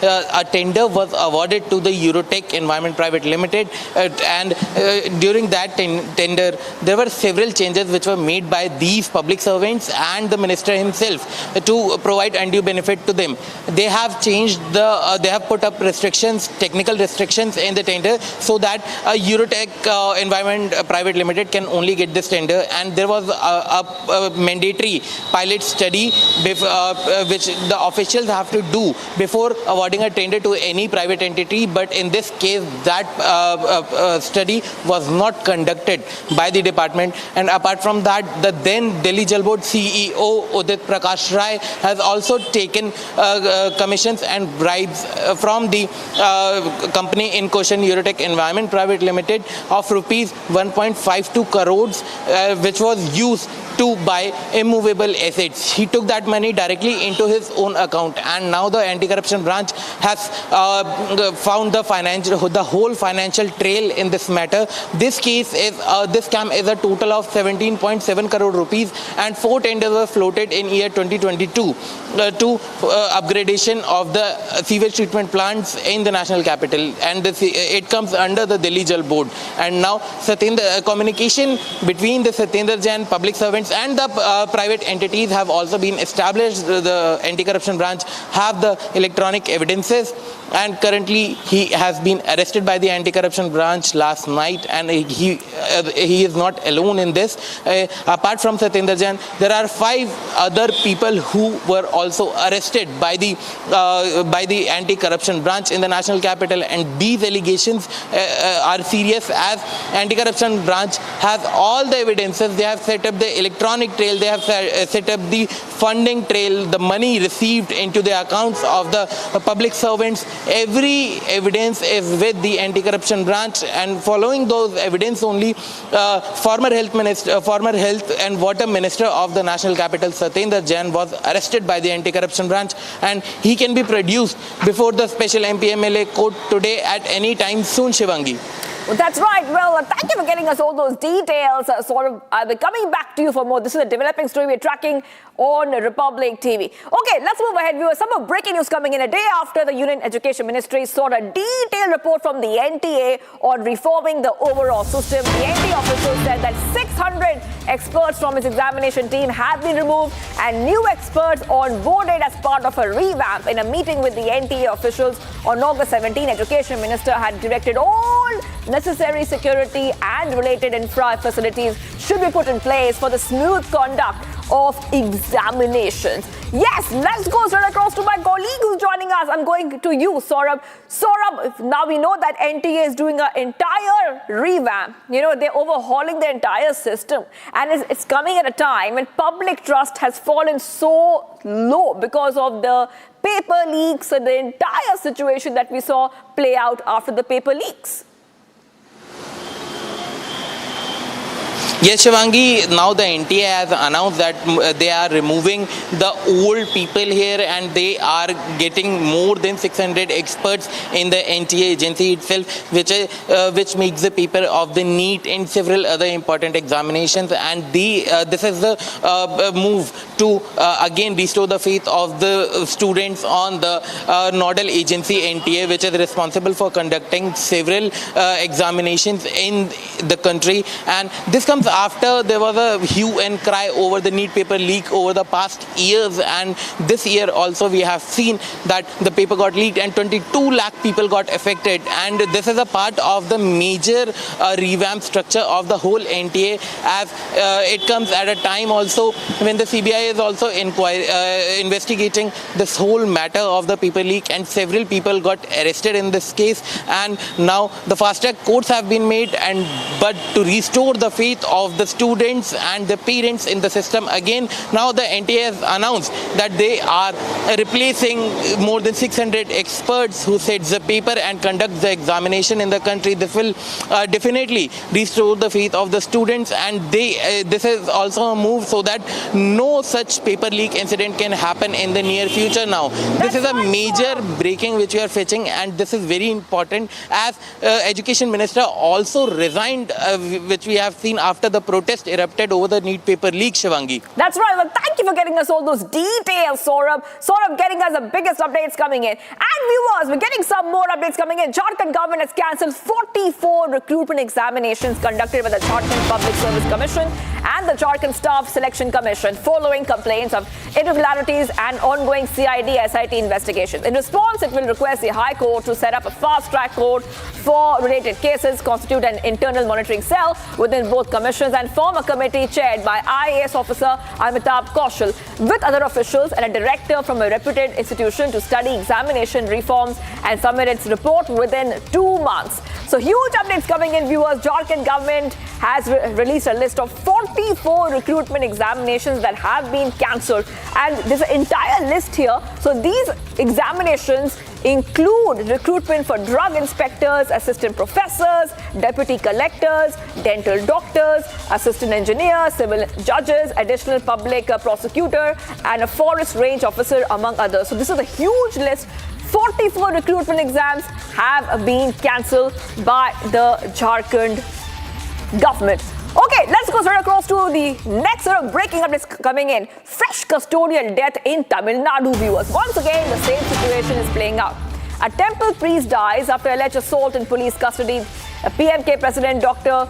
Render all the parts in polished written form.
a tender was awarded to the Eurotech Environment Private Limited, and during that tender, there were several changes which were made by these public servants and the minister himself to provide undue benefit to them. They have changed they have put up restrictions, technical restrictions in the tender, so that Eurotech Environment Private Limited can only get this tender, and there was a mandatory pilot study which the officials have to do before awarding a tender to any private entity. But in this case, that study was not conducted by the department. And apart from that, the then Delhi Jalboard CEO Udit Prakash Rai has also taken commissions and bribes from the company in question, Eurotech Environment Private Limited, of rupees 1.52 crores, which was used to buy immovable assets. He took that money directly into his own account, and now the anti-corruption branch has found the whole financial trail in this matter. This case is this scam is a total of 17.7 crore rupees, and 4 tenders were floated in year 2022 to upgradation of the sewage treatment plants in the national capital, and it comes under the Delhi Jalboard. And now communication between the Satendra Jain public servants and the private entities have also been established. The anti-corruption branch have the electronic evidences, and currently he has been arrested by the anti-corruption branch last night, and he is not alone in this. Apart from Satendra Jain, there are 5 other people who were also arrested by the anti-corruption branch in the national capital, and these allegations are serious, as anti-corruption branch has all the evidences. They have set up the electronic trail, they have set up the funding trail, the money received into the accounts of the public servants. Every evidence is with the anti-corruption branch, and following those evidence only, former health and water minister of the national capital, Satendra Jain, was arrested by the anti-corruption branch, and he can be produced before the special MP-MLA court today at any time soon, Shivangi. Well, that's right. Well, thank you for getting us all those details. I'll be coming back to you for more. This is a developing story we're tracking on Republic TV. Okay, let's move ahead, viewers. Some of breaking news coming in a day after the Union Education Ministry sought a detailed report from the NTA on reforming the overall system. The NTA officials said that 600 experts from its examination team have been removed and new experts onboarded as part of a revamp. In a meeting with the NTA officials on August 17, Education Minister had directed all necessary security and related infra facilities should be put in place for the smooth conduct of examinations. Yes, let's go straight across to my colleague who's joining us. I'm going to you, Saurabh. Saurabh, now we know that NTA is doing an entire revamp. You know, they're overhauling the entire system. And it's coming at a time when public trust has fallen so low because of the paper leaks and the entire situation that we saw play out after the paper leaks. Yes, Shivangi, now the NTA has announced that they are removing the old people here, and they are getting more than 600 experts in the NTA agency itself, which makes the paper of the NEET and several other important examinations. And this is the move to again restore the faith of the students on the nodal agency NTA, which is responsible for conducting several examinations in the country. And this comes after there was a hue and cry over the NEET paper leak over the past years, and this year also we have seen that the paper got leaked and 22 lakh people got affected. And this is a part of the major revamp structure of the whole NTA, as it comes at a time also when the CBI is also investigating this whole matter of the paper leak, and several people got arrested in this case. And now the fast track courts have been made, but to restore the faith of the students and the parents in the system again, now the NTA has announced that they are replacing more than 600 experts who set the paper and conduct the examination in the country. This will definitely restore the faith of the students, and this is also a move so that no such paper leak incident can happen in the near future. Now this is a major breaking which we are fetching, and this is very important, as Education Minister also resigned, which we have seen after the protest erupted over the Neat paper leak, Shivangi. That's right. Well, thank you for getting us all those details, Saurabh. Saurabh getting us the biggest updates coming in. And viewers, we're getting some more updates coming in. Jharkhand government has cancelled 44 recruitment examinations conducted by the Jharkhand Public Service Commission and the Jharkhand Staff Selection Commission following complaints of irregularities and ongoing CID-SIT investigations. In response, it will request the High Court to set up a fast-track court for related cases, constitute an internal monitoring cell within both commissions, and form a committee chaired by IAS officer Amitabh Kaushal with other officials and a director from a reputed institution to study examination reforms and submit its report within 2 months. So huge updates coming in, viewers. Jharkhand government has released a list of 44 recruitment examinations that have been cancelled, and there's an entire list here. So these examinations include recruitment for drug inspectors, assistant professors, deputy collectors, dental doctors, assistant engineers, civil judges, additional public prosecutor, and a forest range officer, among others. So this is a huge list. 44 recruitment exams have been cancelled by the Jharkhand government. Okay, let's go straight across to the next sort of breaking updates coming in. Fresh custodial death in Tamil Nadu, viewers. Once again, the same situation is playing out. A temple priest dies after alleged assault in police custody. PMK President Dr.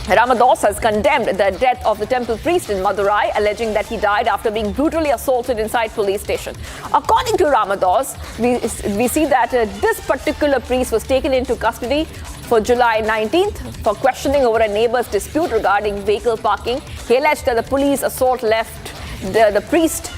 Ramadas has condemned the death of the temple priest in Madurai, alleging that he died after being brutally assaulted inside police station. According to Ramadas, we see that this particular priest was taken into custody for July 19th for questioning over a neighbor's dispute regarding vehicle parking. He alleged that the police assault left the priest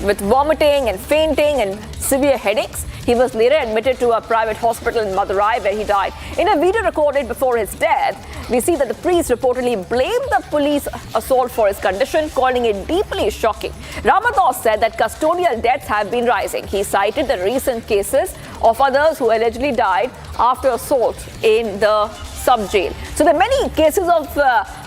with vomiting and fainting and severe headaches. He was later admitted to a private hospital in Madurai where he died. In a video recorded before his death, we see that the priest reportedly blamed the police assault for his condition, calling it deeply shocking. Ramadas said that custodial deaths have been rising. He cited the recent cases of others who allegedly died after assault in the sub-jail. So there are many cases of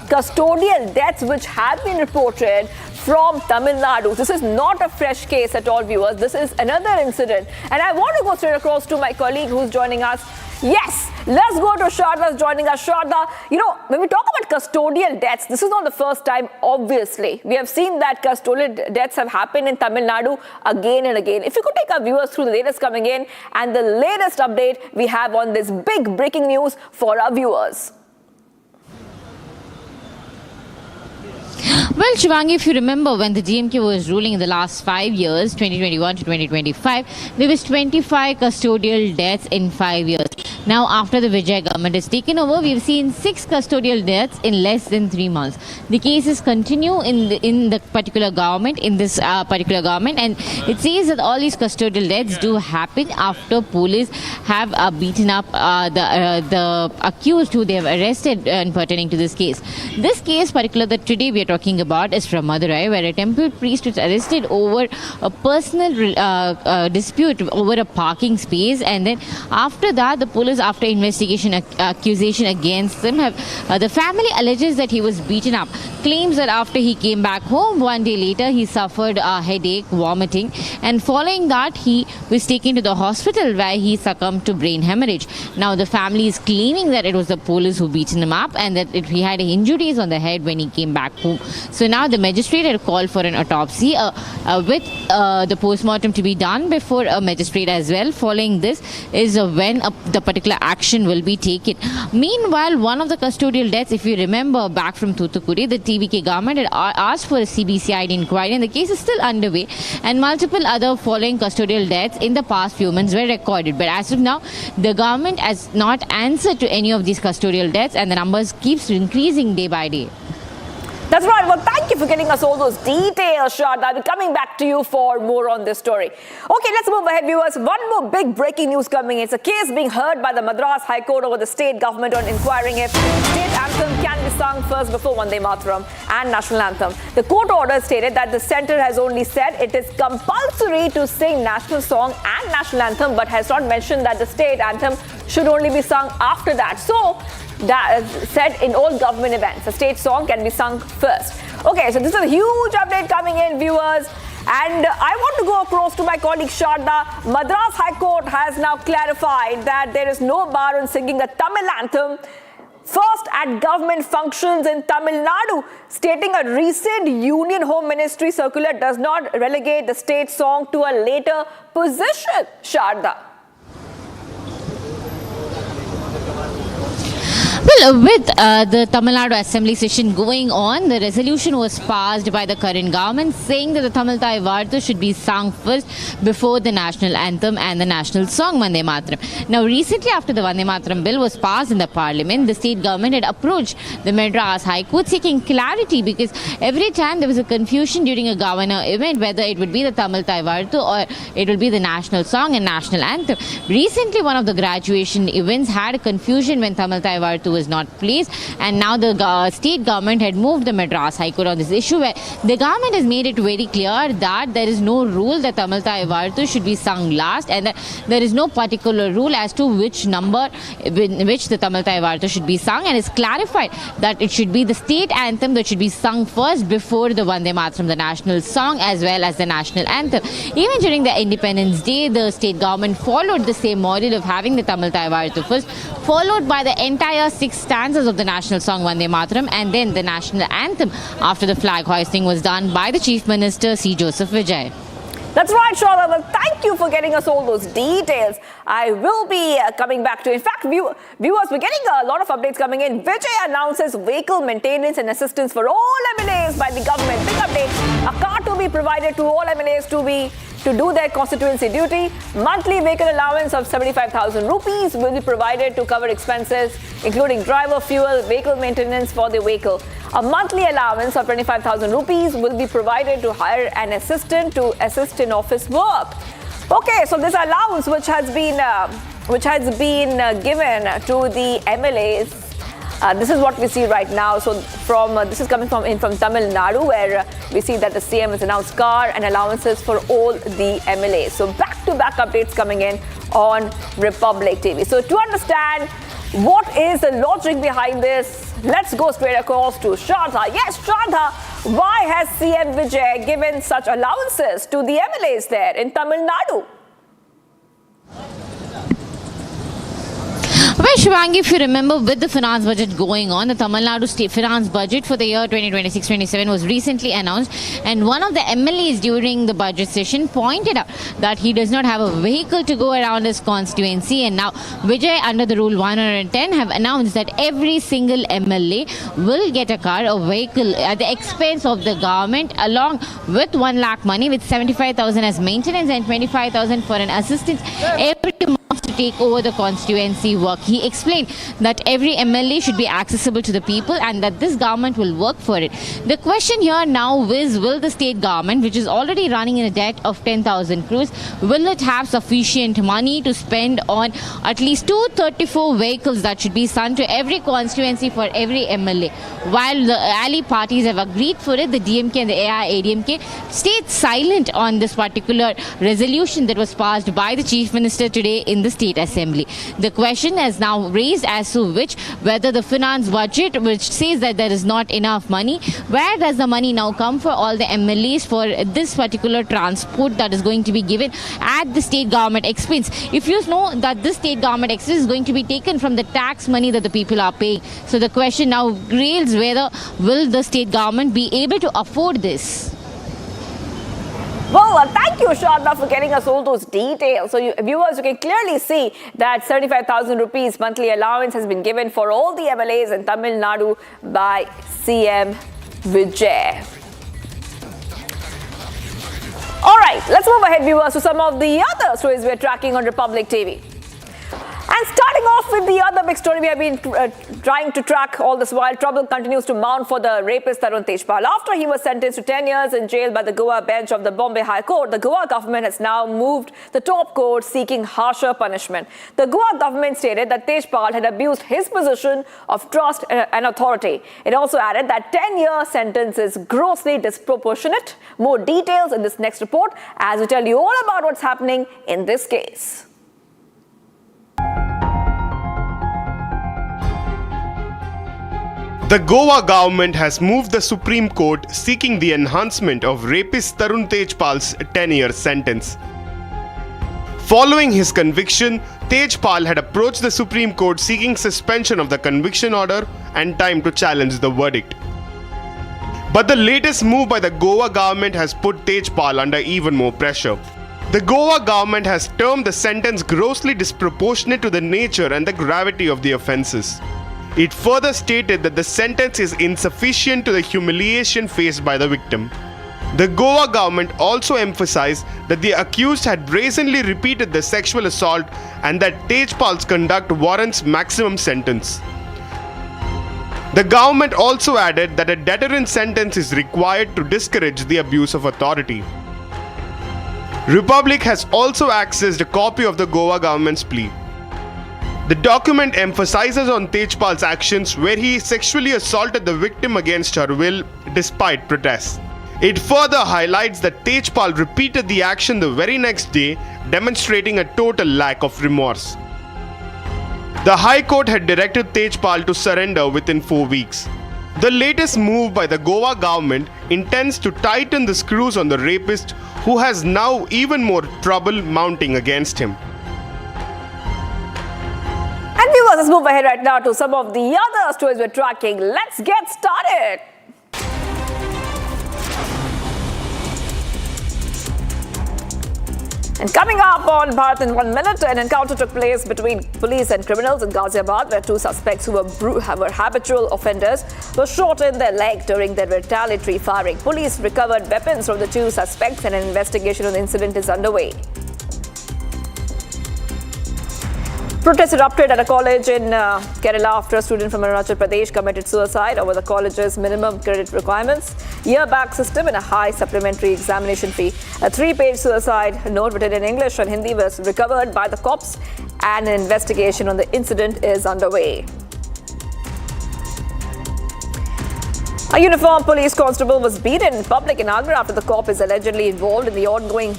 custodial deaths which have been reported from Tamil Nadu. This is not a fresh case at all, viewers. This is another incident. And I want to go straight across to my colleague who's joining us. Yes, let's go to Sharda's joining us. Sharda, you know, when we talk about custodial deaths, this is not the first time, obviously. We have seen that custodial deaths have happened in Tamil Nadu again and again. If you could take our viewers through the latest coming in and the latest update we have on this big breaking news for our viewers. Well, Shivangi, if you remember when the DMK was ruling in the last 5 years, 2021 to 2025, there was 25 custodial deaths in 5 years. Now, after the Vijay government has taken over, we've seen 6 custodial deaths in less than 3 months. The cases continue in the particular government, and it says that all these custodial deaths do happen after police have beaten up the accused who they have arrested pertaining to this case. This case, particular that today we are talking about, is from Madurai, where a temple priest was arrested over a personal dispute over a parking space, and then after that, the police, after investigation accusation against them, the family alleges that he was beaten up, claims that after he came back home 1 day later, he suffered a headache, vomiting, and following that, he was taken to the hospital where he succumbed to brain hemorrhage. Now, the family is claiming that it was the police who beaten him up and that he had injuries on the head when he came back home. So now the magistrate had called for an autopsy with the postmortem to be done before a magistrate as well. Following this is when the particular action will be taken. Meanwhile, one of the custodial deaths, if you remember back from Thoothukudi, the TVK government had asked for a CBCID inquiry, and the case is still underway, and multiple other following custodial deaths in the past few months were recorded. But as of now, the government has not answered to any of these custodial deaths, and the numbers keeps increasing day by day. That's right. Well, thank you for getting us all those details, Shard. I'll be coming back to you for more on this story. Okay, let's move ahead, viewers. One more big breaking news coming in. It's a case being heard by the Madras High Court over the state government on inquiring if state anthem can be sung first before Vande Mataram and national anthem. The court order stated that the centre has only said it is compulsory to sing national song and national anthem, but has not mentioned that the state anthem should only be sung after that. So, that said, in all government events, the state song can be sung first. Okay, so this is a huge update coming in, viewers. And I want to go across to my colleague Sharda. Madras High Court has now clarified that there is no bar on singing the Tamil anthem First at government functions in Tamil Nadu, stating a recent Union Home Ministry circular does not relegate the state song to a later position. Sharda. Well, with the Tamil Nadu Assembly session going on, the resolution was passed by the current government saying that the Tamil Thai Varthu should be sung first before the national anthem and the national song Vande Mataram. Now, recently after the Vande Mataram bill was passed in the parliament, the state government had approached the Madras High Court seeking clarity because every time there was a confusion during a governor event whether it would be the Tamil Thai Varthu or it would be the national song and national anthem. Recently, one of the graduation events had a confusion when Tamil Thai Varthu was not placed, and now the state government had moved the Madras High Court on this issue, where the government has made it very clear that there is no rule that Tamil Thai Varthu should be sung last, and that there is no particular rule as to which number in which the Tamil Thai Varthu should be sung, and it's clarified that it should be the state anthem that should be sung first before the Vande Mataram, the national song, as well as the national anthem. Even during the Independence Day, the state government followed the same model of having the Tamil Thai Varthu first, followed by the entire 6 stanzas of the national song Vande Mataram, and then the national anthem after the flag hoisting was done by the Chief Minister C. Joseph Vijay. That's right, Shraddha. Well, thank you for getting us all those details. I will be coming back to, in fact, viewers, we're getting a lot of updates coming in. Vijay announces vehicle maintenance and assistance for all MLAs by the government. Big update. A car to be provided to all MLAs to do their constituency duty. Monthly vehicle allowance of 75,000 rupees will be provided to cover expenses, including driver, fuel, vehicle maintenance for the vehicle. A monthly allowance of 25,000 rupees will be provided to hire an assistant to assist in office work. Okay, so this allowance which has been given to the MLAs. This is what we see right now. So this is coming from Tamil Nadu, where we see that the CM has announced car and allowances for all the MLAs. So back-to-back updates coming in on Republic TV. So to understand what is the logic behind this, let's go straight across to Shraddha. Yes, Shraddha, why has CM Vijay given such allowances to the MLAs there in Tamil Nadu? Well, Shivangi, if you remember, with the finance budget going on, the Tamil Nadu state finance budget for the year 2026-27 was recently announced, and one of the MLAs during the budget session pointed out that he does not have a vehicle to go around his constituency, and now Vijay, under the Rule 110, have announced that every single MLA will get a car, a vehicle at the expense of the government, along with 1 lakh money, with 75,000 as maintenance and 25,000 for an assistance every month to take over the constituency work. He explained that every MLA should be accessible to the people and that this government will work for it. The question here now is, will the state government, which is already running in a debt of 10,000 crores, will it have sufficient money to spend on at least 234 vehicles that should be sent to every constituency for every MLA? While the ally parties have agreed for it, the DMK and the AIADMK stayed silent on this particular resolution that was passed by the Chief Minister today in the State Assembly. The question has now raised as to whether the finance budget, which says that there is not enough money, where does the money now come for all the MLAs for this particular transport that is going to be given at the state government expense? If you know that this state government expense is going to be taken from the tax money that the people are paying. So the question now rails whether will the state government be able to afford this? Well, thank you, Shraddha, for getting us all those details. So, viewers, you can clearly see that 75,000 rupees monthly allowance has been given for all the MLAs in Tamil Nadu by CM Vijay. All right, let's move ahead, viewers, to some of the other stories we're tracking on Republic TV. And starting off with the other big story we have been trying to track all this while, trouble continues to mount for the rapist Tarun Tejpal. After he was sentenced to 10 years in jail by the Goa bench of the Bombay High Court, the Goa government has now moved the top court seeking harsher punishment. The Goa government stated that Tejpal had abused his position of trust and authority. It also added that 10-year sentence is grossly disproportionate. More details in this next report as we tell you all about what's happening in this case. The Goa government has moved the Supreme Court seeking the enhancement of rapist Tarun Tejpal's 10-year sentence. Following his conviction, Tejpal had approached the Supreme Court seeking suspension of the conviction order and time to challenge the verdict. But the latest move by the Goa government has put Tejpal under even more pressure. The Goa government has termed the sentence grossly disproportionate to the nature and the gravity of the offences. It further stated that the sentence is insufficient to the humiliation faced by the victim. The Goa government also emphasized that the accused had brazenly repeated the sexual assault and that Tejpal's conduct warrants maximum sentence. The government also added that a deterrent sentence is required to discourage the abuse of authority. Republic has also accessed a copy of the Goa government's plea. The document emphasizes on Tejpal's actions where he sexually assaulted the victim against her will despite protests. It further highlights that Tejpal repeated the action the very next day, demonstrating a total lack of remorse. The High Court had directed Tejpal to surrender within 4 weeks. The latest move by the Goa government intends to tighten the screws on the rapist, who has now even more trouble mounting against him. And viewers, let's move ahead right now to some of the other stories we're tracking. Let's get started. And coming up on Bharat in 1 minute, an encounter took place between police and criminals in Ghaziabad, where 2 suspects who were habitual offenders were shot in their leg during their retaliatory firing. Police recovered weapons from the 2 suspects and an investigation on the incident is underway. Protests erupted at a college in Kerala after a student from Arunachal Pradesh committed suicide over the college's minimum credit requirements, year-back system and a high supplementary examination fee. A 3-page suicide note written in English and Hindi was recovered by the cops and an investigation on the incident is underway. A uniformed police constable was beaten in public in Agra after the cop is allegedly involved in the ongoing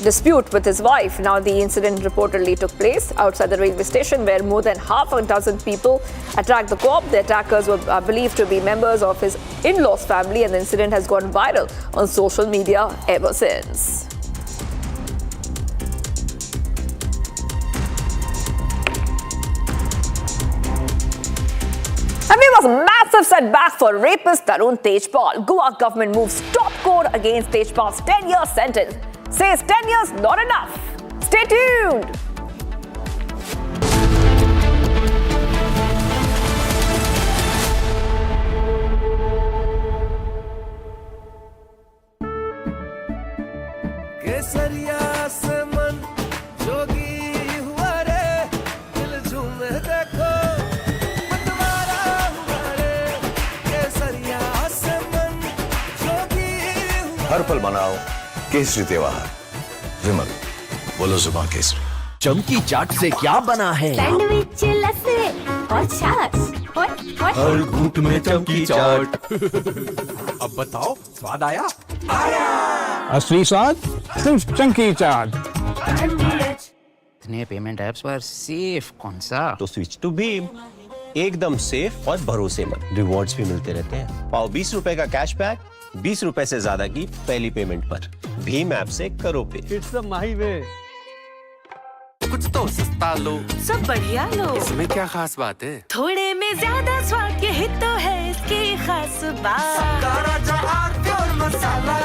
dispute with his wife. Now, the incident reportedly took place outside the railway station where more than half a dozen people attacked the cop. The attackers were believed to be members of his in-laws' family, and the incident has gone viral on social media ever since. And we was a massive setback for rapist Tarun Tejpal. Goa government moves top court against Tejpal's 10-year sentence. Says 10 years not enough. Stay tuned. हर पल मनाओ केसरी त्योहार। विमल, बोलो जुबान केसरी। चमकी चाट से क्या बना है? सैंडविच, लस्सी और छाछ और हर घूंट में चमकी चाट। अब बताओ, स्वाद आया? असली स्वाद सिर्फ चमकी चाट। इतने पेमेंट ऐप्स पर सेफ कौन सा? तो स्विच टू भीम, एकदम सेफ और भरोसेमंद। रिवॉर्ड्स भी मिलते रहते हैं। पाओ 20 रुपए का कैशबैक 20 रुपए से ज्यादा की पहली पेमेंट पर। भीम ऐप से करो पे। इट्स माही वे। कुछ तो सस्ता लो, सब बढ़िया लो। इसमें क्या खास बात है? थोड़े में ज्यादा स्वाद, यही तो है इसकी खास बात। Pure masala.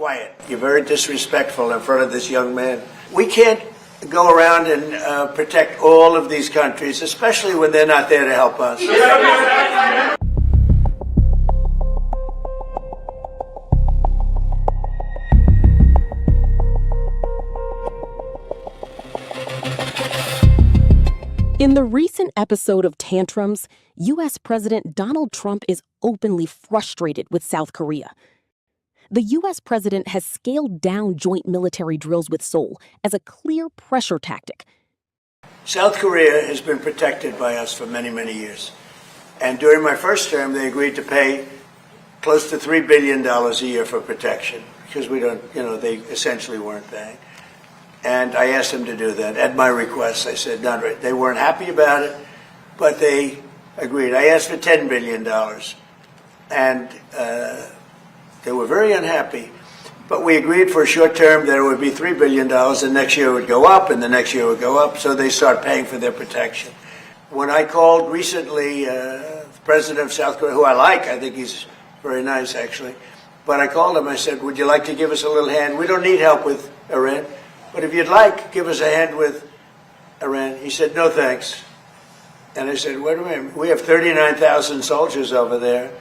Quiet. You're very disrespectful in front of this young man. We can't go around and protect all of these countries, especially when they're not there to help us. In the recent episode of Tantrums, U.S. President Donald Trump is openly frustrated with South Korea. The U.S. president has scaled down joint military drills with Seoul as a clear pressure tactic. South Korea has been protected by us for many, many years. And during my first term, they agreed to pay close to $3 billion a year for protection, because we don't, they essentially weren't paying. And I asked them to do that at my request. I said, not right. They weren't happy about it, but they agreed. I asked for $10 billion, and they were very unhappy. But we agreed for a short term that it would be $3 billion, and next year it would go up, and the next year it would go up, so they start paying for their protection. When I called recently the president of South Korea, who I think he's very nice actually, but I called him, I said, would you like to give us a little hand? We don't need help with Iran, but if you'd like, give us a hand with Iran. He said, no thanks. And I said, wait a minute, we have 39,000 soldiers over there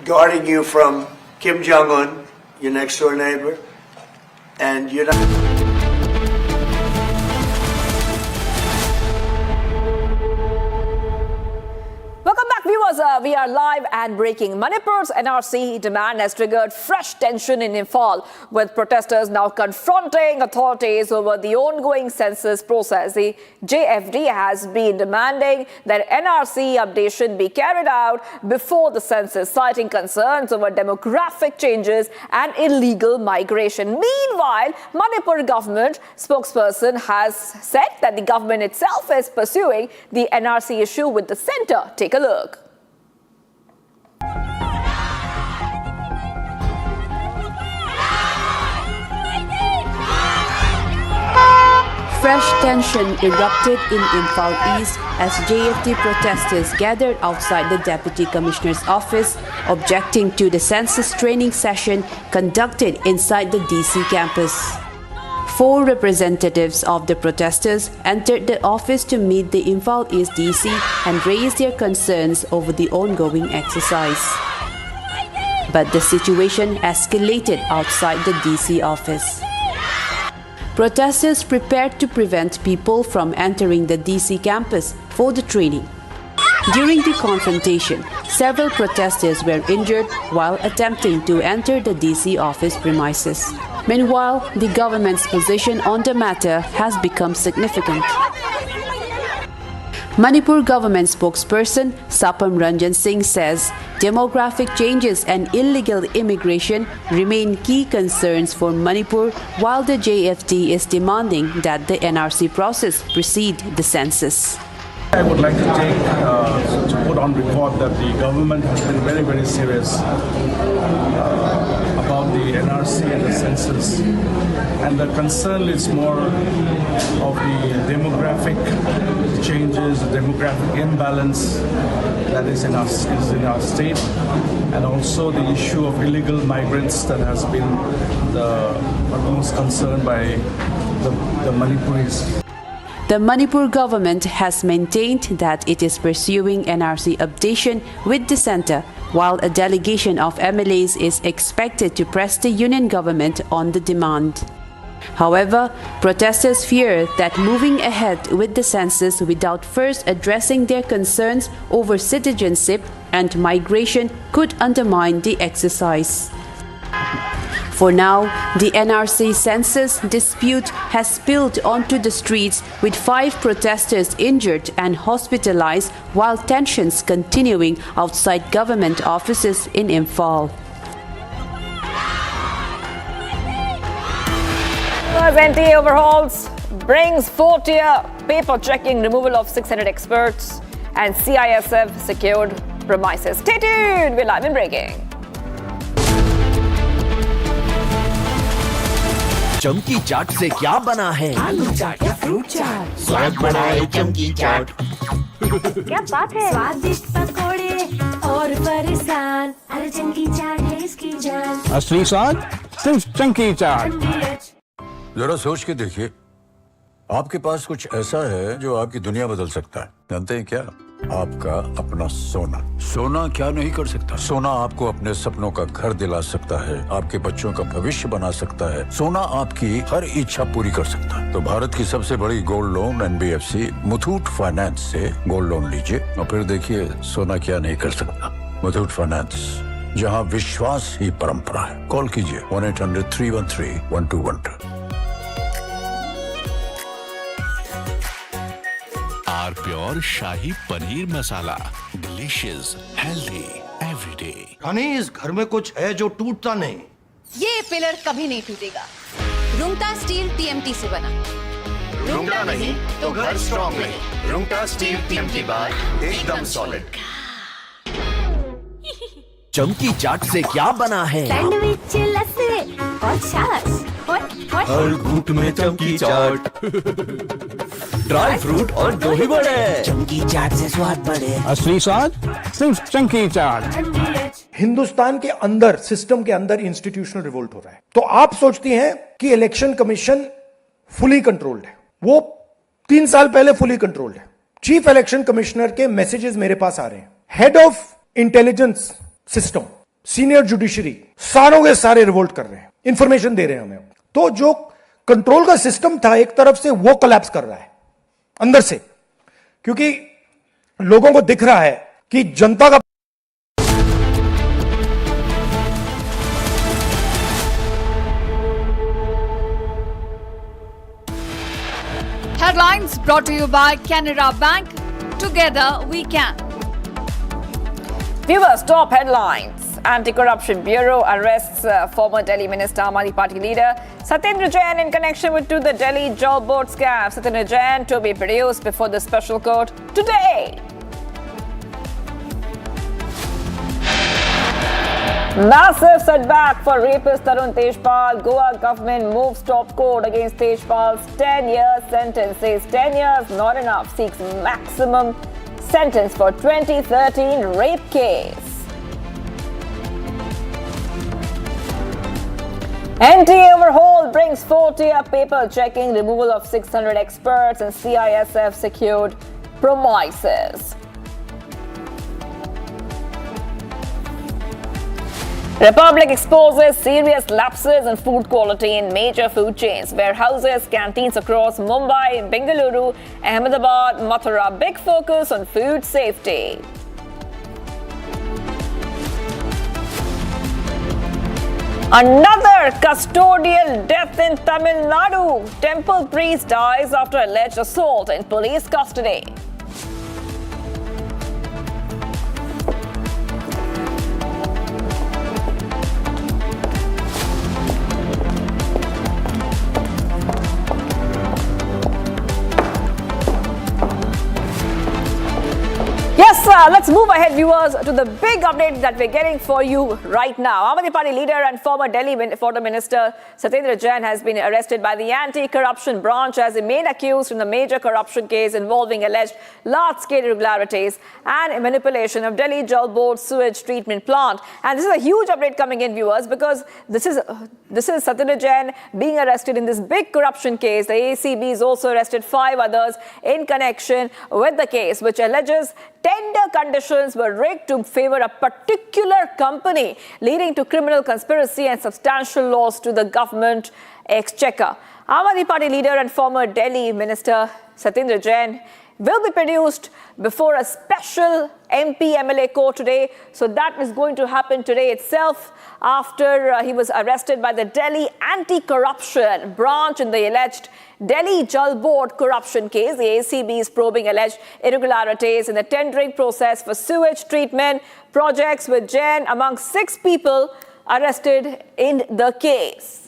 guarding you from Kim Jong-un, your next door neighbor, and you're not... Welcome back, viewers. We are live and breaking. Manipur's NRC demand has triggered fresh tension in Imphal, with protesters now confronting authorities over the ongoing census process. The JFD has been demanding that NRC updation be carried out before the census, citing concerns over demographic changes and illegal migration. Meanwhile, Manipur government spokesperson has said that the government itself is pursuing the NRC issue with the centre. Take a look. Fresh tension erupted in Imphal East as JFD protesters gathered outside the Deputy Commissioner's office, objecting to the census training session conducted inside the DC campus. 4 representatives of the protesters entered the office to meet the Imphal East DC and raise their concerns over the ongoing exercise. But the situation escalated outside the DC office. Protesters prepared to prevent people from entering the DC campus for the training. During the confrontation, several protesters were injured while attempting to enter the DC office premises. Meanwhile, the government's position on the matter has become significant. Manipur government spokesperson Sapam Ranjan Singh says demographic changes and illegal immigration remain key concerns for Manipur, while the JFD is demanding that the NRC process precede the census. I would like to put on record that the government has been very, very serious about the NRC and the census, and the concern is more of the demographic changes, the demographic imbalance that is in our state, and also the issue of illegal migrants that has been the most concern by the Manipuris. The Manipur government has maintained that it is pursuing NRC updation with the centre, while a delegation of MLAs is expected to press the union government on the demand. However, protesters fear that moving ahead with the census without first addressing their concerns over citizenship and migration could undermine the exercise. For now, the NRC census dispute has spilled onto the streets, with 5 protesters injured and hospitalized, while tensions continuing outside government offices in Imphal. NTA overhauls brings 4-tier paper checking, removal of 600 experts, and CISF secured premises. Stay tuned, we're live and breaking. चमकी चाट से क्या बना है? आलू चाट या fruit चाट, स्वाद बनाए चमकी चाट। क्या बात है? स्वादिष्ट पकोड़े और फरसान, अरे चमकी चाट है इसकी जान। असली स्वाद सिर्फ चंकी चाट। जरा सोच के देखिए, आपके पास कुछ ऐसा है जो आपकी दुनिया बदल सकता है। जानते हैं क्या? आपका अपना सोना। सोना क्या नहीं कर सकता? सोना आपको अपने सपनों का घर दिला सकता है, आपके बच्चों का भविष्य बना सकता है। सोना आपकी हर इच्छा पूरी कर सकता है। तो भारत की सबसे बड़ी gold loan NBFC Muthoot finance से गोल्ड लोन लीजिए और फिर देखिए सोना क्या नहीं कर सकता। मुथूट फाइनेंस, जहां विश्वास ही परंपरा है। कॉल कीजिए 1-800-313-1212। R pure shahi paneer masala, delicious, healthy every day. यानी इस घर में कुछ है जो टूटता नहीं। ये पिलर कभी नहीं टूटेगा। रुंगटा स्टील TMT से बना। रुंगटा नहीं तो घर स्ट्रॉन्ग नहीं। रुंगटा स्टील TMT बार एकदम सॉलिड। चमकी चाट से क्या बना है? सैंडविच, लस्सी और छाछ। हर घूंट में चमकी चाट। ड्राई फ्रूट और दही बड़े। चमकी चाट से स्वाद बढ़े। असली स्वाद सिर्फ चमकी चाट। हिंदुस्तान के अंदर, सिस्टम के अंदर इंस्टीट्यूशनल रिवोल्ट हो रहा है। तो आप सोचती हैं कि इलेक्शन कमीशन फुली कंट्रोल्ड है। वो 3 साल पहले फुली कंट्रोल्ड है। चीफ इलेक्शन कमिश्नर के मैसेजेस मेरे पास आ रहे हैं। Head of intelligence system, senior judiciary, सारों के सारे रिवोल्ट कर रहे हैं, इंफॉर्मेशन दे रहे हैं हमें। तो जो कंट्रोल का सिस्टम था एक तरफ से, वो कोलैप्स कर रहा है अंदर से, क्योंकि लोगों को दिख रहा है कि जनता का Headlines brought to you by Canara Bank. Together we can. Viewers, top headlines. Anti-Corruption Bureau arrests former Delhi Minister, Aam Aadmi Party leader Satendra Jain in connection with the Delhi Jalboard scam. Satendra Jain to be produced before the special court today. Massive setback for rapist Tarun Tejpal. Goa government moves top court against Tejpal's 10-year sentence. Says 10 years not enough. Seeks maximum sentence for 2013 rape case. NTA overhaul brings 4-tier paper checking, removal of 600 experts, and CISF secured promises. Republic exposes serious lapses in food quality in major food chains. Warehouses, canteens across Mumbai, Bengaluru, Ahmedabad, Mathura. Big focus on food safety. Another custodial death in Tamil Nadu. Temple priest dies after alleged assault in police custody. Let's move ahead, viewers, to the big update that we're getting for you right now. Aam Aadmi Party leader and former Delhi Minister Satendra Jain has been arrested by the anti-corruption branch as the main accused in the major corruption case involving alleged large-scale irregularities and manipulation of Delhi Jalboard sewage treatment plant. And this is a huge update coming in, viewers, because this is Satendra Jain being arrested in this big corruption case. The ACB has also arrested 5 others in connection with the case, which alleges tender conditions were rigged to favor a particular company, leading to criminal conspiracy and substantial loss to the government exchequer. Aam Aadmi Party leader and former Delhi Minister Satendra Jain will be produced before a special MP-MLA court today. So that is going to happen today itself after he was arrested by the Delhi anti-corruption branch in the alleged Delhi Jalboard corruption case. The ACB is probing alleged irregularities in the tendering process for sewage treatment projects, with Jain among 6 people arrested in the case.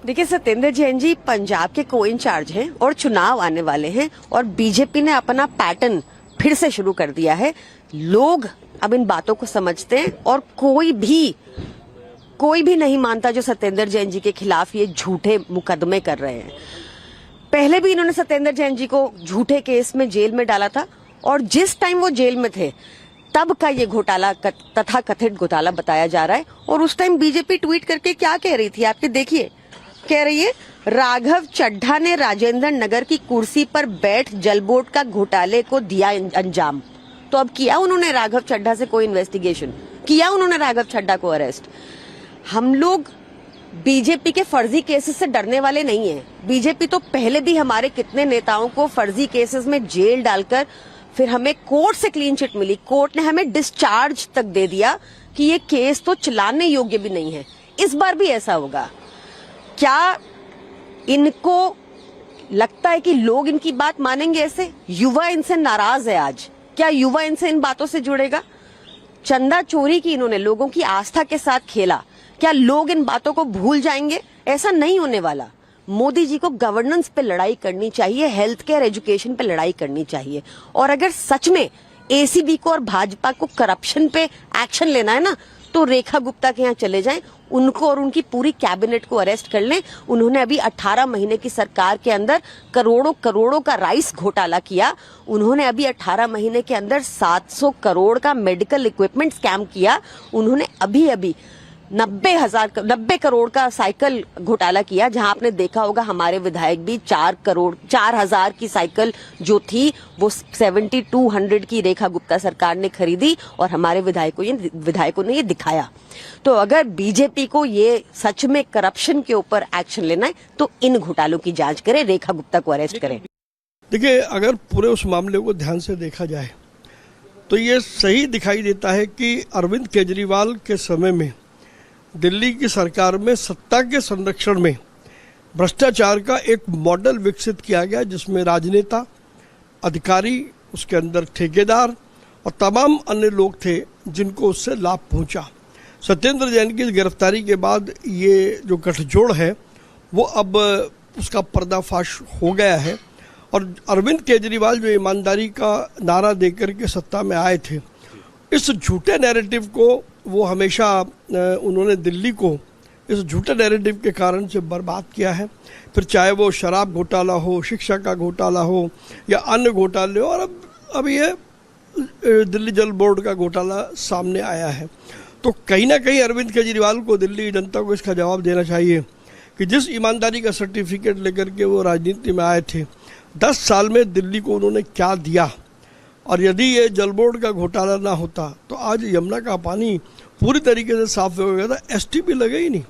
देखिए, सतेंद्र जैन जी पंजाब के को in charge हैं और चुनाव आने वाले हैं और बीजेपी ने अपना पैटर्न फिर से शुरू कर दिया है। लोग अब इन बातों को समझते हैं और कोई भी नहीं मानता जो सतेंद्र जैन जी के खिलाफ ये झूठे मुकदमे कर रहे हैं। पहले भी इन्होंने सतेंद्र जैन जी को झूठे केस में जेल में डाला था और जिस टाइम वो जेल में थे तब का ये घोटाला तथा कथित घोटाला बताया जा रहा है। और उस टाइम बीजेपी ट्वीट करके क्या कह रही थी, आपके देखिए, कह रही है राघव चड्ढा ने राजेंद्र नगर की कुर्सी पर बैठ जलबोर्ड का घोटाले को दिया अंजाम। तो अब किया उन्होंने राघव चड्ढा से कोई इन्वेस्टिगेशन, किया उन्होंने राघव चड्ढा को अरेस्ट। हम लोग बीजेपी के फर्जी केसेस से डरने वाले नहीं हैं। बीजेपी तो पहले भी हमारे कितने नेताओं को फर्जी केसेस में जेल डालकर फिर हमें कोर्ट से क्लीन चिट मिली, कोर्ट ने हमें डिस्चार्ज तक दे दिया कि ये केस तो चलाने योग्य भी नहीं है। इस बार भी ऐसा होगा। क्या इनको लगता है कि लोग इनकी बात मानेंगे ऐसे? युवा इनसे नाराज है आज। क्या युवा इनसे इन बातों से जुड़ेगा? चंदा चोरी की इन्होंने लोगों की आस्था के साथ खेला। क्या लोग इन बातों को भूल जाएंगे? ऐसा नहीं होने वाला। मोदी जी को गवर्नेंस पे लड़ाई करनी चाहिए, हेल्थ केयर एजुकेशन पे लड़ाई करनी चाहिए। और अगर सच में एसीबी को और भाजपा को करप्शन पे एक्शन लेना है ना, तो रेखा गुप्ता के यहाँ चले जाएं, उनको और उनकी पूरी कैबिनेट को अरेस्ट कर लें। उन्होंने अभी 18 महीने की सरकार के अंदर करोड़ों करोड़ों का राइस घोटाला किया। उन्होंने अभी 18 महीने के अंदर 700 करोड़ का मेडिकल इक्विपमेंट स्कैम किया। उन्होंने अभी 90 करोड़ का साइकिल घोटाला किया, जहां आपने देखा होगा हमारे विधायक भी 4,000 की साइकिल जो थी वो 7200 की रेखा गुप्ता सरकार ने खरीदी और हमारे विधायकों ने ये दिखाया। तो अगर बीजेपी को ये सच में करप्शन के ऊपर एक्शन लेना है तो इन घोटालों की जांच करें, रेखा गुप्ता को अरेस्ट करें। देखिए, अगर पूरे उस मामले को ध्यान से देखा जाए तो ये सही दिखाई देता है कि अरविंद केजरीवाल के समय में दिल्ली की सरकार में सत्ता के संरक्षण में भ्रष्टाचार का एक मॉडल विकसित किया गया, जिसमें राजनेता, अधिकारी, उसके अंदर ठेकेदार और तमाम अन्य लोग थे जिनको उससे लाभ पहुंचा। सत्येंद्र जैन की गिरफ्तारी के बाद ये जो गठजोड़ है वो अब उसका पर्दाफाश हो गया है और अरविंद केजरीवाल जो ईमानदारी का नारा देकर के सत्ता में आए थे, इस झूठे नैरेटिव को वो हमेशा उन्होंने दिल्ली को इस झूठे नैरेटिव के कारण से बर्बाद किया है। फिर चाहे वो शराब घोटाला हो, शिक्षा का घोटाला हो या अन्य घोटाले हो, और अब ये दिल्ली जल बोर्ड का घोटाला सामने आया है। तो कहीं ना कहीं अरविंद केजरीवाल को दिल्ली जनता को इसका जवाब देना चाहिए कि जिस ईमानदारी का सर्टिफिकेट लेकर के वो राजनीति में आए थे, 10 साल में दिल्ली को उन्होंने क्या दिया। और यदि ये जलबोर्ड का घोटाला ना होता तो आज यमुना का पानी पूरी तरीके से साफ हो गया था, एसटीपी लगे ही नहीं।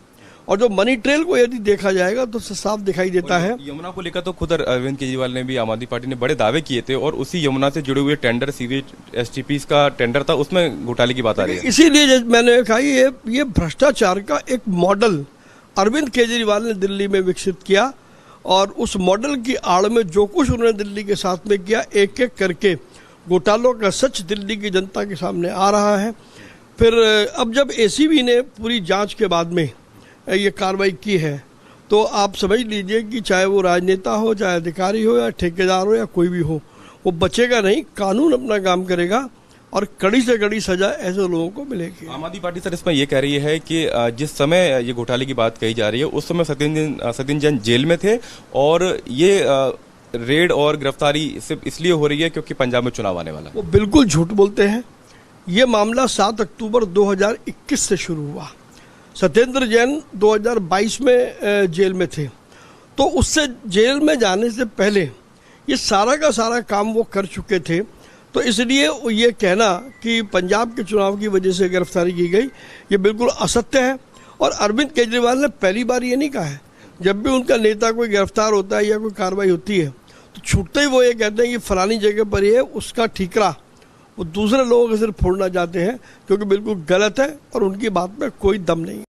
और जो मनी ट्रेल को यदि देखा जाएगा तो साफ दिखाई देता है। यमुना को लेकर तो खुद अरविंद केजरीवाल ने भी, आम आदमी पार्टी ने बड़े दावे किए थे और उसी यमुना से जुड़े हुए टेंडर, सीवेज एसटीपी का टेंडर था, उसमें घोटाले की बात आ रही है। इसीलिए मैंने कहा ये भ्रष्टाचार का एक मॉडल अरविंद केजरीवाल ने दिल्ली में विकसित किया और उस मॉडल की आड़ में जो कुछ उन्होंने दिल्ली के साथ में किया, एक एक करके घोटालों का सच दिल्ली की जनता के सामने आ रहा है। फिर अब जब एसीबी ने पूरी जांच के बाद में ये कार्रवाई की है तो आप समझ लीजिए कि चाहे वो राजनेता हो, चाहे अधिकारी हो या ठेकेदार हो या कोई भी हो, वो बचेगा नहीं। कानून अपना काम करेगा और कड़ी से कड़ी सजा ऐसे लोगों को मिलेगी। आम आदमी पार्टी सर इसमें ये कह रही है कि जिस समय ये घोटाले की बात कही जा रही है उस समय सत्येंद्र जैन जेल में थे और ये रेड और गिरफ्तारी सिर्फ इसलिए हो रही है क्योंकि पंजाब में चुनाव आने वाला है। वो बिल्कुल झूठ बोलते हैं। ये मामला 7 अक्टूबर 2021 से शुरू हुआ। सत्येंद्र जैन 2022 में जेल में थे, तो उससे जेल में जाने से पहले ये सारा का सारा काम वो कर चुके थे। तो इसलिए ये कहना कि पंजाब के चुनाव की वजह से गिरफ्तारी की गई, ये बिल्कुल असत्य है। और अरविंद केजरीवाल ने पहली बार ये नहीं कहा है। जब भी उनका नेता कोई गिरफ्तार होता है या कोई कार्रवाई होती है तो छूटते ही वो ये कहते हैं कि फलानी जगह पर ये उसका ठीकरा वो दूसरे लोगों के सिर फोड़ना चाहते हैं, क्योंकि बिल्कुल गलत है और उनकी बात में कोई दम नहीं।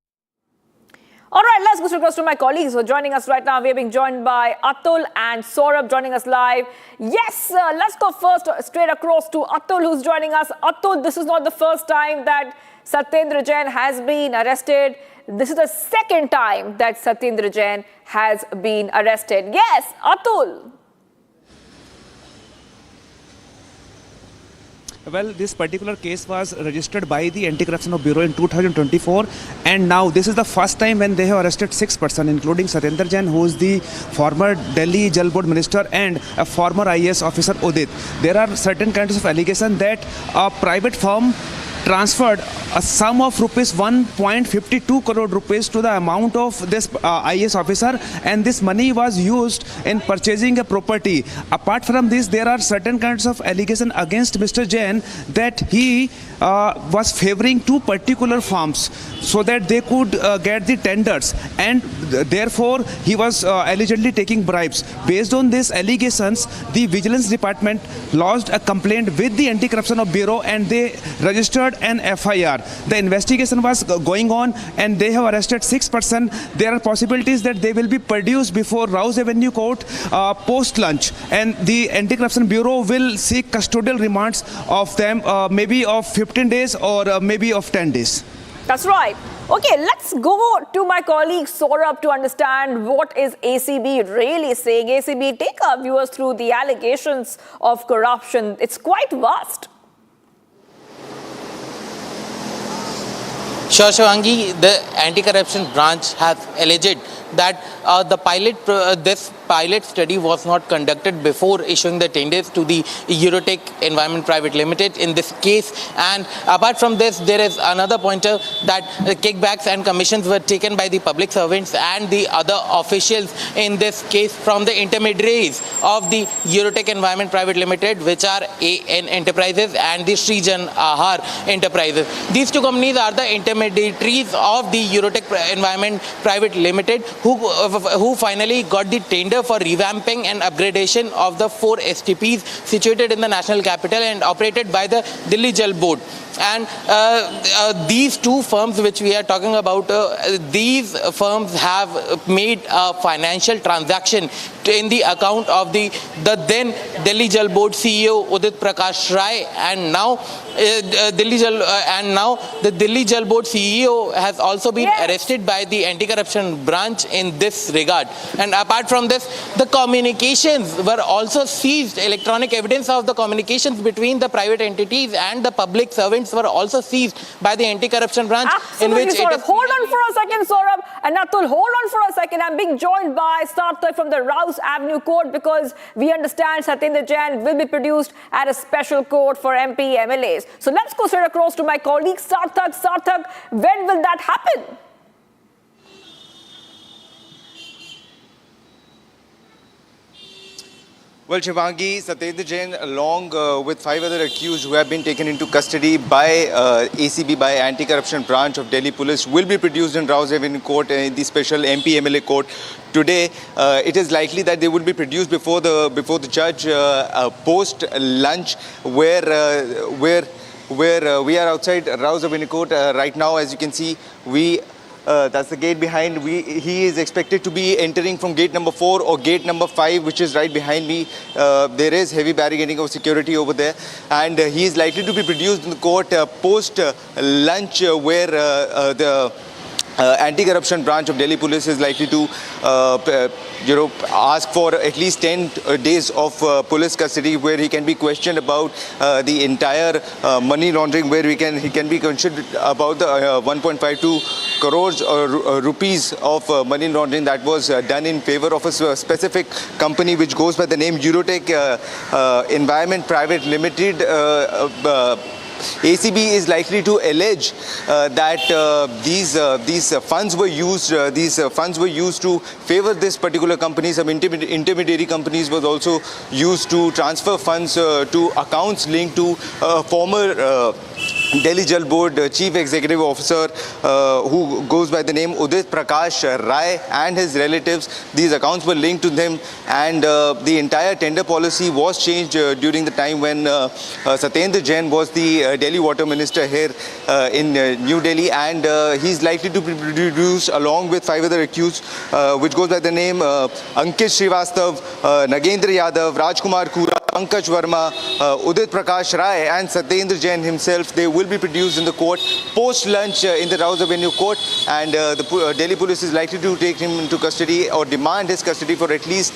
All right, let's go across to my colleagues who are joining us right now. We are being joined by Atul and Saurabh joining us live. Yes, let's go first straight across to Atul who's joining us. Atul, this is not the first time that Satendra Jain has been arrested. This is the second time that Satendra Jain has been arrested. Yes, Atul. Well, this particular case was registered by the Anti-Corruption Bureau in 2024 and now this is the first time when they have arrested 6 persons including Satendra Jain, who is the former Delhi Jalboard minister, and a former IAS officer Udit. There are certain kinds of allegations that a private firm transferred a sum of rupees 1.52 crore rupees to the amount of this IAS officer, and this money was used in purchasing a property. Apart from this, there are certain kinds of allegations against Mr. Jain that he was favoring 2 particular firms so that they could get the tenders, and therefore he was allegedly taking bribes. Based on these allegations, the Vigilance Department lodged a complaint with the Anti-Corruption Bureau and they registered registered an FIR. The investigation was going on and they have arrested 6 persons. There are possibilities that they will be produced before Rouse Avenue Court post-lunch, and the Anti-Corruption Bureau will seek custodial remands of them, maybe of 15 days or maybe of 10 days. That's right. Okay, let's go to my colleague Saurabh to understand what is ACB really saying. ACB, take our viewers through the allegations of corruption. It's quite vast. Sure, Shivangi, the anti-corruption branch has alleged that this pilot study was not conducted before issuing the tenders to the Eurotech Environment Private Limited in this case. And apart from this, there is another pointer that kickbacks and commissions were taken by the public servants and the other officials in this case from the intermediaries of the Eurotech Environment Private Limited, which are AN Enterprises and the Srijan Ahar Enterprises. These two companies are the intermediaries of the Eurotech Environment Private Limited, who finally got the tender for revamping and upgradation of the 4 STPs situated in the national capital and operated by the Delhi Jalboard. And these two firms which we are talking about, these firms have made a financial transaction in the account of the then Delhi Jalboard CEO Udit Prakash Rai, and now the Delhi Jalboard CEO has also been arrested by the anti-corruption branch in this regard. And apart from this, the communications were also seized. Electronic evidence of the communications between the private entities and the public servants were also seized by the anti-corruption branch. Absolutely, in which Saurabh. Hold on for a second, Saurabh. And Atul, hold on for a second. I'm being joined by Sarthak from the Rouse Avenue Court, because we understand Satendra Jain will be produced at a special court for MP MLAs. So let's go straight across to my colleague Sarthak. Sarthak, when will that happen? Well, Shivangi, Satendra Jain, along with 5 other accused who have been taken into custody by ACB, by Anti-Corruption Branch of Delhi Police, will be produced in Rouse Avenue Court, in the special MP MLA court today. It is likely that they will be produced before the judge post lunch, where we are outside Rouse Avenue Court right now. As you can see, that's the gate behind. He is expected to be entering from gate number 4 or gate number 5, which is right behind me. There is heavy barricading of security over there, and he is likely to be produced in the court post lunch, where the Anti-Corruption Branch of Delhi Police is likely to ask for at least 10 days of police custody, where he can be questioned about the entire money laundering, where he can be questioned about the 1.52 crores rupees of money laundering that was done in favor of a specific company which goes by the name Eurotech Environment Private Limited. ACB is likely to allege that these funds were used to favor this particular company. Some intermediary companies was also used to transfer funds to accounts linked to former Delhi Jalboard Chief Executive Officer who goes by the name Udit Prakash Rai and his relatives. These accounts were linked to them, and the entire tender policy was changed during the time when Satendra Jain was the Delhi Water Minister here in New Delhi, and he's likely to be produced along with 5 other accused, which goes by the name Ankit Srivastav, Nagendra Yadav, Rajkumar Kura, Pankaj Verma, Udit Prakash Rai and Satendra Jain himself. They will be produced in the court post-lunch in the Rouse Avenue Court, and the Delhi Police is likely to take him into custody or demand his custody for at least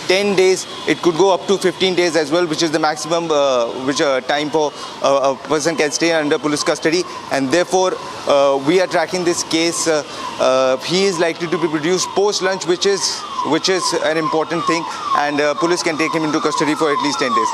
10 days. It could go up to 15 days as well, which is the maximum time for a person can stay under police custody. And therefore, we are tracking this case. He is likely to be produced post-lunch, which is an important thing, and police can take him into custody for at least 10 days.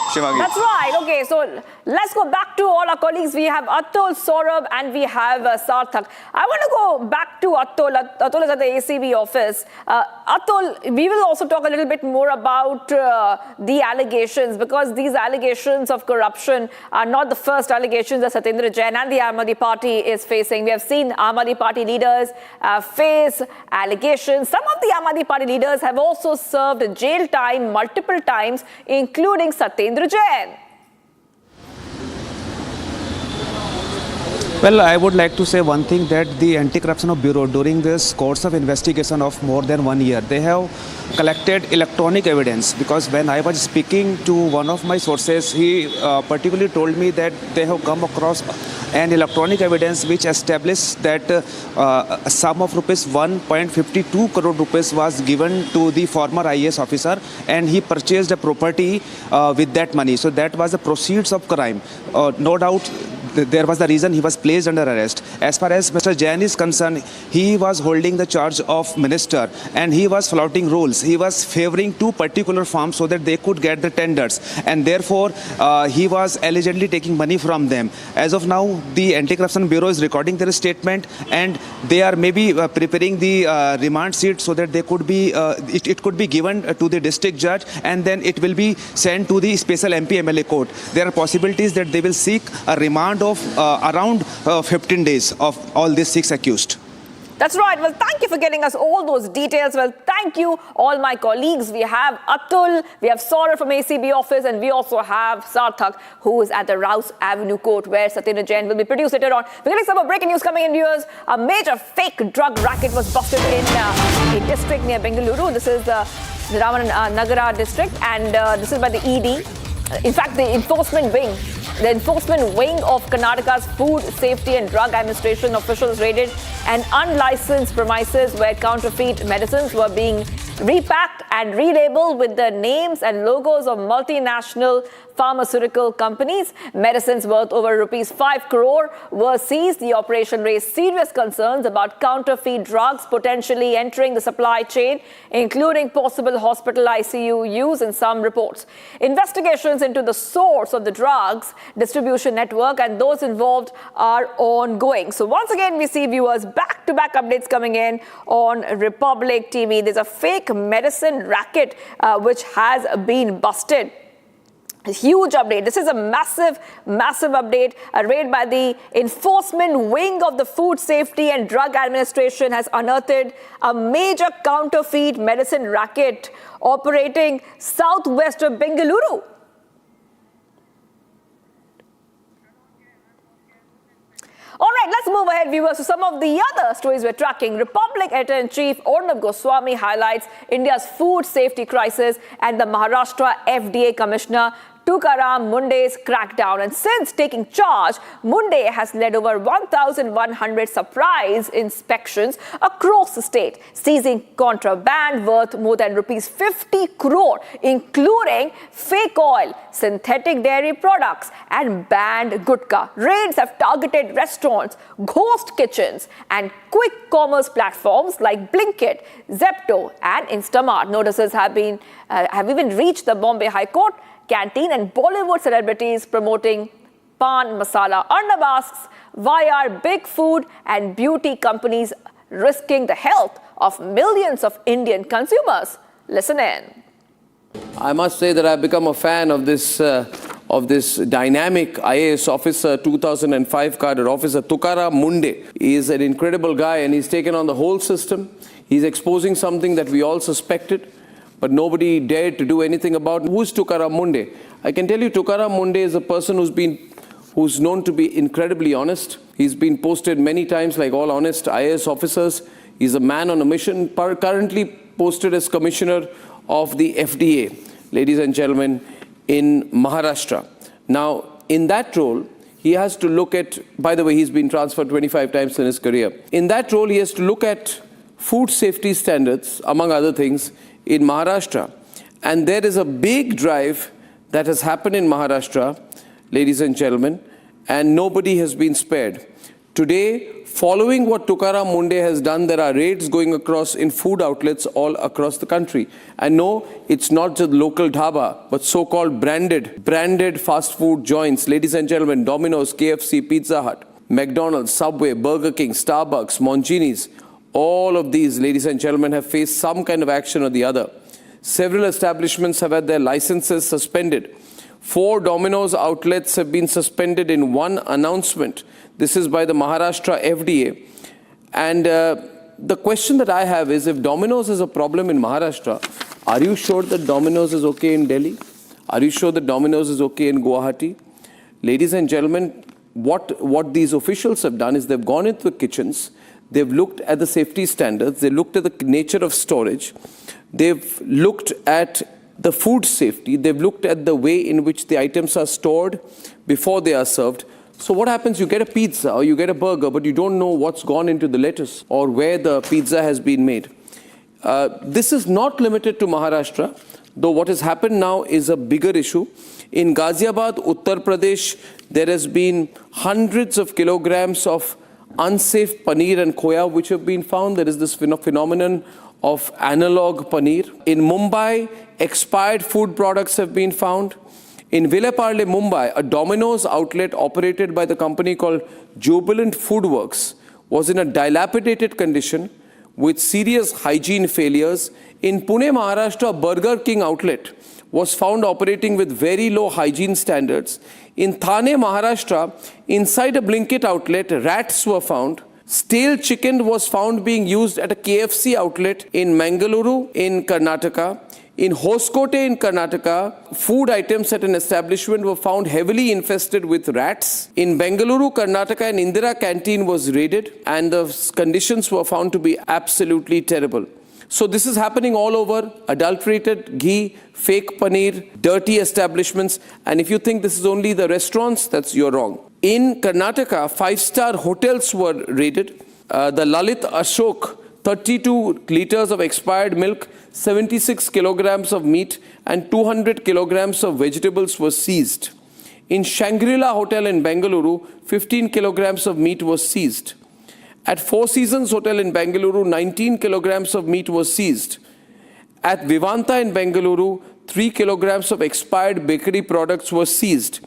Shivangi. That's right. Okay, so let's go back to all our colleagues. We have Atul, Saurabh, and we have Sarthak. I want to go back to Atul. Atul is at the ACB office. Atul, we will also talk a little bit more about the allegations, because these allegations of corruption are not the first allegations that Satendra Jain and the Aam Aadmi Party is facing. We have seen Aam Aadmi Party leaders face allegations. Some of the Aam Aadmi Party leaders have also served jail time multiple times, including Satendra Jain. Well, I would like to say one thing, that the Anti-Corruption Bureau, during this course of investigation of more than 1 year, they have collected electronic evidence, because when I was speaking to one of my sources, he particularly told me that they have come across an electronic evidence which established that a sum of rupees 1.52 crore rupees was given to the former IAS officer, and he purchased a property with that money. So that was the proceeds of crime. No doubt there was the reason he was placed under arrest. As far as Mr. Jain is concerned, he was holding the charge of minister, and he was flouting rules. He was favoring two particular firms so that they could get the tenders, and therefore he was allegedly taking money from them. As of now, the Anti-Corruption Bureau is recording their statement, and they are maybe preparing the remand sheet so that they could be it could be given to the district judge, and then it will be sent to the special MP MLA court. There are possibilities that they will seek a remand of around 15 days of all these 6 accused. That's right. Well, thank you for getting us all those details. Well, thank you, all my colleagues. We have Atul, we have Saurabh from ACB office, and we also have Sarthak, who is at the Rouse Avenue court, where Satendra Jain will be produced later on. We're getting some more breaking news coming in, viewers. A major fake drug racket was busted in a district near Bengaluru. This is the Raman Nagara district, and this is by the ED. In fact, the enforcement wing of Karnataka's Food Safety and Drug Administration officials raided an unlicensed premises where counterfeit medicines were being repacked and relabeled with the names and logos of multinational pharmaceutical companies. Medicines worth over rupees 5 crore were seized. The operation raised serious concerns about counterfeit drugs potentially entering the supply chain, including possible hospital ICU use in some reports. Investigations into the source of the drugs distribution network and those involved are ongoing. So once again, we see, viewers, back-to-back updates coming in on Republic TV. There's a fake medicine racket which has been busted. A huge update. This is a massive update. A raid by the enforcement wing of the Food Safety and Drug Administration has unearthed a major counterfeit medicine racket operating southwest of Bengaluru. All right, let's move ahead, viewers, to some of the other stories we're tracking. Republic Editor-in-Chief Arnab Goswami highlights India's food safety crisis and the Maharashtra FDA Commissioner Tukaram Mundhe's crackdown. And since taking charge, Mundhe has led over 1,100 surprise inspections across the state, seizing contraband worth more than rupees 50 crore, including fake oil, synthetic dairy products, and banned gutka. Raids have targeted restaurants, ghost kitchens, and quick commerce platforms like Blinkit, Zepto, and Instamart. Notices have even reached the Bombay High Court, canteen, and Bollywood celebrities promoting pan masala. Arnab asks, why are big food and beauty companies risking the health of millions of Indian consumers? Listen in. I must say that I've become a fan of this dynamic IAS officer, 2005 cadre officer, Tukaram Mundhe. He is an incredible guy, and he's taken on the whole system. He's exposing something that we all suspected, but nobody dared to do anything about. Who's Tukaram Mundhe? I can tell you Tukaram Mundhe is a person who's known to be incredibly honest. He's been posted many times like all honest IAS officers. He's a man on a mission, currently posted as commissioner of the FDA, ladies and gentlemen, in Maharashtra. Now, in that role, he has to look at, by the way, he's been transferred 25 times in his career. In that role, he has to look at food safety standards, among other things, in Maharashtra. And there is a big drive that has happened in Maharashtra, ladies and gentlemen, and nobody has been spared. Today, following what Tukaram Mundhe has done, there are raids going across in food outlets all across the country. And no, it's not just local dhaba, but so-called branded fast food joints. Ladies and gentlemen, Domino's, KFC, Pizza Hut, McDonald's, Subway, Burger King, Starbucks, Mongini's, all of these, ladies and gentlemen, have faced some kind of action or the other. Several establishments have had their licenses suspended. 4 Domino's outlets have been suspended in one announcement. This is by the Maharashtra FDA. And the question that I have is, if Domino's is a problem in Maharashtra, are you sure that Domino's is okay in Delhi? Are you sure that Domino's is okay in Guwahati? Ladies and gentlemen, what these officials have done is they've gone into the kitchens, they've looked at the safety standards, they looked at the nature of storage, they've looked at the food safety, they've looked at the way in which the items are stored before they are served. So what happens, you get a pizza or you get a burger, but you don't know what's gone into the lettuce or where the pizza has been made. This is not limited to Maharashtra, though what has happened now is a bigger issue. In Ghaziabad, Uttar Pradesh, there has been hundreds of kilograms of unsafe paneer and khoya which have been found. There is this phenomenon of analog paneer. In Mumbai, expired food products have been found. In Vileparle, Mumbai, a Domino's outlet operated by the company called Jubilant Foodworks was in a dilapidated condition with serious hygiene failures. In Pune, Maharashtra, a Burger King outlet was found operating with very low hygiene standards. In Thane, Maharashtra, inside a Blinkit outlet, rats were found. Stale chicken was found being used at a KFC outlet in Mangaluru in Karnataka. In Hoskote in Karnataka, food items at an establishment were found heavily infested with rats. In Bengaluru, Karnataka, an Indira canteen was raided and the conditions were found to be absolutely terrible. So this is happening all over: adulterated ghee, fake paneer, dirty establishments. And if you think this is only the restaurants, you're wrong. In Karnataka, 5-star hotels were raided. The Lalit Ashok, 32 liters of expired milk, 76 kilograms of meat and 200 kilograms of vegetables were seized. In Shangri-La Hotel in Bengaluru, 15 kilograms of meat was seized. At Four Seasons Hotel in Bengaluru, 19 kilograms of meat was seized. At Vivanta in Bengaluru, 3 kilograms of expired bakery products were seized.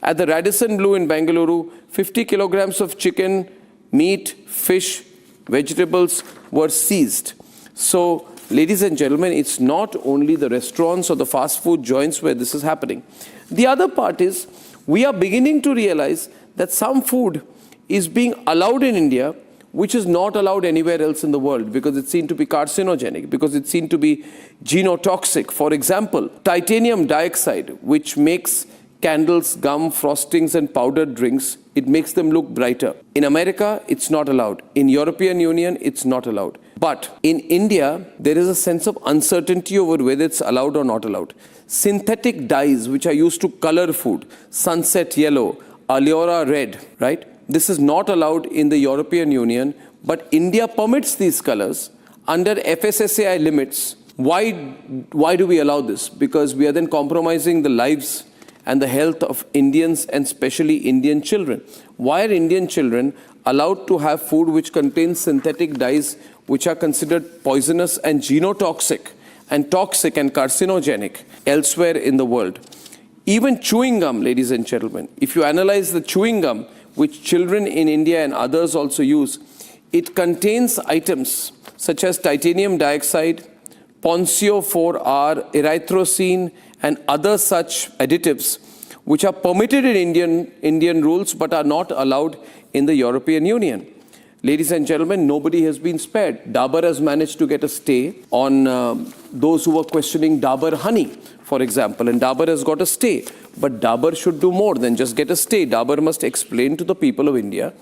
At the Radisson Blu in Bengaluru, 50 kilograms of chicken, meat, fish, vegetables were seized. So, ladies and gentlemen, it's not only the restaurants or the fast food joints where this is happening. The other part is, we are beginning to realize that some food is being allowed in India which is not allowed anywhere else in the world because it's seen to be carcinogenic, because it's seen to be genotoxic. For example, titanium dioxide, which makes candles, gum, frostings and powdered drinks, it makes them look brighter. In America, it's not allowed. In European Union, it's not allowed. But in India, there is a sense of uncertainty over whether it's allowed or not allowed. Synthetic dyes, which are used to color food, sunset yellow, Allura red, right? This is not allowed in the European Union, but India permits these colors under FSSAI limits. Why do we allow this? Because we are then compromising the lives and the health of Indians and especially Indian children. Why are Indian children allowed to have food which contains synthetic dyes which are considered poisonous and genotoxic and toxic and carcinogenic elsewhere in the world? Even chewing gum, ladies and gentlemen, if you analyze the chewing gum which children in India and others also use, it contains items such as titanium dioxide, Poncio 4R, erythrocene, and other such additives which are permitted in Indian rules but are not allowed in the European Union. Ladies and gentlemen, nobody has been spared. Dabur has managed to get a stay on those who were questioning Dabur honey, for example, and Dabur has got a stay. But Dabur should do more than just get a stay. Dabur must explain to the people of India,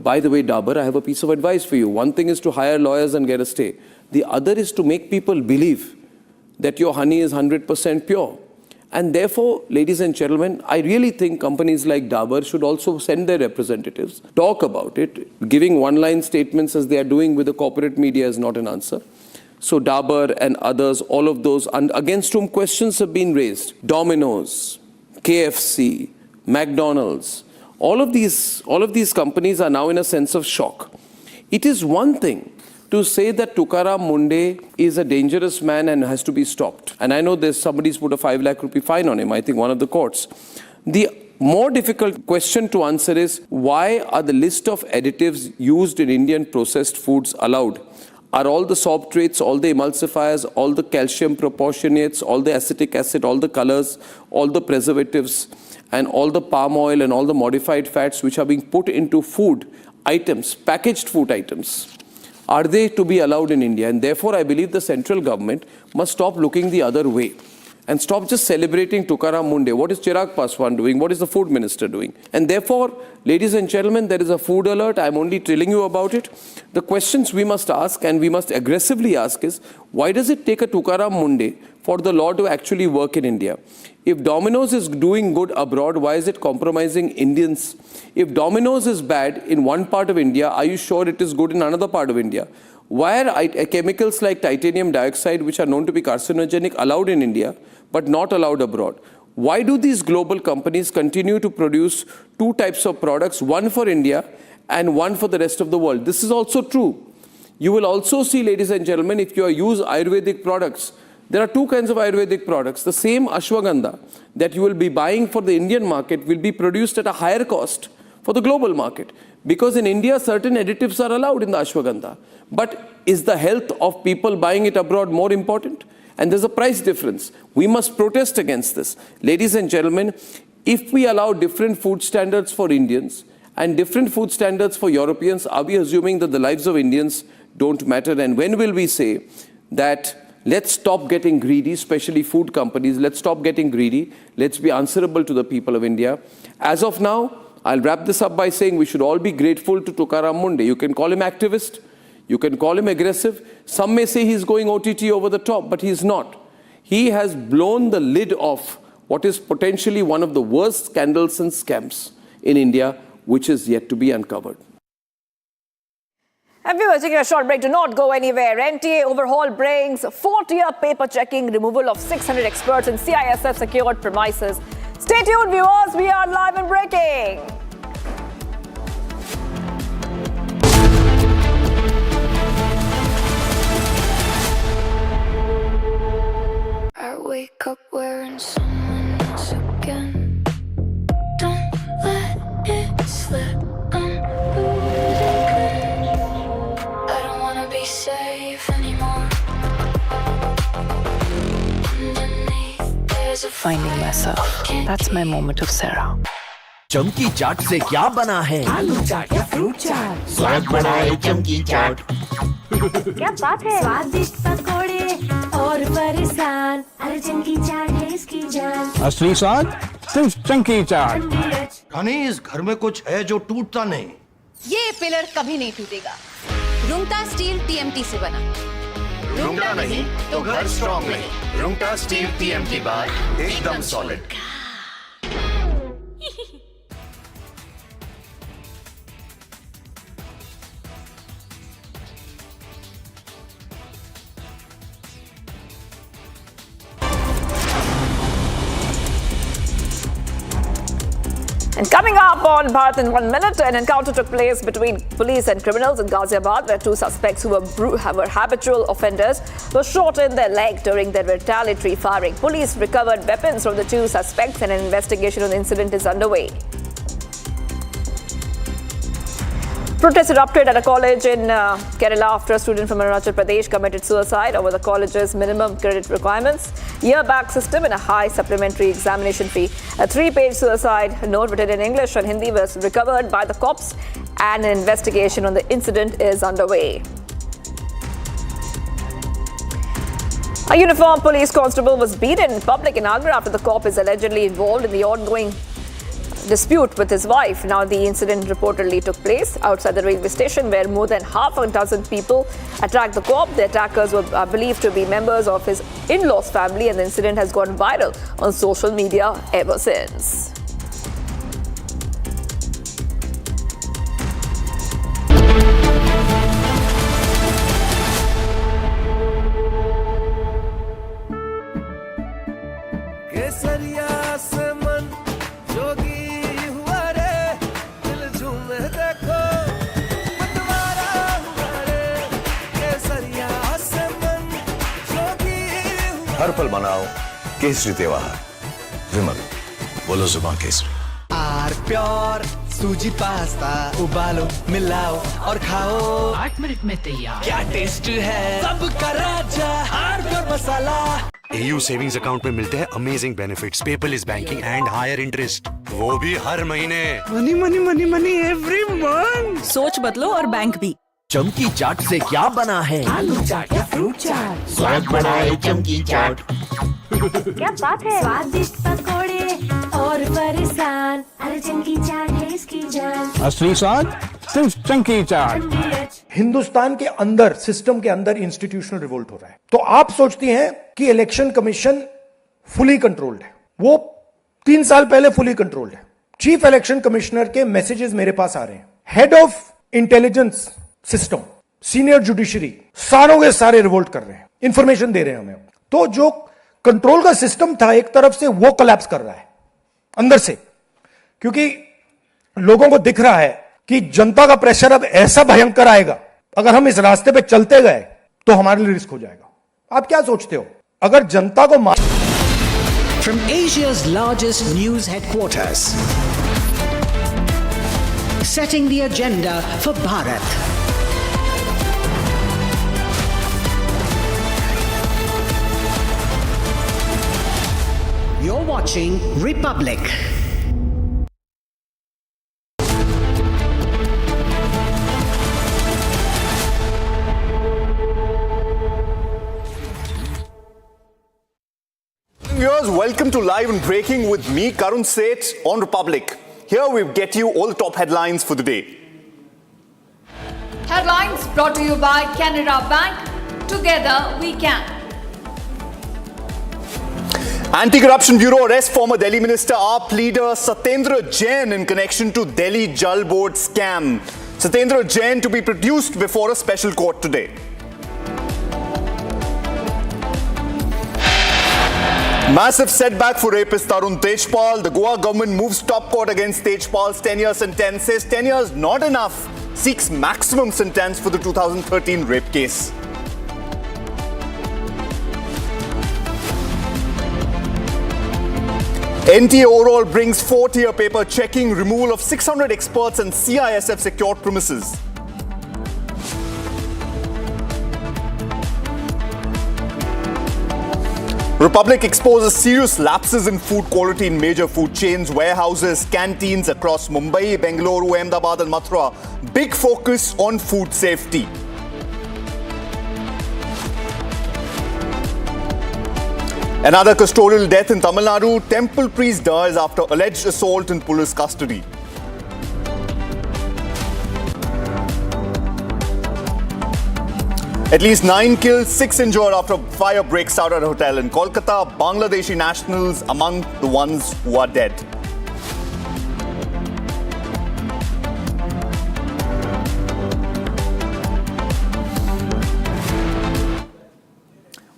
by the way, Dabur, I have a piece of advice for you. One thing is to hire lawyers and get a stay. The other is to make people believe that your honey is 100% pure. And therefore, ladies and gentlemen, I really think companies like Dabur should also send their representatives, talk about it. Giving one-line statements as they are doing with the corporate media is not an answer. So Dabur and others, all of those against whom questions have been raised, Domino's, KFC, McDonald's, all of these companies are now in a sense of shock. It is one thing to say that Tukaram Mundhe is a dangerous man and has to be stopped. And I know somebody's put a 5 lakh rupee fine on him, I think one of the courts. The more difficult question to answer is, why are the list of additives used in Indian processed foods allowed? Are all the sorptrates, all the emulsifiers, all the calcium proportionates, all the acetic acid, all the colors, all the preservatives, and all the palm oil and all the modified fats which are being put into food items, packaged food items, are they to be allowed in India? And therefore, I believe the central government must stop looking the other way and stop just celebrating Tukaram Mundhe. What is Chirag Paswan doing? What is the food minister doing? And therefore, ladies and gentlemen, there is a food alert. I'm only telling you about it. The questions we must ask, and we must aggressively ask, is why does it take a Tukaram Mundhe for the law to actually work in India? If Domino's is doing good abroad, why is it compromising Indians? If Domino's is bad in one part of India, are you sure it is good in another part of India? Why are chemicals like titanium dioxide, which are known to be carcinogenic, allowed in India but not allowed abroad? Why do these global companies continue to produce two types of products, one for India and one for the rest of the world? This is also true. You will also see, ladies and gentlemen, if you use Ayurvedic products, there are two kinds of Ayurvedic products. The same ashwagandha that you will be buying for the Indian market will be produced at a higher cost for the global market. Because in India, certain additives are allowed in the ashwagandha. But is the health of people buying it abroad more important? And there's a price difference. We must protest against this. Ladies and gentlemen, if we allow different food standards for Indians and different food standards for Europeans, are we assuming that the lives of Indians don't matter? And when will we say that let's stop getting greedy, especially food companies, let's stop getting greedy, let's be answerable to the people of India. As of now, I'll wrap this up by saying we should all be grateful to Tukaram Mundhe. You can call him activist, you can call him aggressive. Some may say he's going OTT over the top, but he's not. He has blown the lid off what is potentially one of the worst scandals and scams in India, which is yet to be uncovered. And viewers, taking a short break, do not go anywhere. NTA overhaul brings 4-tier paper checking, removal of 600 experts in CISF secured premises. Stay tuned, viewers. We are live and breaking. I wake up wearing someone else again. Don't let it slip. I'm losing. I don't wanna be safe anymore. Underneath there's a Finding myself. That's my moment of Sarah. चमकी चाट से क्या बना है? आलू चाट या fruit चाट, स्वाद बढ़ाए चमकी चाट। क्या बात है? स्वादिष्ट पकोड़े और फरसान, अरे चमकी चाट है इसकी जान। असली स्वाद सिर्फ चंकी चाट। रानी, इस घर में कुछ है जो टूटता नहीं। ये पिलर कभी नहीं टूटेगा। रुंगटा स्टील TMT से बना। रुंगटा नहीं तो घर स्ट्रॉन्ग नहीं। रुंगटा स्टील TMT बार एकदम solid. And coming up on Bharat in 1 minute, an encounter took place between police and criminals in Ghaziabad, where two suspects who were habitual offenders were shot in their leg during their retaliatory firing. Police recovered weapons from the two suspects and an investigation on the incident is underway. Protests erupted at a college in Kerala after a student from Arunachal Pradesh committed suicide over the college's minimum credit requirements, year-back system and a high supplementary examination fee. A 3-page suicide note written in English and Hindi was recovered by the cops and an investigation on the incident is underway. A uniformed police constable was beaten in public in Agra after the cop is allegedly involved in the ongoing dispute with his wife. Now, the incident reportedly took place outside the railway station where more than half a dozen people attacked the cop. The attackers were believed to be members of his in-laws family, and the incident has gone viral on social media ever since. हर पल मनाओ केसरी त्योहार। विमल, बोलो जुबान केसरी। R pure सूजी pasta उबालो मिलाओ और खाओ 8 मिनट में तैयार। क्या टेस्ट है सबका राजा R pure masala. AU savings account में मिलते हैं amazing benefits, paperless banking and higher interest, वो भी हर महीने। Money money money money every month. सोच बदलो और बैंक भी। चमकी चाट से क्या बना है? आलू चाट या फ्रूट चाट, स्वाद बढ़ाए चमकी चाट। क्या बात है? स्वादिष्ट पकोड़े और परेशान, अरे चंकी चाट है इसकी जान। असली स्वाद सिर्फ चंकी चाट। हिंदुस्तान के अंदर, सिस्टम के अंदर इंस्टीट्यूशनल रिवोल्ट हो रहा है। तो आप सोचती हैं कि इलेक्शन कमीशन फुली कंट्रोल्ड है। वो 3 साल पहले फुली कंट्रोल्ड है। चीफ इलेक्शन कमिश्नर के मैसेजेस मेरे पास आ रहे हैं। Head of intelligence system, senior judiciary, सारों के सारे रिवोल्ट कर रहे हैं, इंफॉर्मेशन दे रहे हैं हमें। तो जो कंट्रोल का सिस्टम था एक तरफ से, वो कोलैप्स कर रहा है अंदर से, क्योंकि लोगों को दिख रहा है कि जनता का प्रेशर अब ऐसा भयंकर आएगा, अगर हम इस रास्ते पे चलते गए तो हमारे लिए रिस्क हो जाएगा। आप क्या सोचते हो अगर जनता को From Asia's largest news headquarters, setting the agenda for Bharat. You're watching Republic. Viewers, welcome to Live and Breaking with me, Tarun Tejpal on Republic. Here we get you all the top headlines for the day. Headlines brought to you by Canara Bank. Together we can. Anti-Corruption Bureau arrests former Delhi Minister AAP leader Satendra Jain in connection to Delhi Jalboard scam. Satendra Jain to be produced before a special court today. Massive setback for rapist Tarun Tejpal. The Goa government moves top court against Tejpal's 10-year sentence. Says 10 years not enough. Seeks maximum sentence for the 2013 rape case. NTA overall brings 4-tier paper checking, removal of 600 experts and CISF secured premises. Republic exposes serious lapses in food quality in major food chains, warehouses, canteens across Mumbai, Bengaluru, Ahmedabad and Mathura. Big focus on food safety. Another custodial death in Tamil Nadu. Temple priest dies after alleged assault in police custody. At least 9 killed, 6 injured after fire breaks out at a hotel in Kolkata. Bangladeshi nationals among the ones who are dead.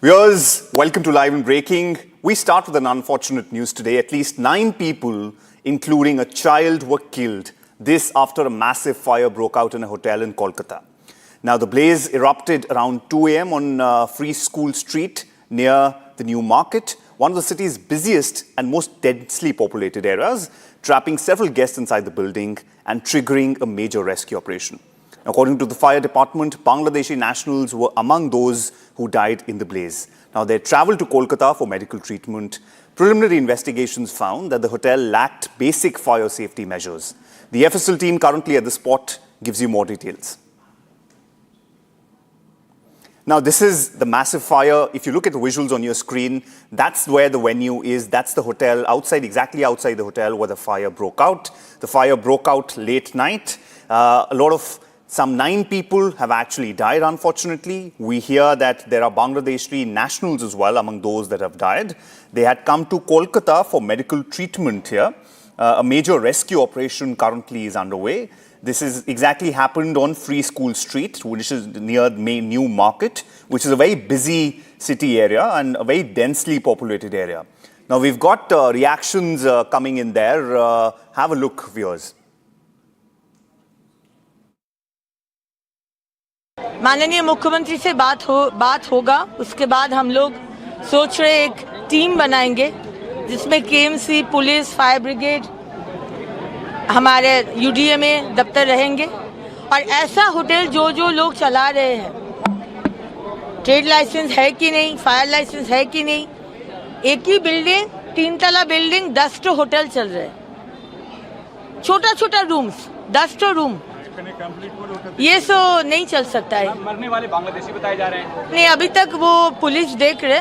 Viewers, welcome to Live and Breaking. We start with an unfortunate news today. At least 9 people, including a child, were killed. This after a massive fire broke out in a hotel in Kolkata. Now, the blaze erupted around 2 a.m. on Free School Street near the New Market, one of the city's busiest and most densely populated areas, trapping several guests inside the building and triggering a major rescue operation. According to the fire department, Bangladeshi nationals were among those who died in the blaze. Now, they traveled to Kolkata for medical treatment. Preliminary investigations found that the hotel lacked basic fire safety measures. The FSL team currently at the spot gives you more details. Now, this is the massive fire. If you look at the visuals on your screen, that's where the venue is. That's the hotel outside, exactly outside the hotel where the fire broke out. The fire broke out late night. Some 9 people have actually died, unfortunately. We hear that there are Bangladeshi nationals as well among those that have died. They had come to Kolkata for medical treatment here. A major rescue operation currently is underway. This is exactly happened on Free School Street, which is near main New Market, which is a very busy city area and a very densely populated area. Now, we've got reactions coming in there. Have a look, viewers. माननीय मुख्यमंत्री से बात होगा, उसके बाद हम लोग सोच रहे एक टीम बनाएंगे जिसमें केएमसी, पुलिस, फायर ब्रिगेड, हमारे यूडीए में दफ्तर रहेंगे और ऐसा होटल जो लोग चला रहे हैं, ट्रेड लाइसेंस है कि नहीं, फायर लाइसेंस है कि नहीं, एक ही बिल्डिंग 3 तला बिल्डिंग 10 तो होटल चल रहे हैं, छोटा रूम्स 10 तो रूम, ये सो नहीं चल सकता है। मरने वाले बांग्लादेशी बताए जा रहे हैं। नहीं, अभी तक वो पुलिस देख रहे,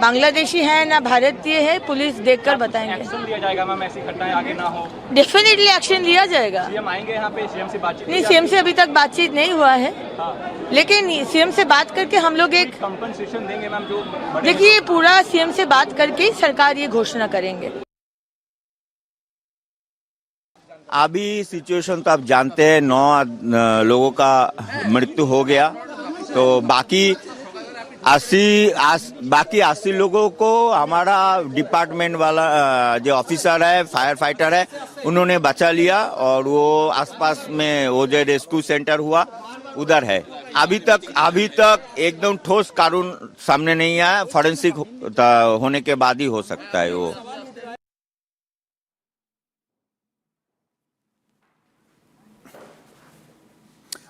बांग्लादेशी है ना भारतीय है, पुलिस देखकर बताएंगे। एक्शन लिया जाएगा मैम, ऐसी घटनाएं आगे ना हो। डेफिनेटली एक्शन लिया जाएगा। सीएम आएंगे यहाँ पे, सीएम से बातचीत? नहीं, सीएम से अभी तक बातचीत नहीं हुआ है, लेकिन सीएम से बात करके हम लोग एक कंपनसेशन देंगे मैम। जो देखिए, पूरा सीएम से बात करके सरकार ये घोषणा करेंगे। अभी सिचुएशन तो आप जानते हैं, 9 लोगों का मृत्यु हो गया, तो बाकी 80 लोगों को हमारा डिपार्टमेंट वाला जो ऑफिसर है, फायर फाइटर है, उन्होंने बचा लिया और वो आसपास में वो जो रेस्क्यू सेंटर हुआ उधर है। अभी तक एकदम ठोस कानून सामने नहीं आया, फॉरेंसिक होने के बाद ही हो सकता है वो।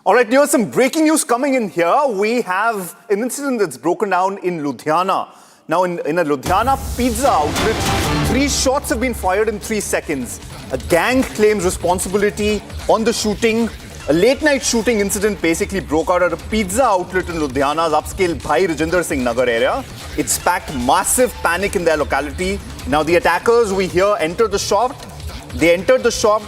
All right, here's some breaking news coming in here. We have an incident that's broken down in Ludhiana. Now, in a Ludhiana pizza outlet, 3 shots have been fired in 3 seconds. A gang claims responsibility on the shooting. A late-night shooting incident basically broke out at a pizza outlet in Ludhiana's upscale Bhai Rajinder Singh Nagar area. It sparked massive panic in their locality. Now, the attackers, we hear, entered the shop. They entered the shop,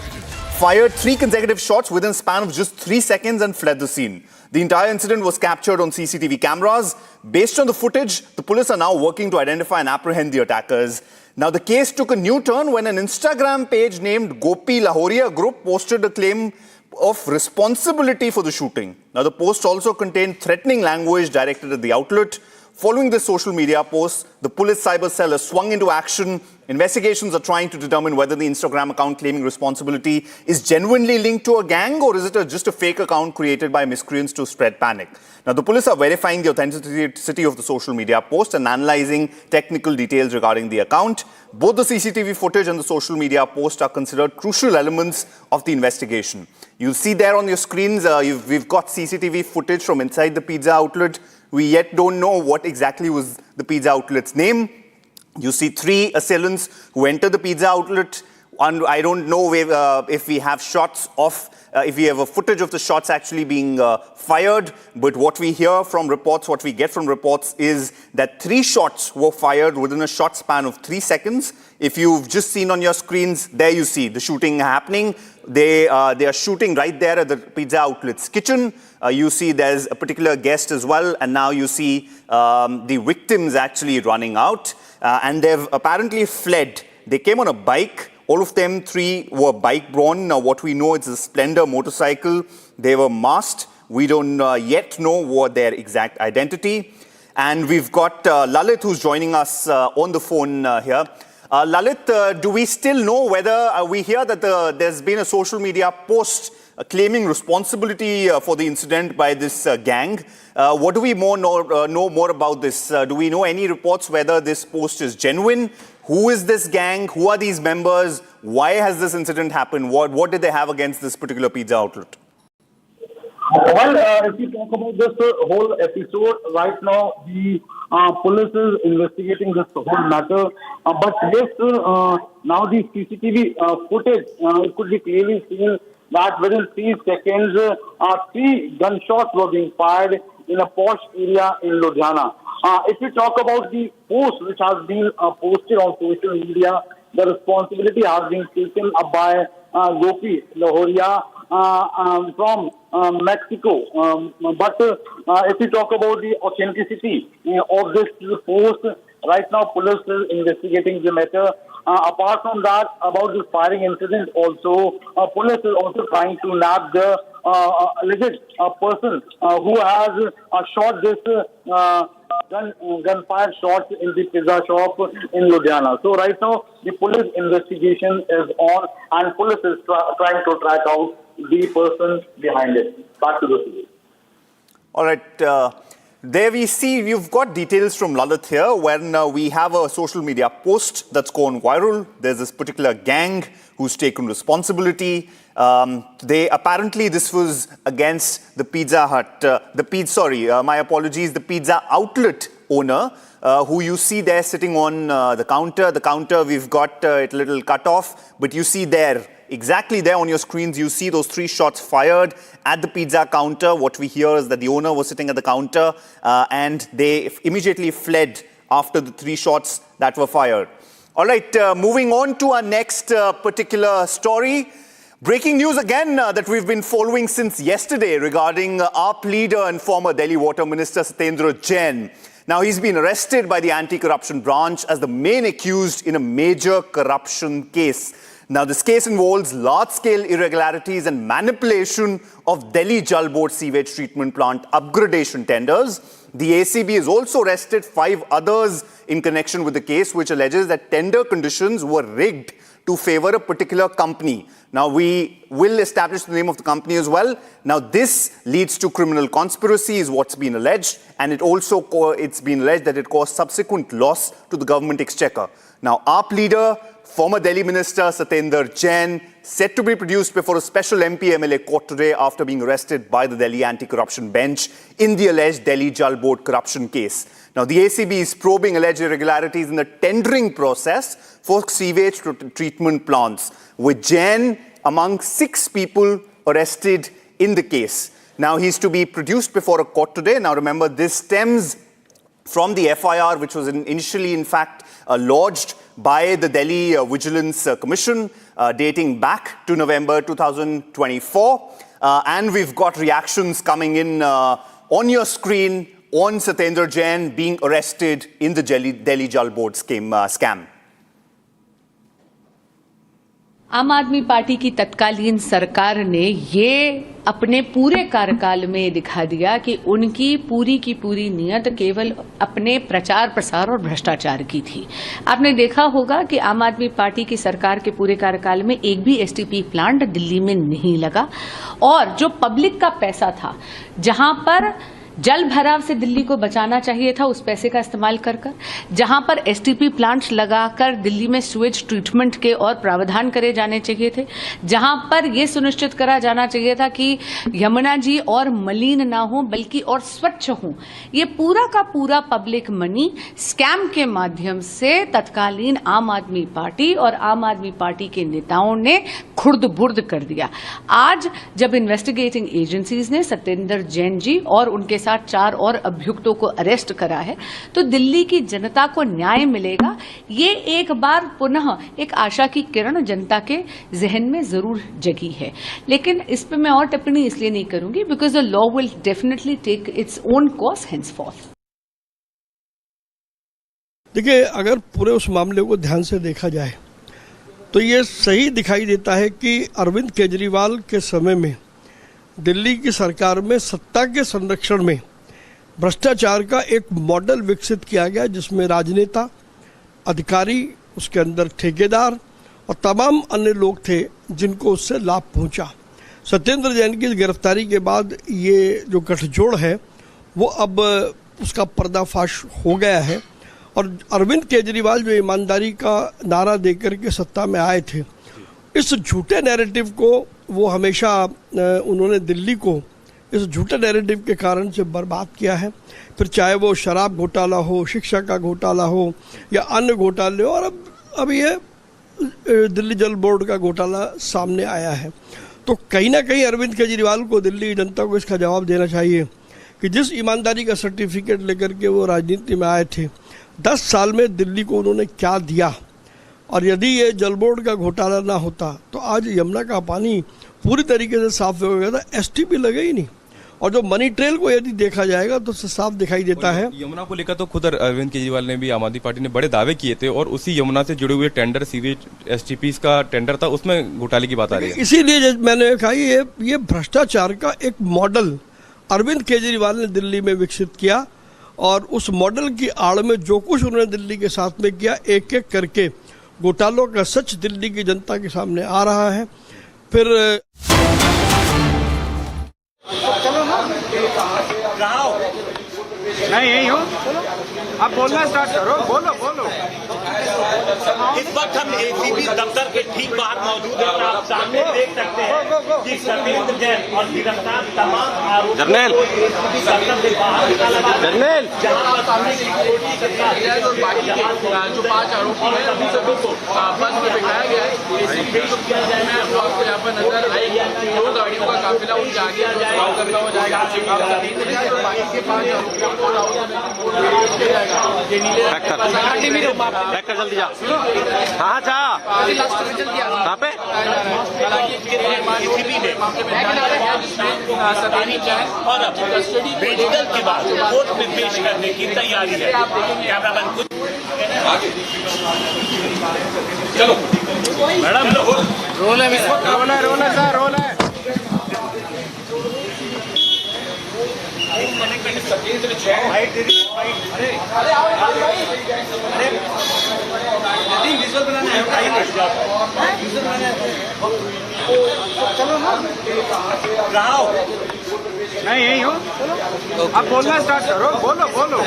fired 3 consecutive shots within a span of just 3 seconds and fled the scene. The entire incident was captured on CCTV cameras. Based on the footage, the police are now working to identify and apprehend the attackers. Now, the case took a new turn when an Instagram page named Gopi Lahoria Group posted a claim of responsibility for the shooting. Now, the post also contained threatening language directed at the outlet. Following this social media post, the police cyber cell has swung into action. Investigations are trying to determine whether the Instagram account claiming responsibility is genuinely linked to a gang or is it just a fake account created by miscreants to spread panic. Now, the police are verifying the authenticity of the social media post and analyzing technical details regarding the account. Both the CCTV footage and the social media post are considered crucial elements of the investigation. You'll see there on your screens, we've got CCTV footage from inside the pizza outlet. We yet don't know what exactly was the pizza outlet's name. You see 3 assailants who enter the pizza outlet. And I don't know if we have shots of, if we have a footage of the shots actually being fired. But what we hear from reports, what we get from reports is that 3 shots were fired within a shot span of 3 seconds. If you've just seen on your screens, there you see the shooting happening. They are shooting right there at the pizza outlet's kitchen. You see there's a particular guest as well. And now you see the victims actually running out. And they've apparently fled. They came on a bike. All of them 3 were bike-borne. Now, what we know, it's a Splendor motorcycle. They were masked. We don't yet know what their exact identity. And we've got Lalit, who's joining us on the phone here. Lalit, do we still know whether we hear that there's been a social media post claiming responsibility for the incident by this gang? What do we know more about this? Do we know any reports whether this post is genuine? Who is this gang? Who are these members? Why has this incident happened? What did they have against this particular pizza outlet? Well, if you talk about this whole episode, right now the police is investigating this whole matter. But yes, now the CCTV footage, it could be clearly seen that within 3 seconds, 3 gunshots were being fired in a posh area in Ludhiana. If we talk about the post which has been posted on social media, the responsibility has been taken up by Gopi Lahoria from Mexico. But if we talk about the authenticity of this post, right now police is investigating the matter. Apart from that, about the firing incident also, police is also trying to nab the alleged person who has shot this gunfire shots in the pizza shop in Ludhiana. So right now, the police investigation is on and police is trying to track out the person behind it. Back to the city. All right. There we see, you've got details from Lalit here when we have a social media post that's gone viral. There's this particular gang who's taken responsibility. Apparently this was against the Pizza Hut, the pizza outlet owner, who you see there sitting on the counter. The counter, we've got it a little cut off, but you see there, exactly there on your screens, you see those 3 shots fired at the pizza counter. What we hear is that the owner was sitting at the counter and they immediately fled after the 3 shots that were fired. All right, moving on to our next particular story. Breaking news again that we've been following since yesterday regarding AAP leader and former Delhi Water Minister Satendra Jain. Now, he's been arrested by the anti-corruption branch as the main accused in a major corruption case. Now, this case involves large-scale irregularities and manipulation of Delhi Jalboard sewage treatment plant upgradation tenders. The ACB has also arrested 5 others in connection with the case, which alleges that tender conditions were rigged to favor a particular company. Now, we will establish the name of the company as well. Now, this leads to criminal conspiracy is what's been alleged, and it's been alleged that it caused subsequent loss to the government exchequer. Now, AAP leader, former Delhi Minister Satendra Jain, set to be produced before a special MP-MLA court today after being arrested by the Delhi anti-corruption bench in the alleged Delhi Jalboard corruption case. Now, the ACB is probing alleged irregularities in the tendering process for sewage treatment plants, with Jain among 6 people arrested in the case. Now, he's to be produced before a court today. Now, remember, this stems from the FIR, which was initially, in fact, lodged by the Delhi Vigilance Commission, dating back to November 2024. And we've got reactions coming in on your screen on Satendra Jain being arrested in the Delhi Jalboard scam. आम आदमी party की तत्कालीन सरकार ने ये अपने पूरे कार्यकाल में दिखा दिया कि उनकी पूरी की पूरी नीयत केवल अपने प्रचार प्रसार और भ्रष्टाचार की थी। आपने देखा होगा कि आम आदमी पार्टी की सरकार के पूरे कार्यकाल में एक भी एसटीपी प्लांट दिल्ली में नहीं लगा, और जो पब्लिक का पैसा था, जहां पर जल भराव से दिल्ली को बचाना चाहिए था, उस पैसे का इस्तेमाल कर जहां पर एसटीपी प्लांट्स लगाकर दिल्ली में स्वेज ट्रीटमेंट के और प्रावधान करे जाने चाहिए थे, जहां पर यह सुनिश्चित करा जाना चाहिए था कि यमुना जी और मलिन ना हो बल्कि और स्वच्छ हो, ये पूरा का पूरा पब्लिक मनी स्कैम के माध्यम से तत्कालीन आम आदमी पार्टी और आम आदमी पार्टी के नेताओं ने खुर्द बुर्द कर दिया। आज जब इन्वेस्टिगेटिंग एजेंसीज ने सत्येंद्र जैन जी और उनके साथ 4 और अभियुक्तों को अरेस्ट करा है, तो दिल्ली की जनता को न्याय मिलेगा। ये एक बार पुनः एक आशा की किरण जनता के जहन में जरूर जगी है, लेकिन इस पे मैं और टिप्पणी इसलिए नहीं करूंगी because the law will definitely take its own course henceforth. देखिए, अगर पूरे उस मामले को ध्यान से देखा जाए तो ये सही दिखाई देता है कि अरविंद केजरीवाल के समय में दिल्ली की सरकार में सत्ता के संरक्षण में भ्रष्टाचार का एक मॉडल विकसित किया गया, जिसमें राजनेता, अधिकारी, उसके अंदर ठेकेदार और तमाम अन्य लोग थे जिनको उससे लाभ पहुंचा। सत्येंद्र जैन की गिरफ्तारी के बाद ये जो गठजोड़ है वो अब उसका पर्दाफाश हो गया है, और अरविंद केजरीवाल जो ईमानदारी का नारा देकर के सत्ता में आए थे, इस झूठे नैरेटिव को वो हमेशा उन्होंने दिल्ली को इस झूठे नैरेटिव के कारण से बर्बाद किया है। फिर चाहे वो शराब घोटाला हो, शिक्षा का घोटाला हो या अन्य घोटाले हो, और अब ये दिल्ली जल बोर्ड का घोटाला सामने आया है। तो कहीं ना कहीं अरविंद केजरीवाल को दिल्ली जनता को इसका जवाब देना चाहिए कि जिस ईमानदारी का सर्टिफिकेट लेकर के वो राजनीति में आए थे, 10 साल में दिल्ली को उन्होंने क्या दिया, और यदि ये जल बोर्ड का घोटाला ना होता तो आज यमुना का पानी पूरी तरीके से साफ हो गया था, एसटीपी लगे ही नहीं। और जो मनी ट्रेल को यदि देखा जाएगा तो उससे साफ दिखाई देता है। यमुना को लेकर तो खुद अरविंद केजरीवाल ने भी, आम आदमी पार्टी ने बड़े दावे किए थे, और उसी यमुना से जुड़े हुए टेंडर, सीवेज एसटीपीज का टेंडर था, उसमें घोटाले की बात आ रही है। इसीलिए मैंने कहा ये भ्रष्टाचार का एक मॉडल अरविंद केजरीवाल ने दिल्ली में विकसित किया, और उस मॉडल की आड़ में जो कुछ उन्होंने दिल्ली के साथ में किया, एक एक करके घोटालों का सच दिल्ली की जनता के सामने आ रहा है। फिर नहीं यही हो, आप बोलना स्टार्ट करो, बोलो बोलो। इस वक्त हम एसीबी दफ्तर के ठीक बाहर मौजूद हैं और आप सामने देख सकते हैं कि सतेंद्र जैन और गिरफ्तार तमाम आरोपी जर्नल जो 5 आरोपी हैं अभी सभी को बस में बिठाया गया है। आपको यहाँ पर नजर आएगी 2 गाड़ियों का काफिला उनके आगे करता हो जाएगा। बाकी के 5 आरोपियों को जल्दी जा कहाँ जा कहाँ पे और अब मेडिकल के बाद कोर्ट में पेश करने की तैयारी है। कैमरामैन कुछ चलो मैडम रोल है रोल है सतेंद्र जैन विजुअल बनाना है चलो ना मैं यही हूँ आप बोलना स्टार्ट करो बोलो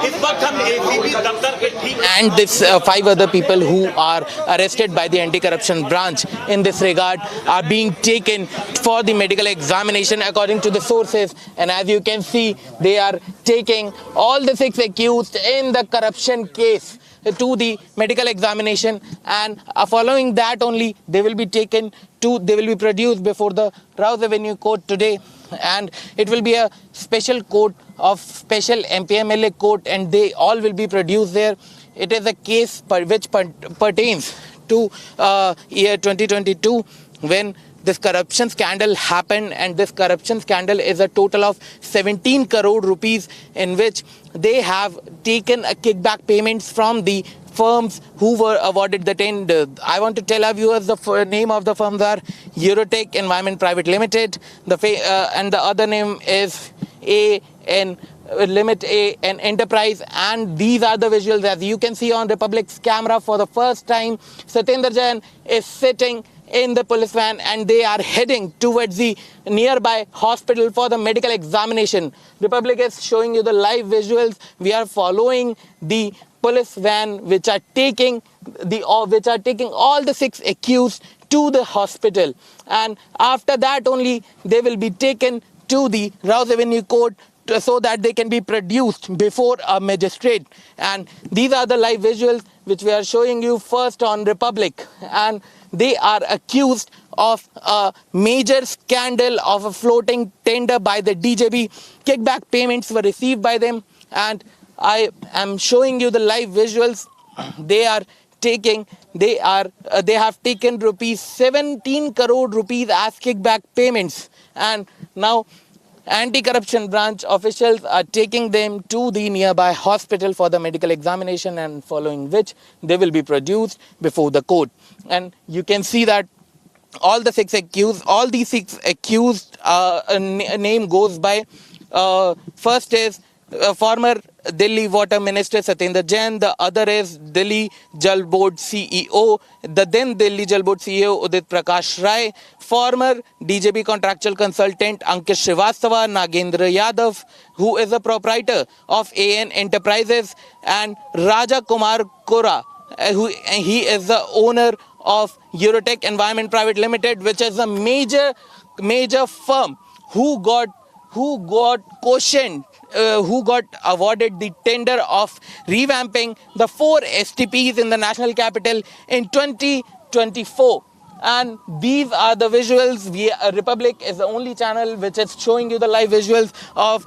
इस वक्त हम एसीबी दफ्तर के ठीक and this 5 other people who are arrested by the anti-corruption branch in this regard are being taken for the medical examination according to the sources, and as you can see they are taking all the 6 accused in the corruption case to the medical examination, and following that only they will be produced before the Rouse Avenue court today, and it will be a special court of special MPMLA court, and they all will be produced there. It is a case which pertains to year 2022 when this corruption scandal happened, and this corruption scandal is a total of 17 crore rupees in which they have taken a kickback payments from the firms who were awarded the tender. I want to tell our viewers the name of the firms are Eurotech Environment Private Limited, and the other name is AN Enterprise, and these are the visuals. As you can see on Republic's camera, for the first time Satendra Jain is sitting in the police van and they are heading towards the nearby hospital for the medical examination. Republic is showing you the live visuals. We are following the police van which are taking all the 6 accused to the hospital, and after that only they will be taken to the Rouse Avenue court so that they can be produced before a magistrate. And these are the live visuals which we are showing you first on Republic, and they are accused of a major scandal of a floating tender by the DJB. Kickback payments were received by them, and I am showing you the live visuals. They have taken 17 crore rupees as kickback payments, and now anti-corruption branch officials are taking them to the nearby hospital for the medical examination, and following which they will be produced before the court. And you can see that all these 6 accused name goes by, first is former Delhi Water Minister Satendra Jain, the other is Delhi Jalboard CEO, the then Delhi Jalboard CEO Udit Prakash Rai, former DJB contractual consultant Ankit Srivastava, Nagendra Yadav, who is the proprietor of AN Enterprises, and Raja Kumar Kora, he is the owner of Eurotech Environment Private Limited, which is a major firm who got awarded the tender of revamping the 4 STPs in the national capital in 2024. And these are the visuals. Republic is the only channel which is showing you the live visuals of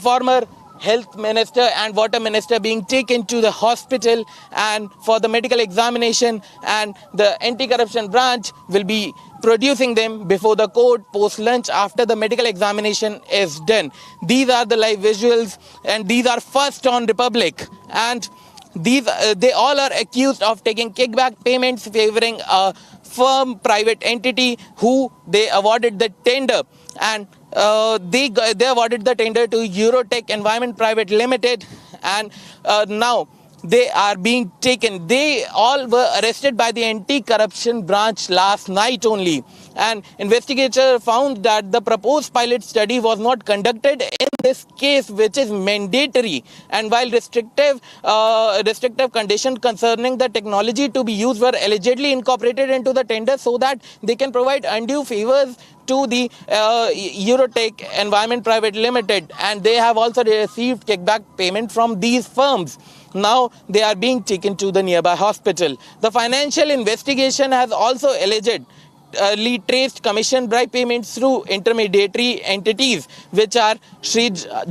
former health minister and water minister being taken to the hospital and for the medical examination, and the anti-corruption branch will be producing them before the court post lunch after the medical examination is done. These are the live visuals, and these are first on Republic, and these they all are accused of taking kickback payments favoring a firm private entity who they awarded the tender, and they awarded the tender to Eurotech Environment Private Limited, and now they are being taken. They all were arrested by the anti-corruption branch last night only, and investigators found that the proposed pilot study was not conducted in this case, which is mandatory, and while restrictive conditions concerning the technology to be used were allegedly incorporated into the tender so that they can provide undue favors to the Eurotech Environment Private Limited, and they have also received kickback payment from these firms. Now they are being taken to the nearby hospital. The financial investigation has also allegedly traced commission bribe payments through intermediary entities, which are Sri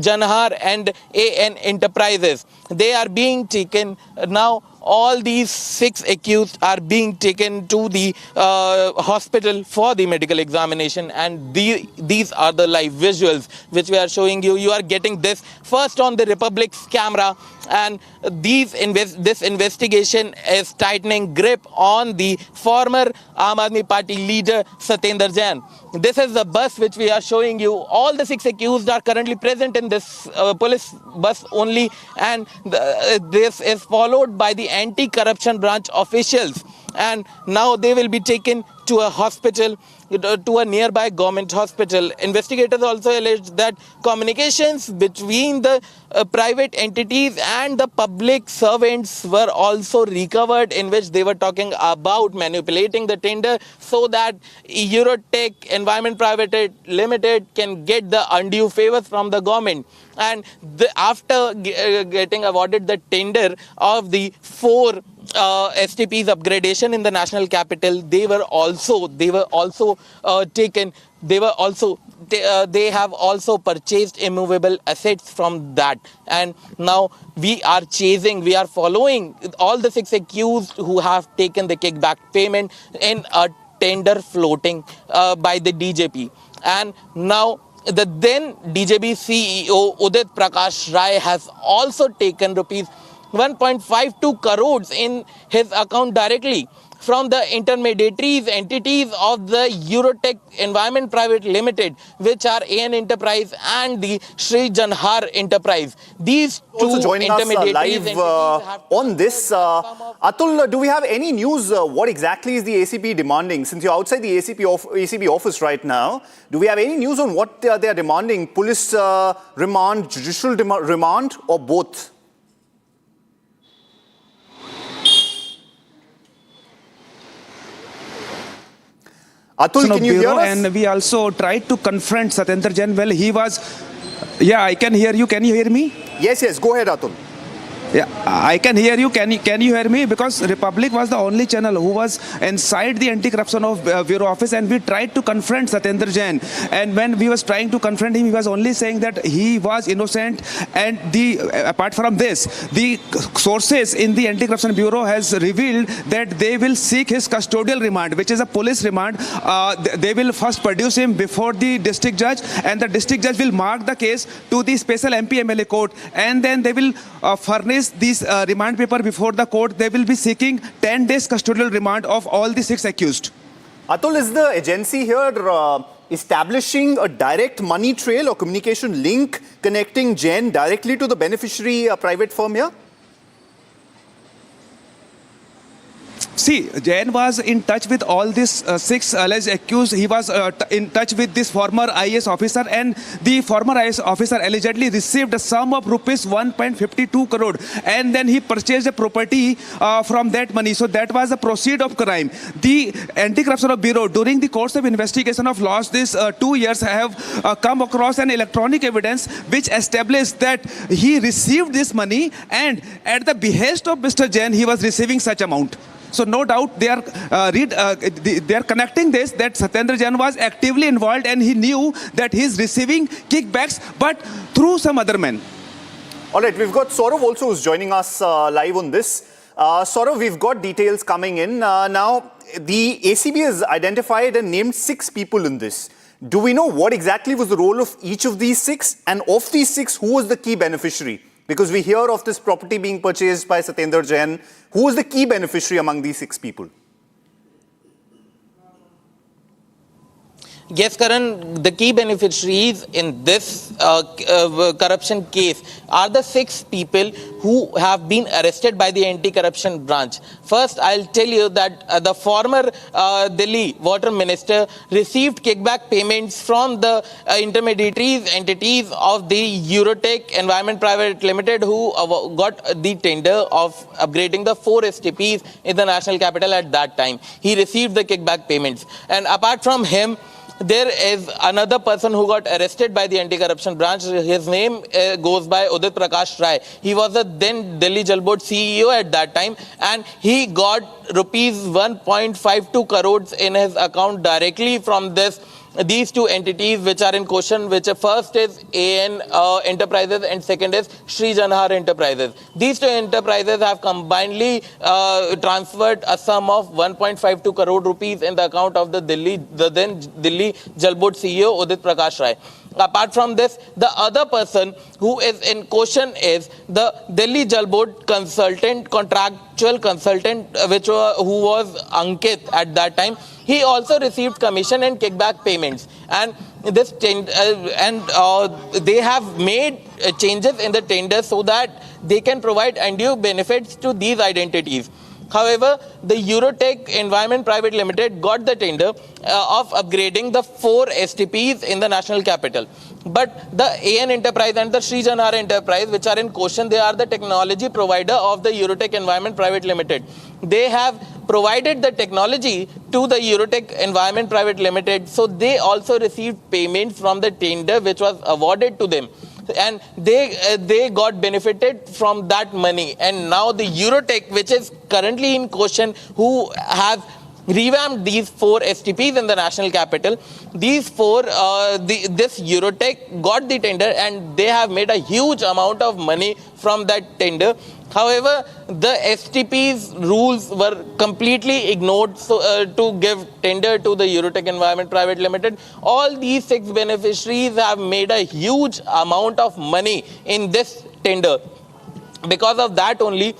Janhar and AN Enterprises. They are being taken now. All these 6 accused are being taken to the hospital for the medical examination, and these are the live visuals which we are showing you. You are getting this first on the Republic's camera, and this investigation is tightening grip on the former Aam Aadmi Party leader Satendra Jain. This is the bus which we are showing you. All the 6 accused are currently present in this police bus only, and this is followed by the anti-corruption branch officials, and now they will be taken to a hospital, to a nearby government hospital. Investigators also alleged that communications between the private entities and the public servants were also recovered, in which they were talking about manipulating the tender so that Eurotech Environment Private Limited can get the undue favors from the government. And after getting awarded the tender of the 4 STP's upgradation in the national capital, they have also purchased immovable assets from that. And now we are following all the 6 accused who have taken the kickback payment in a tender floating by the DJP. And now the then DJP CEO Udit Prakash Rai has also taken rupees 1.52 crores in his account directly from the intermediaries entities of the Eurotech Environment Private Limited, which are AN Enterprise and the Sri Janhar Enterprise. These two also joining us intermediaries live on this. Atul, do we have any news? What exactly is the ACP demanding? Since you're outside the ACP office right now, do we have any news on what they are demanding? Police remand, judicial remand, or both? Atul, can you hear us? And we also tried to confront Satendra Jain. Well, he was... Yeah, I can hear you. Can you hear me? Yes. Go ahead, Atul. Yeah, I can hear you. Can you hear me? Because Republic was the only channel who was inside the anti-corruption of Bureau office, and we tried to confront Satendra Jain. And when we was trying to confront him, he was only saying that he was innocent. And apart from this, the sources in the anti-corruption Bureau has revealed that they will seek his custodial remand, which is a police remand. They will first produce him before the district judge, and the district judge will mark the case to the special MP-MLA court, and then they will furnish this remand paper before the court. They will be seeking 10 days custodial remand of all the 6 accused. Atul, is the agency here establishing a direct money trail or communication link connecting Jain directly to the beneficiary private firm here? See, Jain was in touch with all these 6 alleged accused. He was in touch with this former IAS officer, and the former IAS officer allegedly received a sum of rupees 1.52 crore, and then he purchased a property from that money. So that was the proceed of crime. The Anti-Corruption Bureau, during the course of investigation of last these 2 years, have come across an electronic evidence which established that he received this money, and at the behest of Mr. Jain, he was receiving such amount. So no doubt they are connecting this, that Satendra Jain was actively involved, and he knew that he is receiving kickbacks, but through some other men. All right, we've got Saurav also who's joining us live on this. Saurav, we've got details coming in. Now, the ACB has identified and named 6 people in this. Do we know what exactly was the role of each of these 6? And of these 6, who was the key beneficiary? Because we hear of this property being purchased by Satendra Jain. Who was the key beneficiary among these 6 people? Yes, Karan, the key beneficiaries in this corruption case are the 6 people who have been arrested by the anti-corruption branch. First, I'll tell you that the former Delhi water minister received kickback payments from the intermediaries entities of the Eurotech Environment Private Limited, who got the tender of upgrading the 4 STPs in the national capital at that time. He received the kickback payments. And apart from him, there is another person who got arrested by the anti-corruption branch. His name goes by Udit Prakash Rai. He was the then Delhi Jalboard CEO at that time, and he got rupees 1.52 crores in his account directly from these 2 entities which are in question, which first is AN Enterprises and second is Sri Janhar Enterprises. These 2 enterprises have combinedly transferred a sum of 1.52 crore rupees in the account of the then Delhi Jalboard CEO Udit Prakash Rai. Apart from this, the other person who is in question is the Delhi Jalboard contractual consultant, who was Ankit at that time. He also received commission and kickback payments, and they have made changes in the tender so that they can provide undue benefits to these identities. However, the Eurotech Environment Private Limited got the tender of upgrading the 4 STPs in the national capital. But the AN Enterprise and the Sri Janhar Enterprise, which are in question, they are the technology provider of the Eurotech Environment Private Limited. They have provided the technology to the Eurotech Environment Private Limited, so they also received payments from the tender which was awarded to them. And they got benefited from that money. And now the Eurotech, which is currently in question, who have revamped these 4 STPs in the national capital, this Eurotech got the tender and they have made a huge amount of money from that tender. However, the STP's rules were completely ignored to give tender to the Eurotech Environment Private Limited. All these 6 beneficiaries have made a huge amount of money in this tender. Because of that only,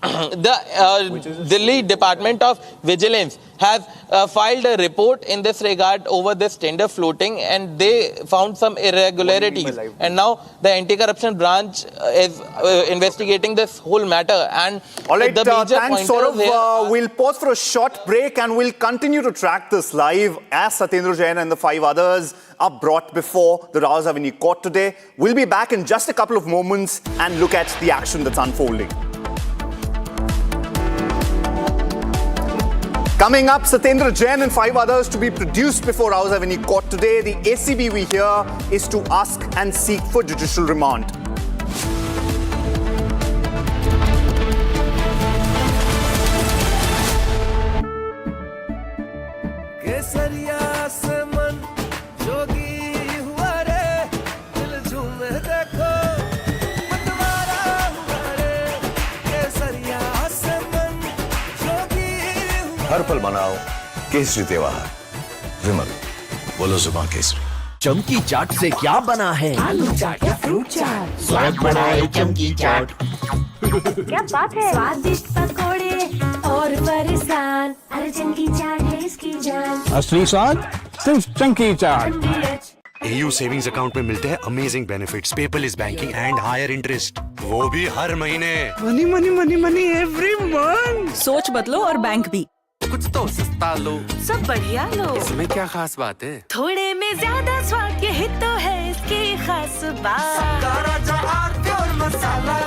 the Delhi Department of Vigilance has filed a report in this regard over this tender floating, and they found some irregularities. And now the anti-corruption branch is investigating this whole matter. And all right, thanks, Saurav. We'll pause for a short break and we'll continue to track this live as Satendra Jain and the 5 others are brought before the Raj Avini court today. We'll be back in just a couple of moments and look at the action that's unfolding. Coming up, Satendra Jain and 5 others to be produced before Raj Avini court today. The ACB, we hear, is to ask and seek for judicial remand. हर पल मनाओ केसरी त्योहार। विमल, बोलो जुबान केसरी। चमकी चाट से क्या बना है? आलू चाट या फ्रूट चाट, स्वाद बढ़ाए चमकी चाट। क्या बात है? स्वादिष्ट पकोड़े और फरसान, अरे चमकी चाट है इसकी जान। असली स्वाद सिर्फ चमकी चाट। AU सेविंग्स अकाउंट में मिलते हैं amazing benefits, paperless banking and higher interest, वो भी हर महीने। Money money money money every month. सोच बदलो और बैंक भी। कुछ तो सस्ता लो, सब बढ़िया लो। इसमें क्या खास बात है? थोड़े में ज्यादा स्वाद, यही तो है इसकी खास बात। राजा आरती और मसाला।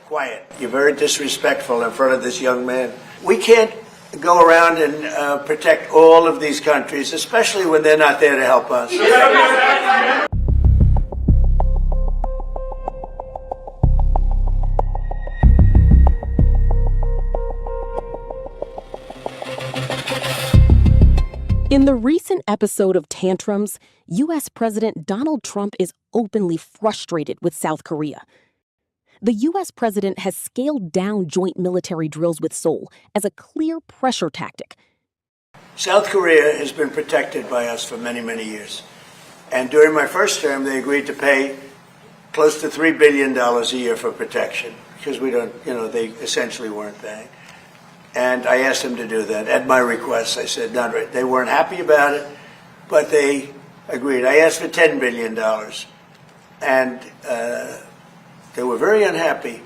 Quiet. You're very disrespectful in front of this young man. We can't go around and protect all of these countries, especially when they're not there to help us. In the recent episode of Tantrums, U.S. President Donald Trump is openly frustrated with South Korea. the U.S. president has scaled down joint military drills with Seoul as a clear pressure tactic. South Korea has been protected by us for many, many years. And during my first term, they agreed to pay close to $3 billion a year for protection because we don't, they essentially weren't paying. And I asked them to do that at my request. I said, not right. They weren't happy about it, but they agreed. I asked for $10 billion. And they were very unhappy.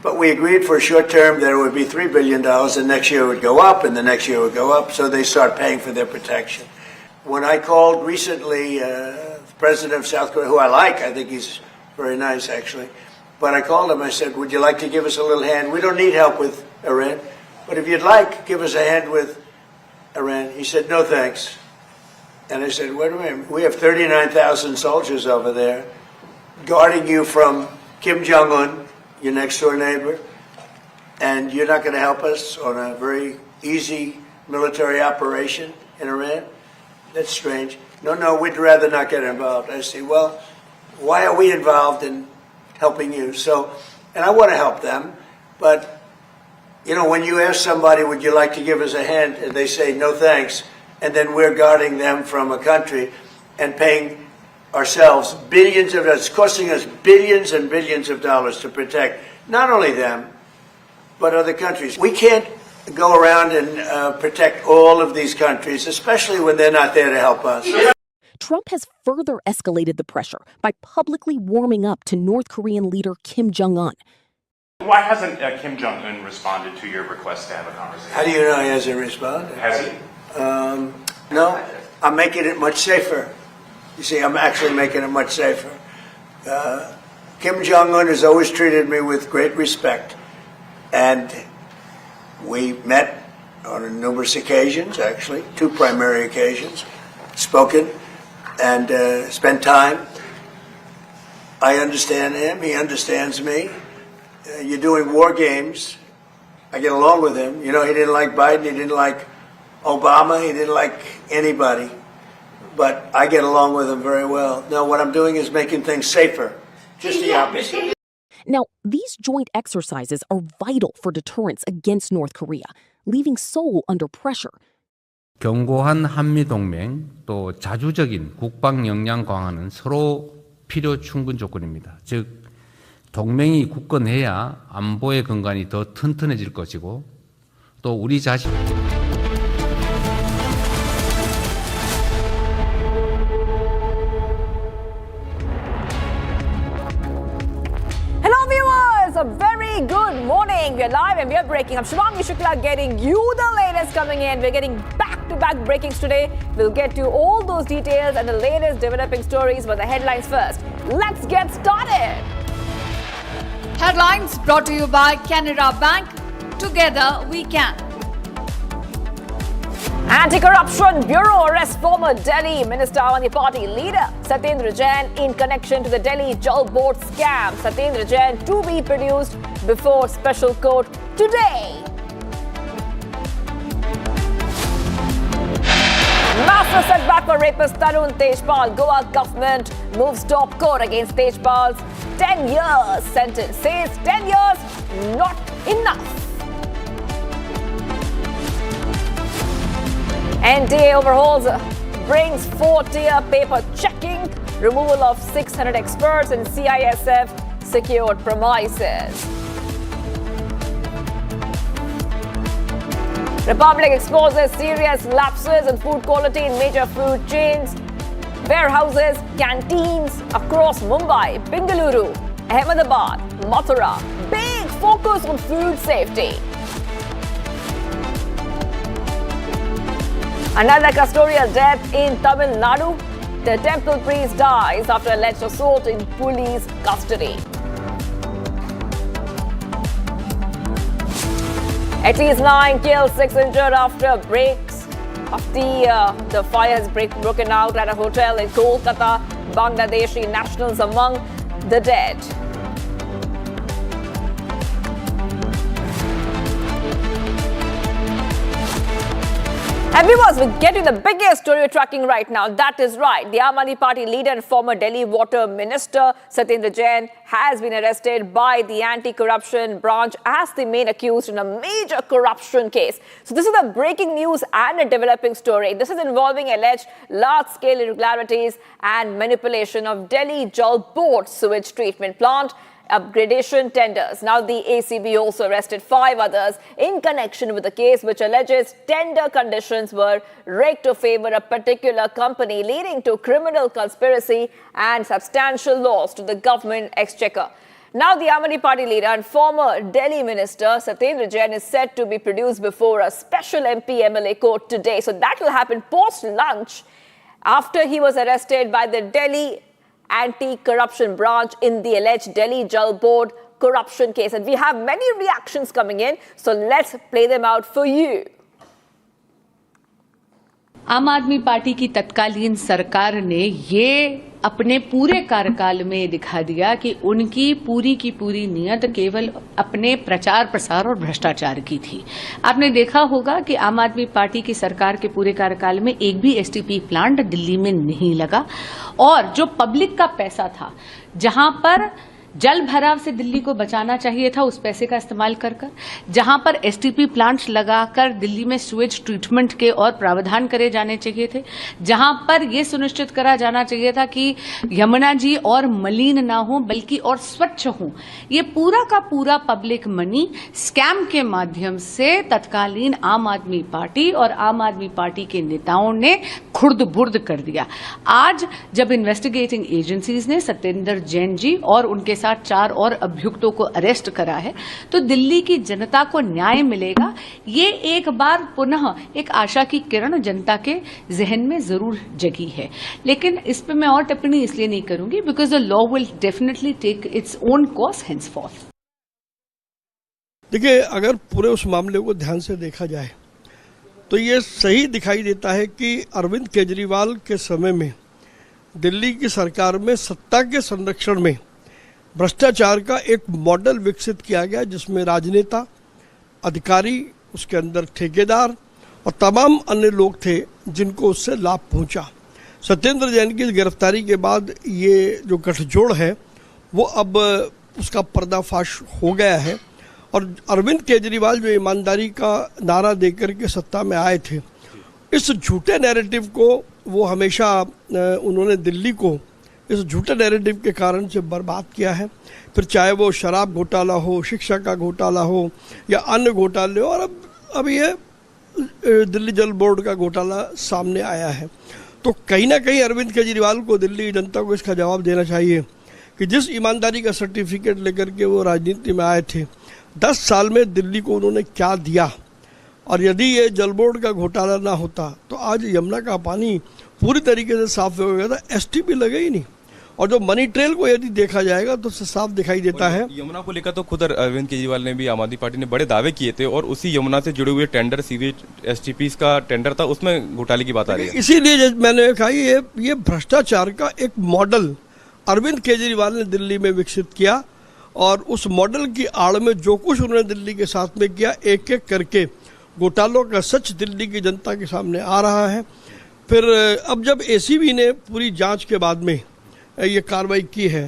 But we agreed for a short term that it would be $3 billion, and next year it would go up, and the next year it would go up, so they start paying for their protection. When I called recently the president of South Korea, who I like, I think he's very nice actually, but I called him, I said, would you like to give us a little hand? We don't need help with Iran, but if you'd like, give us a hand with Iran. He said, no thanks. And I said, wait a minute, we have 39,000 soldiers over there guarding you from Kim Jong-un, your next door neighbor, and you're not going to help us on a very easy military operation in Iran? That's strange. No, we'd rather not get involved. I say, well, why are we involved in helping you? So, and I want to help them, but, when you ask somebody, would you like to give us a hand, and they say, no thanks, and then we're guarding them from a country and paying ourselves billions of dollars, it's costing us billions and billions of dollars to protect not only them, but other countries. We can't go around and protect all of these countries, especially when they're not there to help us. Trump has further escalated the pressure by publicly warming up to North Korean leader Kim Jong-un. Why hasn't Kim Jong-un responded to your request to have a conversation? How do you know he hasn't responded? Has he? No, I'm making it much safer. You see, I'm actually making it much safer. Kim Jong-un has always treated me with great respect. And we met on numerous occasions, actually, 2 primary occasions, spoken and spent time. I understand him. He understands me. You're doing war games. I get along with him. He didn't like Biden. He didn't like Obama. He didn't like anybody. But I get along with him very well. No, what I'm doing is making things safer. Just the opposite. Now, these joint exercises are vital for deterrence against North Korea, leaving Seoul under pressure. 견고한 한미동맹 또 자주적인 국방 역량 강화는 서로 필요 충분 조건입니다. 즉, 동맹이 굳건해야 안보의 근간이 더 튼튼해질 것이고 또 우리 자신 A very good morning. We are live and we are breaking. I'm Shivangi Shukla getting you the latest coming in. We're getting back-to-back breakings today. We'll get to all those details and the latest developing stories, but the headlines first. Let's get started. Headlines brought to you by Canara Bank. Together we can. Anti-Corruption Bureau arrests former Delhi Minister and the party leader Satendra Jain in connection to the Delhi Jalboard scam. Satendra Jain to be produced before special court today. Massive setback for rapist Tarun Tejpal. Goa government moves top court against Tejpal's 10 years sentence. Says 10 years not enough. NTA overhauls brings 4-tier paper checking, removal of 600 experts and CISF secured premises. Republic exposes serious lapses in food quality in major food chains, warehouses, canteens across Mumbai, Bengaluru, Ahmedabad, Mathura. Big focus on food safety. Another custodial death in Tamil Nadu. The temple priest dies after alleged assault in police custody. At least 9 killed, 6 injured after breaks of the fire has broken out at a hotel in Kolkata. Bangladeshi nationals among the dead. And viewers, we get to the biggest story we're tracking right now. That is right. The Aam Aadmi Party leader and former Delhi Water Minister Satendra Jain has been arrested by the anti-corruption branch as the main accused in a major corruption case. So this is the breaking news and a developing story. This is involving alleged large-scale irregularities and manipulation of Delhi Jalboard sewage treatment plant upgradation tenders. Now the ACB also arrested 5 others in connection with the case, which alleges tender conditions were rigged to favor a particular company, leading to criminal conspiracy and substantial loss to the government exchequer. Now the Aam Aadmi Party leader and former Delhi minister Satendra Jain is set to be produced before a special MP-MLA court today. So that will happen post-lunch after he was arrested by the Delhi anti-corruption branch in the alleged Delhi Jalboard corruption case. And we have many reactions coming in, so let's play them out for you. आम आदमी party की तत्कालीन सरकार ने ये अपने पूरे कार्यकाल में दिखा दिया कि उनकी पूरी की पूरी नियत केवल अपने प्रचार प्रसार और भ्रष्टाचार की थी। आपने देखा होगा कि आम आदमी पार्टी की सरकार के पूरे कार्यकाल में एक भी एसटीपी प्लांट दिल्ली में नहीं लगा और जो पब्लिक का पैसा था, जहां पर जल भराव से दिल्ली को बचाना चाहिए था, उस पैसे का इस्तेमाल कर जहां पर एसटीपी प्लांट्स लगाकर दिल्ली में सुएज ट्रीटमेंट के और प्रावधान करे जाने चाहिए थे, जहां पर यह सुनिश्चित करा जाना चाहिए था कि यमुना जी और मलिन ना हो बल्कि और स्वच्छ हो, ये पूरा का पूरा पब्लिक मनी स्कैम के माध्यम से तत्कालीन आम आदमी पार्टी और आम आदमी पार्टी के नेताओं ने खुर्द-बुर्द कर दिया। आज जब इन्वेस्टिगेटिंग एजेंसीज ने सत्येंद्र जैन जी और उनके साथ 4 और अभियुक्तों को अरेस्ट करा है, तो दिल्ली की जनता को न्याय मिलेगा। ये एक बार पुनः एक आशा की किरण जनता के जहन में जरूर जगी है। लेकिन इस पे मैं और टिप्पणी इसलिए नहीं करूंगी because the law will definitely take its own course henceforth. देखिए, अगर पूरे उस मामले को ध्यान से देखा जाए तो ये सही दिखाई देता है कि अरविंद केजरीवाल के समय में दिल्ली की सरकार में सत्ता के संरक्षण में भ्रष्टाचार का एक मॉडल विकसित किया गया, जिसमें राजनेता, अधिकारी, उसके अंदर ठेकेदार और तमाम अन्य लोग थे जिनको उससे लाभ पहुंचा। सत्येंद्र जैन की गिरफ्तारी के बाद ये जो गठजोड़ है वो अब उसका पर्दाफाश हो गया है और अरविंद केजरीवाल जो ईमानदारी का नारा देकर के सत्ता में आए थे, इस झूठे नैरेटिव को वो हमेशा उन्होंने दिल्ली को इस झूठे नैरेटिव के कारण से बर्बाद किया है। फिर चाहे वो शराब घोटाला हो, शिक्षा का घोटाला हो या अन्य घोटाले हो, और अब ये दिल्ली जल बोर्ड का घोटाला सामने आया है। तो कहीं ना कहीं अरविंद केजरीवाल को दिल्ली की जनता को इसका जवाब देना चाहिए कि जिस ईमानदारी का सर्टिफिकेट लेकर के वो राजनीति में आए थे, 10 साल में दिल्ली को उन्होंने क्या दिया। और यदि ये जल बोर्ड का घोटाला ना होता तो आज यमुना का पानी पूरी तरीके से साफ हो गया था, एसटीपी लगे ही नहीं। और जो मनी ट्रेल को यदि देखा जाएगा तो साफ दिखाई देता है। यमुना को लेकर तो खुद अरविंद केजरीवाल ने भी, आम आदमी पार्टी ने बड़े दावे किए थे और उसी यमुना से जुड़े हुए टेंडर, सीवेज एसटीपी का टेंडर था, उसमें घोटाले की बात आ रही है। इसीलिए मैंने कहा ये भ्रष्टाचार का एक मॉडल अरविंद केजरीवाल ने दिल्ली में विकसित किया और उस मॉडल की आड़ में जो कुछ उन्होंने दिल्ली के साथ में किया, एक एक करके घोटालों का सच दिल्ली की जनता के सामने आ रहा है। फिर अब जब एसीबी ने पूरी जांच के बाद में ये कार्रवाई की है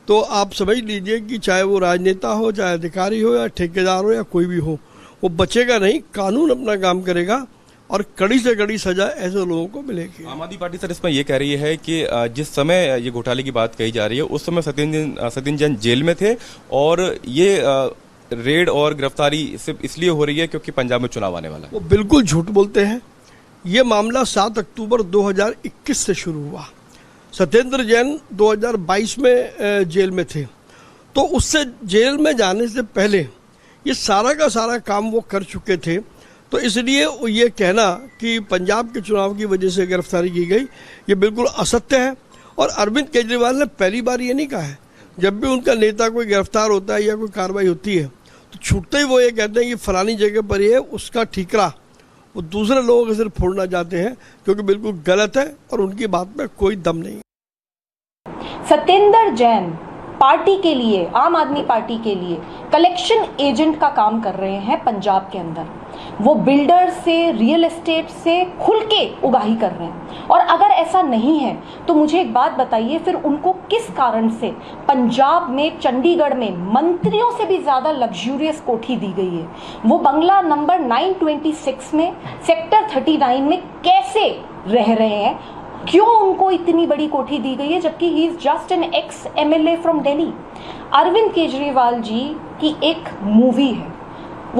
तो आप समझ लीजिए कि चाहे वो राजनेता हो, चाहे अधिकारी हो या ठेकेदार हो या कोई भी हो, वो बचेगा नहीं। कानून अपना काम करेगा और कड़ी से कड़ी सजा ऐसे लोगों को मिलेगी। आम आदमी पार्टी सर इसमें ये कह रही है कि जिस समय ये घोटाले की बात कही जा रही है उस समय सत्येंद्र जैन जेल में थे और ये रेड और गिरफ्तारी सिर्फ इसलिए हो रही है क्योंकि पंजाब में चुनाव आने वाला है। वो बिल्कुल झूठ बोलते हैं। ये मामला 7 अक्टूबर 2021 से शुरू हुआ। सत्येंद्र जैन 2022 में जेल में थे, तो उससे जेल में जाने से पहले ये सारा का सारा काम वो कर चुके थे। तो इसलिए ये कहना कि पंजाब के चुनाव की वजह से गिरफ्तारी की गई, ये बिल्कुल असत्य है। और अरविंद केजरीवाल ने पहली बार ये नहीं कहा है। जब भी उनका नेता कोई गिरफ्तार होता है या कोई कार्रवाई होती है तो छूटते ही वो ये कहते हैं कि फलानी जगह पर ही है, उसका ठीकरा वो दूसरे लोगों के सिर फोड़ना चाहते हैं, क्योंकि बिल्कुल गलत है और उनकी बात में कोई दम नहीं। सत्येंद्र जैन पार्टी के लिए, आम आदमी पार्टी के लिए कलेक्शन एजेंट का काम कर रहे हैं पंजाब के अंदर। वो बिल्डर से, रियल एस्टेट से खुल के उगाही कर रहे हैं। और अगर ऐसा नहीं है तो मुझे एक बात बताइए, फिर उनको किस कारण से पंजाब में, चंडीगढ़ में मंत्रियों से भी ज्यादा लग्जूरियस कोठी दी गई है? वो बंगला नंबर 926 में, सेक्टर 39 में कैसे रह रहे हैं? क्यों उनको इतनी बड़ी कोठी दी गई है, जबकि he is just an ex MLA from Delhi? Arvind Kejriwal ji की एक मूवी है,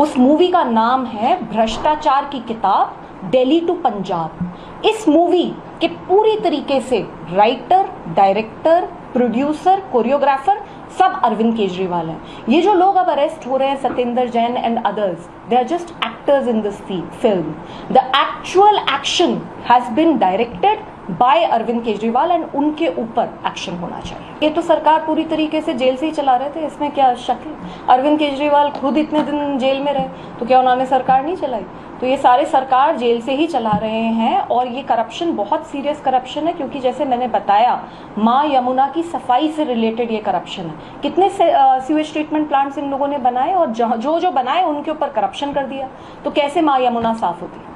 उस मूवी का नाम है भ्रष्टाचार की किताब, दिल्ली टू पंजाब। इस मूवी के पूरी तरीके से राइटर, डायरेक्टर, प्रोड्यूसर, कोरियोग्राफर सब अरविंद केजरीवाल हैं। ये जो लोग अब अरेस्ट हो रहे हैं, Satendra Jain and others, they are just actors in this film. The actual action has been directed by Arvind Kejriwal and उनके ऊपर एक्शन होना चाहिए। ये तो सरकार पूरी तरीके से जेल से ही चला रहे थे, इसमें क्या शक है? अरविंद केजरीवाल खुद इतने दिन जेल में रहे, तो क्या उन्होंने सरकार नहीं चलाई? तो ये सारे सरकार जेल से ही चला रहे हैं। और ये करप्शन बहुत सीरियस करप्शन है, क्योंकि जैसे मैंने बताया, माँ यमुना की सफाई से रिलेटेड ये करप्शन है। कितने सीवेज ट्रीटमेंट प्लांट्स इन लोगों ने बनाए, और जो बनाए उनके ऊपर करप्शन कर दिया, तो कैसे माँ यमुना साफ होती?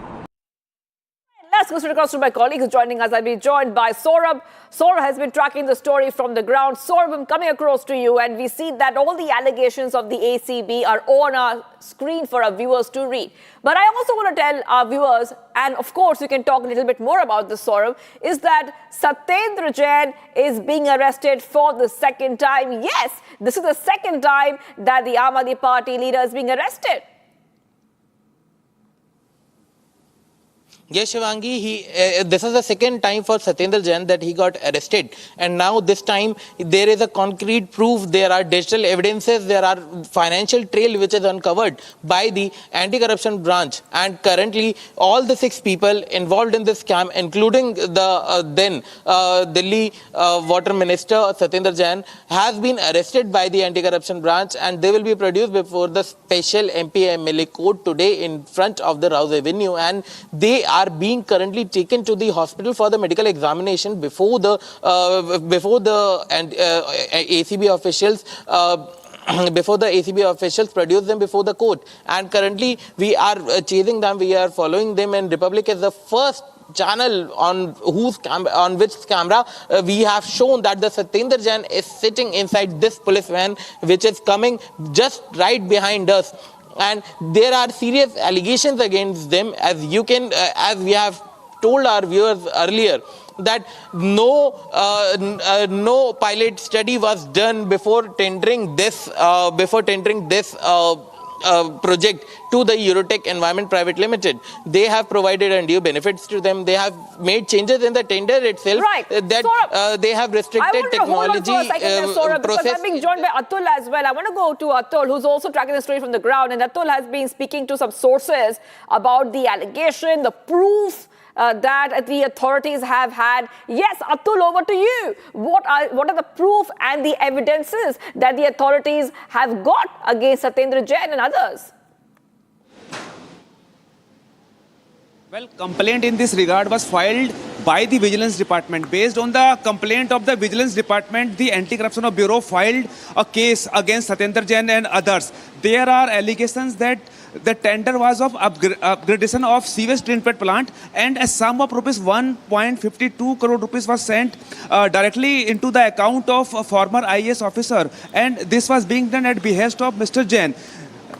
Let's go straight across to my colleague who's joining us. I'll be joined by Saurabh. Saurabh has been tracking the story from the ground. Saurabh, I'm coming across to you, and we see that all the allegations of the ACB are on our screen for our viewers to read. But I also want to tell our viewers, and of course we can talk a little bit more about this, Saurabh, is that Satendra Jain is being arrested for the second time. Yes, this is the second time that the Aam Aadmi Party leader is being arrested. Yes, Shivangi, this is the second time for Satendra Jain that he got arrested, and now this time there is a concrete proof. There are digital evidences, there are financial trail which is uncovered by the anti-corruption branch, and currently all the 6 people involved in this scam, including the then Delhi water minister Satendra Jain, has been arrested by the anti-corruption branch, and they will be produced before the special MP MLA court today in front of the Rouse Avenue, and they are being currently taken to the hospital for the medical examination before the ACB officials before the ACB officials produce them before the court. And currently we are chasing them, we are following them, and Republic is the first channel on which camera we have shown that the Satendra Jain is sitting inside this police van, which is coming just right behind us. And there are serious allegations against them, as we have told our viewers earlier, that no pilot study was done before tendering this project to the Eurotech Environment Private Limited. They have provided undue benefits to them. They have made changes in the tender itself. Right. That they have restricted technology process. Because I'm being joined by Atul as well. I want to go to Atul, who's also tracking the story from the ground. And Atul has been speaking to some sources about the allegation, the proof that the authorities have had. Yes, Atul, over to you. What are the proof and the evidences that the authorities have got against Satendra Jain and others? Well, complaint in this regard was filed by the Vigilance Department. Based on the complaint of the Vigilance Department, the Anti-Corruption Bureau filed a case against Satendra Jain and others. There are allegations that the tender was of upgradation of sewage treatment plant, and a sum of rupees 1.52 crore rupees was sent directly into the account of a former IAS officer, and this was being done at behest of Mr. Jain.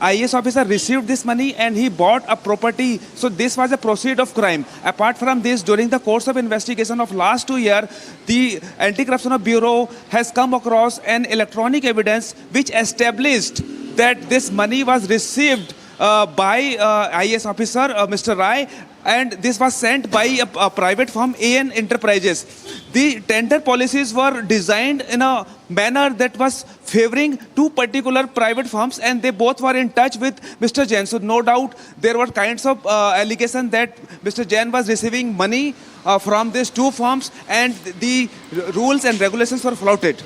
IAS officer received this money and he bought a property. So this was a proceed of crime. Apart from this, during the course of investigation of last 2 years, the Anti-Corruption Bureau has come across an electronic evidence which established that this money was received by IAS officer Mr. Rai, and this was sent by a private firm, AN Enterprises. The tender policies were designed in a manner that was favoring 2 particular private firms, and they both were in touch with Mr. Jain. So no doubt there were kinds of allegations that Mr. Jain was receiving money from these 2 firms, and the rules and regulations were flouted.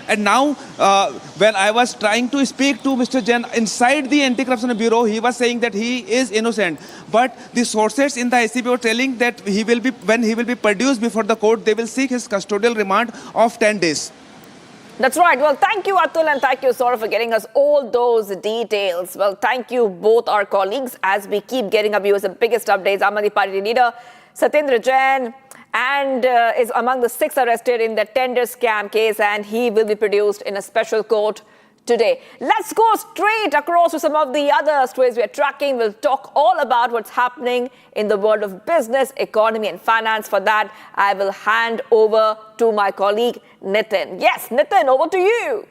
And now, when I was trying to speak to Mr. Jain inside the Anti-Corruption Bureau, he was saying that he is innocent. But the sources in the ACB were telling that when he will be produced before the court, they will seek his custodial remand of 10 days. That's right. Well, thank you, Atul, and thank you, Saurav, for getting us all those details. Well, thank you, both our colleagues, as we keep getting up you as the biggest updates. Aam Aadmi Party leader Satendra Jain and is among the 6 arrested in the tender scam case, and he will be produced in a special court today. Let's go straight across to some of the other stories we are tracking. We'll talk all about what's happening in the world of business, economy and finance. For that, I will hand over to my colleague, Nitin. Yes, Nitin, over to you.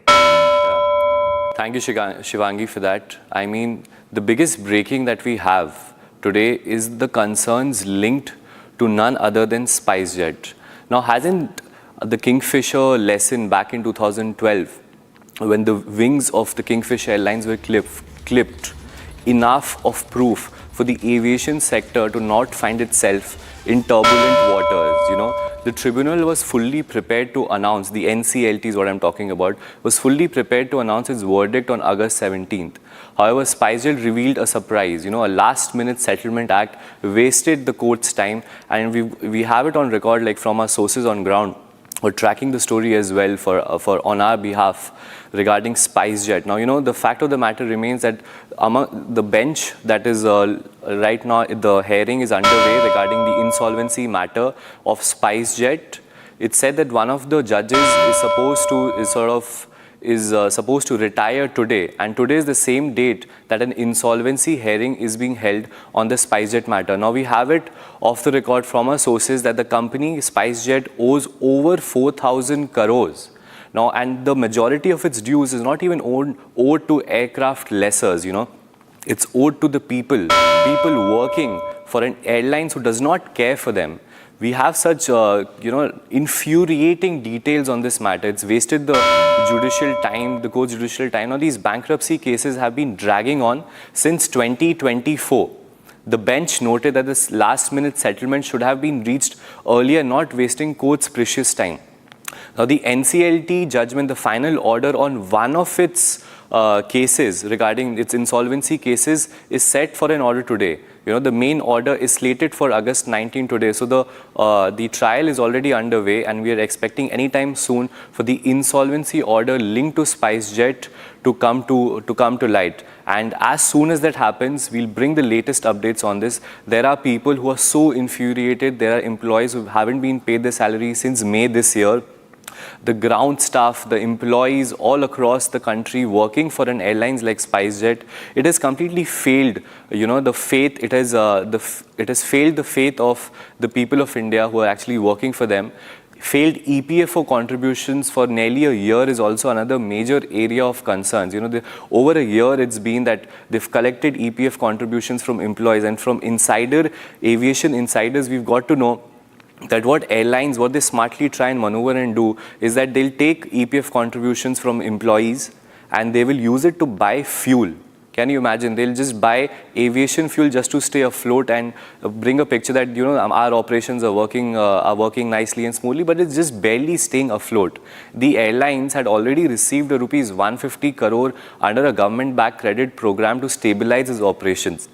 Thank you, Shivangi, for that. I mean, the biggest breaking that we have today is the concerns linked to none other than SpiceJet. Now, hasn't the Kingfisher lesson back in 2012, when the wings of the Kingfisher Airlines were clipped, enough of proof for the aviation sector to not find itself in turbulent waters? You know, the tribunal was fully prepared to announce, the NCLT is what I'm talking about, was fully prepared to announce its verdict on August 17th. However, SpiceJet revealed a surprise. You know, a last-minute settlement act wasted the court's time, and we have it on record, like from our sources on ground. We're tracking the story as well for on our behalf regarding SpiceJet. Now, you know, the fact of the matter remains that among the bench that is right now, the hearing is underway regarding the insolvency matter of SpiceJet. It said that one of the judges is supposed to retire today, and today is the same date that an insolvency hearing is being held on the SpiceJet matter. Now, we have it off the record from our sources that the company SpiceJet owes over 4,000 crores. Now, and the majority of its dues is not even owed to aircraft lessors, you know. It's owed to the people working for an airlines who does not care for them. We have such, infuriating details on this matter. It's wasted the judicial time, the court's judicial time. Now, these bankruptcy cases have been dragging on since 2024. The bench noted that this last-minute settlement should have been reached earlier, not wasting court's precious time. Now, the NCLT judgment, the final order on one of its cases regarding its insolvency cases is set for an order today. You know, the main order is slated for August 19 today. So the trial is already underway, and we are expecting anytime soon for the insolvency order linked to SpiceJet to come to light. And as soon as that happens, we'll bring the latest updates on this. There are people who are so infuriated. There are employees who haven't been paid their salary since May this year. The ground staff, the employees all across the country working for an airlines like SpiceJet, it has completely failed. You know, the faith, it has failed the faith of the people of India who are actually working for them. Failed EPFO contributions for nearly a year is also another major area of concerns. You know, over a year it's been that they've collected EPF contributions from employees, and from aviation insiders, we've got to know that what they smartly try and maneuver and do is that they'll take EPF contributions from employees and they will use it to buy fuel. Can you imagine? They'll just buy aviation fuel just to stay afloat and bring a picture that, you know, our operations are working nicely and smoothly, but it's just barely staying afloat. The airlines had already received a rupees 150 crore under a government-backed credit program to stabilize its operations.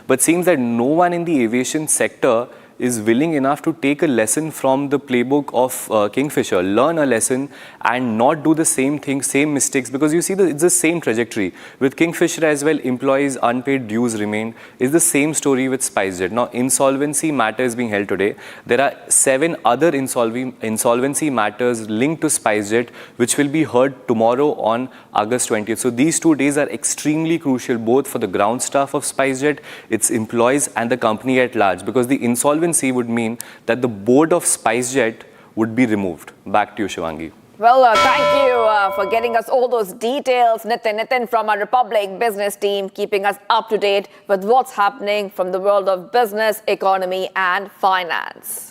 But seems that no one in the aviation sector is willing enough to take a lesson from the playbook of Kingfisher, learn a lesson and not do the same thing, same mistakes, because you see it's the same trajectory. With Kingfisher as well, employees' unpaid dues remained. It's the same story with SpiceJet. Now, insolvency matter is being held today. There are 7 other insolvency matters linked to SpiceJet, which will be heard tomorrow on August 20th. So these 2 days are extremely crucial, both for the ground staff of SpiceJet, its employees and the company at large, because the insolvency would mean that the board of SpiceJet would be removed. Back to you, Shivangi. Well, thank you for getting us all those details, Nitin from our Republic business team, keeping us up to date with what's happening from the world of business, economy and finance.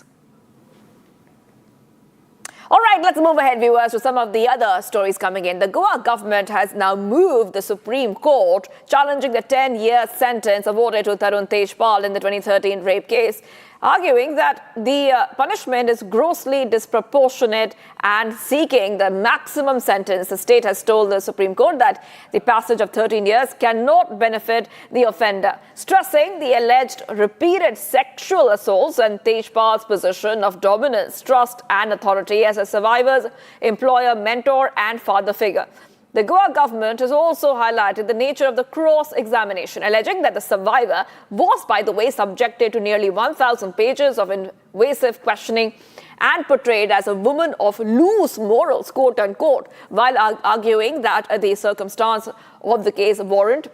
All right, let's move ahead, viewers, to some of the other stories coming in. The Goa government has now moved the Supreme Court, challenging the 10-year sentence awarded to Tarun Tejpal in the 2013 rape case. arguing that the punishment is grossly disproportionate and seeking the maximum sentence. The state has told the Supreme Court that the passage of 13 years cannot benefit the offender, stressing the alleged repeated sexual assaults and Tejpal's position of dominance, trust and authority as a survivor's employer, mentor and father figure. The Goa government has also highlighted the nature of the cross-examination, alleging that the survivor was, by the way, subjected to nearly 1,000 pages of invasive questioning and portrayed as a woman of loose morals, quote unquote, while arguing that the circumstance of the case warrant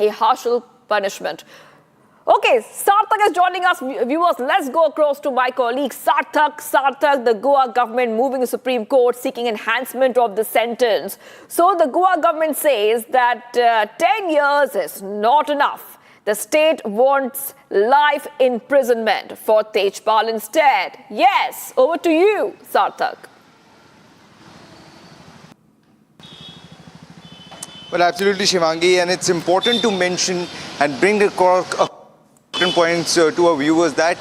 a harsher punishment. Okay, Sarthak is joining us. Viewers, let's go across to my colleague Sarthak, the Goa government moving to Supreme Court seeking enhancement of the sentence. So the Goa government says that 10 years is not enough. The state wants life imprisonment for Tejpal instead. Yes, over to you, Sarthak. Well, absolutely, Shivangi, and it's important to mention and bring points to our viewers that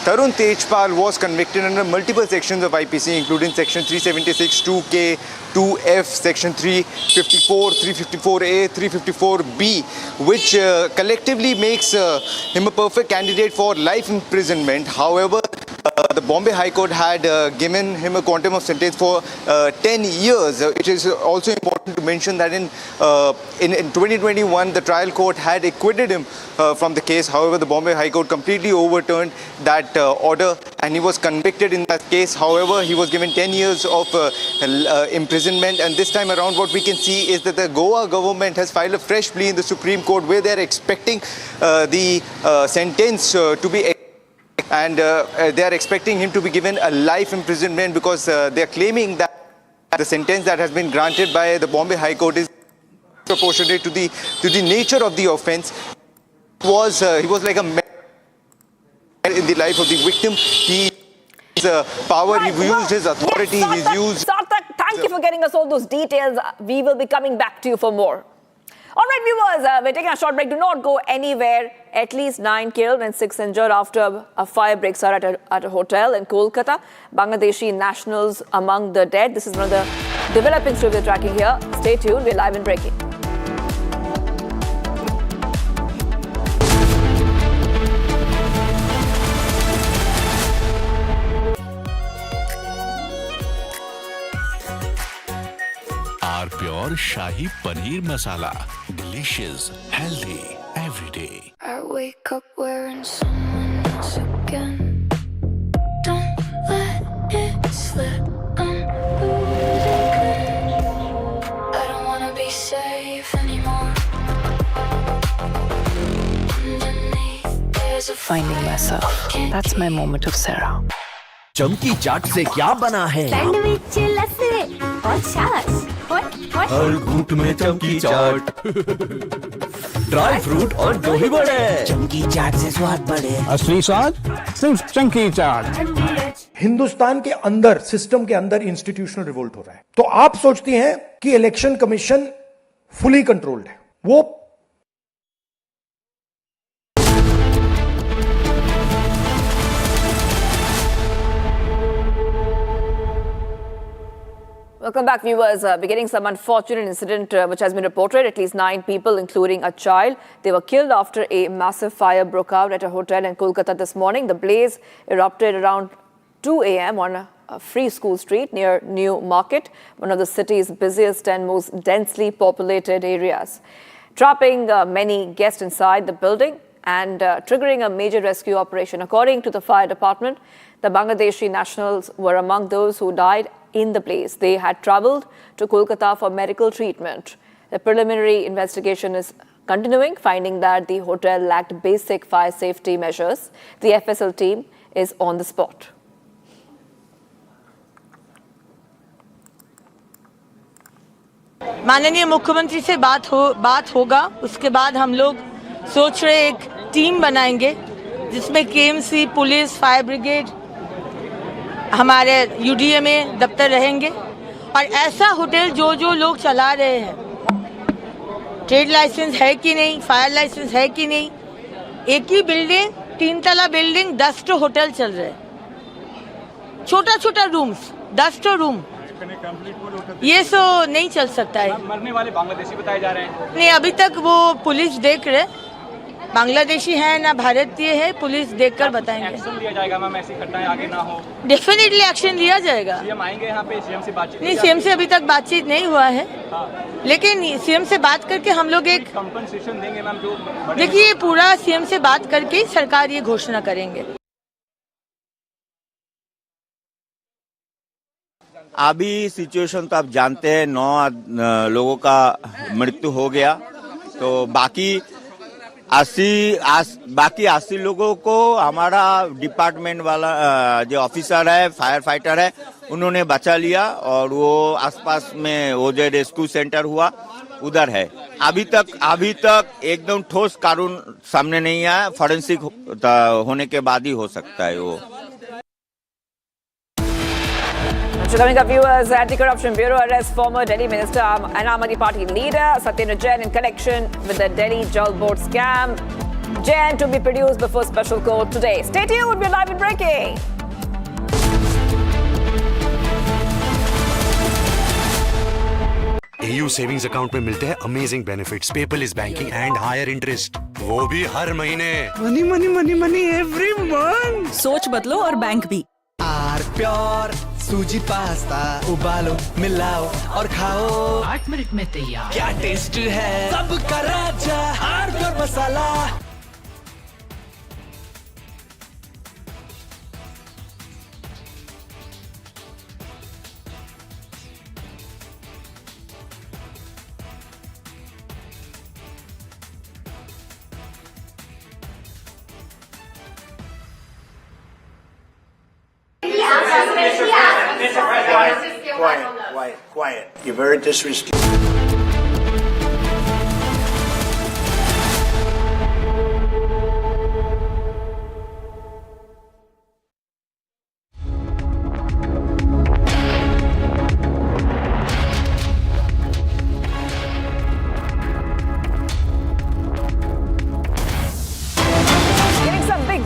Tarun Tejpal was convicted under multiple sections of IPC, including section 376, 2K, 2F, section 354, 354A, 354B, which collectively makes him a perfect candidate for life imprisonment. However, the Bombay High Court had given him a quantum of sentence for 10 years. It is also important to mention that in 2021, the trial court had acquitted him from the case. However, the Bombay High Court completely overturned that order and he was convicted in that case. However, he was given 10 years of imprisonment, and this time around what we can see is that the Goa government has filed a fresh plea in the Supreme Court where they are expecting the sentence to be and they are expecting him to be given a life imprisonment because they are claiming that the sentence that has been granted by the Bombay High Court is proportionate to the nature of the offence. He was like a man in the life of the victim. He his power, he used his authority, yes, he's used... Sarthak, thank you for getting us all those details. We will be coming back to you for more. All right, viewers, we're taking a short break. Do not go anywhere. At least 9 killed and 6 injured after a fire breaks out at a hotel in Kolkata. Bangladeshi nationals among the dead. This is one of the developing stories we're tracking here. Stay tuned. We're live and breaking. Our pure Shahi Paneer Masala. Delicious, healthy, every day. I wake up wearing someone else again. Don't let it slip. I'm losing control. I don't wanna be safe anymore. Underneath there's a Finding myself. That's my moment of Sarah. चमकी चाट से क्या बना है? Sandwich लस्सी और छाछ हर घूंट में चमकी चाट, ड्राई फ्रूट और दही बड़े। चमकी चाट से स्वाद बढ़े। असली स्वाद सिर्फ चमकी चाट। हिंदुस्तान के अंदर, सिस्टम के अंदर इंस्टीट्यूशनल रिवोल्ट हो रहा है। तो आप सोचते हैं कि इलेक्शन कमीशन फुली कंट्रोल्ड है, वो Welcome back, viewers. Beginning some unfortunate incident which has been reported. At least 9 people, including a child, they were killed after a massive fire broke out at a hotel in Kolkata this morning. The blaze erupted around 2 a.m. on a free school street near New Market, one of the city's busiest and most densely populated areas, trapping many guests inside the building and triggering a major rescue operation. According to the fire department, the Bangladeshi nationals were among those who died in the blaze. They had travelled to Kolkata for medical treatment. The preliminary investigation is continuing, finding that the hotel lacked basic fire safety measures. The FSL team is on the spot. माननीय मुख्यमंत्री से बात होगा, उसके बाद हम लोग सोच रहे एक टीम बनाएंगे जिसमें केएमसी, पुलिस, फायर ब्रिगेड, हमारे यूडीए में दफ्तर रहेंगे और ऐसा होटल जो लोग चला रहे हैं, ट्रेड लाइसेंस है कि नहीं, फायर लाइसेंस है कि नहीं, एक ही बिल्डिंग 3 तला बिल्डिंग 10 तो होटल चल रहे, छोटा छोटा रूम्स 10 तो रूम, ये सो नहीं चल सकता है। मरने वाले बांग्लादेशी बताए जा रहे हैं। नहीं, अभी तक वो पुलिस देख रहे, बांग्लादेशी है ना भारतीय है, पुलिस देखकर बताएंगे। एक्शन लिया जाएगा मैम, ऐसी घटनाएं आगे ना हो। डेफिनेटली एक्शन लिया जाएगा। सीएम आएंगे यहाँ पे, सीएम से बातचीत? नहीं, सीएम से अभी तक बातचीत नहीं हुआ है, लेकिन सीएम से बात करके हम लोग एक कंपनसेशन देंगे मैम। जो देखिए, पूरा सीएम से बात करके सरकार ये घोषणा करेंगे। अभी सिचुएशन तो आप जानते हैं, 9 लोगों का मृत्यु हो गया, तो बाकी 80 लोगों को हमारा डिपार्टमेंट वाला जो ऑफिसर है, फायर फाइटर है, उन्होंने बचा लिया और वो आसपास में वो जो रेस्क्यू सेंटर हुआ उधर है। अभी तक एकदम ठोस कानून सामने नहीं आया, फॉरेंसिक होने के बाद ही हो सकता है वो। Coming up, viewers, Anti-Corruption Bureau arrests former Delhi Minister and Aam Aadmi Party leader Satendra Jain in connection with the Delhi Jalboard scam. Jain to be produced before special court today. Stay tuned, we're live and breaking. AU savings account में मिलते हैं amazing benefits, paperless banking and higher interest, वो भी हर महीने। Money money money money every month. सोच बदलो और बैंक भी। आर प्योर सूजी पास्ता उबालो, मिलाओ और खाओ, 8 मिनट में तैयार। क्या टेस्ट है, सबका राजा R pure masala. Quiet. You're very disrespectful.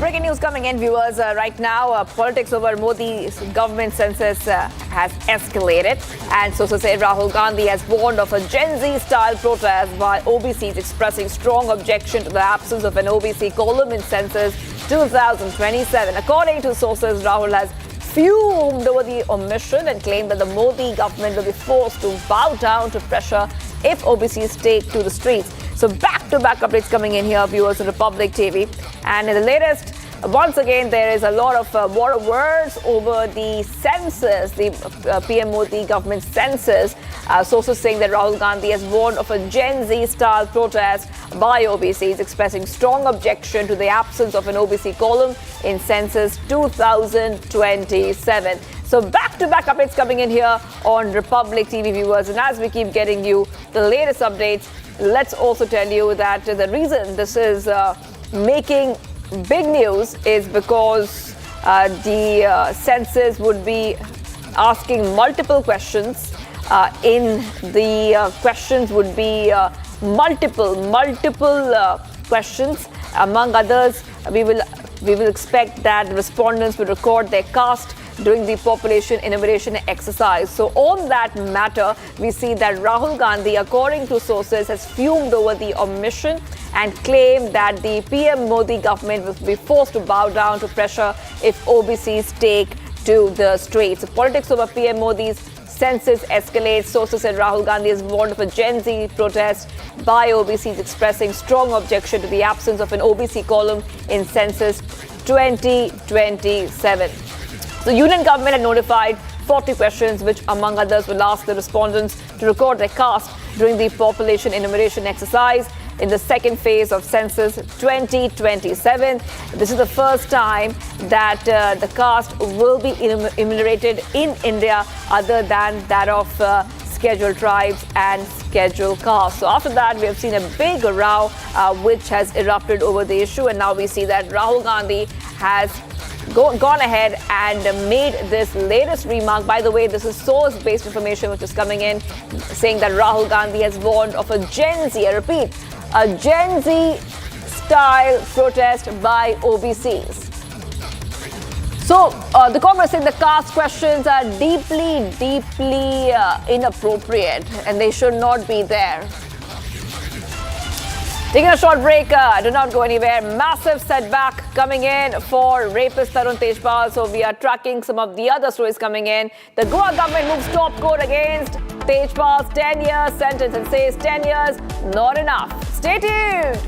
Breaking news coming in, viewers. Right now, politics over Modi's government census has escalated, and sources say Rahul Gandhi has warned of a Gen Z-style protest by OBCs expressing strong objection to the absence of an OBC column in census 2027. According to sources, Rahul has fumed over the omission and claimed that the Modi government will be forced to bow down to pressure if OBCs take to the streets. So back-to-back updates coming in here, viewers, on Republic TV. And in the latest, once again, there is a lot of war words over the census, the PM Modi government census. Sources saying that Rahul Gandhi has warned of a Gen Z-style protest by OBCs, expressing strong objection to the absence of an OBC column in census 2027. So back-to-back updates coming in here on Republic TV, viewers. And as we keep getting you the latest updates, let's also tell you that the reason this is making big news is because the census would be asking multiple questions. In the questions would be multiple questions. Among others, we will expect that respondents will record their caste during the population enumeration exercise. So on that matter, we see that Rahul Gandhi, according to sources, has fumed over the omission and claimed that the PM Modi government will be forced to bow down to pressure if OBCs take to the streets. So politics over PM Modi's census escalates. Sources said Rahul Gandhi has warned of a Gen Z protest by OBCs, expressing strong objection to the absence of an OBC column in census 2027. The union government had notified 40 questions, which among others will ask the respondents to record their caste during the population enumeration exercise in the second phase of census 2027. This is the first time that the caste will be enumerated in India other than that of scheduled tribes and scheduled castes. So after that, we have seen a big row which has erupted over the issue, and now we see that Rahul Gandhi has gone ahead and made this latest remark. By the way, this is source-based information which is coming in, saying that Rahul Gandhi has warned of a Gen Z, I repeat, a Gen Z hostile protest by OBCs. So, the Congress saying the caste questions are deeply inappropriate and they should not be there. Taking a short break, do not go anywhere. Massive setback coming in for rapist Tarun Tejpal. So we are tracking some of the other stories coming in. The Goa government moves top court against Tejpal's 10-year sentence and says 10 years not enough. Stay tuned.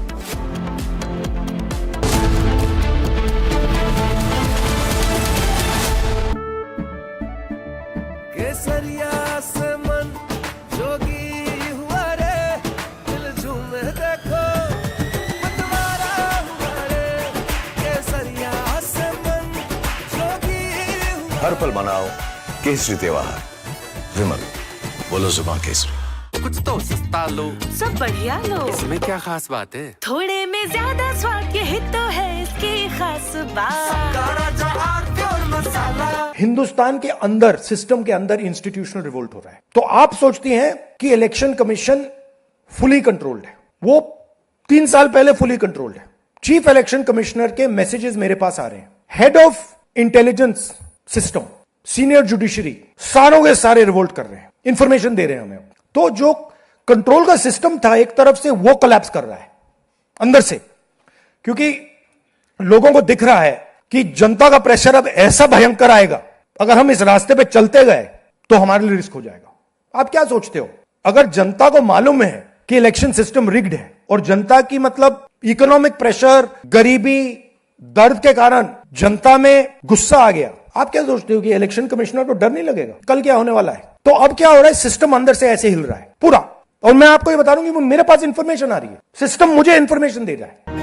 हर पल मनाओ केसरी त्योहार। विमल, बोलो जुबान केसरी। कुछ तो सस्ता लो, सब बढ़िया लो। इसमें क्या खास बात है? थोड़े में ज्यादा स्वाद, यही तो है इसकी खास बात। हिंदुस्तान के अंदर, सिस्टम के अंदर इंस्टीट्यूशनल रिवोल्ट हो रहा है। तो आप सोचती हैं कि इलेक्शन कमीशन फुली कंट्रोल्ड है। वो 3 साल पहले फुली कंट्रोल्ड है। चीफ इलेक्शन कमिश्नर के मैसेजेस मेरे पास आ रहे हैं। Head of intelligence system, senior judiciary, सारों के सारे रिवोल्ट कर रहे हैं, इंफॉर्मेशन दे रहे हैं हमें। तो जो कंट्रोल का सिस्टम था एक तरफ से, वो कोलैप्स कर रहा है अंदर से, क्योंकि लोगों को दिख रहा है कि जनता का प्रेशर अब ऐसा भयंकर आएगा, अगर हम इस रास्ते पे चलते गए तो हमारे लिए रिस्क हो जाएगा। आप क्या सोचते हो, अगर जनता को मालूम है कि इलेक्शन सिस्टम रिग्ड है और जनता की मतलब इकोनॉमिक प्रेशर, गरीबी, दर्द के कारण जनता में गुस्सा आ गया, आप क्या सोचते हो कि इलेक्शन कमिश्नर को डर नहीं लगेगा कल क्या होने वाला है? तो अब क्या हो रहा है, सिस्टम अंदर से ऐसे हिल रहा है पूरा। और मैं आपको ये बता दूं कि मेरे पास इंफॉर्मेशन आ रही है, सिस्टम मुझे इंफॉर्मेशन दे रहा है।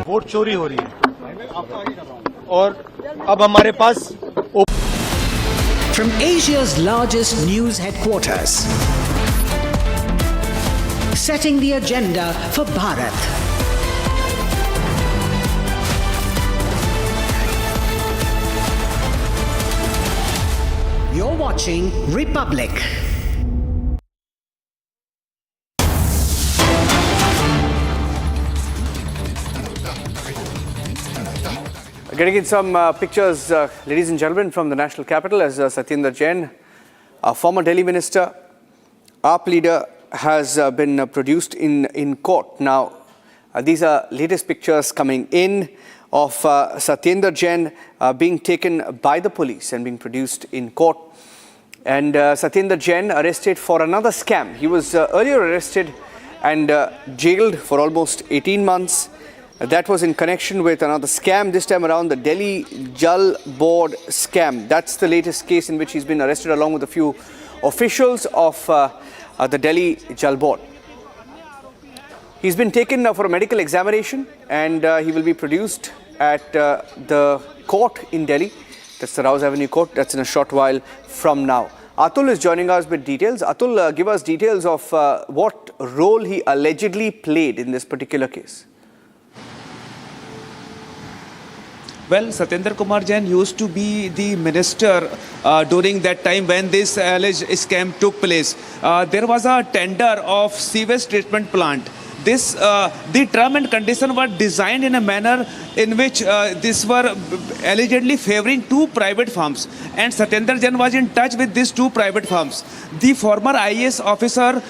वोट चोरी हो रही है और अब हमारे पास From Asia's largest news headquarters, setting the agenda for Bharat. You're watching Republic. Getting in some pictures, ladies and gentlemen, from the national capital as Satendra Jain, a former Delhi minister, AAP leader, has been produced in court. Now, these are latest pictures coming in of Satendra Jain being taken by the police and being produced in court. And Satendra Jain arrested for another scam. He was earlier arrested and jailed for almost 18 months. That was in connection with another scam, this time around the Delhi Jalboard scam. That's the latest case in which he's been arrested along with a few officials of the Delhi Jalboard. He's been taken for a medical examination and he will be produced at the court in Delhi. That's the Rouse Avenue court. That's in a short while from now. Atul is joining us with details. Atul, give us details of what role he allegedly played in this particular case. Well, Satendra Kumar Jain used to be the minister during that time when this alleged scam took place. There was a tender of sewage treatment plant. The term and condition were designed in a manner in which these were allegedly favoring two private firms, and Satendra Jain was in touch with these two private firms. The former IAS officer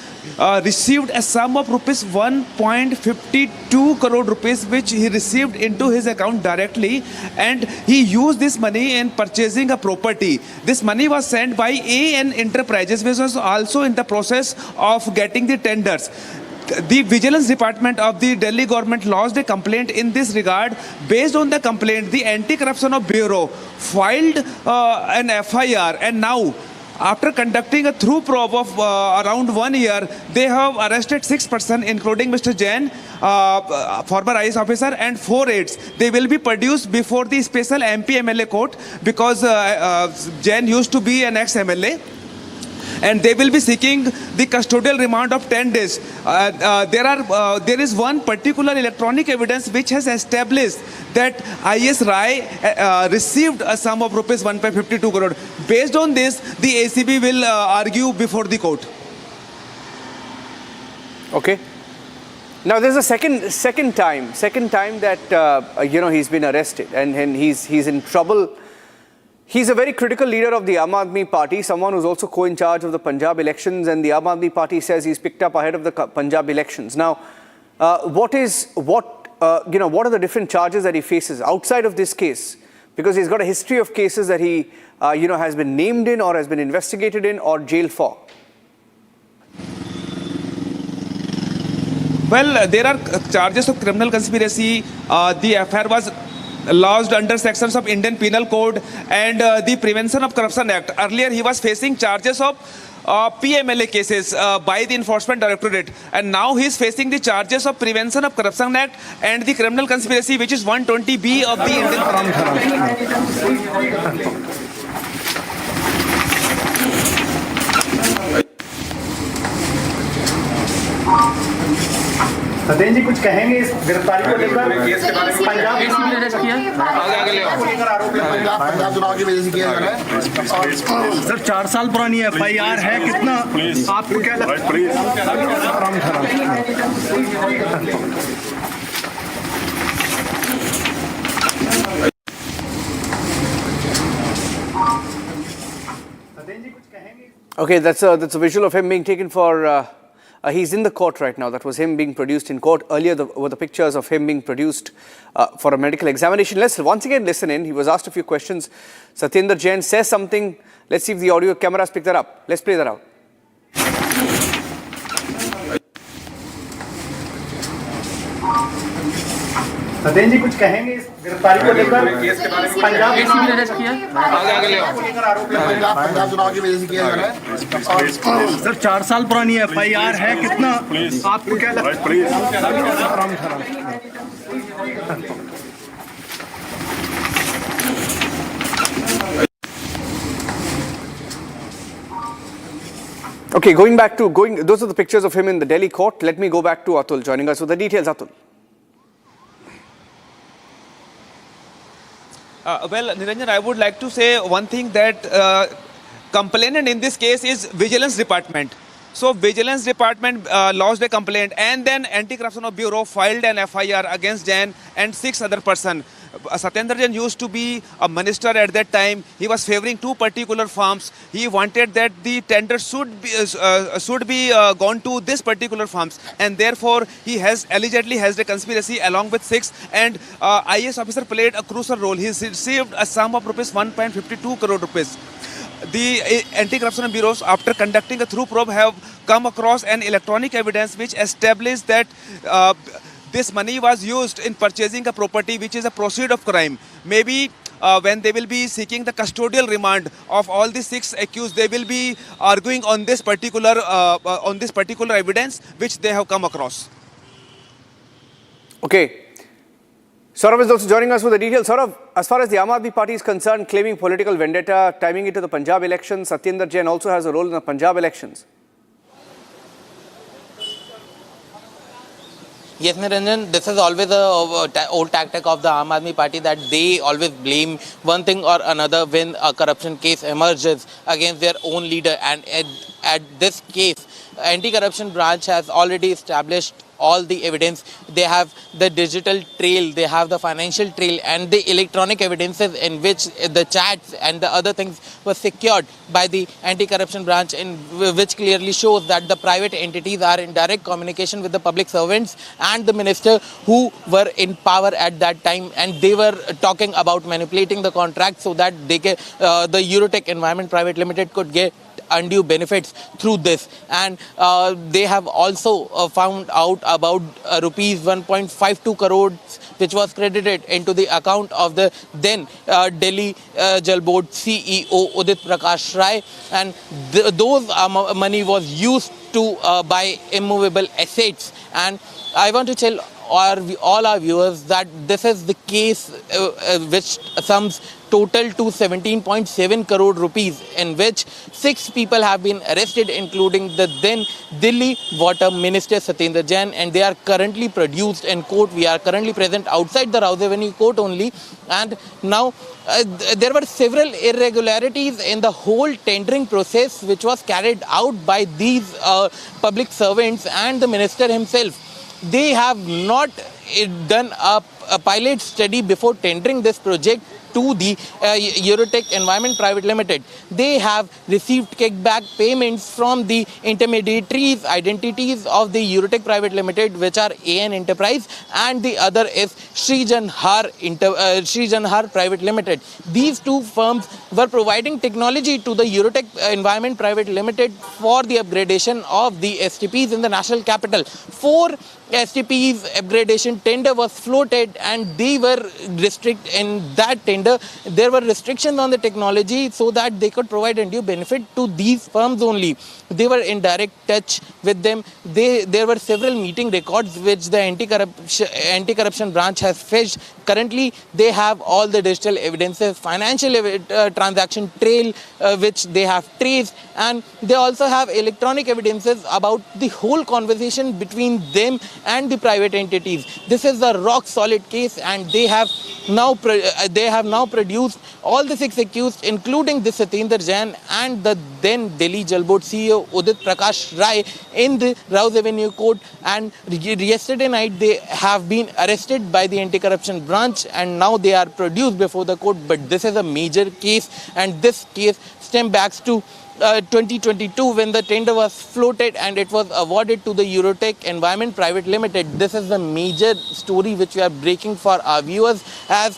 received a sum of rupees 1.52 crore rupees, which he received into his account directly, and he used this money in purchasing a property. This money was sent by AN Enterprises, which was also in the process of getting the tenders. the vigilance department of the Delhi government lodged a complaint in this regard. Based on the complaint, the Anti-Corruption Bureau filed an FIR, and now, after conducting a thorough probe of around 1 year, they have arrested 6 persons, including Mr. Jain, former IS officer, and 4 aides. They will be produced before the special MP MLA court because Jain used to be an ex-MLA. And they will be seeking the custodial remand of 10 days. There is one particular electronic evidence which has established that IS Rai received a sum of rupees 1.52 crore. Based on this, the ACB will argue before the court. Okay. Now there's a second time that he's been arrested and he's in trouble. He's a very critical leader of the Aam Aadmi Party, someone who's also co-in charge of the Punjab elections, and the Aam Aadmi Party says he's picked up ahead of the Punjab elections. Now, what are the different charges that he faces outside of this case? Because he's got a history of cases that he, has been named in or has been investigated in or jailed for. Well, there are charges of criminal conspiracy. The FIR was lodged under sections of Indian Penal Code and the Prevention of Corruption Act. Earlier, he was facing charges of PMLA cases by the Enforcement Directorate, and now he is facing the charges of Prevention of Corruption Act and the criminal conspiracy, which is 120B of the Indian Penal Code. Satendra जी कुछ कहेंगे इस गिरफ्तारी को लेकर पंजाब पंजाब चुनाव की वजह से किया जा रहा है सर 4 साल पुरानी FIR है कितना आपको क्या लगता है Okay, that's a visual of him being taken for he's in the court right now. That was him being produced in court. Earlier were the pictures of him being produced for a medical examination. Let's once again listen in. He was asked a few questions. Satendra Jain says something. Let's see if the audio cameras pick that up. Let's play that out. Satendra जी कुछ कहेंगे इस गिरफ्तारी को लेकर पंजाब पंजाब चुनाव की वजह से किया जा रहा है सर 4 साल पुरानी FIR है कितना आपको क्या लगता Okay, those are the pictures of him in the Delhi court. Let me go back to Atul joining us with the details. Atul. Well, Niranjan, I would like to say one thing, that complainant in this case is Vigilance Department. So Vigilance Department lodged a complaint, and then Anti-Corruption Bureau filed an FIR against Jain and 6 other persons. Satendra Jain used to be a minister at that time. He was favoring 2 particular farms. He wanted that the tender should be gone to this particular farms, and therefore he allegedly has a conspiracy along with 6. And IS officer played a crucial role. He received a sum of rupees 1.52 crore rupees. The Anti-Corruption Bureaus, after conducting a thorough probe, have come across an electronic evidence which established that this money was used in purchasing a property which is a proceed of crime. Maybe when they will be seeking the custodial remand of all the 6 accused, they will be arguing on this particular evidence which they have come across. Okay. Saurav is also joining us with the details. Saurav, as far as the Aam Aadmi Party is concerned, claiming political vendetta, timing it to the Punjab elections, Satendra Jain also has a role in the Punjab elections. Yes, Niranjan, this is always a old tactic of the Aam Aadmi Party, that they always blame one thing or another when a corruption case emerges against their own leader. And at this case, Anti-Corruption Branch has already established all the evidence. They have the digital trail, they have the financial trail, and the electronic evidences in which the chats and the other things were secured by the Anti-Corruption Branch, in which clearly shows that the private entities are in direct communication with the public servants and the minister who were in power at that time, and they were talking about manipulating the contract so that they the Eurotech Environment Private Limited could get undue benefits through this. And they have also found out about rupees 1.52 crores which was credited into the account of the then Delhi Jalboard CEO Udit Prakash Rai, and those money was used to buy immovable assets. And I want to tell all our viewers that this is the case which sums total to 17.7 crore rupees, in which 6 people have been arrested, including the then Delhi Water Minister Satendra Jain, and they are currently produced in court. We are currently present outside the Rouse Avenue court only, and now there were several irregularities in the whole tendering process which was carried out by these public servants and the minister himself. They have not done a pilot study before tendering this project to the Eurotech Environment Private Limited. They have received kickback payments from the intermediaries, identities of the Eurotech Private Limited, which are AN Enterprise, and the other is Srijanhar Private Limited. These two firms were providing technology to the Eurotech Environment Private Limited for the upgradation of the STPs in the national capital. 4 STPs upgradation tender was floated, and they were restricted in that tender. There were restrictions on the technology so that they could provide undue benefit to these firms only. They were in direct touch with them. There were several meeting records which the anti-corruption branch has fetched. Currently, they have all the digital evidences, financial transaction trail which they have traced, and they also have electronic evidences about the whole conversation between them and the private entities. This is a rock solid case, and they have now produced all the 6 accused, including the Satendra Jain and the then Delhi Jalboard CEO Udit Prakash Rai, in the Rouse Avenue court. And yesterday night they have been arrested by the anti-corruption branch, and now they are produced before the court. But this is a major case, and this case stems back to 2022 when the tender was floated and it was awarded to the Eurotech Environment Private Limited. This is the major story which we are breaking for our viewers, as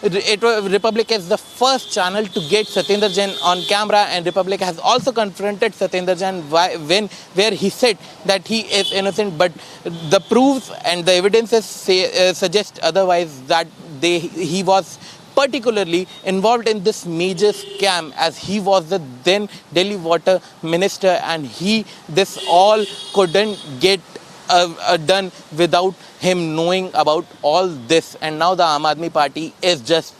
Republic is the first channel to get Satendra Jain on camera, and Republic has also confronted Satendra Jain where he said that he is innocent, but the proofs and the evidences suggest otherwise, that he was particularly involved in this major scam, as he was the then Delhi Water Minister, and this all couldn't get done without him knowing about all this. And now the Aam Aadmi Party is just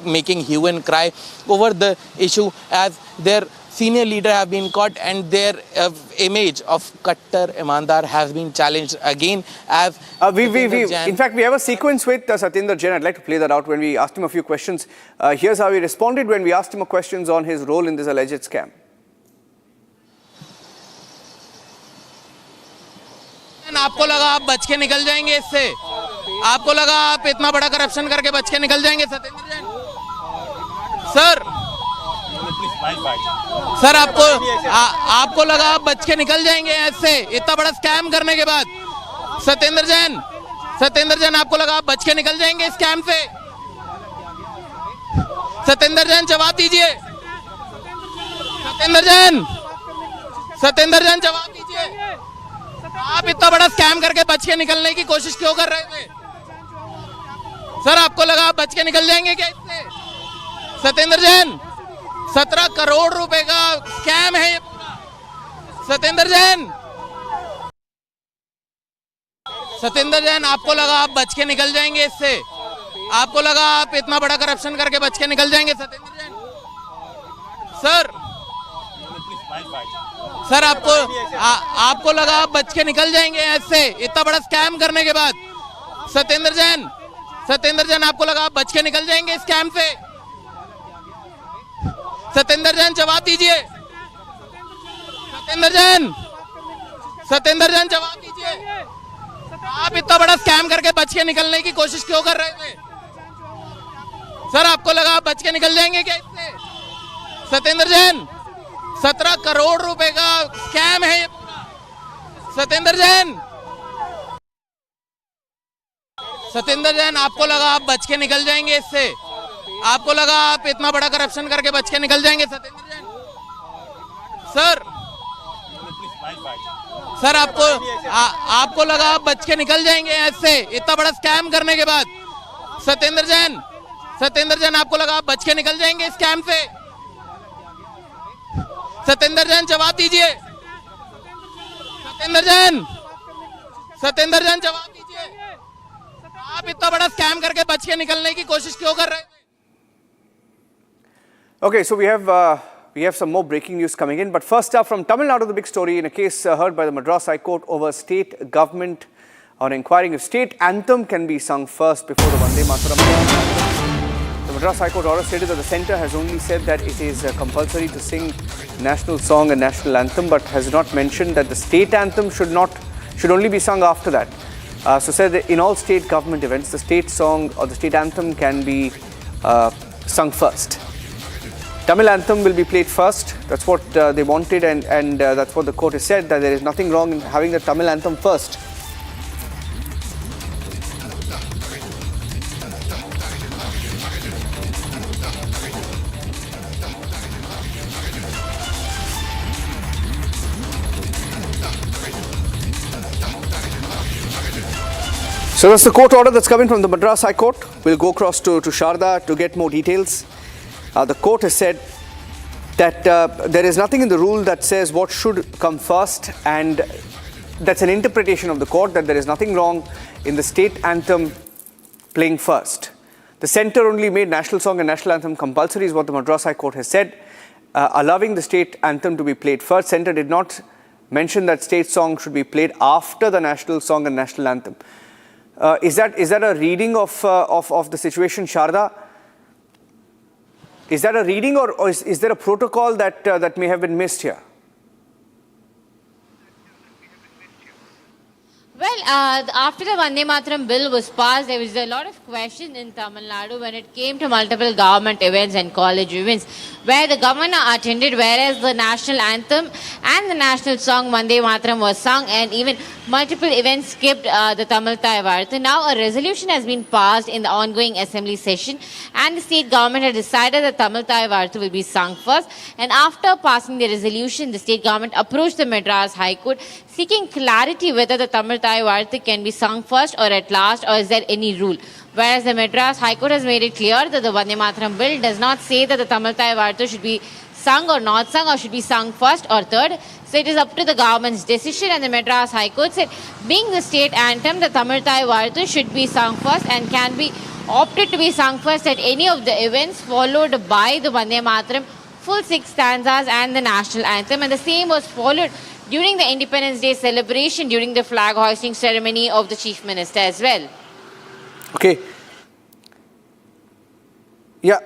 making hue and cry over the issue, as their senior leader have been caught, and their image of Kattar Imandar has been challenged again. As in fact, we have a sequence with Satendra Jain. I'd like to play that out when we asked him a few questions. Here's how he responded when we asked him questions on his role in this alleged scam. आपको लगा आप बच के निकल जाएंगे इससे? आपको लगा आप इतना बड़ा करप्शन करके बच के निकल जाएंगे सतेंद्र जैन? सर आपको लगा आप बच के निकल जाएंगे ऐसे इतना बड़ा स्कैम करने के बाद? सतेंद्र जैन आपको लगा आप बच के निकल जाएंगे इस स्कैम से? सतेंद्र जैन जवाब दीजिए। सतेंद्र जैन जवाब दीजिए। आप इतना बड़ा स्कैम करके बच के निकलने की कोशिश क्यों कर रहे थे? सर आपको लगा आप बच के निकल जाएंगे क्या इससे? सतेंद्र जैन, 17 करोड़ रुपए का स्कैम है ये पूरा। सतेंद्र जैन आपको लगा आप बच के निकल जाएंगे इससे? आपको लगा आप इतना बड़ा करप्शन करके बच के निकल जाएंगे सतेंद्र जैन? सर आपको लगा आप बच के निकल जाएंगे ऐसे इतना बड़ा स्कैम करने के बाद? सतेंद्र जैन आपको लगा आप बच के निकल जाएंगे इस स्कैम से? सतेंद्र जैन जवाब दीजिए। सतेंद्र जैन जवाब दीजिए। आप इतना बड़ा स्कैम करके बच के निकलने की कोशिश क्यों कर रहे थे? सर आपको लगा आप बच के निकल जाएंगे क्या इससे? सतेंद्र जैन, 17 करोड़ रुपए का स्कैम है ये पूरा। सतेंद्र जैन आपको लगा आप बच के निकल जाएंगे इससे? आपको लगा आप इतना बड़ा करप्शन करके बच के निकल जाएंगे सतेंद्र जैन? सर आपको लगा आप बच के निकल जाएंगे ऐसे इतना बड़ा स्कैम करने के बाद? सत्येंद्र जैन आपको लगा आप बच के निकल जाएंगे स्कैम से? सत्येंद्र जैन जवाब दीजिए। सत्येंद्र जैन जवाब दीजिए। आप इतना बड़ा स्कैम करके बच के निकलने की कोशिश क्यों कर रहे थे? Okay, so we have some more breaking news coming in, but first up from Tamil Nadu, the big story in a case heard by the Madras High Court over state government on inquiring if state anthem can be sung first before the Vande Mataram. The Madras High Court order stated that the centre has only said that it is compulsory to sing national song and national anthem, but has not mentioned that the state anthem should only be sung after that. So said that in all state government events, the state song or the state anthem can be sung first. Tamil anthem will be played first. That's what they wanted, and that's what the court has said, that there is nothing wrong in having the Tamil anthem first. So that's the court order that's coming from the Madras High Court. We'll go across to Sharda to get more details. The court has said that there is nothing in the rule that says what should come first, and that's an interpretation of the court, that there is nothing wrong in the state anthem playing first. The centre only made national song and national anthem compulsory, is what the Madras High Court has said, allowing the state anthem to be played first. Centre did not mention that state song should be played after the national song and national anthem. Is that a reading of the situation, Sharda? Is that a reading, or is there a protocol that may have been missed here? Well, after the Vande Mataram bill was passed, there was a lot of question in Tamil Nadu when it came to multiple government events and college events, where the governor attended, whereas the national anthem and the national song Vande Mataram was sung, and even multiple events skipped the Tamil Taivarthu. Now a resolution has been passed in the ongoing assembly session, and the state government has decided that Tamil Taivarthu will be sung first. And after passing the resolution, the state government approached the Madras High Court seeking clarity whether the Tamil Taivarthu can be sung first or at last, or is there any rule. Whereas the Madras High Court has made it clear that the Vande Mataram bill does not say that the Tamil Taivarthu should be sung or not sung, or should be sung first or third. So it is up to the government's decision, and the Madras High Court said, being the state anthem, the Tamil Taivarthu should be sung first and can be opted to be sung first at any of the events, followed by the Vande Mataram, full 6 stanzas and the national anthem. And the same was followed during the Independence Day celebration, during the flag hoisting ceremony of the Chief Minister as well. Okay. Yeah.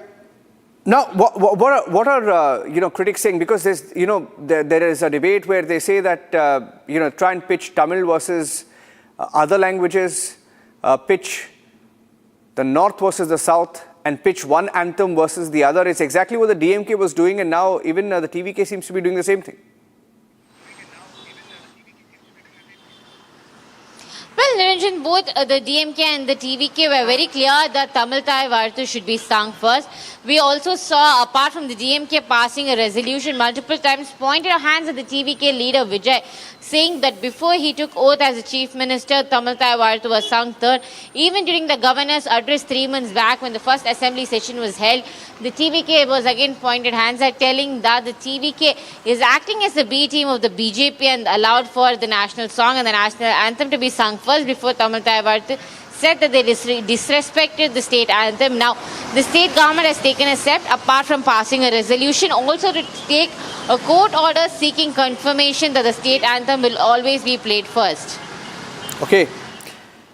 Now, what are critics saying? Because there's there is a debate where they say that try and pitch Tamil versus other languages, pitch the North versus the South, and pitch one anthem versus the other. It's exactly what the DMK was doing, and now even the TVK seems to be doing the same thing. Well, Niranjan, both the DMK and the TVK were very clear that Tamil Taivarthu should be sung first. We also saw, apart from the DMK passing a resolution multiple times, pointed our hands at the TVK leader Vijay, saying that before he took oath as the Chief Minister, Tamil Taivarthu was sung third. Even during the governor's address 3 months back, when the first assembly session was held, the TVK was again pointed hands at, telling that the TVK is acting as the B team of the BJP and allowed for the national song and the national anthem to be sung first before Tamil Taivarthu, said that they disrespected the state anthem. Now, the state government has taken a step, apart from passing a resolution, also to take a court order seeking confirmation that the state anthem will always be played first. Okay.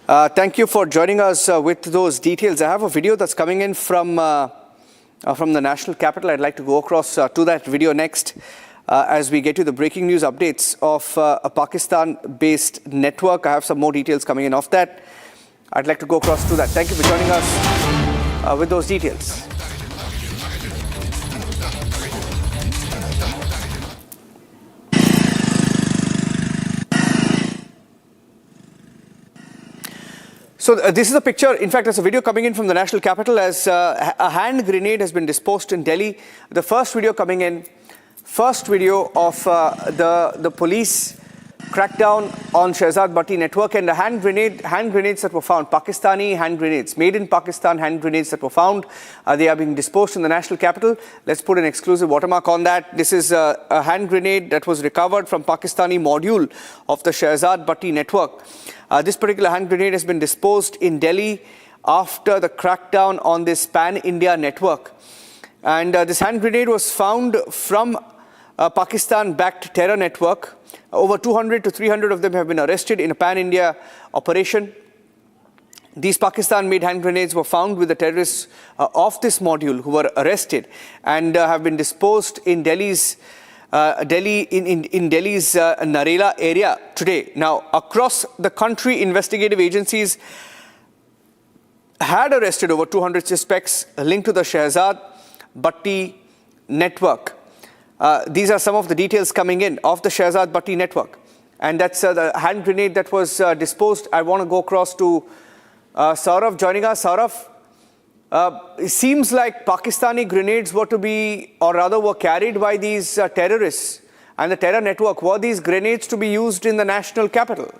Thank you for joining us with those details. I have a video that's coming in from the national capital. I'd like to go across to that video next as we get you the breaking news updates of a Pakistan-based network. I have some more details coming in off that. I'd like to go across to that. Thank you for joining us with those details. So this is a picture, in fact, there's a video coming in from the national capital as a hand grenade has been disposed in Delhi. The first video coming in first video of the police crackdown on Shehzad Bhatti network and the hand grenades that were found, Pakistani hand grenades, made in Pakistan hand grenades that were found. They are being disposed in the national capital. Let's put an exclusive watermark on that. This is a hand grenade that was recovered from Pakistani module of the Shehzad Bhatti network. This particular hand grenade has been disposed in Delhi after the crackdown on this pan-India network. And this hand grenade was found from a Pakistan-backed terror network. Over 200 to 300 of them have been arrested in a pan-India operation. These Pakistan-made hand grenades were found with the terrorists of this module who were arrested and have been disposed in Delhi's Narela area today. Now, across the country, investigative agencies had arrested over 200 suspects linked to the Shehzad Bhatti network. These are some of the details coming in of the Shehzad Bhatti network. And that's the hand grenade that was disposed. I want to go across to Saurav joining us. Saurav, it seems like Pakistani grenades were to be, or rather were carried by these terrorists and the terror network. Were these grenades to be used in the national capital?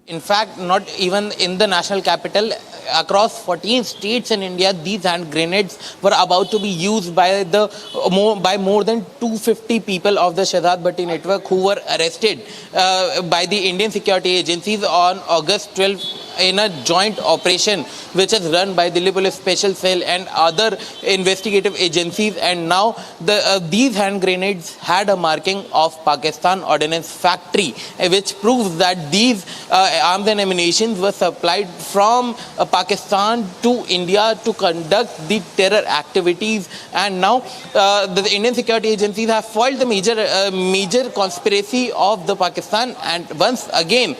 In fact, not even in the national capital. Across 14 states in India, these hand grenades were about to be used by more than 250 people of the Shehzad Bhatti network who were arrested by the Indian security agencies on August 12 in a joint operation which is run by Delhi Police Special Cell and other investigative agencies. And now these hand grenades had a marking of Pakistan Ordnance Factory, which proves that these arms and ammunition were supplied from Pakistan to India to conduct the terror activities. And now the Indian security agencies have foiled the major conspiracy of the Pakistan, and once again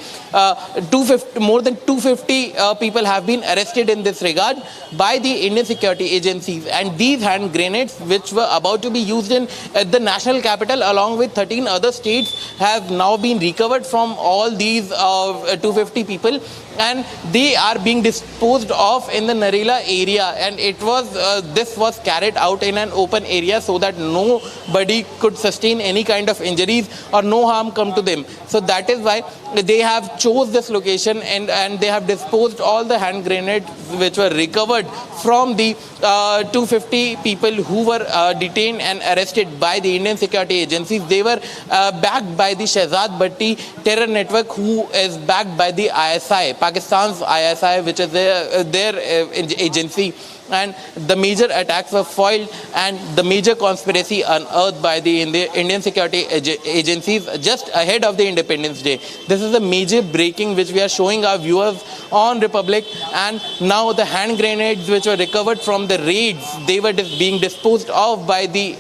more than 250 people have been arrested in this regard by the Indian security agencies. And these hand grenades, which were about to be used in the national capital along with 13 other states, have now been recovered from all these 250 people, and they are being disposed of in the Narela area. And it was this was carried out in an open area so that nobody could sustain any kind of injuries or no harm come to them. So that is why they have chose this location, and they have disposed all the hand grenades which were recovered from the 250 people who were detained and arrested by the Indian security agencies. They were backed by the Shehzad Bhatti terror network, who is backed by the ISI, Pakistan's ISI, which is their agency. And the major attacks were foiled and the major conspiracy unearthed by the Indian security agencies just ahead of the Independence Day. This is a major breaking which we are showing our viewers on Republic. And now the hand grenades which were recovered from the raids, they were being disposed of by the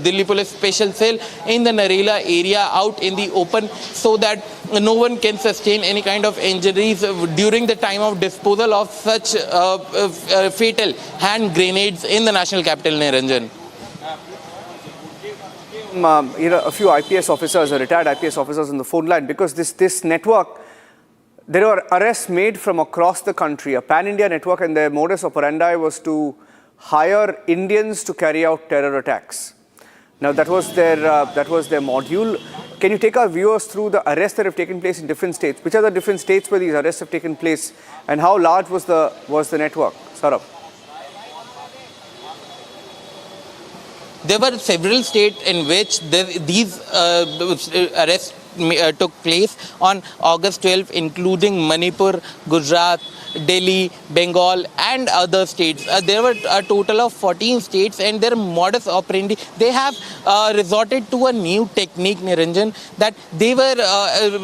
Delhi Police Special Cell in the Narela area out in the open, so that no one can sustain any kind of injuries during the time of disposal of such fatal hand grenades in the national capital, Niranjan. A few IPS officers, retired IPS officers on the phone line, because this network, there were arrests made from across the country, a pan-India network, and their modus operandi was to hire Indians to carry out terror attacks. Now that was their module. Can you take our viewers through the arrests that have taken place in different states? Which are the different states where these arrests have taken place, and how large was the network? Saurabh. There were several states in which these arrests took place on August 12, including Manipur, Gujarat, Delhi, Bengal and other states. There were a total of 14 states, and their modus operandi, they have resorted to a new technique, Niranjan, that they were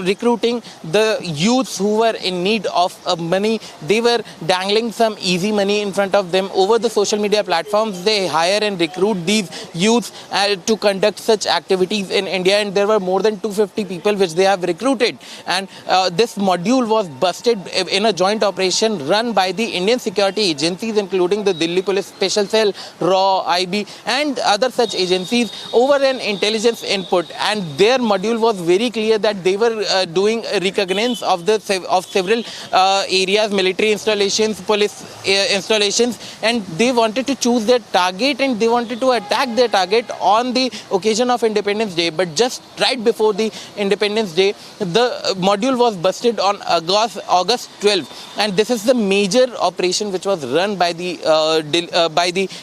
recruiting the youths who were in need of money. They were dangling some easy money in front of them over the social media platforms. They hire and recruit these youths to conduct such activities in India, and there were more than 250 people which they have recruited. And this module was busted in a joint operation run by the Indian security agencies, including the Delhi Police Special Cell, RAW, IB, and other such agencies over an intelligence input. And their module was very clear that they were doing reconnaissance of several areas, military installations, police installations, and they wanted to choose their target and they wanted to attack their target on the occasion of Independence Day. But just right before the Independence Day, the module was busted on August 12th, and this is the major operation which was run by the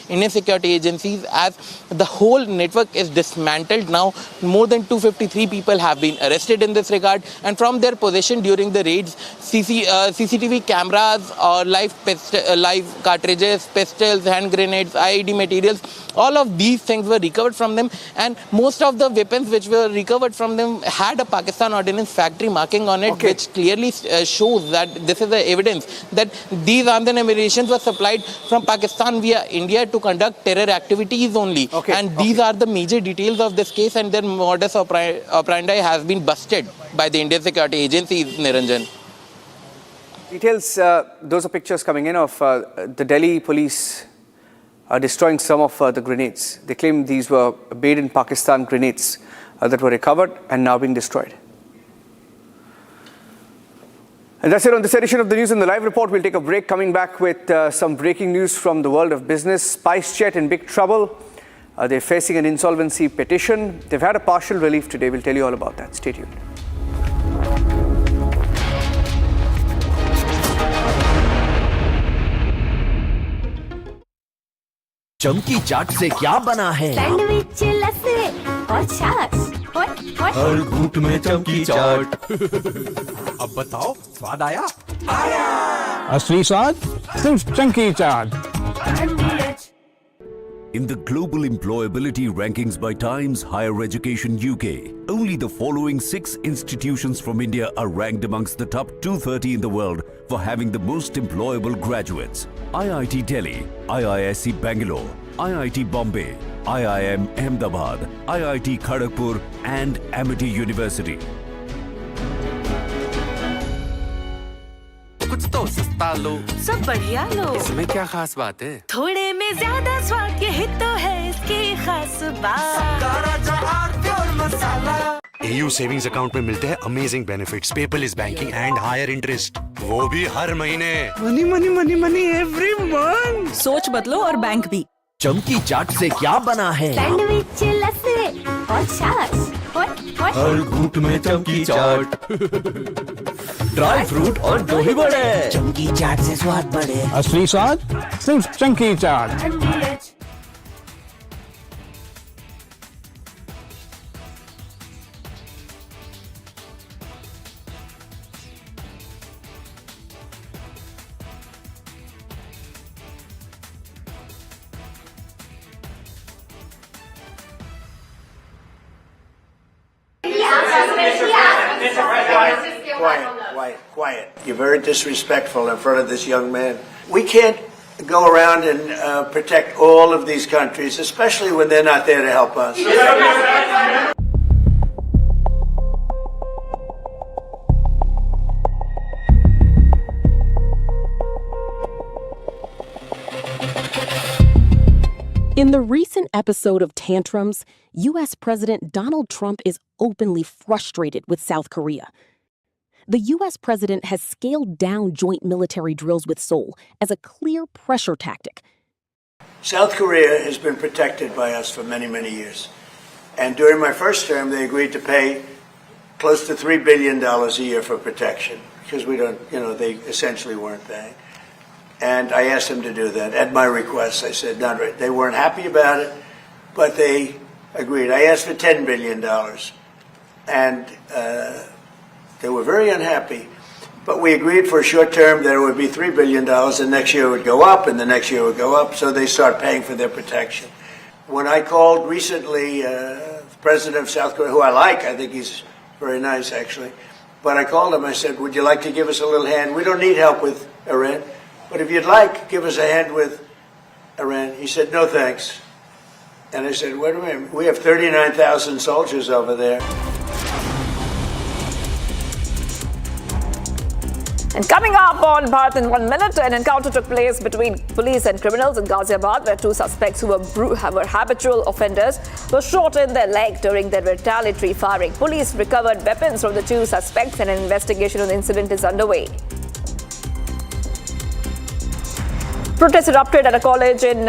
Indian security agencies. As the whole network is dismantled now, more than 253 people have been arrested in this regard, and from their possession during the raids, CCTV cameras, live cartridges, pistols, hand grenades, IED materials, all of these things were recovered from them, and most of the weapons which were recovered from them had a Pakistan Ordnance Factory marking on it, which clearly shows that this is the evidence that these arms and ammunition were supplied from Pakistan via India to conduct terror activities only. And these are the major details of this case, and their modus operandi has been busted by the Indian security agencies, Niranjan. Details, those are pictures coming in of the Delhi police destroying some of the grenades. They claim these were made in Pakistan grenades that were recovered and now being destroyed. And that's it on this edition of the News in the Live Report. We'll take a break, coming back with some breaking news from the world of business. SpiceJet in big trouble. They're facing an insolvency petition. They've had a partial relief today. We'll tell you all about that. Stay tuned. चमकी चाट से क्या बना है? Sandwich, लस्सी और छाछ और हर घूंट में चमकी चाट। अब बताओ, स्वाद आया? आया। असली स्वाद सिर्फ चंकी चाट। In the global employability rankings by Times Higher Education UK, only the following 6 institutions from India are ranked amongst the top 230 in the world for having the most employable graduates. IIT Delhi, IISc Bangalore, IIT Bombay, IIM Ahmedabad, IIT Kharagpur and Amity University. कुछ तो सस्ता लो, सब बढ़िया लो। इसमें क्या खास बात है? थोड़े में ज्यादा स्वाद, यही तो है इसकी खास बात। AU सेविंग्स अकाउंट में मिलते हैं amazing benefits, paperless banking and higher interest, वो भी हर महीने। Money money money money every month. सोच बदलो और बैंक भी। चमकी चाट से क्या बना है? सैंडविच, लस्सी और छाछ और हर घूंट में चमकी चाट। ड्राई फ्रूट और दही बड़े, चमकी चाट से स्वाद बढ़े। असली स्वाद सिर्फ चंकी चाट। Quiet. You're very disrespectful in front of this young man. We can't go around and protect all of these countries, especially when they're not there to help us. In the recent episode of Tantrums, U.S. President Donald Trump is openly frustrated with South Korea. The U.S. president has scaled down joint military drills with Seoul as a clear pressure tactic. South Korea has been protected by us for many, many years. And during my first term, they agreed to pay close to $3 billion a year for protection, because we don't, they essentially weren't paying. And I asked them to do that at my request. I said, not right. They weren't happy about it, but they agreed. I asked for $10 billion, and they were very unhappy. But we agreed for a short term that it would be $3 billion, and next year it would go up, and the next year it would go up, so they start paying for their protection. When I called recently the president of South Korea, who I think he's very nice actually, but I called him, I said, would you like to give us a little hand? We don't need help with Iran, but if you'd like, give us a hand with Iran. He said, no thanks. And I said, wait a minute, we have 39,000 soldiers over there. And coming up on Bharat in 1 minute, an encounter took place between police and criminals in Ghaziabad, where two suspects who were habitual offenders were shot in their leg during their retaliatory firing. Police recovered weapons from the two suspects and an investigation on the incident is underway. Protests erupted at a college in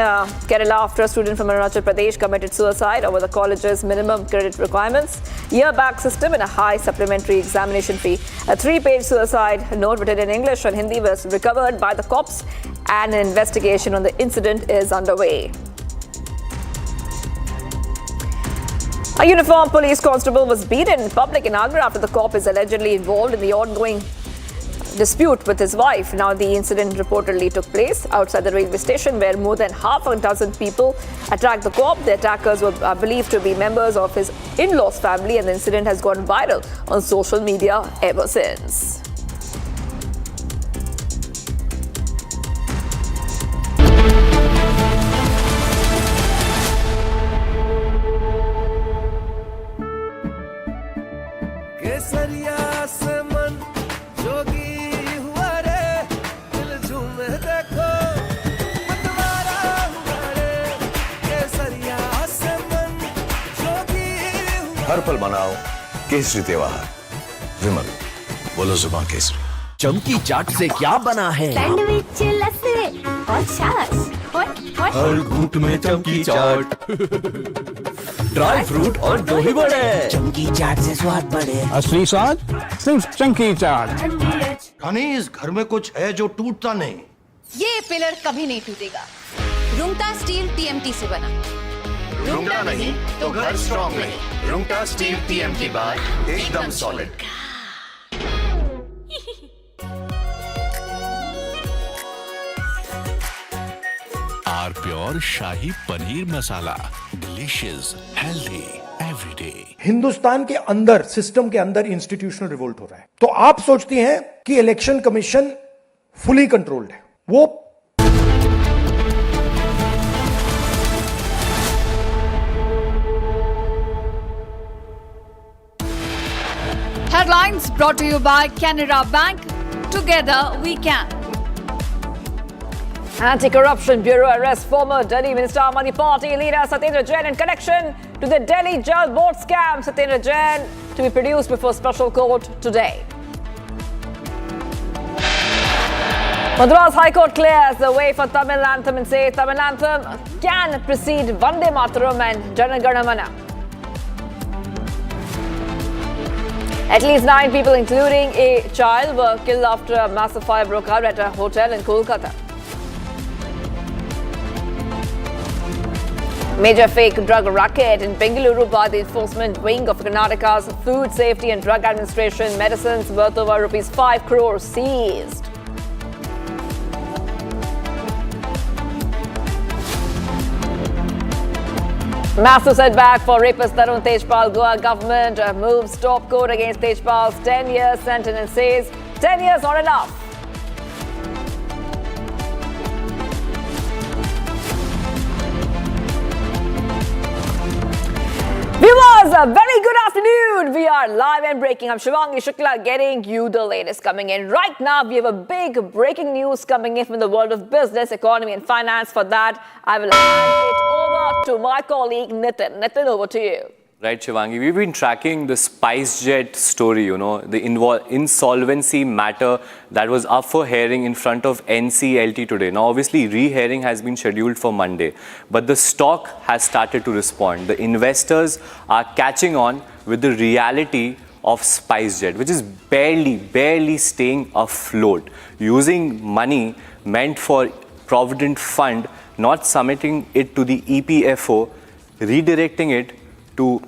Kerala after a student from Arunachal Pradesh committed suicide over the college's minimum credit requirements, year-back system and a high supplementary examination fee. A 3-page suicide note written in English and Hindi was recovered by the cops and an investigation on the incident is underway. A uniformed police constable was beaten in public in Agra after the cop is allegedly involved in the ongoing dispute with his wife. Now, the incident reportedly took place outside the railway station where more than half a dozen people attacked the cop. The attackers were believed to be members of his in-laws family, and the incident has gone viral on social media ever since. हर पल मनाओ केसरी त्योहार विमल बोलो जुबां केसरी। चमकी चाट से क्या बना है? Sandwich लस्सी और छाछ और हर घूंट में चमकी चाट, ड्राई फ्रूट और दही बड़े। चमकी चाट से स्वाद बढ़े। असली स्वाद सिर्फ चंकी चाट। रानी, इस घर में कुछ है जो टूटता नहीं। ये पिलर कभी नहीं टूटेगा। रुंगटा स्टील टीएमटी से बना। रुंगटा नहीं तो घर स्ट्रॉन्ग नहीं। रुंगटा स्टील टीएमटी बार एकदम solid. R pure shahi paneer masala, delicious, healthy everyday. Hindustan के अंदर, सिस्टम के अंदर इंस्टीट्यूशनल रिवोल्ट हो रहा है। तो आप सोचती हैं कि इलेक्शन कमीशन फुली कंट्रोल्ड है। वो Headlines brought to you by Canara Bank. Together we can. Anti-Corruption Bureau arrests former Delhi Minister Aam Aadmi Party leader Satendra Jain in connection to the Delhi Jalboard scam. Satendra Jain to be produced before special court today. Madras High Court clears the way for Tamil anthem and says Tamil anthem can precede Vande Mataram and Jana Gana Mana. At least 9 people, including a child, were killed after a massive fire broke out at a hotel in Kolkata. Major fake drug racket in Bengaluru by the enforcement wing of Karnataka's Food Safety and Drug Administration. Medicines worth over rupees 5 crore seized. Massive setback for rapist Tarun Tejpal. Goa government moves top court against Tejpal's 10-year sentence and says 10 years not enough. Viewers, a very good afternoon. We are live and breaking. I'm Shivangi Shukla getting you the latest coming in. Right now, we have a big breaking news coming in from the world of business, economy and finance. For that, I will hand it over to my colleague Nitin. Nitin, over to you. Right, Shivangi. We've been tracking the SpiceJet story, the insolvency matter that was up for hearing in front of NCLT today. Now, obviously, re-hearing has been scheduled for Monday, but the stock has started to respond. The investors are catching on with the reality of SpiceJet, which is barely staying afloat, using money meant for Provident Fund, not submitting it to the EPFO, redirecting it to,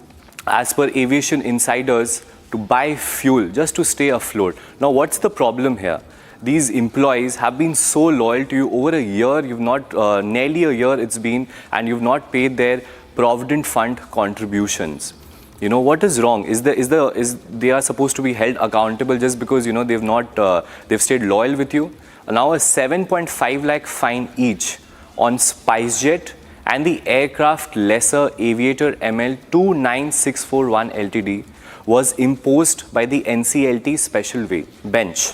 as per aviation insiders, to buy fuel just to stay afloat. Now, what's the problem here? These employees have been so loyal to you over a year. You've not, nearly a year it's been, and you've not paid their Provident Fund contributions. What is wrong? They are supposed to be held accountable just because, they've stayed loyal with you? Now, a 7.5 lakh fine each on SpiceJet and the aircraft lessor Aviator ML 29641 Ltd was imposed by the NCLT special bench.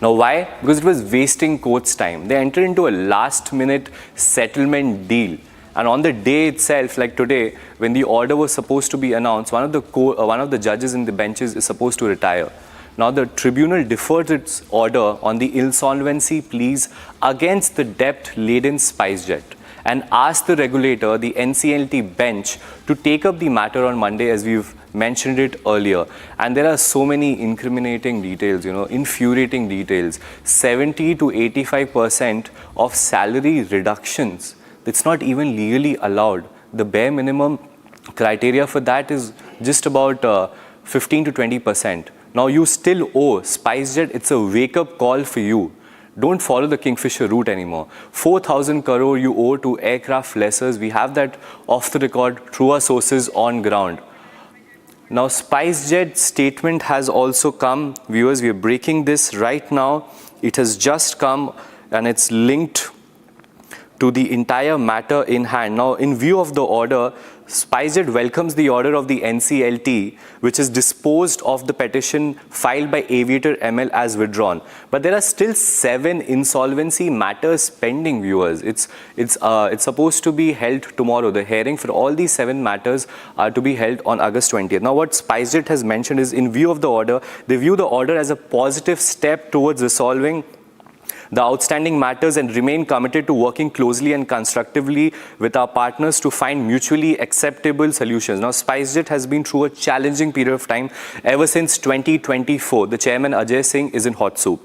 Now why? Because it was wasting court's time. They entered into a last-minute settlement deal. And on the day itself, like today, when the order was supposed to be announced, one of the judges in the benches is supposed to retire. Now the tribunal deferred its order on the insolvency pleas against the debt-laden SpiceJet and asked the regulator, the NCLT bench, to take up the matter on Monday, as we've mentioned it earlier. And there are so many incriminating details, infuriating details. 70 to 85% of salary reductions. It's not even legally allowed. The bare minimum criteria for that is just about 15 to 20%. Now you still owe SpiceJet. It's a wake-up call for you. Don't follow the Kingfisher route anymore. 4,000 crore you owe to aircraft lessors. We have that off the record through our sources on ground. Now SpiceJet's statement has also come. Viewers, we are breaking this right now. It has just come and it's linked to the entire matter in hand. Now, in view of the order, SpiceJet welcomes the order of the NCLT, which has disposed of the petition filed by Aviator ML as withdrawn. But there are still 7 insolvency matters pending, viewers. It's supposed to be held tomorrow. The hearing for all these 7 matters are to be held on August 20th. Now, what SpiceJet has mentioned is, in view of the order, they view the order as a positive step towards resolving the outstanding matters and remain committed to working closely and constructively with our partners to find mutually acceptable solutions. Now, SpiceJet has been through a challenging period of time ever since 2024. The chairman, Ajay Singh, is in hot soup.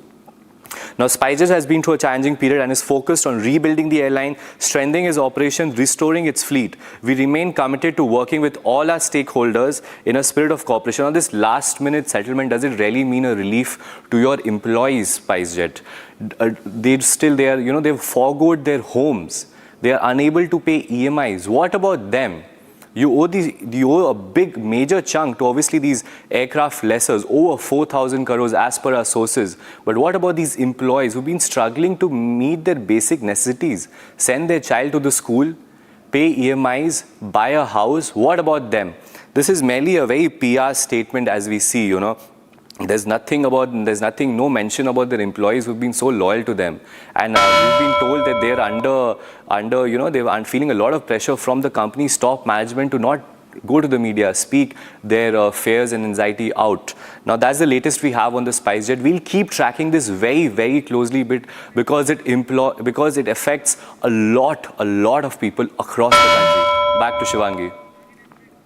Now, SpiceJet has been through a challenging period and is focused on rebuilding the airline, strengthening its operations, restoring its fleet. We remain committed to working with all our stakeholders in a spirit of cooperation. Now, this last-minute settlement, does it really mean a relief to your employees, SpiceJet? They've forgoed their homes. They are unable to pay EMIs. What about them? You owe a big, major chunk to obviously these aircraft lessors, over 4,000 crores as per our sources. But what about these employees who've been struggling to meet their basic necessities? Send their child to the school, pay EMIs, buy a house. What about them? This is merely a very PR statement, as we see, There's no mention about their employees who've been so loyal to them. And we've been told that they're they're feeling a lot of pressure from the company's top management to not go to the media, speak their fears and anxiety out. Now, that's the latest we have on the SpiceJet. We'll keep tracking this very, very closely because it affects a lot of people across the country. Back to Shivangi.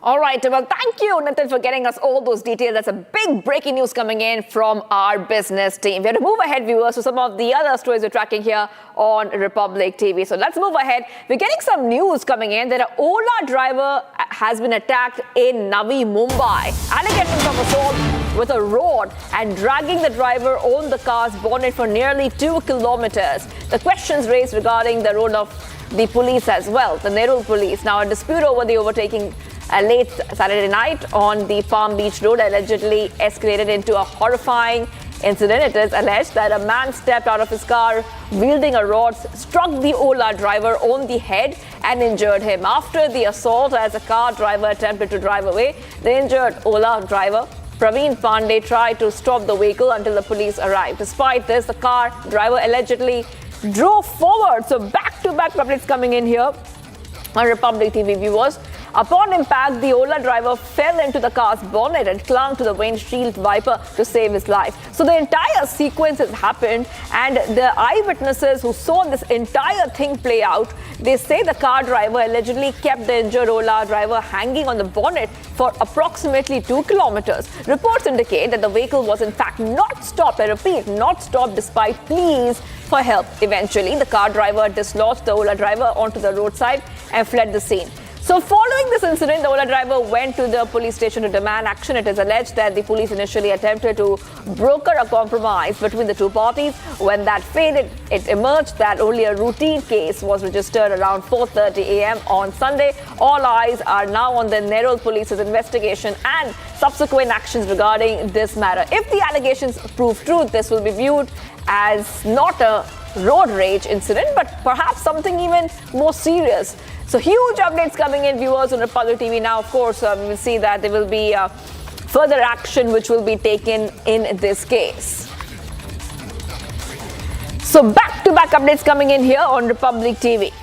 All right, well, thank you, Nitin, for getting us all those details. That's a big breaking news coming in from our business team. We have to move ahead, viewers, to some of the other stories we're tracking here on Republic TV. So let's move ahead. We're getting some news coming in that an Ola driver has been attacked in Navi Mumbai. Allegations of assault with a rod and dragging the driver on the car's bonnet for nearly 2 kilometers. The questions raised regarding the role of the police as well, the Nerul police. Now, a dispute over the overtaking late Saturday night on the Palm Beach Road allegedly escalated into a horrifying incident. It is alleged that a man stepped out of his car wielding a rod, struck the Ola driver on the head and injured him. After the assault, as the car driver attempted to drive away, the injured Ola driver, Praveen Pandey, tried to stop the vehicle until the police arrived. Despite this, the car driver allegedly drove forward. So back-to-back publics coming in here on Republic TV, viewers. Upon impact, the Ola driver fell into the car's bonnet and clung to the windshield wiper to save his life. So the entire sequence has happened, and the eyewitnesses who saw this entire thing play out, they say the car driver allegedly kept the injured Ola driver hanging on the bonnet for approximately 2 kilometers. Reports indicate that the vehicle was in fact not stopped. I repeat, not stopped despite pleas for help. Eventually, the car driver dislodged the Ola driver onto the roadside and fled the scene. So following this incident, the Ola driver went to the police station to demand action. It is alleged that the police initially attempted to broker a compromise between the two parties. When that failed, it emerged that only a routine case was registered around 4:30 a.m. on Sunday. All eyes are now on the Nerul police's investigation and subsequent actions regarding this matter. If the allegations prove true, this will be viewed as not a road rage incident, but perhaps something even more serious. So huge updates coming in, viewers, on Republic TV. Now, of course, we will see that there will be further action which will be taken in this case. So back-to-back updates coming in here on Republic TV.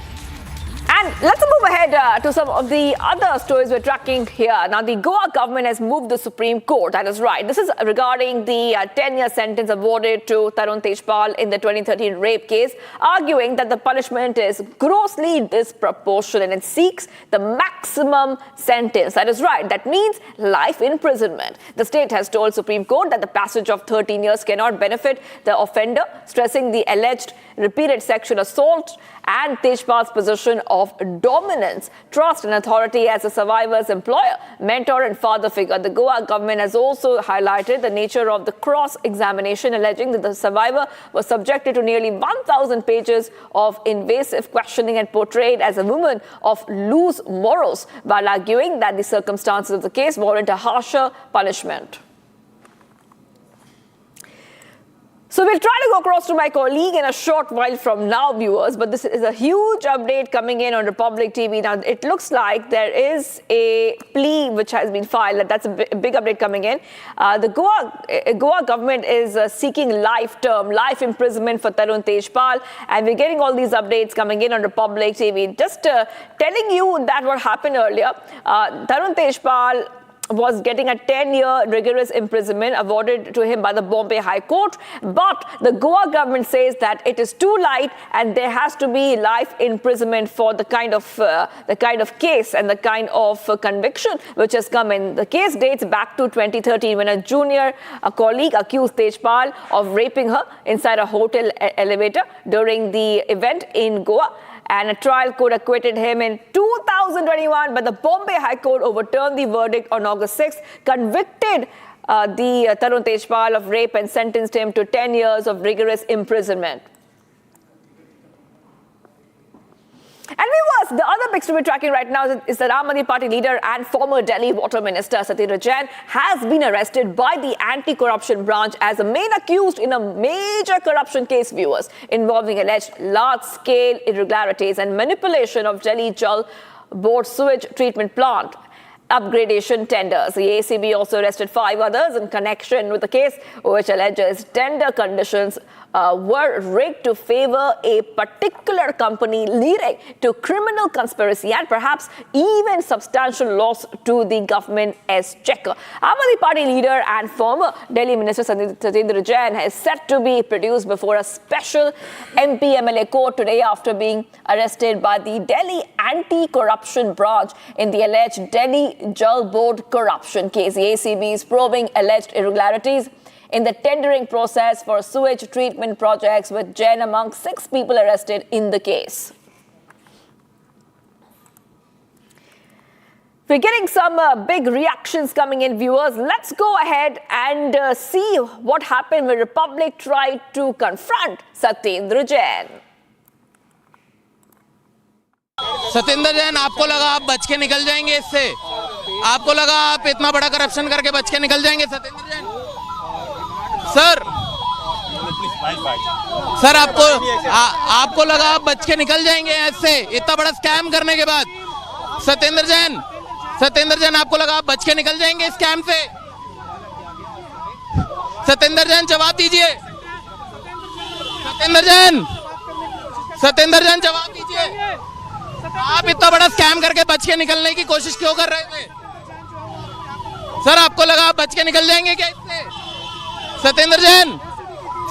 And let's move ahead to some of the other stories we're tracking here. Now, the Goa government has moved the Supreme Court. That is right. This is regarding the 10-year sentence awarded to Tarun Tejpal in the 2013 rape case, arguing that the punishment is grossly disproportionate and seeks the maximum sentence. That is right. That means life imprisonment. The state has told Supreme Court that the passage of 13 years cannot benefit the offender, stressing the alleged repeated sexual assault and Tejpal's position of dominance, trust and authority as a survivor's employer, mentor and father figure. The Goa government has also highlighted the nature of the cross-examination, alleging that the survivor was subjected to nearly 1,000 pages of invasive questioning and portrayed as a woman of loose morals, while arguing that the circumstances of the case warrant a harsher punishment. So we'll try to go across to my colleague in a short while from now, viewers, but this is a huge update coming in on Republic TV. Now, it looks like there is a plea which has been filed. That's a big update coming in. The Goa government is seeking life imprisonment for Tarun Tejpal, and we're getting all these updates coming in on Republic TV. Just telling you that what happened earlier, Tarun Tejpal was getting a 10-year rigorous imprisonment awarded to him by the Bombay High Court, but the Goa government says that it is too light and there has to be life imprisonment for the kind of case and the kind of conviction which has come in. The case dates back to 2013 when a junior colleague accused Tejpal of raping her inside a hotel elevator during the event in Goa. And a trial court acquitted him in 2021, but the Bombay High Court overturned the verdict on August 6th, convicted the Tarun Tejpal of rape and sentenced him to 10 years of rigorous imprisonment. And viewers, the other big story we're tracking right now is that Aam Aadmi Party leader and former Delhi Water Minister Satendra Jain has been arrested by the anti-corruption branch as a main accused in a major corruption case, viewers, involving alleged large-scale irregularities and manipulation of Delhi Jalboard sewage treatment plant upgradation tenders. The ACB also arrested 5 others in connection with the case, which alleges tender conditions were rigged to favor a particular company, leading to criminal conspiracy and perhaps even substantial loss to the government exchequer. Aam Aadmi Party leader and former Delhi Minister Satendra Jain is set to be produced before a special MP-MLA court today after being arrested by the Delhi anti-corruption branch in the alleged Delhi Jalboard corruption case. The ACB is probing alleged irregularities in the tendering process for sewage treatment projects, with Jain among 6 people arrested in the case. We're getting some big reactions coming in, viewers. Let's go ahead and see what happened when Republic tried to confront Satendra Jain. Satendra Jain, आपको लगा आप बच के निकल जाएंगे इससे? आपको लगा आप इतना बड़ा करप्शन करके बच के निकल जाएंगे सतेंद्र जैन? सर आपको लगा आप बच के निकल जाएंगे इससे इतना बड़ा स्कैम करने के बाद? सतेंद्र जैन आपको लगा आप बच के निकल जाएंगे इस स्कैम से? सतेंद्र जैन जवाब दीजिए। सतेंद्र जैन जवाब दीजिए। आप इतना बड़ा स्कैम करके बच के निकलने की कोशिश क्यों कर रहे थे? सर आपको लगा आप बच के निकल जाएंगे क्या इससे? सतेंद्र जैन,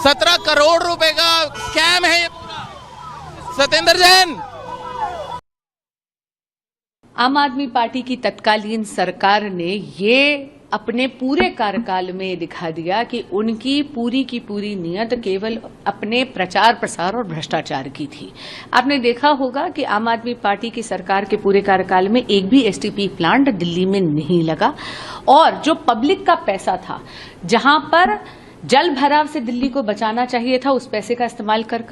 17 करोड़ रुपए का स्कैम है ये पूरा। सतेंद्र जैन। आम आदमी पार्टी की तत्कालीन सरकार ने ये अपने पूरे कार्यकाल में दिखा दिया कि उनकी पूरी की पूरी नीयत केवल अपने प्रचार प्रसार और भ्रष्टाचार की थी। आपने देखा होगा कि आम आदमी पार्टी की सरकार के पूरे कार्यकाल में एक भी एसटीपी प्लांट दिल्ली में नहीं लगा, और जो पब्लिक का पैसा था, जहां पर जल भराव से दिल्ली को बचाना चाहिए था, उस पैसे का इस्तेमाल कर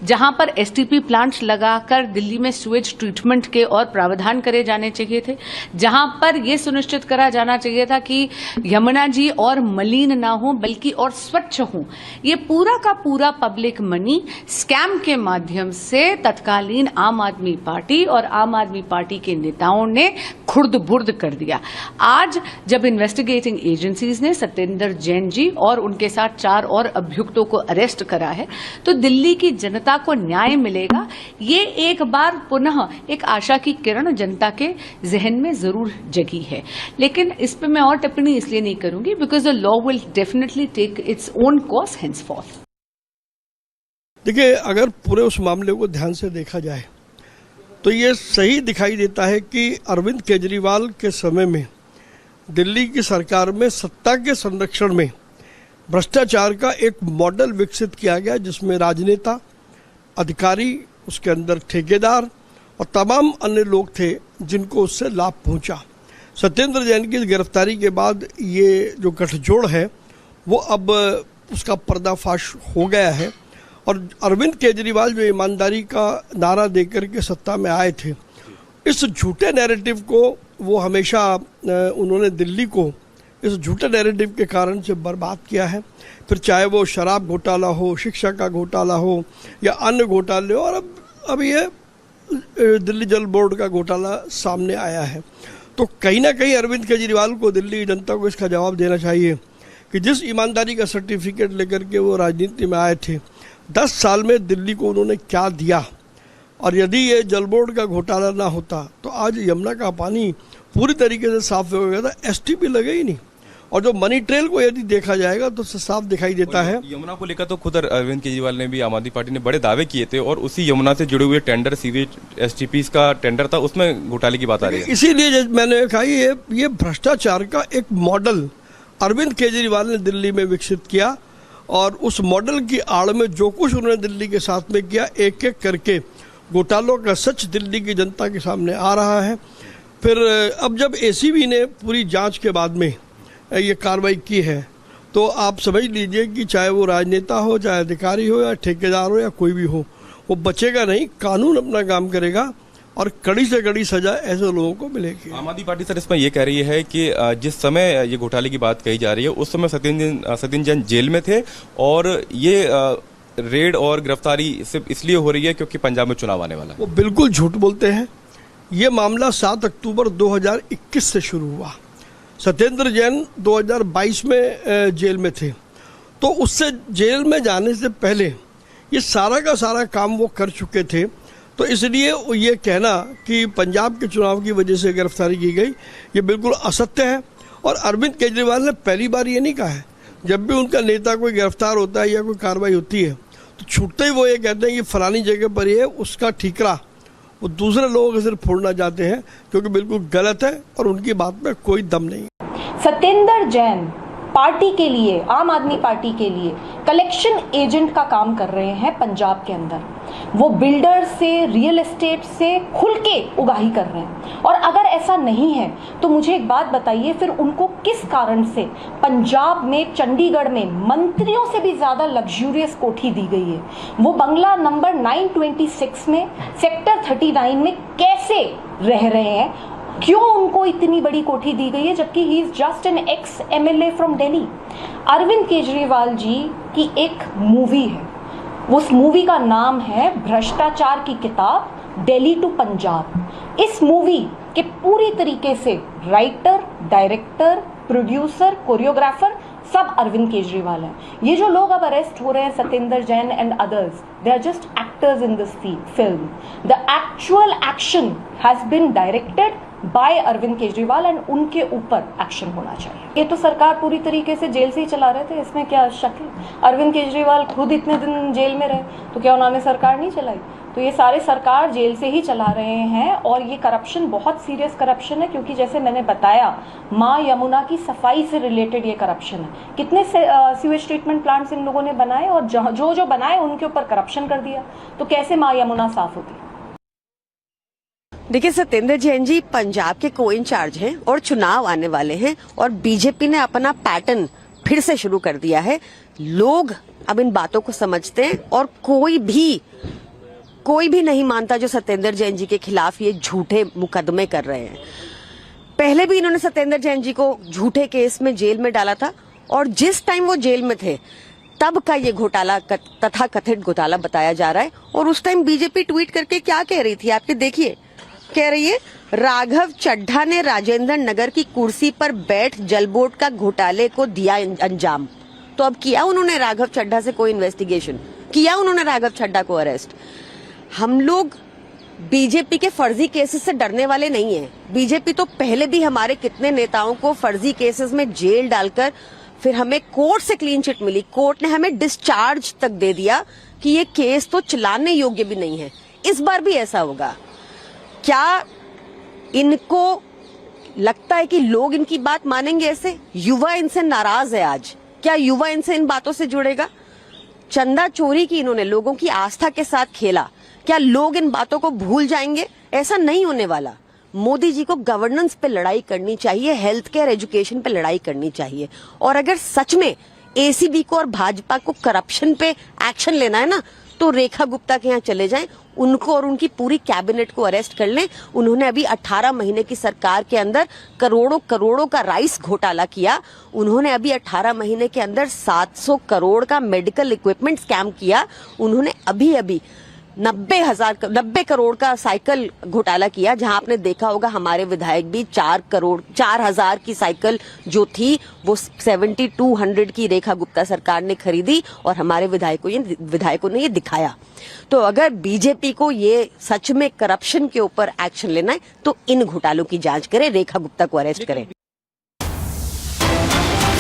जहां पर एसटीपी प्लांट्स लगाकर दिल्ली में सुएज ट्रीटमेंट के और प्रावधान करे जाने चाहिए थे, जहां पर यह सुनिश्चित करा जाना चाहिए था कि यमुना जी और मलिन ना हो बल्कि और स्वच्छ हो, ये पूरा का पूरा पब्लिक मनी स्कैम के माध्यम से तत्कालीन आम आदमी पार्टी और आम आदमी पार्टी के नेताओं ने खुर्द बुर्द कर दिया। आज जब इन्वेस्टिगेटिंग एजेंसीज ने सत्येंद्र जैन जी और उनके साथ 4 और अभियुक्तों को अरेस्ट करा है, तो दिल्ली की जनता को न्याय मिलेगा। ये एक बार पुनः एक आशा की किरण जनता के जहन में जरूर जगी है। लेकिन इस पे मैं और टिप्पणी इसलिए नहीं करूंगी because the law will definitely take its own course henceforth. देखिए, अगर पूरे उस मामले को ध्यान से देखा जाए तो ये सही दिखाई देता है कि अरविंद केजरीवाल के समय में दिल्ली की सरकार में सत्ता के संरक्षण में भ्रष्टाचार का एक मॉडल विकसित किया गया, जिसमें राजनेता, अधिकारी, उसके अंदर ठेकेदार और तमाम अन्य लोग थे जिनको उससे लाभ पहुंचा। सत्येंद्र जैन की गिरफ्तारी के बाद ये जो गठजोड़ है वो अब उसका पर्दाफाश हो गया है और अरविंद केजरीवाल जो ईमानदारी का नारा देकर के सत्ता में आए थे, इस झूठे नैरेटिव को वो हमेशा उन्होंने दिल्ली को इस झूठे नैरेटिव के कारण से बर्बाद किया है। फिर चाहे वो शराब घोटाला हो, शिक्षा का घोटाला हो या अन्य घोटाले हो, और अब ये दिल्ली जल बोर्ड का घोटाला सामने आया है। तो कहीं ना कहीं अरविंद केजरीवाल को दिल्ली की जनता को इसका जवाब देना चाहिए कि जिस ईमानदारी का सर्टिफिकेट लेकर के वो राजनीति में आए थे, 10 साल में दिल्ली को उन्होंने क्या दिया। और यदि ये जलबोर्ड का घोटाला ना होता तो आज यमुना का पानी पूरी तरीके से साफ हो गया था, एसटीपी लगे ही नहीं। और जो मनी ट्रेल को यदि देखा जाएगा तो साफ दिखाई देता है। यमुना को लेकर तो खुद अरविंद केजरीवाल ने भी, आम आदमी पार्टी ने बड़े दावे किए थे और उसी यमुना से जुड़े हुए टेंडर, सीवेज एसटीपी का टेंडर था, उसमें घोटाले की बात आ रही है। इसीलिए मैंने कहा ये भ्रष्टाचार का एक मॉडल अरविंद केजरीवाल ने दिल्ली में विकसित किया और उस मॉडल की आड़ में जो कुछ उन्होंने दिल्ली के साथ में किया, एक एक करके घोटालों का सच दिल्ली की जनता के सामने आ रहा है। फिर अब जब एसीबी ने पूरी जांच के बाद में ये कार्रवाई की है तो आप समझ लीजिए कि चाहे वो राजनेता हो, चाहे अधिकारी हो या ठेकेदार हो या कोई भी हो, वो बचेगा नहीं। कानून अपना काम करेगा और कड़ी से कड़ी सजा ऐसे लोगों को मिलेगी। आम आदमी पार्टी सर इसमें ये कह रही है कि जिस समय ये घोटाले की बात कही जा रही है उस समय सत्येंद्र जैन जेल में थे और ये रेड और गिरफ्तारी सिर्फ इसलिए हो रही है क्योंकि पंजाब में चुनाव आने वाला है। वो बिल्कुल झूठ बोलते हैं। ये मामला 7 अक्टूबर 2021 से शुरू हुआ। सत्येंद्र जैन 2022 में जेल में थे, तो उससे जेल में जाने से पहले ये सारा का सारा काम वो कर चुके थे। तो इसलिए ये कहना कि पंजाब के चुनाव की वजह से गिरफ्तारी की गई, ये बिल्कुल असत्य है। और अरविंद केजरीवाल ने पहली बार ये नहीं कहा है। जब भी उनका नेता कोई गिरफ्तार होता है या कोई कार्रवाई होती है तो छूटते ही वो ये कहते हैं कि फलानी जगह पर ही है, उसका ठीकरा वो दूसरे लोगों के सिर फोड़ना चाहते हैं, क्योंकि बिल्कुल गलत है और उनकी बात में कोई दम नहीं। सत्येंद्र जैन पार्टी के लिए, आम आदमी पार्टी के लिए कलेक्शन एजेंट का काम कर रहे हैं पंजाब के अंदर। वो बिल्डर से, रियल एस्टेट से खुल के उगाही कर रहे हैं। और अगर ऐसा नहीं है तो मुझे एक बात बताइए, फिर उनको किस कारण से पंजाब में, चंडीगढ़ में मंत्रियों से भी ज्यादा लग्जूरियस कोठी दी गई है? वो बंगला नंबर 926 में, सेक्टर 39 में कैसे रह रहे हैं? क्यों उनको इतनी बड़ी कोठी दी गई है, जबकि he is just an ex MLA from Delhi? Arvind Kejriwal ji की एक मूवी है, उस मूवी का नाम है भ्रष्टाचार की किताब, दिल्ली टू पंजाब। इस मूवी के पूरी तरीके से राइटर, डायरेक्टर, प्रोड्यूसर, कोरियोग्राफर सब अरविंद केजरीवाल हैं। ये जो लोग अब अरेस्ट हो रहे हैं, Satyendar Jain and others, they are just actors in this film. The actual action has been directed by Arvind Kejriwal and उनके ऊपर एक्शन होना चाहिए। ये तो सरकार पूरी तरीके से जेल से ही चला रहे थे, इसमें क्या शक है? अरविंद केजरीवाल खुद इतने दिन जेल में रहे तो क्या उन्होंने सरकार नहीं चलाई? तो ये सारे सरकार जेल से ही चला रहे हैं। और ये करप्शन बहुत सीरियस करप्शन है, क्योंकि जैसे मैंने बताया, माँ यमुना की सफाई से रिलेटेड ये करप्शन है। कितने सीवेज ट्रीटमेंट प्लांट्स इन लोगों ने बनाए और जो बनाए उनके ऊपर करप्शन कर दिया, तो कैसे माँ यमुना साफ होती? देखिए, सत्येंद्र जैन जी पंजाब के को इंचार्ज हैं और चुनाव आने वाले हैं और बीजेपी ने अपना पैटर्न फिर से शुरू कर दिया है। लोग अब इन बातों को समझते हैं और कोई भी नहीं मानता जो सत्येंद्र जैन जी के खिलाफ ये झूठे मुकदमे कर रहे हैं। पहले भी इन्होंने सत्येंद्र जैन जी को झूठे केस में जेल में डाला था और जिस टाइम वो जेल में थे तब का ये घोटाला तथा कथित घोटाला बताया जा रहा है। और उस टाइम बीजेपी ट्वीट करके क्या कह रही थी, आपके देखिए, कह रही है राघव चड्ढा ने राजेंद्र नगर की कुर्सी पर बैठ जलबोर्ड का घोटाले को दिया अंजाम। तो अब किया उन्होंने राघव चड्ढा से कोई इन्वेस्टिगेशन? किया उन्होंने राघव चड्ढा को अरेस्ट? हम लोग बीजेपी के फर्जी केसेस से डरने वाले नहीं हैं। बीजेपी तो पहले भी हमारे कितने नेताओं को फर्जी केसेस में जेल डालकर फिर हमें कोर्ट से क्लीन चिट मिली, कोर्ट ने हमें डिस्चार्ज तक दे दिया कि ये केस तो चलाने योग्य भी नहीं है। इस बार भी ऐसा होगा क्या? इनको लगता है कि लोग इनकी बात मानेंगे ऐसे? युवा इनसे नाराज है आज। क्या युवा इनसे इन बातों से जुड़ेगा? चंदा चोरी की इन्होंने लोगों की आस्था के साथ खेला। क्या लोग इन बातों को भूल जाएंगे? ऐसा नहीं होने वाला। मोदी जी को गवर्नेंस पे लड़ाई करनी चाहिए, हेल्थ केयर एजुकेशन पे लड़ाई करनी चाहिए। और अगर सच में एसीबी को और भाजपा को करप्शन पे एक्शन लेना है ना, तो रेखा गुप्ता के यहाँ चले जाएं, उनको और उनकी पूरी कैबिनेट को अरेस्ट कर लें। उन्होंने अभी 18 महीने की सरकार के अंदर करोड़ों करोड़ों का राइस घोटाला किया। उन्होंने अभी 18 महीने के अंदर 700 करोड़ का मेडिकल इक्विपमेंट स्कैम किया। उन्होंने अभी 90 करोड़ का साइकिल घोटाला किया, जहां आपने देखा होगा हमारे विधायक भी 4,000 की साइकिल जो थी वो 7200 की रेखा गुप्ता सरकार ने खरीदी और हमारे विधायकों ने ये दिखाया। तो अगर बीजेपी को ये सच में करप्शन के ऊपर एक्शन लेना है तो इन घोटालों की जांच करें, रेखा गुप्ता को अरेस्ट करें।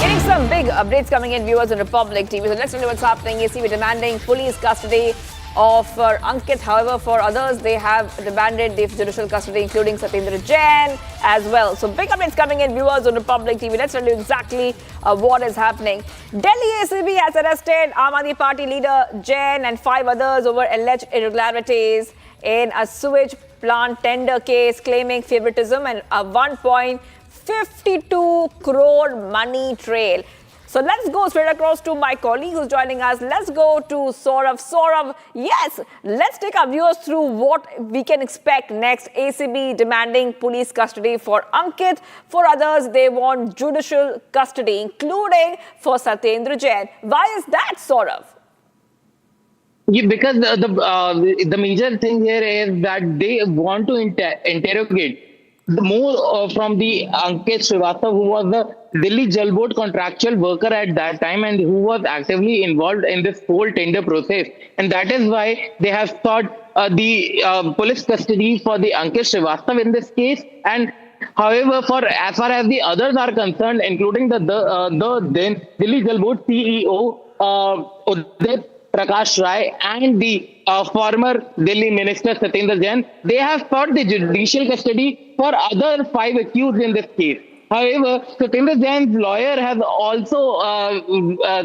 Getting some big updates coming in, viewers on Republic TV. So let's tell you what's happening. ACB demanding police custody of Ankit. However, for others, they have demanded the judicial custody, including Satendra Jain as well. So big updates coming in, viewers on Republic TV. Let's tell you exactly what is happening. Delhi ACB has arrested Aam Aadmi Party leader Jain and 5 others over alleged irregularities in a sewage plant tender case, claiming favoritism and a 1.52 crore money trail. So let's go straight across to my colleague who's joining us. Let's go to Saurav. Saurav, yes, let's take our viewers through what we can expect next. ACB demanding police custody for Ankit. For others, they want judicial custody, including for Satendra Jain. Why is that, Saurav? Yeah, because the major thing here is that they want to interrogate more from the Ankit Srivastava, who was the Delhi Jalboard contractual worker at that time and who was actively involved in this whole tender process. And that is why they have sought the police custody for the Ankit Srivastava in this case. And however, for as far as the others are concerned, including the then Delhi Jalboard CEO, Udit Prakash Rai, and the former Delhi Minister Satendra Jain, they have sought the judicial custody for other 5 accused in this case. However, Satendra Jain's lawyer has also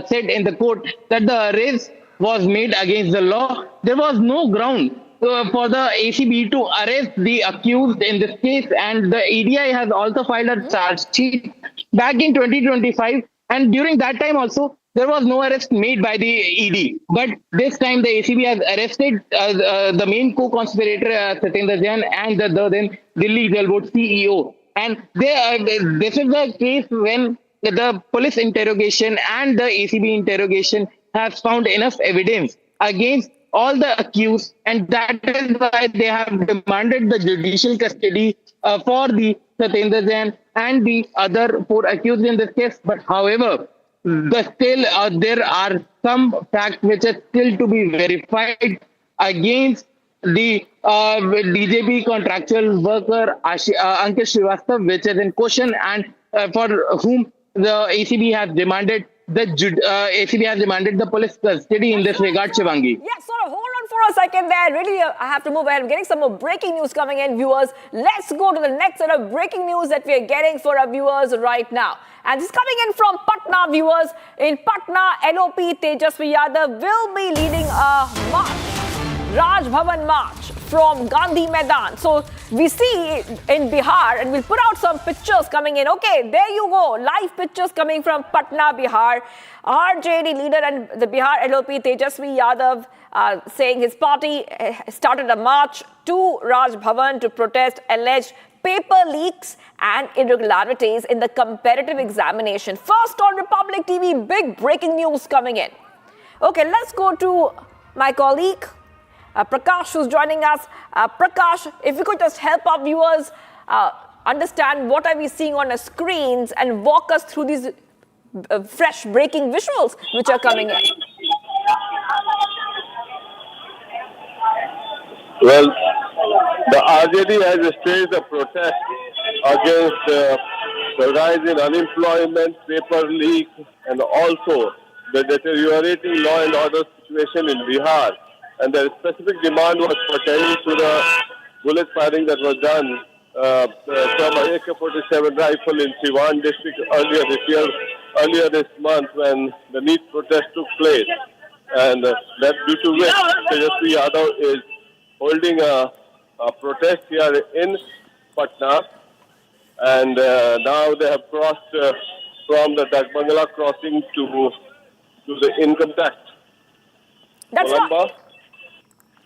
said in the court that the arrest was made against the law. There was no ground for the ACB to arrest the accused in this case, and the EDI has also filed a charge sheet back in 2025, and during that time also there was no arrest made by the ED. But this time the ACB has arrested the main co-conspirator Satendra Jain and the then Delhi Jalboard CEO. And this is the case when the police interrogation and the ACB interrogation has found enough evidence against all the accused, and that is why they have demanded the judicial custody for the Satendra Jain and the other 4 accused in this case. But however, there are some facts which are still to be verified against the DJP contractual worker Ankit Srivastava, which is in question, and for whom the ACB has demanded the police custody in this regard, Shivangi. Yes, sort of. Hold on for a second there. Really, I have to move ahead. I'm getting some more breaking news coming in, viewers. Let's go to the next set of breaking news that we are getting for our viewers right now. And this is coming in from Patna, viewers. In Patna, LOP Tejasvi Yadav will be leading a march, Raj Bhavan march from Gandhi Maidan. So we see in Bihar, and we'll put out some pictures coming in. Okay, there you go. Live pictures coming from Patna, Bihar. RJD leader and the Bihar LOP Tejasvi Yadav saying his party started a march to Raj Bhavan to protest alleged paper leaks and irregularities in the competitive examination. First on Republic TV, big breaking news coming in. Okay, let's go to my colleague Prakash, who's joining us. Prakash, if you could just help our viewers understand what are we seeing on our screens and walk us through these fresh breaking visuals which are coming in. Well, the RJD has staged a protest against the rise in unemployment, paper leak, and also the deteriorating law and order situation in Bihar. And the specific demand was pertaining to the bullet firing that was done from an AK-47 rifle in Siwan district earlier this month when the NEET protest took place. And that due to which Tejasvi Yadav is holding a protest here in Patna. And now they have crossed from the Dagbangala crossing to the income tax. That's right.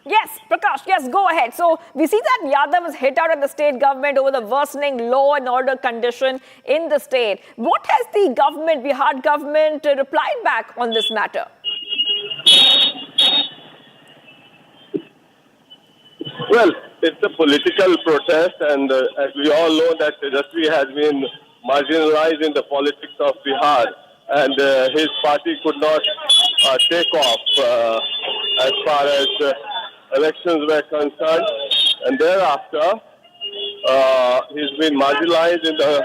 Yes, Prakash, yes, go ahead. So we see that Yadav was hit out at the state government over the worsening law and order condition in the state. What has the government, Bihar government, replied back on this matter? Well, it's a political protest, and as we all know that Tejasvi has been marginalized in the politics of Bihar, and his party could not take off as far as elections were concerned, and thereafter he's been marginalized in the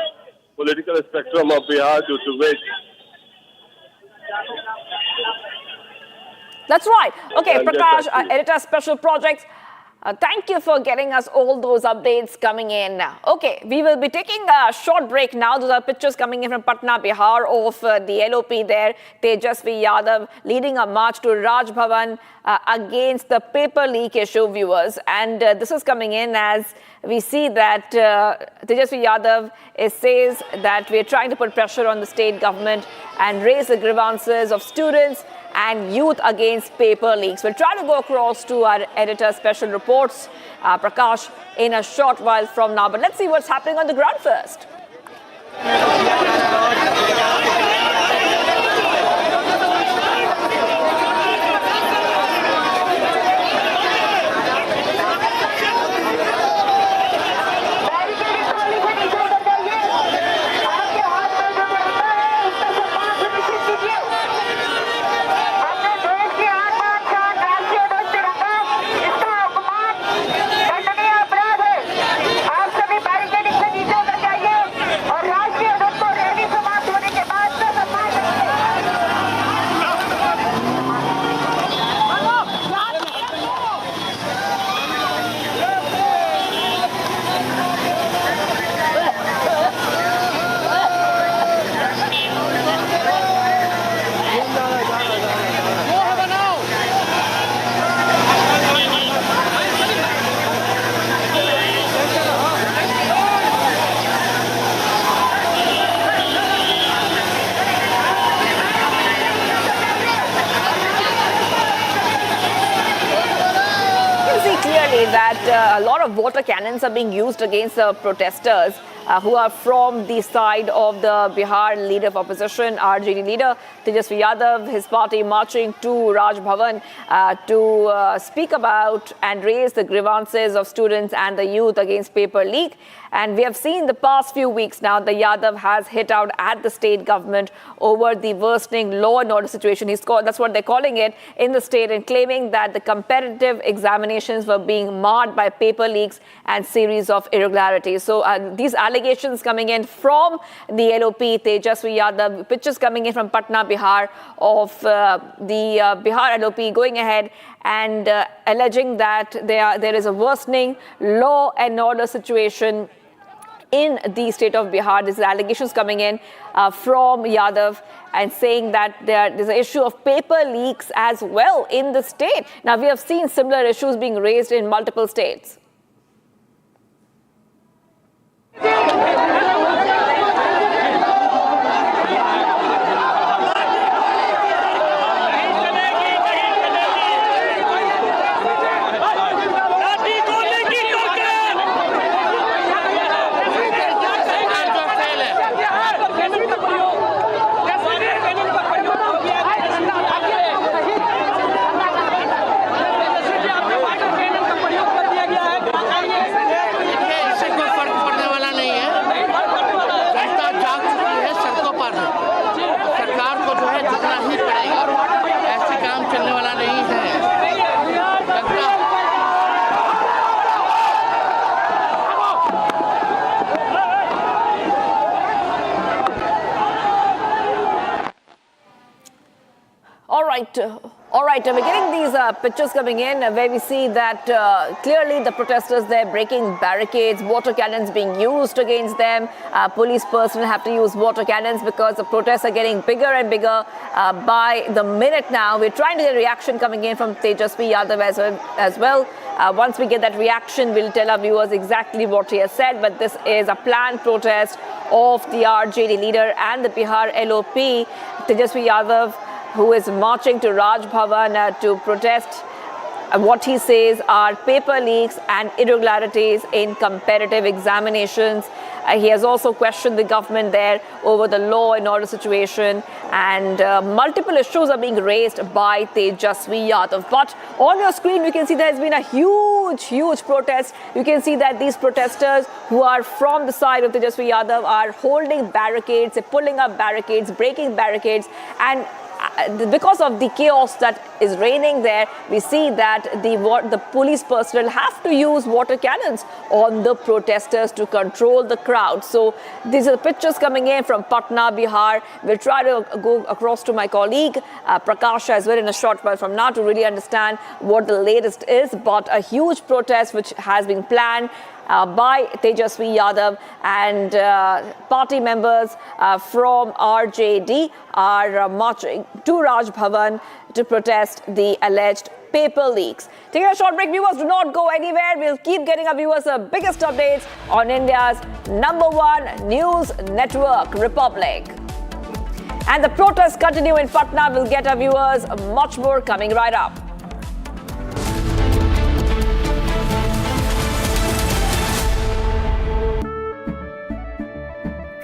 political spectrum of Bihar, due to which. That's right. Okay, Prakash, editor Special Projects. Thank you for getting us all those updates coming in. Okay, we will be taking a short break now. Those are pictures coming in from Patna, Bihar of the LOP there, Tejasvi Yadav, leading a march to Raj Bhavan against the paper leak issue, viewers. And this is coming in as we see that Tejasvi Yadav says that we're trying to put pressure on the state government and raise the grievances of students and youth against paper leaks. We'll try to go across to our editor special reports, Prakash, in a short while from now. But let's see what's happening on the ground first. That a lot of water cannons are being used against the protesters who are from the side of the Bihar leader of opposition, RJD leader Tejasvi Yadav, his party marching to Raj Bhavan to speak about and raise the grievances of students and the youth against paper leak. And we have seen the past few weeks now, the Yadav has hit out at the state government over the worsening law and order situation. That's what they're calling it in the state, and claiming that the competitive examinations were being marred by paper leaks and series of irregularities. So these allegations coming in from the LOP, Tejasvi Yadav, pictures coming in from Patna, Bihar, of the Bihar LOP going ahead and alleging that there is a worsening law and order situation in the state of Bihar. These allegations coming in from Yadav and saying that there's an issue of paper leaks as well in the state. Now, we have seen similar issues being raised in multiple states. All right, we're getting these pictures coming in where we see that clearly the protesters there breaking barricades, water cannons being used against them. Police personnel have to use water cannons because the protests are getting bigger and bigger by the minute now. We're trying to get a reaction coming in from Tejasvi Yadav as well. Once we get that reaction, we'll tell our viewers exactly what he has said. But this is a planned protest of the RJD leader and the Bihar LOP, Tejasvi Yadav, who is marching to Raj Bhavan to protest what he says are paper leaks and irregularities in competitive examinations. He has also questioned the government there over the law and order situation, and multiple issues are being raised by Tejasvi Yadav. But on your screen, you can see there has been a huge protest. You can see that these protesters who are from the side of Tejasvi Yadav are holding barricades, they're pulling up barricades, breaking barricades, and because of the chaos that is reigning there, we see that the police personnel have to use water cannons on the protesters to control the crowd. So these are the pictures coming in from Patna, Bihar. We'll try to go across to my colleague Prakash as well in a short while from now to really understand what the latest is. But a huge protest which has been planned by Tejasvi Yadav, and party members from RJD are marching to Raj Bhavan to protest the alleged paper leaks. Taking a short break, viewers, do not go anywhere. We'll keep getting our viewers the biggest updates on India's #1 news network, Republic. And the protests continue in Patna. We'll get our viewers much more coming right up.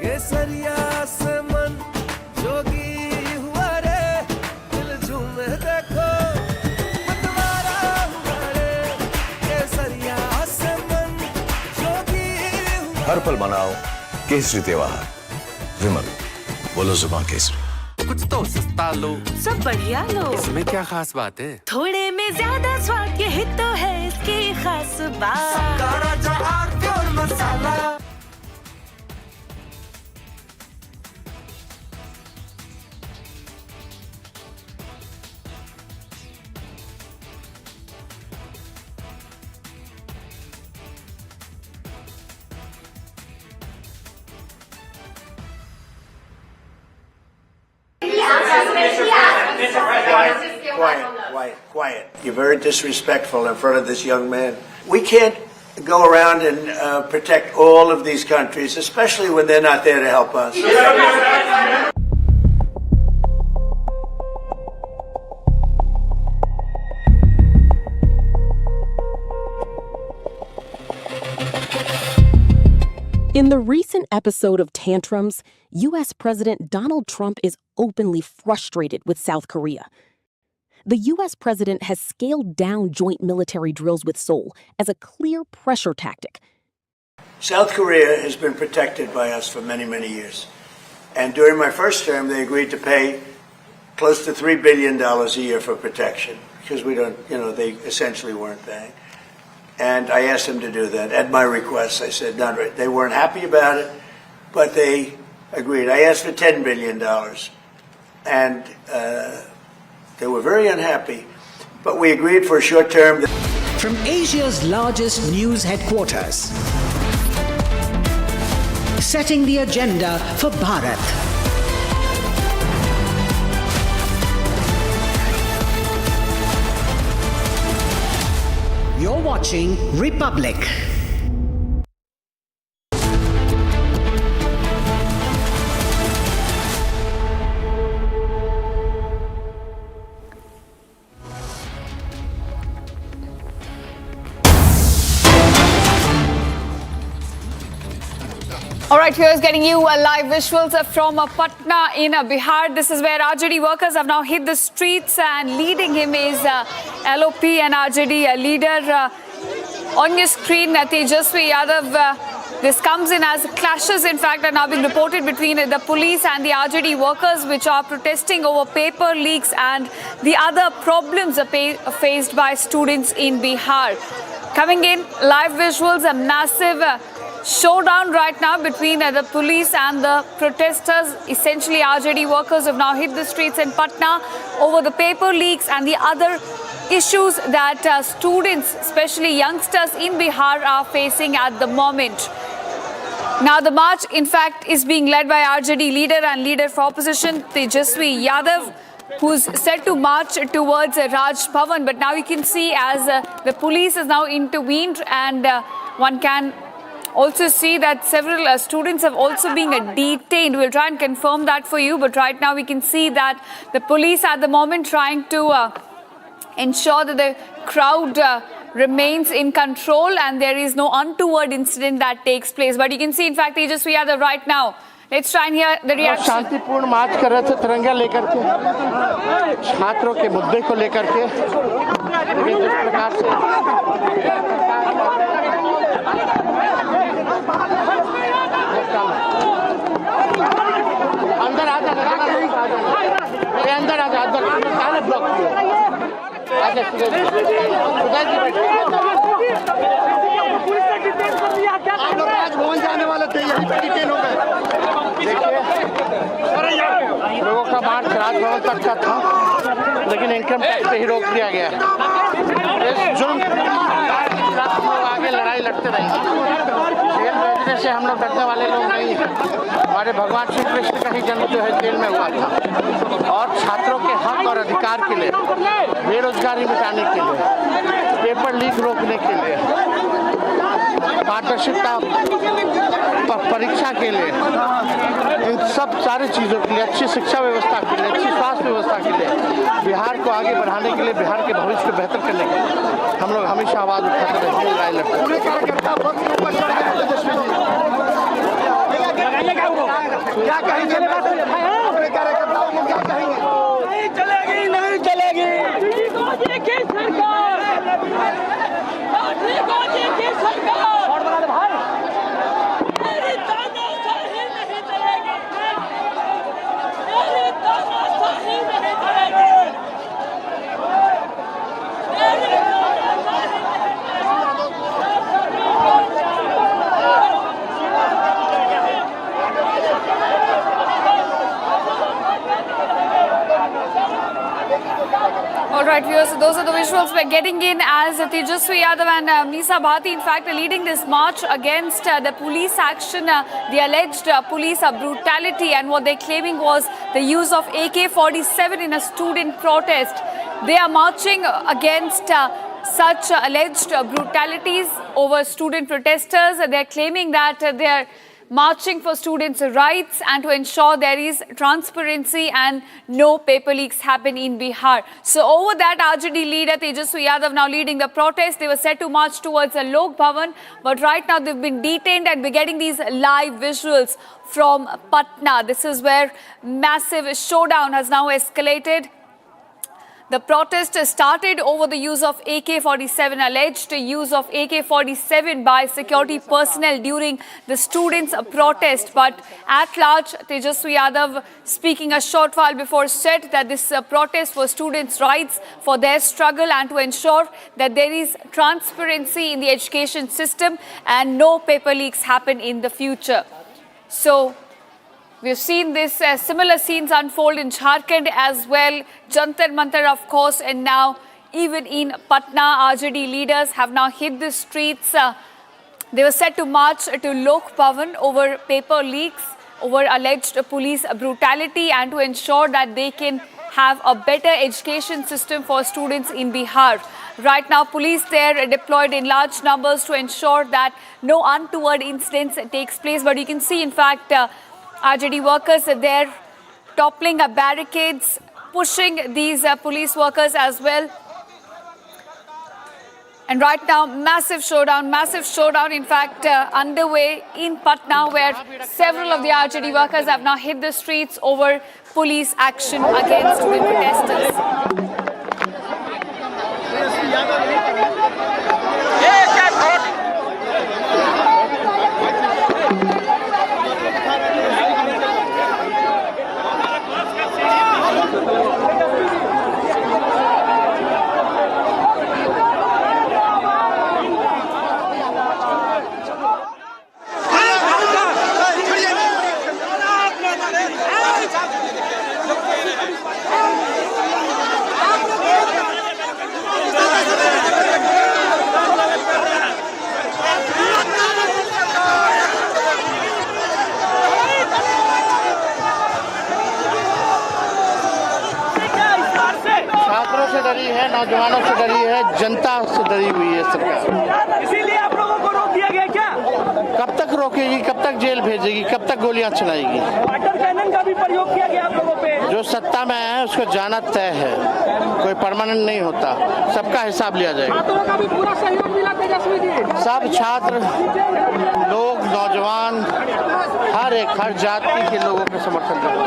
केसरिया से मन जोगी हुआ रे दिल झूमे देखो मतवारा हुआ रे केसरिया से मन जोगी हुआ हर पल मनाओ केसरी त्योहार विमल बोलो जुबान केसरी कुछ तो सस्ता लो सब बढ़िया लो इसमें क्या खास बात है थोड़े में ज्यादा स्वाद यही तो है इसकी खास बात राजा और pure masala Quiet. You're very disrespectful in front of this young man. We can't go around and protect all of these countries, especially when they're not there to help us. In the recent episode of Tantrums, U.S. President Donald Trump is openly frustrated with South Korea. The U.S. president has scaled down joint military drills with Seoul as a clear pressure tactic. South Korea has been protected by us for many, many years. And during my first term, they agreed to pay close to $3 billion a year for protection because they essentially weren't paying. And I asked them to do that at my request. I said, not right. They weren't happy about it, but they agreed. I asked for $10 billion, and they were very unhappy, but we agreed for a short term. From Asia's largest news headquarters, setting the agenda for Bharat. You're watching Republic. All right, here's getting you live visuals from Patna in Bihar. This is where RJD workers have now hit the streets, and leading him is LOP and RJD leader. On your screen, Tejasvi Yadav. This comes in as clashes, in fact, are now being reported between the police and the RJD workers, which are protesting over paper leaks and the other problems faced by students in Bihar. Coming in, live visuals, a massive showdown right now between the police and the protesters. Essentially, RJD workers have now hit the streets in Patna over the paper leaks and the other issues that students, especially youngsters in Bihar, are facing at the moment. Now, the march, in fact, is being led by RJD leader and leader for opposition, Tejasvi Yadav, who's set to march towards Raj Bhavan. But now you can see as the police has now intervened, and one can also see that several students have also been detained. We'll try and confirm that for you. But right now we can see that the police at the moment trying to ensure that the crowd remains in control and there is no untoward incident that takes place. But you can see, in fact, Tejasvi Yadav right now. Let's try and hear the reaction. शांतिपूर्ण मार्च कर रहे थे तिरंगा लेकर के, छात्रों के मुद्दे को लेकर के, जिस प्रकार से अंदर आ जा, अंदर आ जा, अंदर ब्लॉक राजभवन जाने वाले थे, यही पे डिटेन हो गए। देखिए, लोगों का मार्च राजभवन तक का था, लेकिन इनकम टैक्स पे ही रोक दिया गया। इस जुर्म के खिलाफ हम लोग आगे लड़ाई लड़ते रहेंगे। जेल भेजने से हम लोग डरने वाले लोग नहीं हैं। हमारे भगवान श्री कृष्ण का ही जन्म जो है जेल में हुआ था, और छात्रों के हक और अधिकार के लिए, बेरोजगारी मिटाने के लिए, पेपर लीक रोकने के लिए, पारदर्शिता परीक्षा के लिए, इन सब सारी चीज़ों के लिए, अच्छी शिक्षा व्यवस्था के लिए, अच्छी स्वास्थ्य व्यवस्था के लिए, बिहार को आगे बढ़ाने के लिए, बिहार के भविष्य को बेहतर करने के लिए हम लोग हमेशा आवाज़ उठाते रहेंगे, लड़ाई लड़ते रहेंगे। क्या कहेंगे अपने कार्यकर्ताओं को, क्या कहेंगे? नहीं चलेगी, नहीं चलेगी। All right, viewers, so those are the visuals we're getting in as Tejasvi Yadav and Misa Bhati, in fact, are leading this march against the police action, the alleged police brutality, and what they're claiming was the use of AK-47 in a student protest. They are marching against such alleged brutalities over student protesters. They're claiming that they're marching for students' rights and to ensure there is transparency and no paper leaks happen in Bihar. So over that, RJD leader Tejasvi Yadav now leading the protest. They were set to march towards a Lok Bhavan, but right now they've been detained, and we're getting these live visuals from Patna. This is where massive showdown has now escalated. The protest started over the use of AK-47, alleged use of AK-47 by security personnel during the students' protest. But at large, Tejasvi Yadav, speaking a short while before, said that this protest for students' rights, for their struggle, and to ensure that there is transparency in the education system and no paper leaks happen in the future. So we've seen this similar scenes unfold in Jharkhand as well, Jantar Mantar, of course, and now even in Patna, RJD leaders have now hit the streets. They were set to march to Lok Bhavan over paper leaks, over alleged police brutality, and to ensure that they can have a better education system for students in Bihar. Right now, police there are deployed in large numbers to ensure that no untoward incidents takes place. But you can see, in fact, RJD workers are there toppling barricades, pushing these police workers as well. And right now, massive showdown, in fact, underway in Patna, where several of the RJD workers have now hit the streets over police action against the protesters. नौजवानों से डरी है, जनता से डरी हुई है सरकार। इसीलिए आप लोगों को रोक दिया गया क्या? कब तक रोकेगी, कब तक जेल भेजेगी, कब तक गोलियां चलाएगी? वाटर कैनन का भी प्रयोग किया गया आप लोगों पे। जो सत्ता में है उसको जाना तय है, कोई परमानेंट नहीं होता, सबका हिसाब लिया जाएगा। छात्रों का भी पूरा सहयोग मिला तेजस्वी जी। सब छात्र लोग, नौजवान, हर जाति के लोगों के समर्थन करेंगे।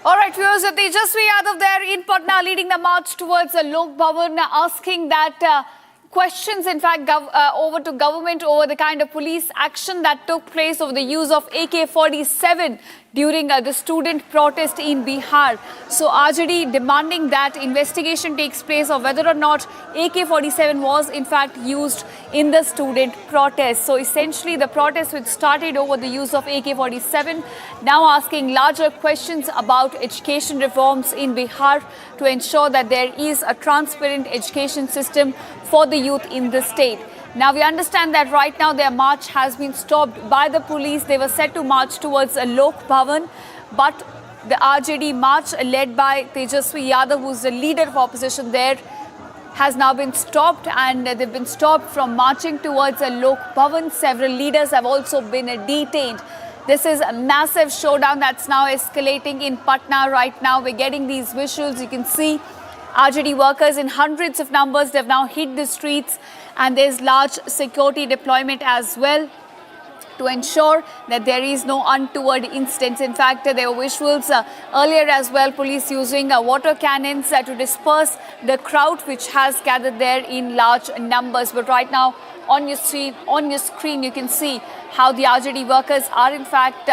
All right, viewers, Tejasvi Yadav there in Patna leading the march towards Lok Bhavan, asking that questions, in fact, over to government over the kind of police action that took place over the use of AK-47 during the student protest in Bihar. So RJD demanding that investigation takes place of whether or not AK-47 was in fact used in the student protest. So essentially the protest which started over the use of AK-47 now asking larger questions about education reforms in Bihar to ensure that there is a transparent education system for the youth in the state. Now we understand that right now their march has been stopped by the police. They were set to march towards Lok Bhavan, but the RJD march led by Tejasvi Yadav, who is the leader of opposition there, has now been stopped, and they've been stopped from marching towards Lok Bhavan. Several leaders have also been detained. This is a massive showdown that's now escalating in Patna right now. We're getting these visuals. You can see RJD workers in hundreds of numbers. They've now hit the streets, and there's large security deployment as well to ensure that there is no untoward incidents. In fact, there were visuals earlier as well, police using water cannons to disperse the crowd which has gathered there in large numbers. But right now on your screen you can see how the RJD workers are in fact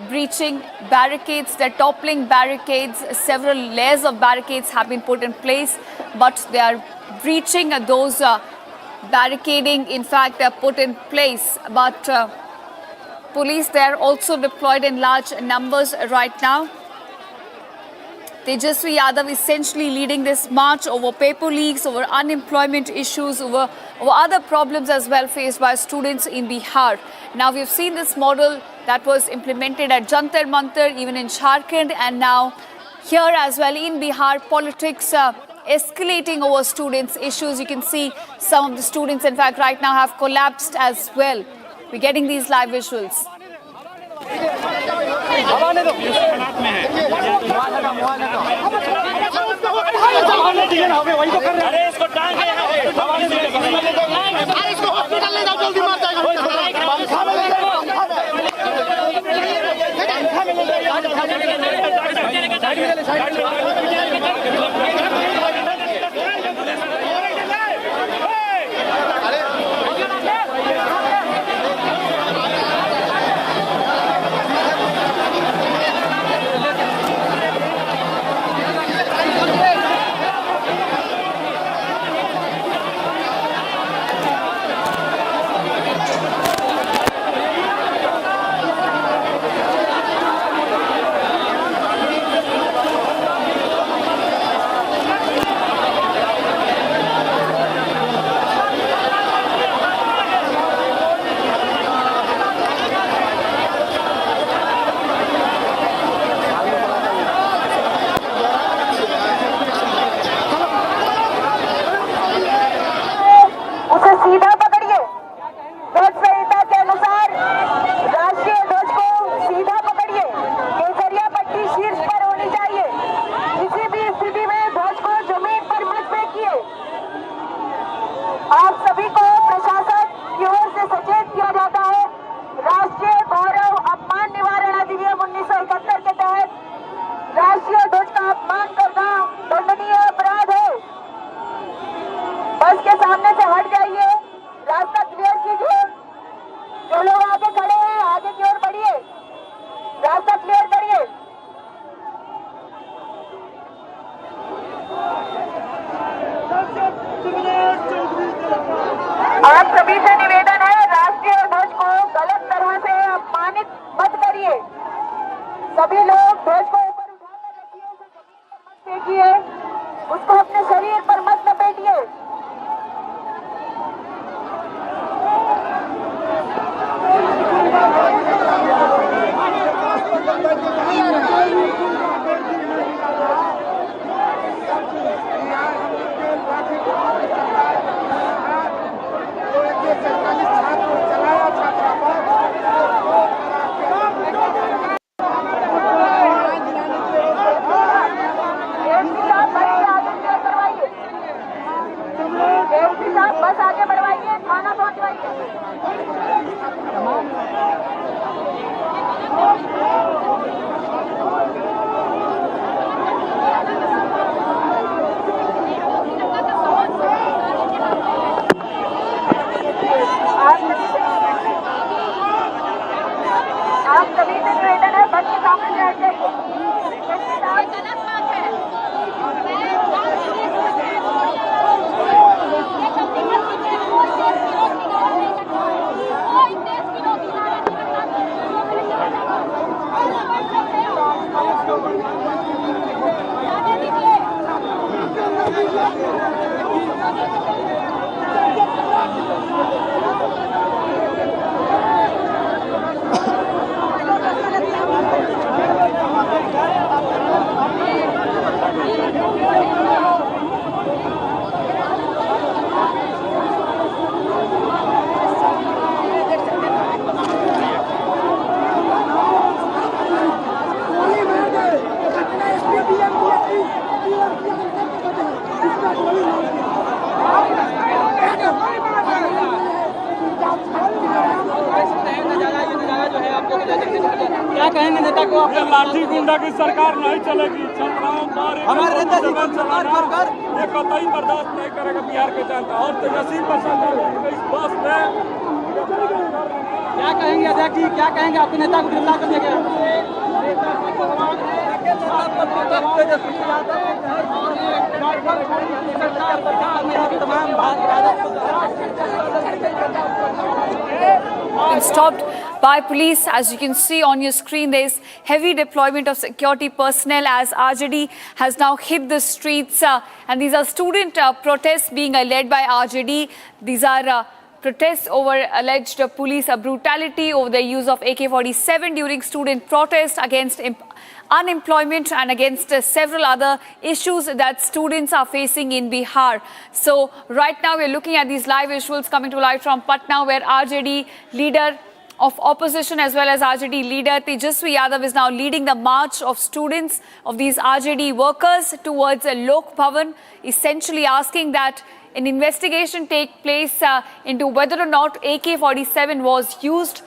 breaching barricades. They're toppling barricades. Several layers of barricades have been put in place, but they are breaching those barricading in fact put in place. But police there also deployed in large numbers right now. Tejasvi Yadav essentially leading this march over paper leaks, over unemployment issues, over other problems as well faced by students in Bihar. Now we've seen this model that was implemented at Jantar Mantar, even in Jharkhand, and now here as well in Bihar, politics escalating over students' issues. You can see some of the students, in fact, right now have collapsed as well. We're getting these live visuals. क्या कहेंगे नेता को? आपका लाठी गुंडा की सरकार नहीं चलेगी। हमारे नेता जी को सरकार ये कतई बर्दाश्त नहीं करेगा बिहार के जनता और तेजस्वी प्रशासन इस बस में। क्या कहेंगे अजय जी, क्या कहेंगे आपके नेता को गिरफ्तार करने के? Been stopped by police. As you can see on your screen, there is heavy deployment of security personnel as RJD has now hit the streets. And these are student protests being led by RJD. These are protests over alleged police brutality, over the use of AK-47 during student protests, against unemployment and against several other issues that students are facing in Bihar. So right now we're looking at these live visuals coming to life from Patna, where RJD leader of opposition as well as RJD leader Tejaswi Yadav is now leading the march of students, of these RJD workers, towards Lok Bhavan, essentially asking that an investigation take place into whether or not AK-47 was used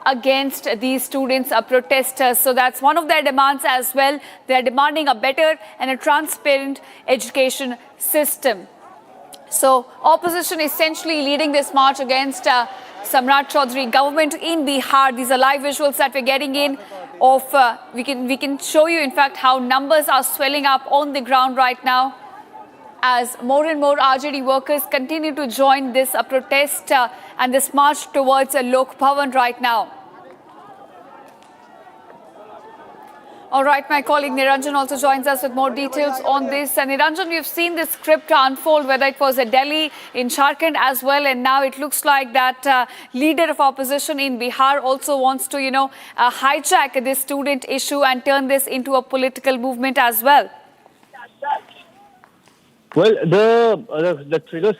against these students, protesters. So that's one of their demands as well. They're demanding a better and a transparent education system. So opposition essentially leading this march against Samrat Chaudhary government in Bihar. These are live visuals that we're getting in of, we can show you in fact how numbers are swelling up on the ground right now, as more and more RJD workers continue to join this protest and this march towards Lok Bhavan right now. All right, my colleague Niranjan also joins us with more details on this. And Niranjan, we've seen this script unfold, whether it was at Delhi, in Jharkhand as well, and now it looks like that leader of opposition in Bihar also wants to, hijack this student issue and turn this into a political movement as well. Well, the triggers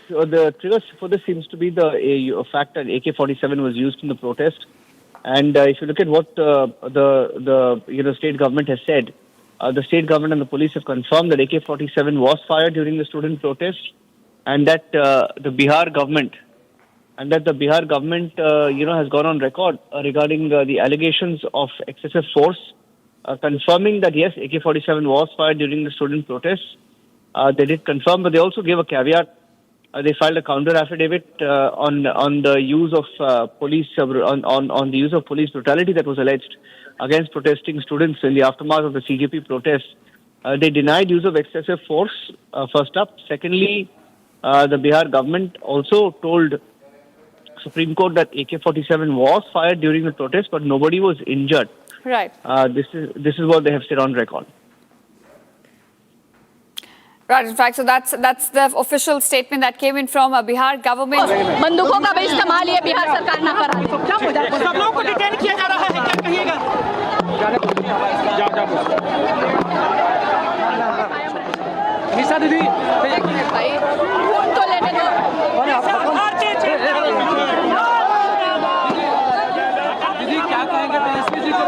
for this seems to be the fact that AK-47 was used in the protest, and if you look at what the state government has said, the state government and the police have confirmed that AK-47 was fired during the student protest, and that the Bihar government has gone on record regarding the allegations of excessive force, confirming that yes, AK-47 was fired during the student protests. They did confirm, but they also gave a caveat. They filed a counter affidavit on the use of police on the use of police brutality that was alleged against protesting students in the aftermath of the CJP protests. They denied use of excessive force. First up, secondly, the Bihar government also told Supreme Court that AK-47 was fired during the protest, but nobody was injured. Right. This is what they have said on record. Right, in fact, so that's the official statement that came in from Bihar government. बंदूकों का भी इस्तेमाल ये बिहार सरकार ना करा रही। सब लोगों को डिटेन किया जा रहा है, क्या कहिएगा? निशा दीदी, भाई तो लेने दो। दीदी क्या कहेंगे तेजस्वी जी को?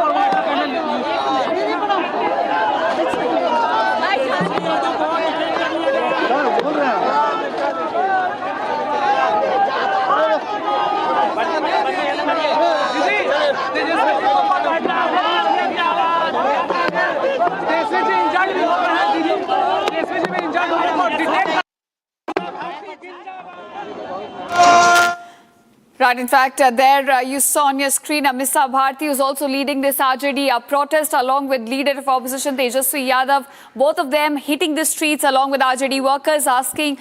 Right, in fact, there you saw on your screen Misa Bharti, who's also leading this RJD protest along with leader of opposition Tejaswi Yadav. Both of them hitting the streets along with RJD workers, asking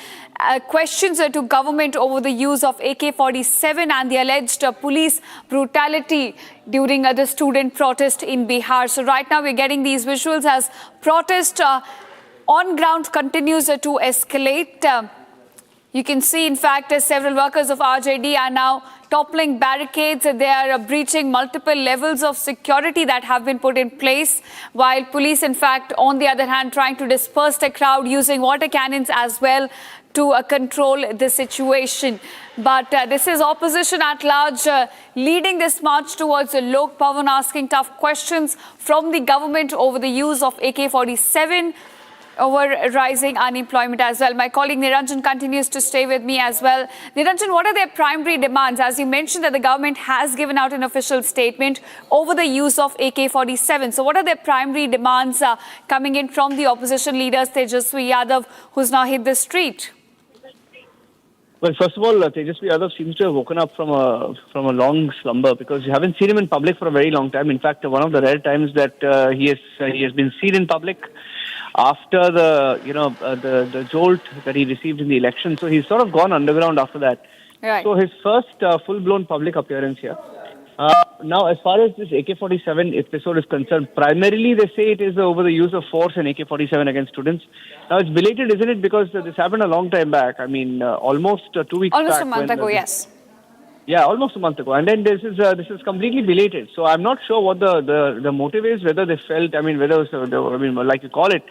questions to government over the use of AK-47 and the alleged police brutality during the student protest in Bihar. So right now we're getting these visuals as protest on ground continues to escalate. You can see, in fact, several workers of RJD are now toppling barricades. They are breaching multiple levels of security that have been put in place, while police, in fact, on the other hand, trying to disperse the crowd using water cannons as well to control the situation. But this is opposition at large leading this march towards Lok Bhavan, asking tough questions from the government over the use of AK-47, over rising unemployment as well. My colleague Niranjan continues to stay with me as well. Niranjan, what are their primary demands? As you mentioned that the government has given out an official statement over the use of AK-47. So what are their primary demands coming in from the opposition leaders, Tejaswi Yadav, who's now hit the street? Well, first of all, Tejaswi Yadav seems to have woken up from a long slumber, because you haven't seen him in public for a very long time. In fact, one of the rare times that he has been seen in public after the jolt that he received in the election. So he's sort of gone underground after that. Right. So his first full-blown public appearance here. Now, as far as this AK-47 episode is concerned, primarily they say it is over the use of force and AK-47 against students. Now, it's belated, isn't it? Because this happened a long time back. I mean, almost 2 weeks back. Almost a month ago, yes. Yeah, almost a month ago. And then this is completely belated. So I'm not sure what the motive is, whether they felt, like you call it,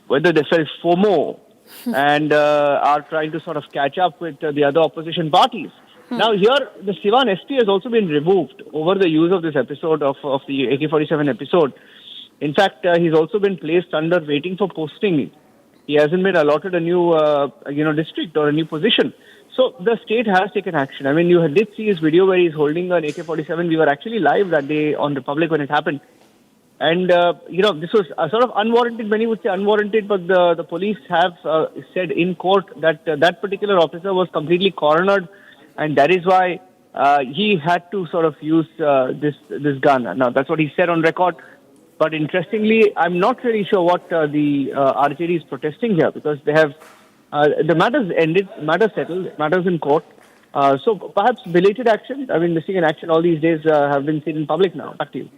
whether they felt FOMO and are trying to sort of catch up with the other opposition parties. Now here, the Sivan SP has also been removed over the use of this episode of the AK-47 episode. In fact, he's also been placed under waiting for posting. He hasn't been allotted a new, district or a new position. So the state has taken action. I mean, you did see his video where he's holding an AK-47. We were actually live that day on Republic when it happened. And, this was sort of unwarranted. Many would say unwarranted, but the police have said in court that that particular officer was completely cornered. And that is why he had to sort of use this gun. Now, that's what he said on record. But interestingly, I'm not really sure what the RJD is protesting here, because they have the matters ended, matters settled, matters in court. So perhaps belated action. I mean, missing in action all these days have been seen in public now. Back to you.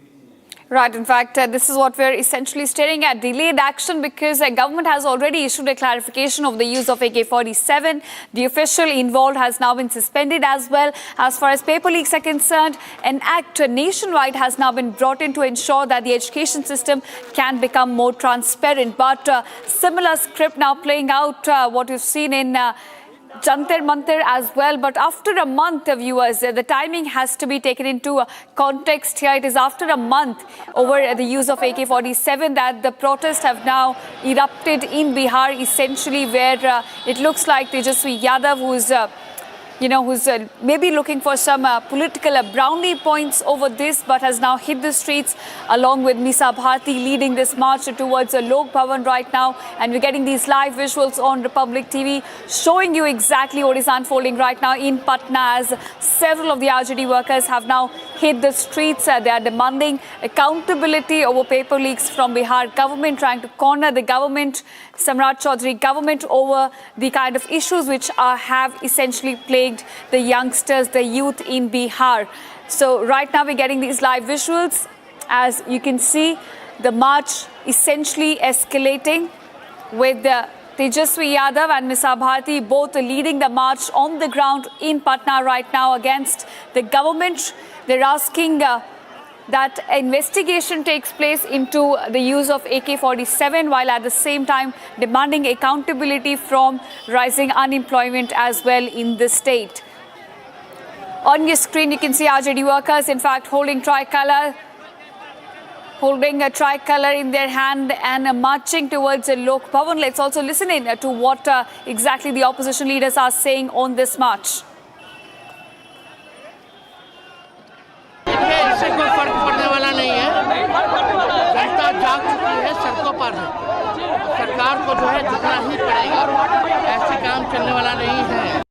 Right. In fact, this is what we're essentially staring at, delayed action, because the government has already issued a clarification of the use of AK-47. The official involved has now been suspended as well. As far as paper leaks are concerned, an act nationwide has now been brought in to ensure that the education system can become more transparent. But similar script now playing out, what we've seen in Jantar Mantar as well. But after a month, viewers, the timing has to be taken into context here. It is after a month over the use of AK-47 that the protests have now erupted in Bihar, essentially, where it looks like Tejaswi Yadav, who's maybe looking for some political brownie points over this, but has now hit the streets along with Misa Bharti leading this march towards Lok Bhavan right now. And we're getting these live visuals on Republic TV showing you exactly what is unfolding right now in Patna, as several of the RJD workers have now hit the streets. They are demanding accountability over paper leaks from Bihar government, trying to corner the government, Samrat Chaudhary government, over the kind of issues which have essentially plagued the youngsters, the youth in Bihar. So right now we're getting these live visuals. As you can see, the march essentially escalating with Tejaswi Yadav and Misa Bharti both leading the march on the ground in Patna right now against the government. They're asking that investigation takes place into the use of AK-47, while at the same time demanding accountability from rising unemployment as well in the state. On your screen, you can see RJD workers, in fact, holding a tricolor in their hand and marching towards Lok Bhavan. Let's also listen in to what exactly the opposition leaders are saying on this march. इससे कोई फर्क पड़ने वाला नहीं है। जनता जाग चुकी है, सड़कों पर है। सरकार को जो है झुकना ही पड़ेगा, ऐसे काम चलने वाला नहीं है।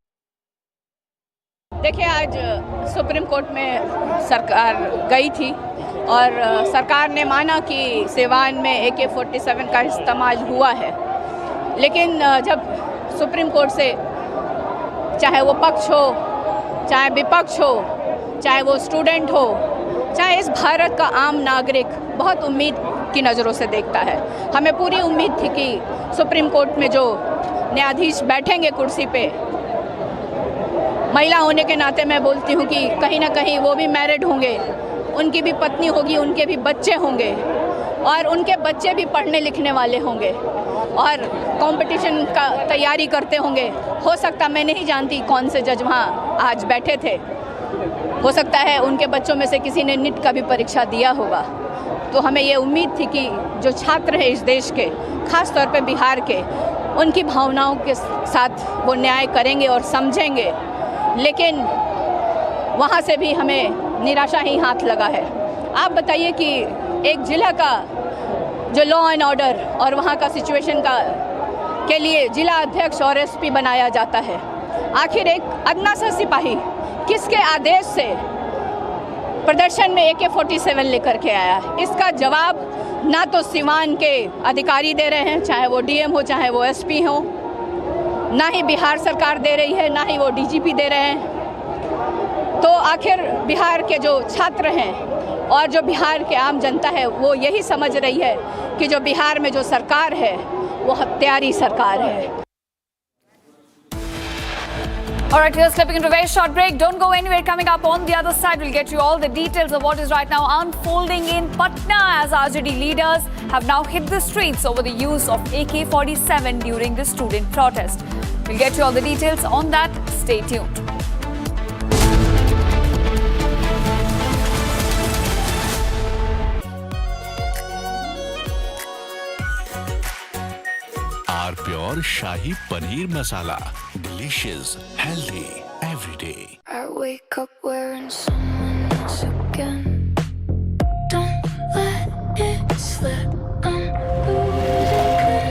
देखिए, आज सुप्रीम कोर्ट में सरकार गई थी और सरकार ने माना कि सिवान में AK-47 का इस्तेमाल हुआ है, लेकिन जब सुप्रीम कोर्ट से चाहे वो पक्ष हो, चाहे विपक्ष हो, चाहे वो स्टूडेंट हो, चाहे इस भारत का आम नागरिक बहुत उम्मीद की नज़रों से देखता है। हमें पूरी उम्मीद थी कि सुप्रीम कोर्ट में जो न्यायाधीश बैठेंगे कुर्सी पे, महिला होने के नाते मैं बोलती हूँ कि कहीं ना कहीं वो भी मैरिड होंगे, उनकी भी पत्नी होगी, उनके भी बच्चे होंगे और उनके बच्चे भी पढ़ने लिखने वाले होंगे और कंपटीशन का तैयारी करते होंगे। हो सकता, मैं नहीं जानती कौन से जज वहाँ आज बैठे थे, हो सकता है उनके बच्चों में से किसी ने नीट का भी परीक्षा दिया होगा। तो हमें ये उम्मीद थी कि जो छात्र हैं इस देश के, खास तौर पे बिहार के, उनकी भावनाओं के साथ वो न्याय करेंगे और समझेंगे, लेकिन वहाँ से भी हमें निराशा ही हाथ लगा है। आप बताइए कि एक जिला का जो लॉ एंड ऑर्डर और वहाँ का सिचुएशन का के लिए जिला अध्यक्ष और एसपी बनाया जाता है, आखिर एक अदना सा सिपाही किसके आदेश से प्रदर्शन में AK-47 लेकर के आया है? इसका जवाब ना तो सीवान के अधिकारी दे रहे हैं, चाहे वो डीएम हो चाहे वो एसपी हो, ना ही बिहार सरकार दे रही है, ना ही वो डीजीपी दे रहे हैं। तो आखिर बिहार के जो छात्र हैं और जो बिहार के आम जनता है वो यही समझ रही है कि जो बिहार में जो सरकार है वो हत्यारी सरकार है। All right, we're slipping into a very short break. Don't go anywhere. Coming up on the other side, we'll get you all the details of what is right now unfolding in Patna as RJD leaders have now hit the streets over the use of AK-47 during the student protest. We'll get you all the details on that. Stay tuned. R pure shahi paneer masala, delicious, healthy everyday. I wake up wearing someone else again. Don't let it slip. I'm losing.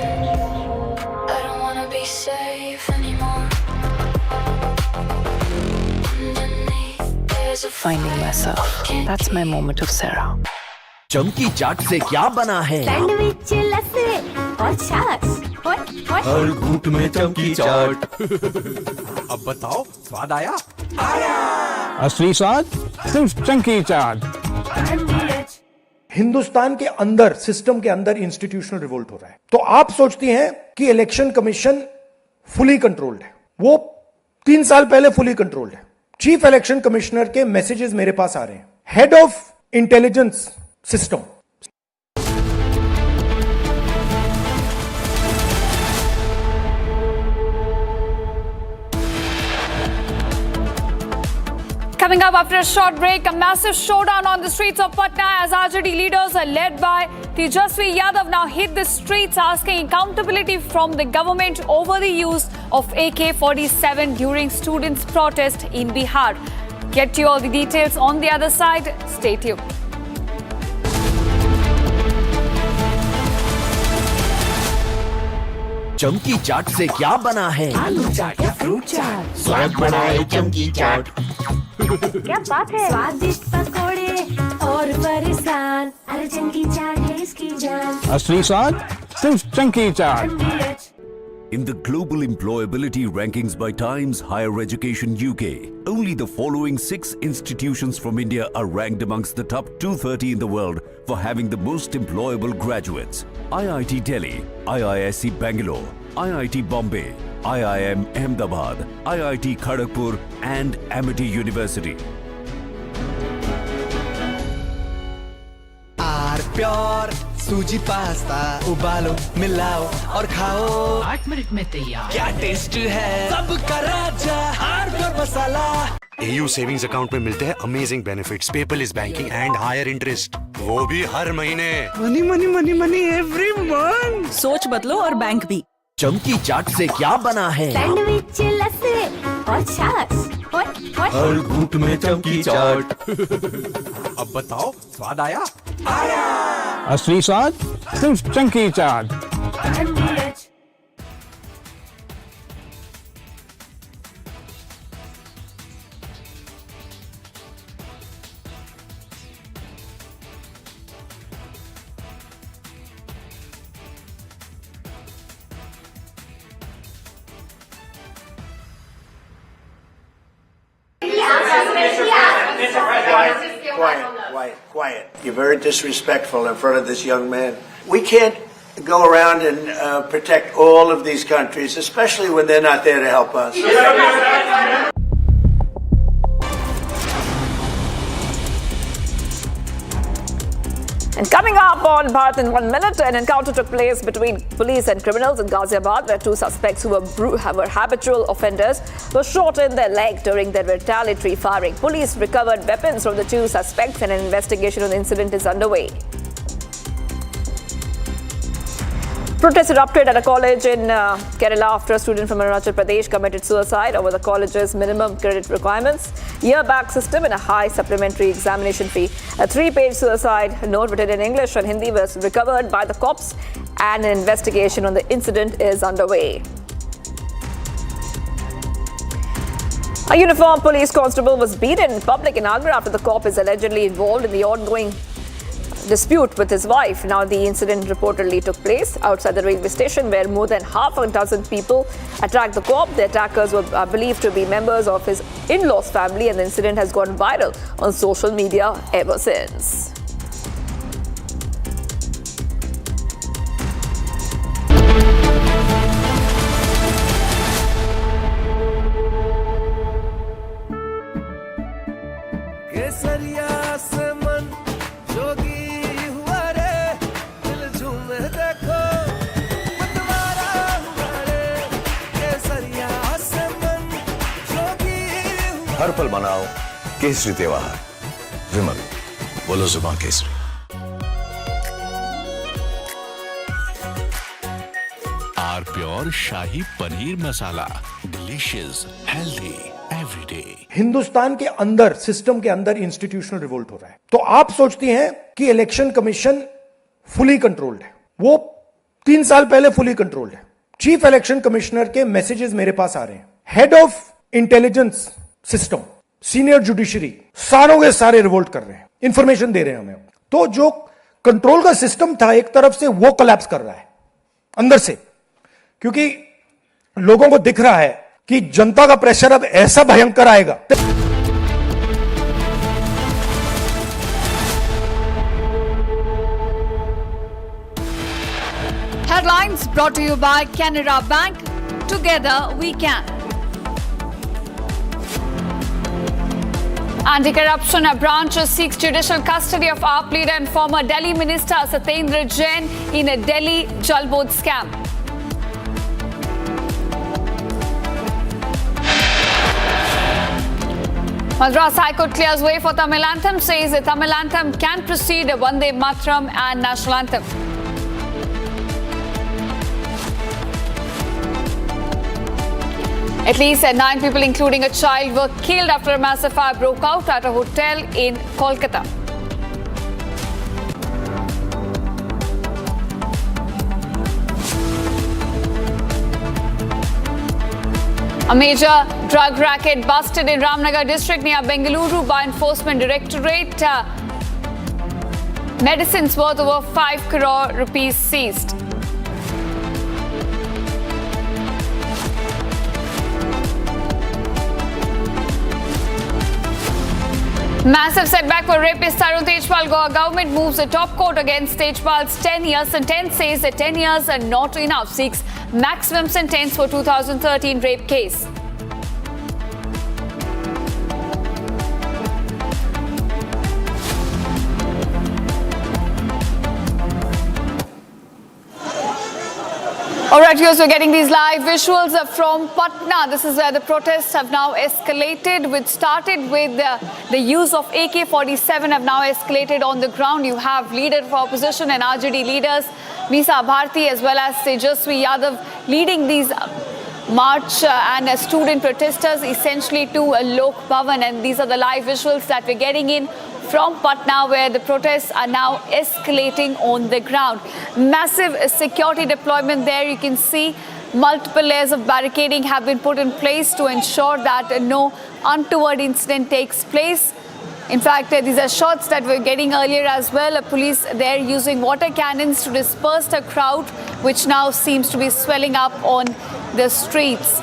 I don't wanna be safe anymore. Underneath there's a Finding myself. That's my moment of Sarah. चमकी चाट से क्या बना है? Sandwich, लस्सी और छाछ। हर घूंट में चमकी चाट। अब बताओ, स्वाद आया? असली स्वाद सिर्फ चमकी चाट। हिंदुस्तान के अंदर, सिस्टम के अंदर इंस्टीट्यूशनल रिवोल्ट हो रहा है। तो आप सोचती हैं कि इलेक्शन कमीशन फुली कंट्रोल्ड है। वो 3 साल पहले फुली कंट्रोल्ड है। चीफ इलेक्शन कमिश्नर के मैसेजेस मेरे पास आ रहे हैं। Head of intelligence system, Coming up after a short break, a massive showdown on the streets of Patna as RJD leaders are led by Tejasvi Yadav now hit the streets asking accountability from the government over the use of AK-47 during students' protest in Bihar. Get you all the details on the other side. Stay tuned. चमकी चाट से क्या बना है? आलू चाट या fruit चाट, स्वाद बनाए चमकी चाट। क्या बात है? स्वादिष्ट पकोड़े और फरसान, अरे चमकी चाट है इसकी जान। असली स्वाद सिर्फ चमकी चाट। In the global employability rankings by Times Higher Education UK, only the following 6 institutions from India are ranked amongst the top 230 in the world for having the most employable graduates. IIT Delhi, IISc Bangalore, IIT Bombay, IIM Ahmedabad, IIT Kharagpur and Amity University. R pure सूजी pasta, उबालो, मिलाओ और खाओ। 8 minute में तैयार। क्या taste है, सबका राजा R pure masala. AU savings account में मिलते हैं amazing benefits, paperless banking and higher interest, वो भी हर महीने। Money money money money every month. सोच बदलो और बैंक भी। चमकी चाट से क्या बना है? सैंडविच, लस्सी और छाछ। हर घूंट में चमकी चाट। अब बताओ, स्वाद आया? असली स्वाद सिर्फ चमकी चाट। Quiet. You're very disrespectful in front of this young man. We can't go around and protect all of these countries, especially when they're not there to help us. And coming up on Bharat in 1 minute, an encounter took place between police and criminals in Ghaziabad, where two suspects who were habitual offenders were shot in their leg during their retaliatory firing. Police recovered weapons from the two suspects and an investigation on the incident is underway. Protests erupted at a college in Kerala after a student from Arunachal Pradesh committed suicide over the college's minimum credit requirements, year-back system and a high supplementary examination fee. A 3-page suicide note written in English and Hindi was recovered by the cops and an investigation on the incident is underway. A uniformed police constable was beaten in public in Agra after the cop is allegedly involved in the ongoing dispute with his wife. Now, the incident reportedly took place outside the railway station where more than half a dozen people attacked the cop. The attackers were believed to be members of his in-laws' family, and the incident has gone viral on social media ever since. हर पल मनाओ केसरी त्योहार। विमल, बोलो जुबान केसरी। R pure shahi paneer masala, delicious, healthy everyday. Hindustan के अंदर, system के अंदर इंस्टीट्यूशनल रिवोल्ट हो रहा है। तो आप सोचती हैं कि इलेक्शन कमीशन फुली कंट्रोल्ड है। वो 3 साल पहले फुली कंट्रोल्ड है। चीफ इलेक्शन कमिश्नर के मैसेजेस मेरे पास आ रहे हैं। Head of intelligence system, senior judiciary, सारों के सारे रिवोल्ट कर रहे हैं, इंफॉर्मेशन दे रहे हैं हमें। तो जो कंट्रोल का सिस्टम था एक तरफ से, वो कोलैप्स कर रहा है अंदर से, क्योंकि लोगों को दिख रहा है कि जनता का प्रेशर अब ऐसा भयंकर आएगा। Headlines brought to you by Canara Bank. Together we can. Anti-corruption branch seeks judicial custody of AAP leader and former Delhi minister Satendra Jain in a Delhi Jalboard scam. Madras High Court clears way for Tamil anthem, says the Tamil anthem can precede Vande Mataram and national anthem. At least 9 people, including a child, were killed after a massive fire broke out at a hotel in Kolkata. A major drug racket busted in Ramnagar district near Bengaluru by Enforcement Directorate. Medicines worth over 5 crore rupees seized. Massive setback for rapist Tarun Tejpal. Goa government moves the top court against Tejpal's 10-year sentence, says that 10 years are not enough, seeks maximum sentence for 2013 rape case. All right, viewers, we're getting these live visuals from Patna. This is where the protests have now escalated, which started with the use of AK-47 have now escalated on the ground. You have leader of opposition and RJD leaders, Misa Bharti, as well as Tejaswi Yadav, leading these march and student protesters essentially to Lok Bhavan. And these are the live visuals that we're getting in from Patna, where the protests are now escalating on the ground. Massive security deployment there. You can see multiple layers of barricading have been put in place to ensure that no untoward incident takes place. In fact, these are shots that we're getting earlier as well. Police there using water cannons to disperse the crowd, which now seems to be swelling up on the streets.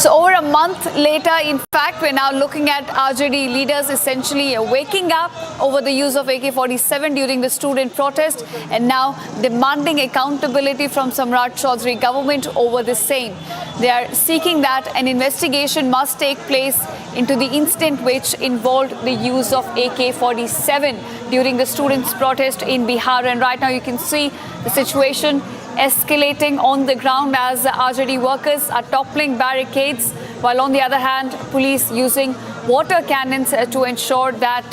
So over a month later, in fact, we're now looking at RJD leaders essentially waking up over the use of AK-47 during the student protest and now demanding accountability from Samrat Chaudhary government over the same. They are seeking that an investigation must take place into the incident which involved the use of AK-47 during the students' protest in Bihar. And right now you can see the situation escalating on the ground as RJD workers are toppling barricades, while on the other hand, police using water cannons to ensure that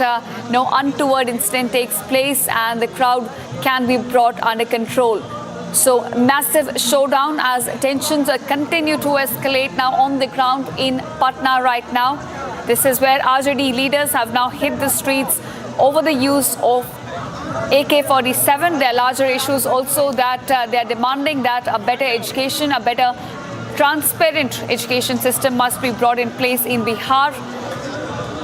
no untoward incident takes place and the crowd can be brought under control. So massive showdown as tensions continue to escalate now on the ground in Patna right now. This is where RJD leaders have now hit the streets over the use of AK-47. There are larger issues also that they are demanding that a better education, a better transparent education system must be brought in place in Bihar.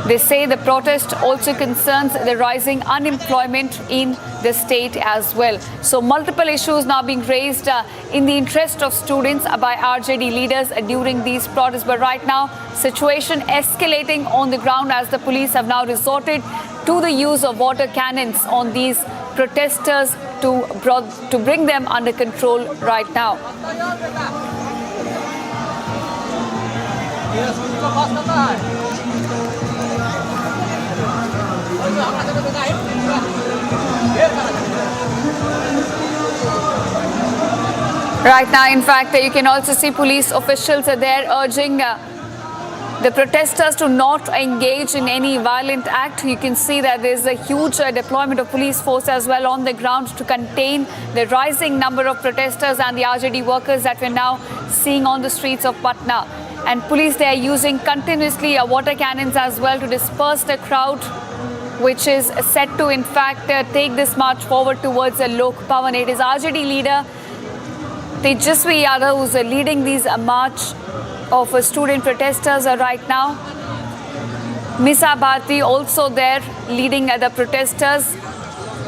They say the protest also concerns the rising unemployment in the state as well. So multiple issues now being raised in the interest of students by RJD leaders during these protests. But right now, situation escalating on the ground as the police have now resorted to the use of water cannons on these protesters to bring them under control right now. Right now, in fact, you can also see police officials are there urging the protesters to not engage in any violent act. You can see that there's a huge deployment of police force as well on the ground to contain the rising number of protesters and the RJD workers that we're now seeing on the streets of Patna. And police, they are using continuously water cannons as well to disperse the crowd, which is set to, in fact, take this march forward towards Lok Bhavan. It is RJD leader Tejasvi Yadav who's leading these march of student protesters right now. Misa Bharti also there leading the protesters.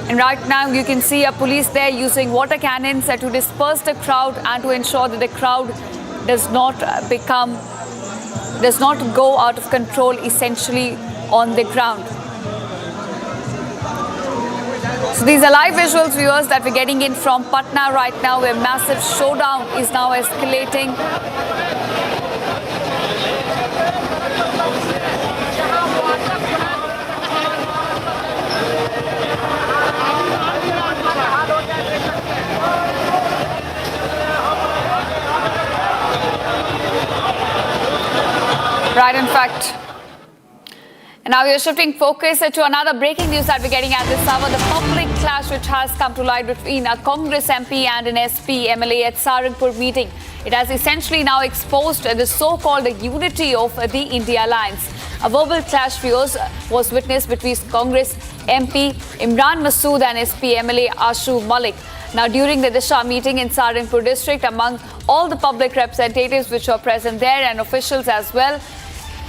And right now you can see a police there using water cannons to disperse the crowd and to ensure that the crowd does not go out of control essentially on the ground. So these are live visuals, viewers, that we're getting in from Patna right now, where massive showdown is now escalating. Right, in fact. And now we are shifting focus to another breaking news that we're getting at this hour. The public clash which has come to light between a Congress MP and an SP MLA at Saharanpur meeting. It has essentially now exposed the so-called unity of the India Alliance. A verbal clash, viewers, was witnessed between Congress MP Imran Masood and SP MLA Ashu Malik. Now, during the Disha meeting in Saharanpur district, among all the public representatives which were present there and officials as well,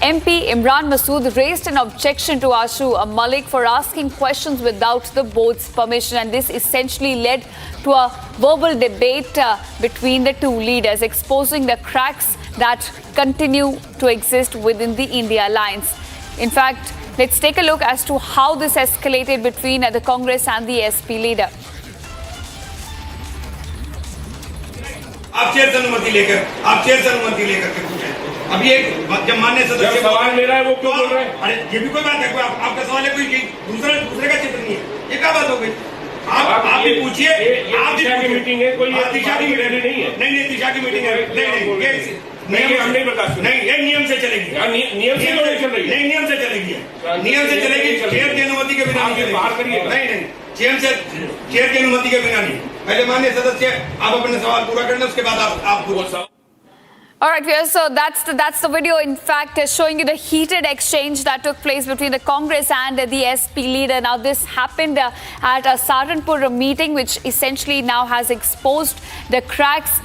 MP Imran Masood raised an objection to Ashu Malik for asking questions without the board's permission, and this essentially led to a verbal debate between the two leaders, exposing the cracks that continue to exist within the India Alliance. In fact, let's take a look as to how this escalated between the Congress and the SP leader. आप chair से अनुमति लेकर के पूछें। अभी एक जब मान्य सदस्य सवाल मेरा है वो क्यों बोल रहे हैं? अरे ये भी कोई बात है, कोई आपका सवाल है, कोई दूसरे का चित्र नहीं है, ये क्या बात हो गई? आप भी पूछिए, आप दिशा की मीटिंग है, कोई दिशा की मीटिंग नहीं है, नहीं दिशा की मीटिंग है, नहीं हम नहीं बता सकते, नहीं ये नियम से चलेगी, नियम से चल रही है, नहीं नियम से चलेगी, चेयर की अनुमति के बिना नहीं, बाहर करिए, नहीं चेयर की अनुमति के बिना नहीं। पहले माननीय सदस्य आप अपने सवाल पूरा कर लें, उसके बाद आप पूरा। All right, viewers, so that's the video, in fact, showing you the heated exchange that took place between the Congress and the SP leader. Now, this happened at a Saharanpur meeting, which essentially now has exposed the cracks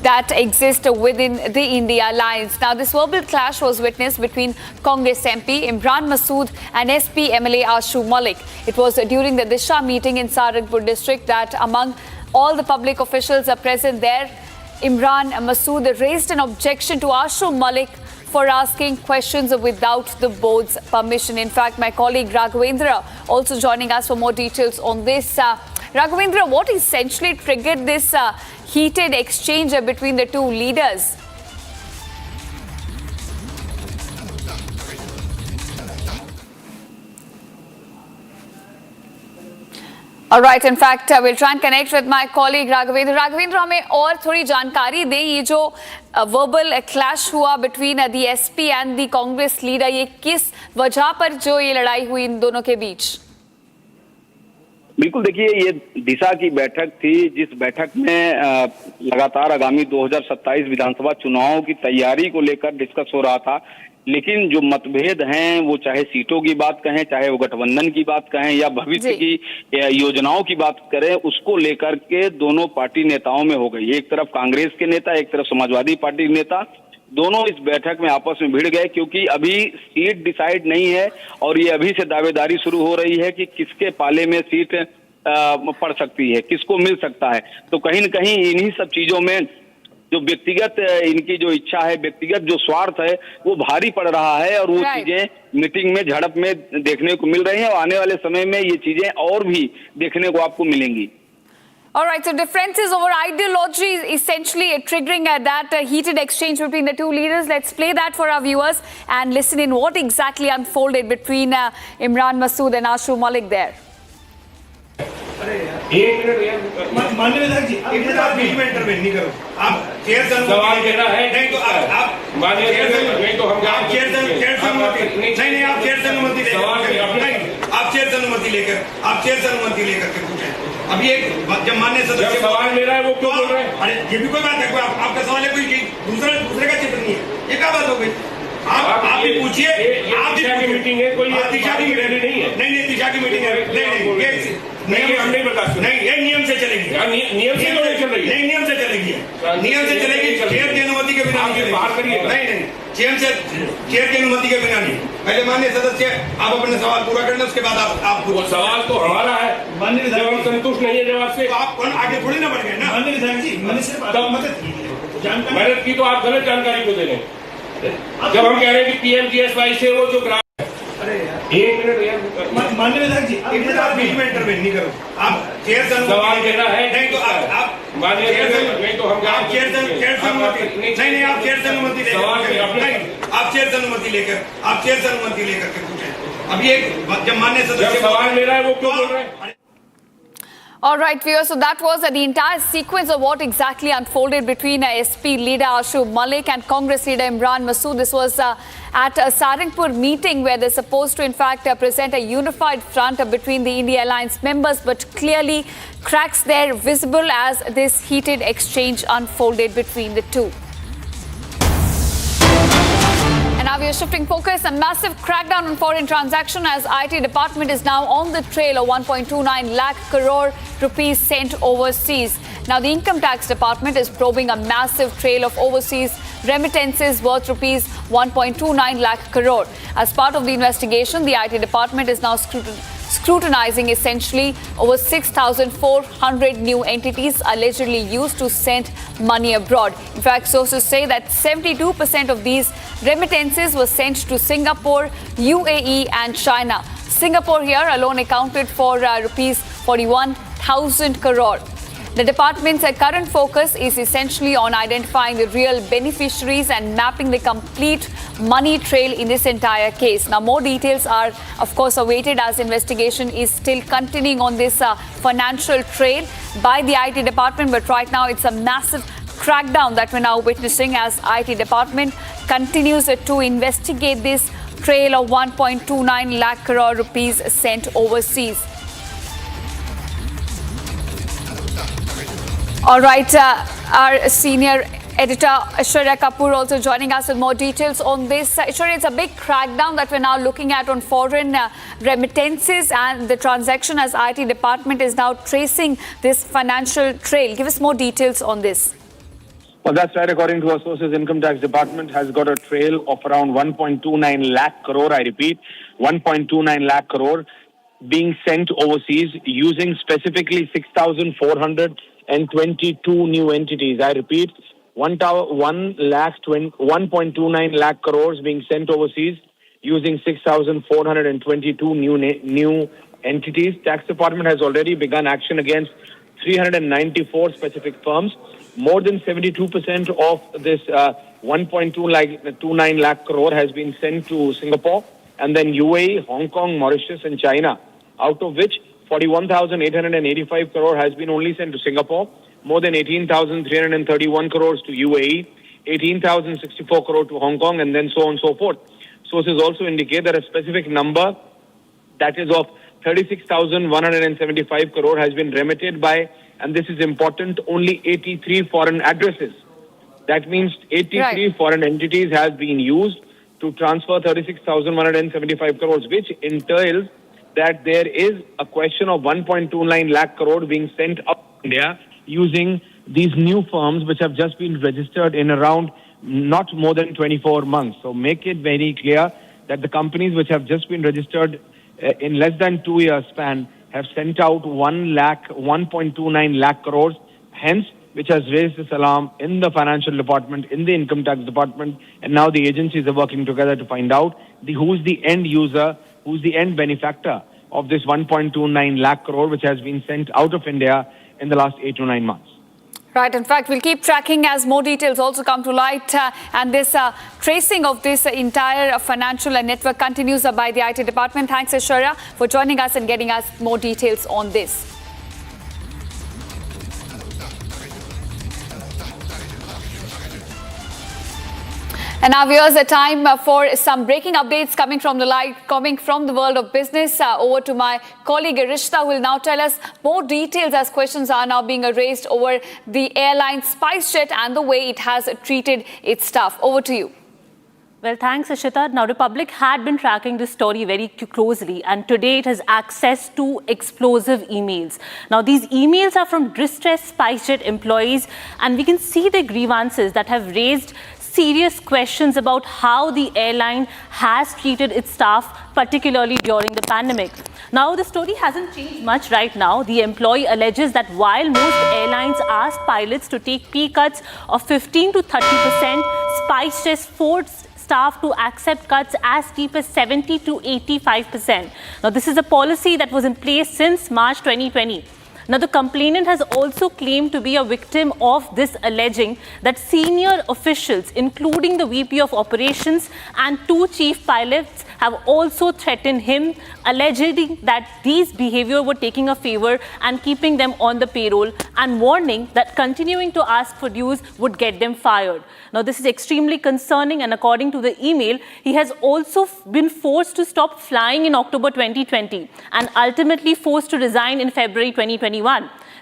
that exist within the India Alliance. Now, this verbal clash was witnessed between Congress MP Imran Masood and SP MLA Ashu Malik. It was during the Disha meeting in Saharanpur district that among all the public officials present there, Imran Masood raised an objection to Ashu Malik for asking questions without the board's permission. In fact, my colleague Raghavendra also joining us for more details on this. Raghavendra, what essentially triggered this heated exchange between the two leaders? All right, in fact, we'll try and connect with my colleague Raghavendra. Raghavendra, हमें और थोड़ी जानकारी दें, ये जो verbal clash हुआ between the SP and the Congress leader, ये किस वजह पर जो ये लड़ाई हुई इन दोनों के बीच? बिल्कुल, देखिए, ये दिशा की बैठक थी, जिस बैठक में लगातार आगामी 2027 विधानसभा चुनाव की तैयारी को लेकर डिस्कस हो रहा था। लेकिन जो मतभेद हैं, वो चाहे सीटों की बात कहें, चाहे वो गठबंधन की बात कहें या भविष्य की योजनाओं की बात करें, उसको लेकर के दोनों पार्टी नेताओं में हो गई। एक तरफ कांग्रेस के नेता, एक तरफ समाजवादी पार्टी के नेता, दोनों इस बैठक में आपस में भिड़ गए, क्योंकि अभी सीट डिसाइड नहीं है और ये अभी से दावेदारी शुरू हो रही है कि किसके पाले में सीट पड़ सकती है, किसको मिल सकता है। तो कहीं न कहीं इन्हीं सब चीजों में जो व्यक्तिगत इनकी जो इच्छा है, व्यक्तिगत जो स्वार्थ है, वो भारी पड़ रहा है और वो चीजें मीटिंग में, झड़प में देखने को मिल रही हैं और आने वाले समय में ये चीजें और भी देखने को आपको मिलेंगी। All right, so differences over ideology is essentially triggering that heated exchange between the two leaders. Let's play that for our viewers and listen in what exactly unfolded between Imran Masood and Ashu Malik there. एक minute माननीय विधायक जी, एक minute आप बीच में intervene नहीं करो। आप chair सवाल कहना है, नहीं तो आप माननीय नहीं तो हम आप चेयर अनुमति नहीं आप चेयर अनुमति लेकर आप चेयर अनुमति लेकर के पूछें। अभी एक जब माननीय सदस्य सवाल मेरा है, वो क्यों बोल रहे हैं? अरे ये भी कोई बात है, कोई आपका सवाल है, कोई दूसरे का चित्र नहीं है, ये क्या बात हो गई? आप भी पूछिए, आप दिशा की मीटिंग है, कोई दिशा की मीटिंग नहीं है, नहीं दिशा की मीटिंग है, नहीं हम नहीं बर्दाश्त, नहीं ये नियम से चलेगी, नियम से तो नहीं चल रही है, नहीं नियम से चलेगी, नियम से चलेगी, चेयर की अनुमति के बिना नहीं, बाहर करिए, नहीं चेयर की अनुमति के बिना नहीं। पहले माननीय सदस्य आप अपने सवाल पूरा कर लें, उसके बाद आप सवाल तो हमारा है, माननीय विधायक, हम संतुष्ट नहीं है जवाब से, आप आगे थोड़ी ना बढ़ गए ना। माननीय विधायक जी, मदद की तो आप गलत जानकारी को दे रहे हैं। जब हम कह रहे हैं कि पीएमजीएसवाई से वो जो एक मिनट माननीय विधायक जी, एक मिनट आप बीच में इंटरवेन नहीं करो। आप चेयर सवाल कहना है, नहीं तो आप माननीय नहीं तो हम आप चेयर अनुमति नहीं आप चेयर अनुमति लेकर आप चेयर अनुमति लेकर के पूछें। अभी एक जब माननीय सदस्य सवाल मेरा है, वो क्यों बोल रहे हैं? All right, viewers, so that was the entire sequence of what exactly unfolded between SP leader Ashu Malik and Congress leader Imran Masood. This was at a Sarangpur meeting where they're supposed to, in fact, present a unified front between the India Alliance members, but clearly cracks there visible as this heated exchange unfolded between the two. And now we are shifting focus. A massive crackdown on foreign transaction as IT department is now on the trail of 1.29 lakh crore rupees sent overseas. Now the income tax department is probing a massive trail of overseas remittances worth rupees 1.29 lakh crore. As part of the investigation, the IT department is now scrutinizing essentially over 6,400 new entities allegedly used to send money abroad. In fact, sources say that 72% of these remittances were sent to Singapore, UAE and China. Singapore here alone accounted for rupees 41,000 crore. The department's current focus is essentially on identifying the real beneficiaries and mapping the complete money trail in this entire case. Now, more details are, of course, awaited as investigation is still continuing on this financial trail by the IT department. But right now, it's a massive crackdown that we're now witnessing as IT department continues to investigate this trail of 1.29 lakh crore rupees sent overseas. All right, our senior editor Aishwarya Kapoor also joining us with more details on this. Aishwarya, it's a big crackdown that we're now looking at on foreign remittances and the transaction as IT department is now tracing this financial trail. Give us more details on this. Well, that's right. According to our sources, Income Tax Department has got a trail of around 1.29 lakh crore. I repeat, 1.29 lakh crore being sent overseas using specifically 6,422 new entities. I repeat, 1.29 lakh crores being sent overseas using 6,422 new entities. Tax Department has already begun action against 394 specific firms. More than 72% of this 1.29 lakh crore has been sent to Singapore and then UAE, Hong Kong, Mauritius and China, out of which 41,885 crore has been only sent to Singapore, more than 18,331 crores to UAE, 18,064 crore to Hong Kong, and then so on and so forth. Sources also indicate that a specific number, that is of 36,175 crore, has been remitted by, and this is important, only 83 foreign addresses. That means 83 foreign entities have been used to transfer 36,175 crores, which entails that there is a question of 1.29 lakh crore being sent up to India using these new firms which have just been registered in around not more than 24 months. So make it very clear that the companies which have just been registered in less than 2 years span have sent out 1.29 lakh crores, hence which has raised this alarm in the financial department, in the income tax department, and now the agencies are working together to find out who's the end user, who's the end benefactor of this 1.29 lakh crore which has been sent out of India in the last 8 to 9 months. Right. In fact, we'll keep tracking as more details also come to light and this tracing of this entire financial network continues by the IT department. Thanks, Aishwarya, for joining us and getting us more details on this. And now here's the time for some breaking updates coming from the world of business. Over to my colleague Rishta, who will now tell us more details as questions are now being raised over the airline SpiceJet and the way it has treated its staff. Over to you. Well, thanks, Ashita. Now, Republic had been tracking this story very closely, and today it has access to explosive emails. Now, these emails are from distressed SpiceJet employees, and we can see the grievances that have raised serious questions about how the airline has treated its staff, particularly during the pandemic. Now, the story hasn't changed much right now. The employee alleges that while most airlines asked pilots to take pay cuts of 15 to 30%, SpiceJet forced staff to accept cuts as steep as 70 to 85%. Now, this is a policy that was in place since March 2020. Now, the complainant has also claimed to be a victim of this, alleging that senior officials, including the VP of Operations and 2 chief pilots, have also threatened him, alleging that these behavior were taking a favor and keeping them on the payroll, and warning that continuing to ask for dues would get them fired. Now, this is extremely concerning, and according to the email, he has also been forced to stop flying in October 2020 and ultimately forced to resign in February 2021.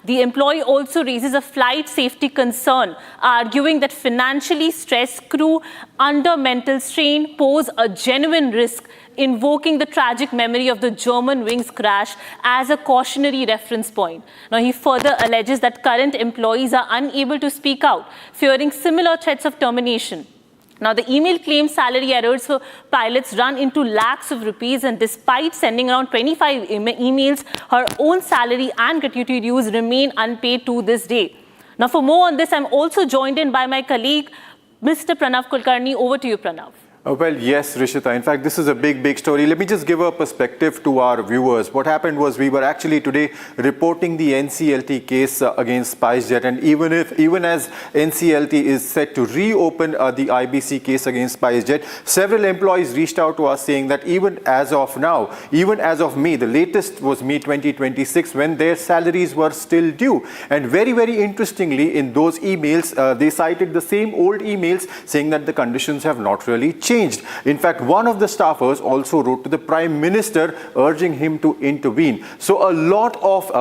The employee also raises a flight safety concern, arguing that financially stressed crew under mental strain pose a genuine risk, invoking the tragic memory of the Germanwings crash as a cautionary reference point. Now, he further alleges that current employees are unable to speak out, fearing similar threats of termination. Now, the email claims salary errors for pilots run into lakhs of rupees, and despite sending around 25 emails, her own salary and gratuity dues remain unpaid to this day. Now, for more on this, I'm also joined in by my colleague, Mr. Pranav Kulkarni. Over to you, Pranav. Well, yes, Rishita. In fact, this is a big story. Let me just give a perspective to our viewers. What happened was we were actually today reporting the NCLT case against SpiceJet, and even as NCLT is set to reopen the IBC case against SpiceJet, several employees reached out to us saying that even as of now, even as of May, the latest was May 2026, when their salaries were still due. And very interestingly, in those emails, they cited the same old emails saying that the conditions have not really changed. In fact, one of the staffers also wrote to the Prime Minister urging him to intervene. So a lot of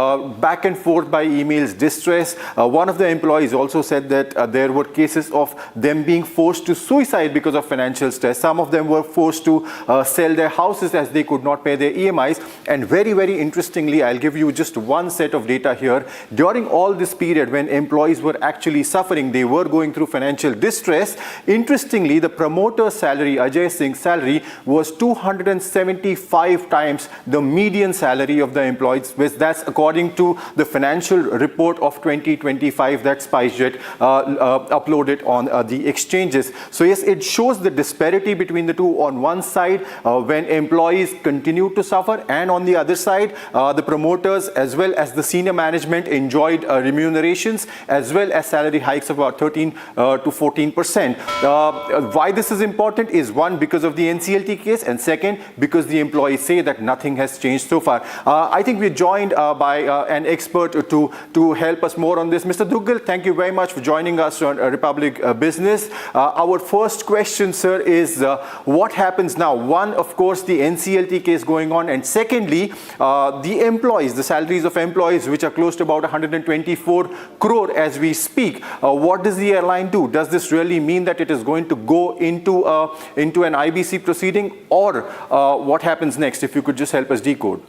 back and forth by emails, distress. One of the employees also said that there were cases of them being forced to suicide because of financial stress. Some of them were forced to sell their houses as they could not pay their EMIs. And very interestingly, I'll give you just one set of data here. During all this period when employees were actually suffering, they were going through financial distress. Interestingly, the promoter's salary salary, Ajay Singh's salary, was 275 times the median salary of the employees. That's according to the financial report of 2025 that SpiceJet uploaded on the exchanges. So yes, it shows the disparity between the two. On one side, when employees continue to suffer, and on the other side, the promoters as well as the senior management enjoyed remunerations as well as salary hikes of about 13 to 14%. Why this is important is, one, because of the NCLT case, and second, because the employees say that nothing has changed so far. I think we're joined by an expert to help us more on this. Mr. Duggal, thank you very much for joining us on Republic Business. Our first question, sir, is what happens now? One, of course, the NCLT case going on, and secondly, the employees, the salaries of employees, which are close to about 124 crore as we speak. What does the airline do? Does this really mean that it is going to go into an IBC proceeding, or what happens next? If you could just help us decode.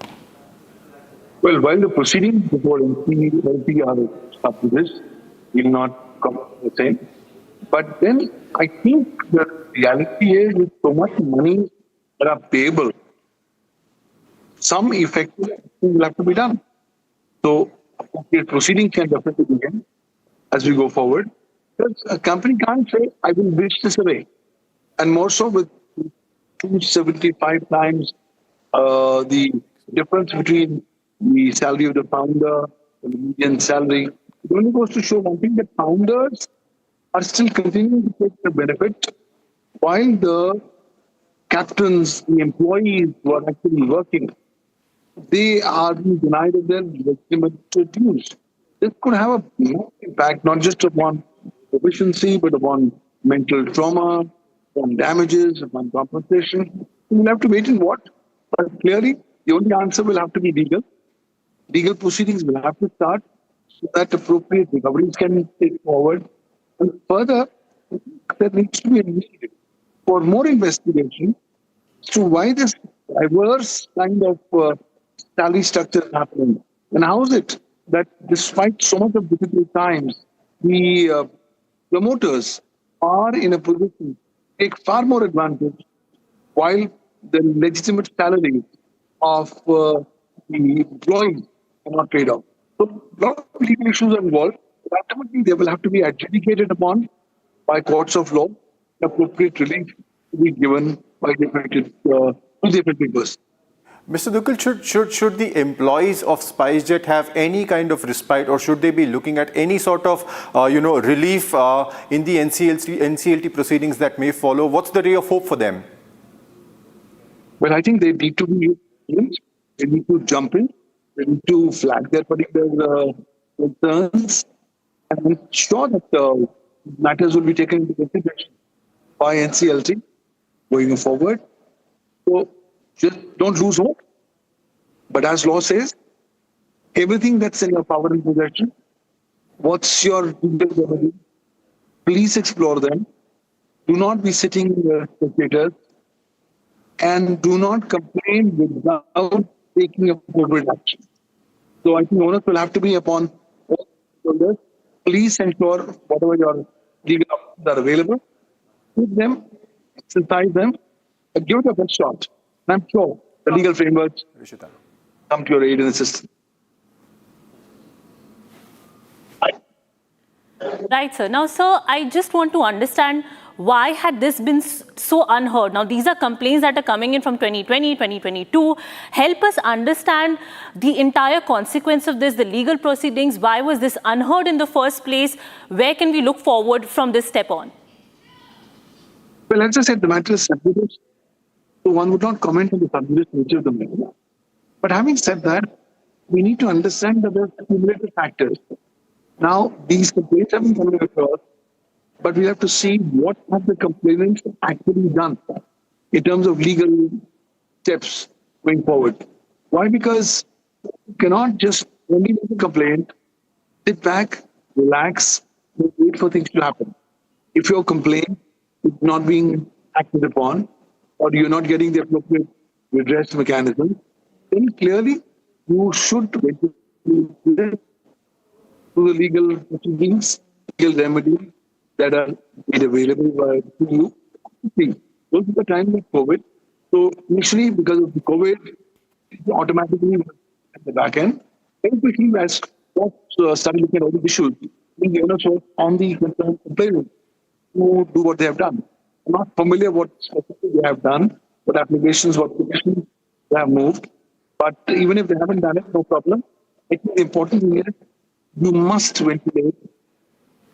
Well, while the proceedings before NCLT are up to this, will not come the same. But then I think the reality is, with so much money that are payable, some effective action will have to be done. So the proceeding can definitely begin as we go forward. Because a company can't say, I will wish this away. And more so with 275 times the difference between the salary of the founder and the median salary. It only goes to show one thing, that founders are still continuing to take the benefit, while the captains, the employees who are actually working, they are being denied of their legitimate dues. This could have a impact not just upon efficiency, but upon mental trauma, upon damages, upon compensation. We'll have to wait and watch. But clearly, the only answer will have to be legal. Legal proceedings will have to start so that appropriate recoveries can take forward. And further, there needs to be a need for more investigation as to why this diverse kind of salary structure is happening. And how is it that despite so much of difficult times, the promoters are in a position to take far more advantage, while the legitimate salaries of the employees are not paid off. So a lot of legal issues are involved. But ultimately, they will have to be adjudicated upon by courts of law. Appropriate relief to be given by the affected person. Mr. Duggal, should the employees of SpiceJet have any kind of respite, or should they be looking at any sort of relief in the NCLT proceedings that may follow? What's the ray of hope for them? Well, I think they need to be used. They need to jump in. They need to flag their particular concerns and ensure that matters will be taken into consideration by NCLT going forward. So just don't lose hope. But as law says, everything that's in your power and possession, what's your legal remedy, please explore them. Do not be sitting spectators, and do not complain without taking appropriate action. So I think onus will have to be upon all stakeholders. Please ensure whatever your legal options are available, keep them, exercise them, and give it a best shot. And I'm sure the legal frameworks come to your aid and assistance. Right, sir. Now, sir, I just want to understand, why had this been so unheard? Now, these are complaints that are coming in from 2020, 2022. Help us understand the entire consequence of this, the legal proceedings. Why was this unheard in the first place? Where can we look forward from this step on? Well, as I said, the matter is sensitive, so one would not comment on the sensitive nature of the matter. But having said that, we need to understand that there are cumulative factors. Now, these complaints have been coming across, but we have to see what have the complainants actually done in terms of legal steps going forward. Why? Because you cannot just only make a complaint, sit back, relax, and wait for things to happen. If your complaint is not being acted upon, or you're not getting the appropriate redress mechanism, then clearly you should wait to the legal proceedings, legal remedies that are made available to you. Those were the times of COVID. So initially, because of the COVID, automatically at the back end, very quickly as started looking at all the issues, the owners were on the complainant to do what they have done. I'm not familiar what specifically they have done, what applications, what petitions they have moved. But even if they haven't done it, no problem. I think the important thing is you must ventilate.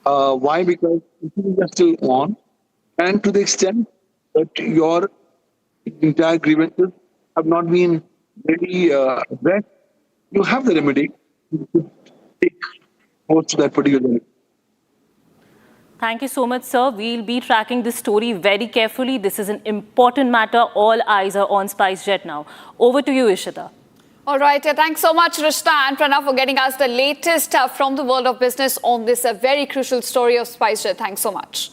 Why? Because issues are still on. And to the extent that your entire grievances have not been really addressed, you have the remedy to take most to that particular remedy. Thank you so much, sir. We'll be tracking this story very carefully. This is an important matter. All eyes are on SpiceJet now. Over to you, Ishita. All right. Thanks so much, Rishta and Pranav, for getting us the latest from the world of business on this very crucial story of SpiceJet. Thanks so much.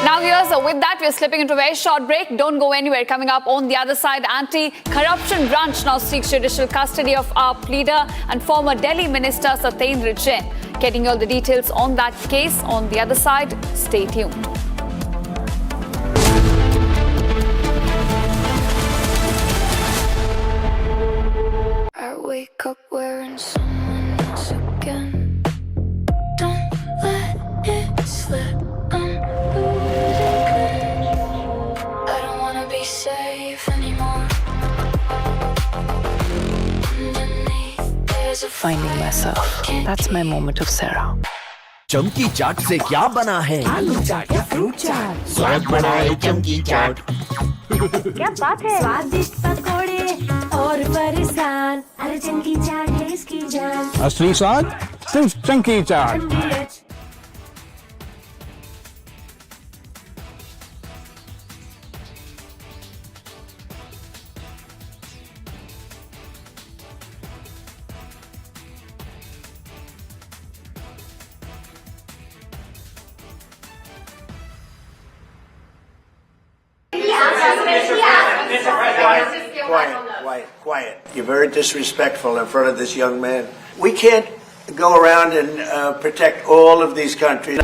Now, viewers, with that, we're slipping into a very short break. Don't go anywhere. Coming up on the other side, anti-corruption branch now seeks judicial custody of AAP leader and former Delhi Minister Satendra Jain. Getting all the details on that case on the other side. Stay tuned. I wake up wearing someone else again. Don't let it slip. I'm losing control. I don't wanna be safe anymore. Underneath, there's a Finding myself. That's my moment of Sarah. चमकी चाट से क्या बना है? आलू चाट या fruit चाट? स्वाद बनाए चमकी चाट। क्या बात है? स्वादिष्ट पकोड़े और फरसान, अरे चमकी चाट है इसकी जान। असली स्वाद सिर्फ चंकी चाट। Quiet. You're very disrespectful in front of this young man. We can't go around and protect all of these countries.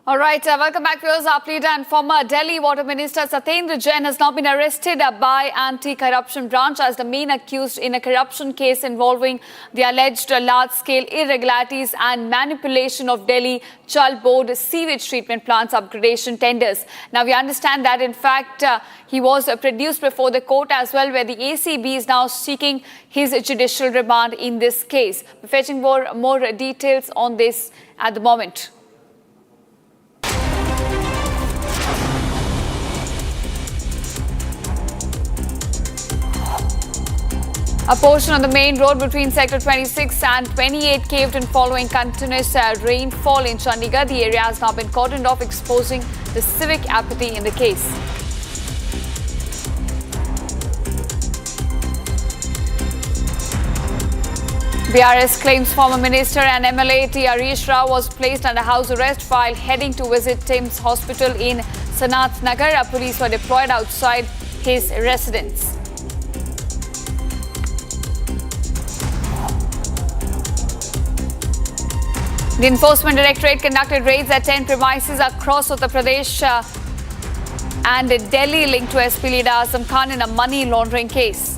All right, welcome back, viewers. AAP leader and former Delhi Water Minister Satendra Jain has now been arrested by anti-corruption branch as the main accused in a corruption case involving the alleged large-scale irregularities and manipulation of Delhi Jalboard sewage treatment plants upgradation tenders. Now, we understand that, in fact, he was produced before the court as well, where the ACB is now seeking his judicial remand in this case. We're fetching more details on this at the moment. A portion of the main road between Sector 26 and 28 caved in following continuous rainfall in Chandigarh. The area has now been cordoned off, exposing the civic apathy in the case. BRS claims former Minister and MLA T. Harish Rao was placed under house arrest while heading to visit Tim's Hospital in Sanath Nagar. Police were deployed outside his residence. The Enforcement Directorate conducted raids at 10 premises across Uttar Pradesh and Delhi linked to SP leader Azam Khan in a money laundering case.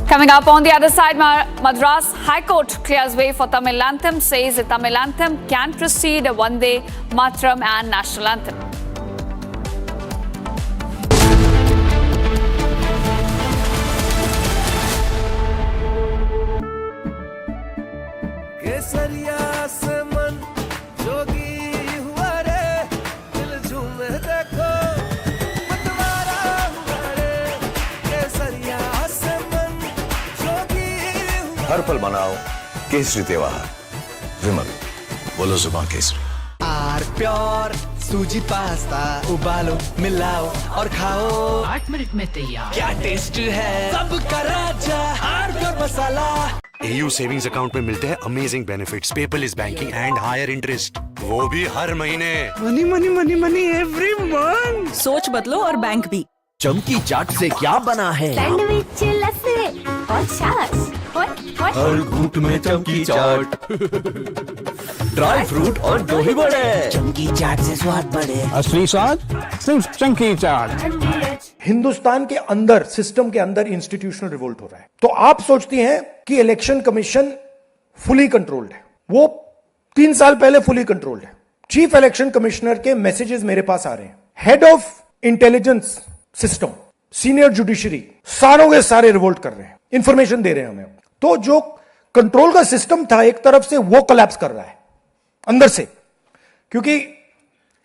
Coming up on the other side, Madras High Court clears way for Tamil Anthem, says the Tamil Anthem can proceed Vande Mataram and National Anthem. हर पल मनाओ केसरी त्योहार विमल बोलो जुबान केसरी R pure सूजी pasta उबालो मिलाओ और खाओ 8 मिनट में तैयार। क्या टेस्ट है सबका राजा R pure masala. AU savings account में मिलते हैं amazing benefits, paperless banking and higher interest, वो भी हर महीने। Money money money money every month. सोच बदलो और बैंक भी। चमकी चाट से क्या बना है? सैंडविच लस्सी और छाछ हर घूंट में चमकी चाट ड्राई फ्रूट और दही बड़े। चमकी चाट से स्वाद बढ़े। असली स्वाद सिर्फ चंकी चाट। हिंदुस्तान के अंदर, सिस्टम के अंदर इंस्टीट्यूशनल रिवोल्ट हो रहा है। तो आप सोचती हैं कि इलेक्शन कमीशन फुली कंट्रोल्ड है। वो 3 साल पहले फुली कंट्रोल्ड है। चीफ इलेक्शन कमिश्नर के मैसेजेस मेरे पास आ रहे हैं। Head of intelligence system, senior judiciary, सारों के सारे रिवोल्ट कर रहे हैं, इंफॉर्मेशन दे रहे हैं हमें। तो जो कंट्रोल का सिस्टम था एक तरफ से, वो कोलैप्स कर रहा है अंदर से, क्योंकि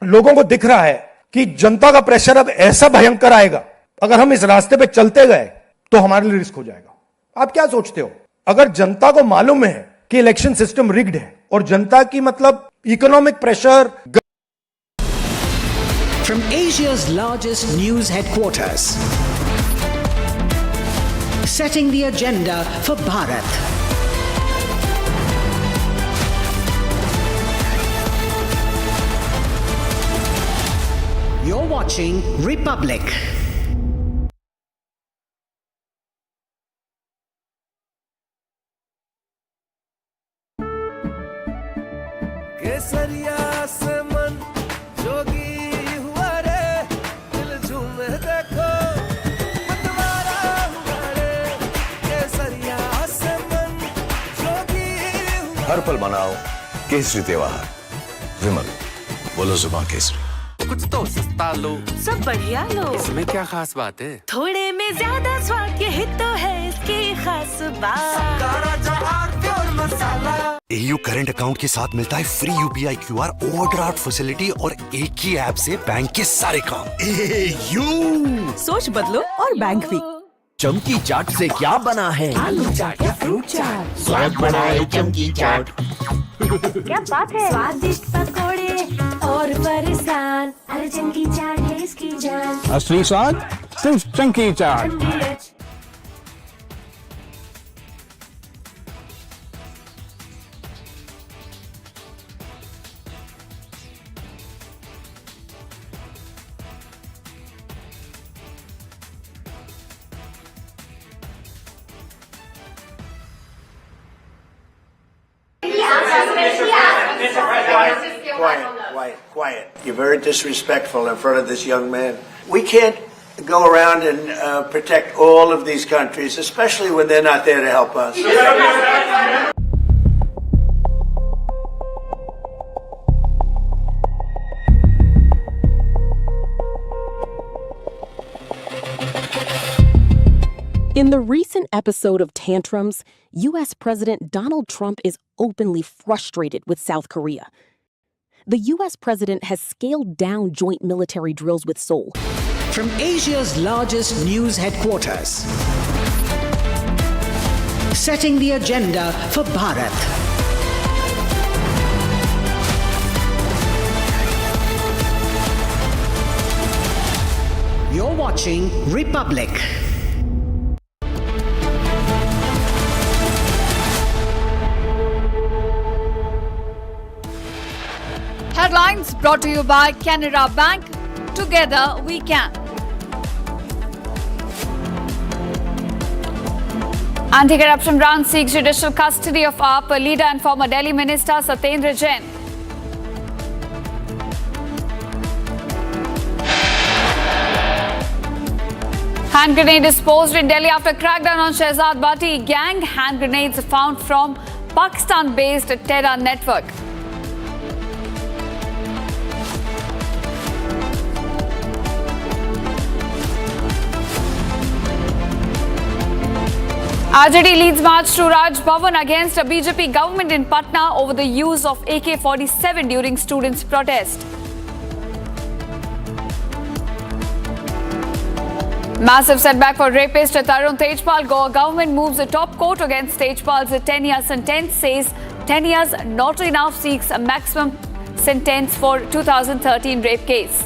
लोगों को दिख रहा है कि जनता का प्रेशर अब ऐसा भयंकर आएगा, अगर हम इस रास्ते पे चलते गए तो हमारे लिए रिस्क हो जाएगा। आप क्या सोचते हो, अगर जनता को मालूम है कि इलेक्शन सिस्टम रिग्ड है और जनता की मतलब economic pressure. From Asia's largest news headquarters, setting the agenda for Bharat. You're watching Republic. केसरिया से मन जोगी हुआ रे, दिल झूमे देखो मतवारा हुआ रे। केसरिया से मन जोगी हुआ। हर पल मनाओ केसरी त्योहार विमल बोलो जुबान केसरी। कुछ तो सस्ता लो, सब बढ़िया लो। इसमें क्या खास बात है? थोड़े में ज्यादा स्वाद, यही तो है इसकी खास बात। AU करंट अकाउंट के साथ मिलता है free UPI QR overdraft facility और एक ही ऐप से बैंक के सारे काम। AU सोच बदलो और बैंक भी। चमकी चाट से क्या बना है? आलू चाट या फ्रूट चाट, स्वाद बढ़ाए चमकी चाट। क्या बात है। स्वादिष्ट पकोड़े और फरसान, अरे चंकी चाट है इसकी जान। असली स्वाद सिर्फ चंकी चाट। Quiet. You're very disrespectful in front of this young man. We can't go around and protect all of these countries, especially when they're not there to help us. In the recent episode of Tantrums, U.S. President Donald Trump is openly frustrated with South Korea. The U.S. president has scaled down joint military drills with Seoul. From Asia's largest news headquarters, setting the agenda for Bharat. You're watching Republic. Headlines brought to you by Canara Bank. Together we can. Anti-corruption branch seeks judicial custody of AAP leader and former Delhi Minister Satendra Jain. Hand grenade disposed in Delhi after crackdown on Shehzad Bhatti gang. Hand grenades found from Pakistan-based Terra network. RJD leads march to Raj Bhavan against a BJP government in Patna over the use of AK-47 during students' protest. Massive setback for rapist Tarun Tejpal. Government moves the top court against Tejpal's 10-year sentence. Says 10 years not enough. Seeks a maximum sentence for 2013 rape case.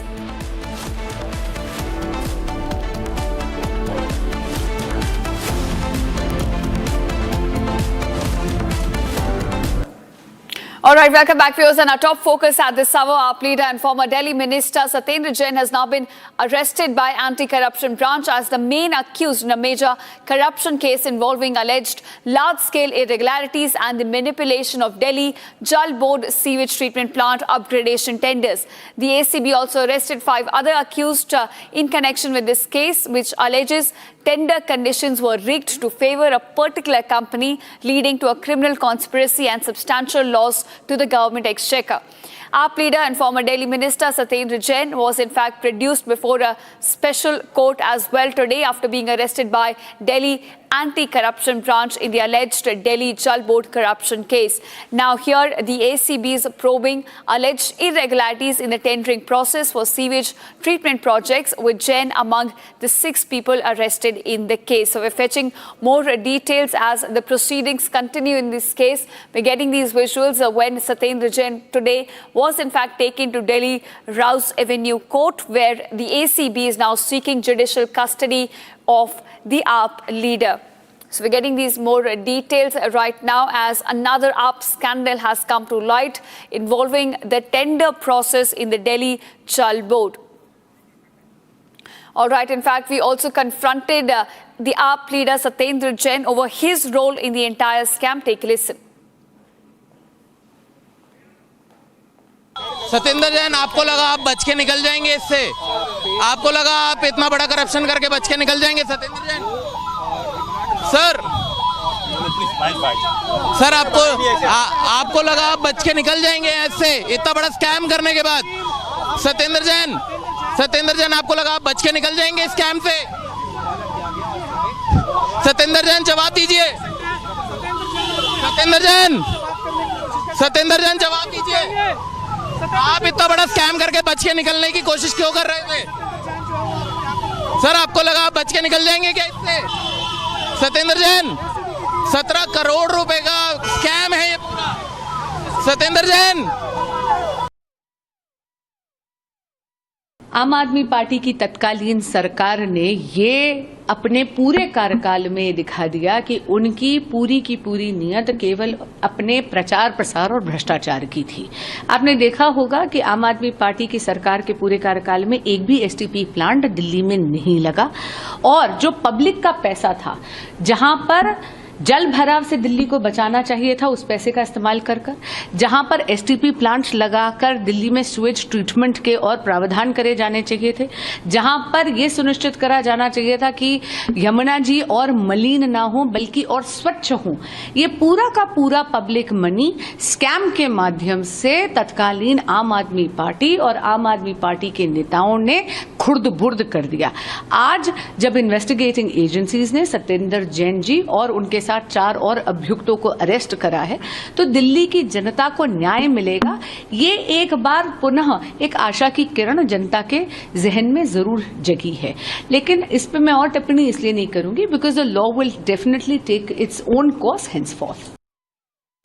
All right, welcome back, viewers. And our top focus at this hour, our leader and former Delhi Minister Satendra Jain has now been arrested by anti-corruption branch as the main accused in a major corruption case involving alleged large-scale irregularities and the manipulation of Delhi Jalboard sewage treatment plant upgradation tenders. The ACB also arrested 5 other accused in connection with this case, which alleges tender conditions were rigged to favor a particular company, leading to a criminal conspiracy and substantial loss to the government exchequer. AAP leader and former Delhi Minister Satendra Jain was in fact produced before a special court as well today after being arrested by Delhi anti-corruption branch in the alleged Delhi Jalboard corruption case. Now here, the ACB is probing alleged irregularities in the tendering process for sewage treatment projects, with Jain among the 6 people arrested in the case. So we're fetching more details as the proceedings continue in this case. We're getting these visuals when Satendra Jain today was in fact taken to Delhi Rouse Avenue Court, where the ACB is now seeking judicial custody of the AAP leader. So we're getting these more details right now as another AAP scandal has come to light involving the tender process in the Delhi Jalboard. All right, in fact, we also confronted the AAP leader Satendra Jain over his role in the entire scam. Take a listen. Satendra Jain, आपको लगा आप बच के निकल जाएंगे इससे? आपको लगा आप इतना बड़ा करप्शन करके बच के निकल जाएंगे सतेंद्र जैन? सर आपको लगा आप बच के निकल जाएंगे इससे इतना बड़ा स्कैम करने के बाद? सतेंद्र जैन आपको लगा आप बच के निकल जाएंगे इस स्कैम से? सतेंद्र जैन जवाब दीजिए। सतेंद्र जैन जवाब दीजिए। आप इतना बड़ा स्कैम करके बच के निकलने की कोशिश क्यों कर रहे थे? सर आपको लगा आप बच के निकल जाएंगे क्या इससे? सतेंद्र जैन, 17 करोड़ रुपए का स्कैम है ये पूरा। सतेंद्र जैन। आम आदमी पार्टी की तत्कालीन सरकार ने ये अपने पूरे कार्यकाल में दिखा दिया कि उनकी पूरी की पूरी नीयत केवल अपने प्रचार प्रसार और भ्रष्टाचार की थी। आपने देखा होगा कि आम आदमी पार्टी की सरकार के पूरे कार्यकाल में एक भी एसटीपी प्लांट दिल्ली में नहीं लगा, और जो पब्लिक का पैसा था, जहां पर जल भराव से दिल्ली को बचाना चाहिए था, उस पैसे का इस्तेमाल कर जहां पर एसटीपी प्लांट्स लगाकर दिल्ली में सुएज ट्रीटमेंट के और प्रावधान करे जाने चाहिए थे, जहां पर यह सुनिश्चित करा जाना चाहिए था कि यमुना जी और मलिन ना हो बल्कि और स्वच्छ हो, ये पूरा का पूरा पब्लिक मनी स्कैम के माध्यम से तत्कालीन आम आदमी पार्टी और आम आदमी पार्टी के नेताओं ने खुर्द बुर्द कर दिया। आज जब इन्वेस्टिगेटिंग एजेंसीज ने सतेंद्र जैन जी और उनके साथ 4 और अभियुक्तों को अरेस्ट करा है, तो दिल्ली की जनता को न्याय मिलेगा। ये एक बार पुनः एक आशा की किरण जनता के जहन में जरूर जगी है। लेकिन इस पे मैं और टिप्पणी इसलिए नहीं करूंगी because the law will definitely take its own course henceforth.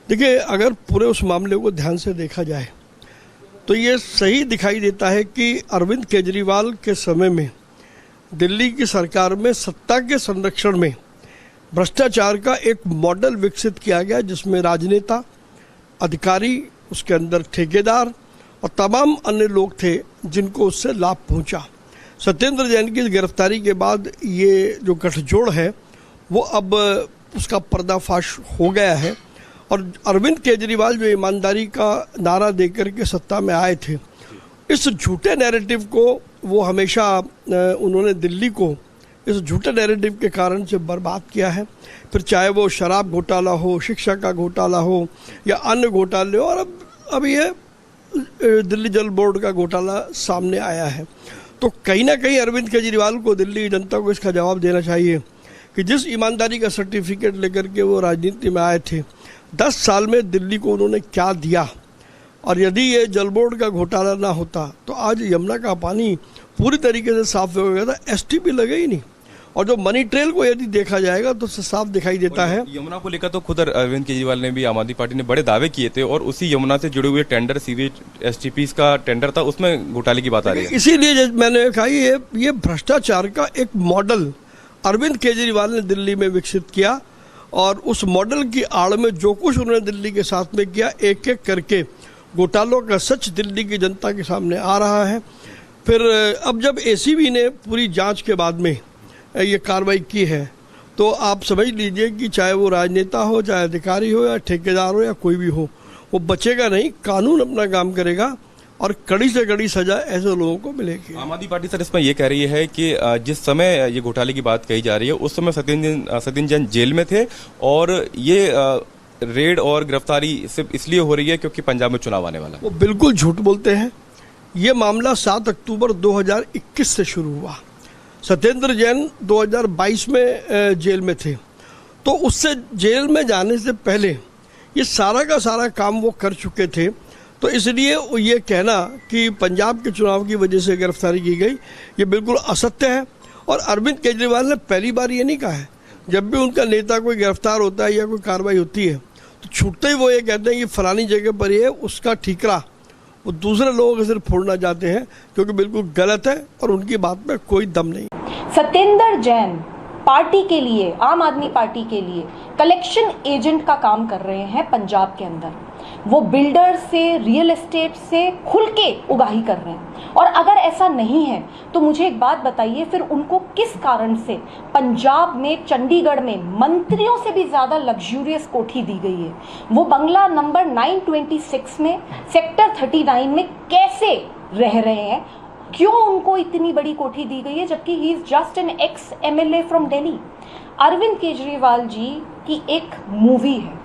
देखिए, अगर पूरे उस मामले को ध्यान से देखा जाए तो ये सही दिखाई देता है कि अरविंद केजरीवाल के समय में दिल्ली की सरकार में सत्ता के संरक्षण में भ्रष्टाचार का एक मॉडल विकसित किया गया, जिसमें राजनेता, अधिकारी, उसके अंदर ठेकेदार और तमाम अन्य लोग थे जिनको उससे लाभ पहुंचा। सत्येंद्र जैन की गिरफ्तारी के बाद ये जो गठजोड़ है वो अब उसका पर्दाफाश हो गया है, और अरविंद केजरीवाल जो ईमानदारी का नारा देकर के सत्ता में आए थे, इस झूठे नैरेटिव को वो हमेशा उन्होंने दिल्ली को इस झूठे नैरेटिव के कारण से बर्बाद किया है। फिर चाहे वो शराब घोटाला हो, शिक्षा का घोटाला हो या अन्य घोटाले हो, और अब ये दिल्ली जल बोर्ड का घोटाला सामने आया है। तो कहीं ना कहीं अरविंद केजरीवाल को दिल्ली जनता को इसका जवाब देना चाहिए कि जिस ईमानदारी का सर्टिफिकेट लेकर के वो राजनीति में आए थे, 10 साल में दिल्ली को उन्होंने क्या दिया, और यदि ये जल बोर्ड का घोटाला ना होता तो आज यमुना का पानी पूरी तरीके से साफ हो गया था, एसटीपी लगे ही नहीं। और जो मनी ट्रेल को यदि देखा जाएगा तो साफ दिखाई देता है। यमुना को लेकर तो खुद अरविंद केजरीवाल ने भी, आम आदमी पार्टी ने बड़े दावे किए थे और उसी यमुना से जुड़े हुए टेंडर, सीवेज एसटीपीज का टेंडर था, उसमें घोटाले की बात आ रही है। इसीलिए मैंने कहा ये भ्रष्टाचार का एक मॉडल अरविंद केजरीवाल ने दिल्ली में विकसित किया और उस मॉडल की आड़ में जो कुछ उन्होंने दिल्ली के साथ में किया, एक एक करके घोटालों का सच दिल्ली की जनता के सामने आ रहा है। फिर अब जब एसीबी ने पूरी जांच के बाद में ये कार्रवाई की है तो आप समझ लीजिए कि चाहे वो राजनेता हो, चाहे अधिकारी हो, या ठेकेदार हो, या कोई भी हो, वो बचेगा नहीं। कानून अपना काम करेगा और कड़ी से कड़ी सजा ऐसे लोगों को मिलेगी। आम आदमी पार्टी सर इसमें ये कह रही है कि जिस समय ये घोटाले की बात कही जा रही है उस समय सत्येंद्र जैन जेल में थे और ये रेड और गिरफ्तारी सिर्फ इसलिए हो रही है क्योंकि पंजाब में चुनाव आने वाला है। वो बिल्कुल झूठ बोलते हैं। ये मामला 7 अक्टूबर 2021 से शुरू हुआ। सत्येंद्र जैन 2022 में जेल में थे, तो उससे जेल में जाने से पहले ये सारा का सारा काम वो कर चुके थे। तो इसलिए ये कहना कि पंजाब के चुनाव की वजह से गिरफ्तारी की गई, ये बिल्कुल असत्य है। और अरविंद केजरीवाल ने पहली बार ये नहीं कहा है। जब भी उनका नेता कोई गिरफ्तार होता है या कोई कार्रवाई होती है तो छूटते ही वो ये कहते हैं कि फलानी जगह पर ये उसका ठीकरा वो दूसरे लोगों के सिर फोड़ना चाहते हैं, क्योंकि बिल्कुल गलत है और उनकी बात में कोई दम नहीं। सत्येंद्र जैन पार्टी के लिए, आम आदमी पार्टी के लिए कलेक्शन एजेंट का काम कर रहे हैं पंजाब के अंदर। वो बिल्डर से, रियल एस्टेट से खुल के उगाही कर रहे हैं। और अगर ऐसा नहीं है तो मुझे एक बात बताइए, फिर उनको किस कारण से पंजाब में, चंडीगढ़ में मंत्रियों से भी ज्यादा लग्जूरियस कोठी दी गई है? वो बंगला नंबर 926 में, सेक्टर 39 में कैसे रह रहे हैं? क्यों उनको इतनी बड़ी कोठी दी गई है, जबकि he is just an ex MLA from Delhi? Arvind Kejriwal ji की एक मूवी है,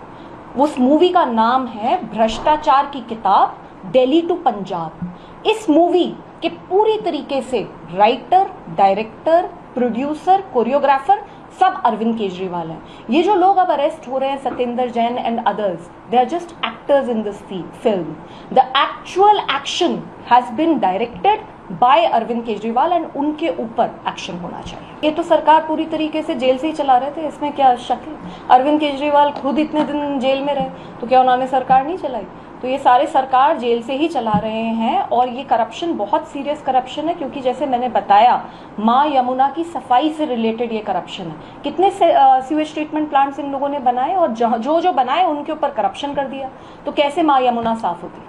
उस मूवी का नाम है भ्रष्टाचार की किताब, दिल्ली टू पंजाब। इस मूवी के पूरी तरीके से राइटर, डायरेक्टर, प्रोड्यूसर, कोरियोग्राफर सब अरविंद केजरीवाल हैं। ये जो लोग अब अरेस्ट हो रहे हैं, Satyendar Jain and others, they are just actors in this film. The actual action has been directed by Arvind Kejriwal and उनके ऊपर एक्शन होना चाहिए। ये तो सरकार पूरी तरीके से जेल से ही चला रहे थे, इसमें क्या शक है? अरविंद केजरीवाल खुद इतने दिन जेल में रहे तो क्या उन्होंने सरकार नहीं चलाई? तो ये सारे सरकार जेल से ही चला रहे हैं। और ये करप्शन बहुत सीरियस करप्शन है, क्योंकि जैसे मैंने बताया, माँ यमुना की सफाई से रिलेटेड ये करप्शन है। कितने सीवेज ट्रीटमेंट प्लांट्स इन लोगों ने बनाए और जो बनाए उनके ऊपर करप्शन कर दिया, तो कैसे माँ यमुना साफ होती?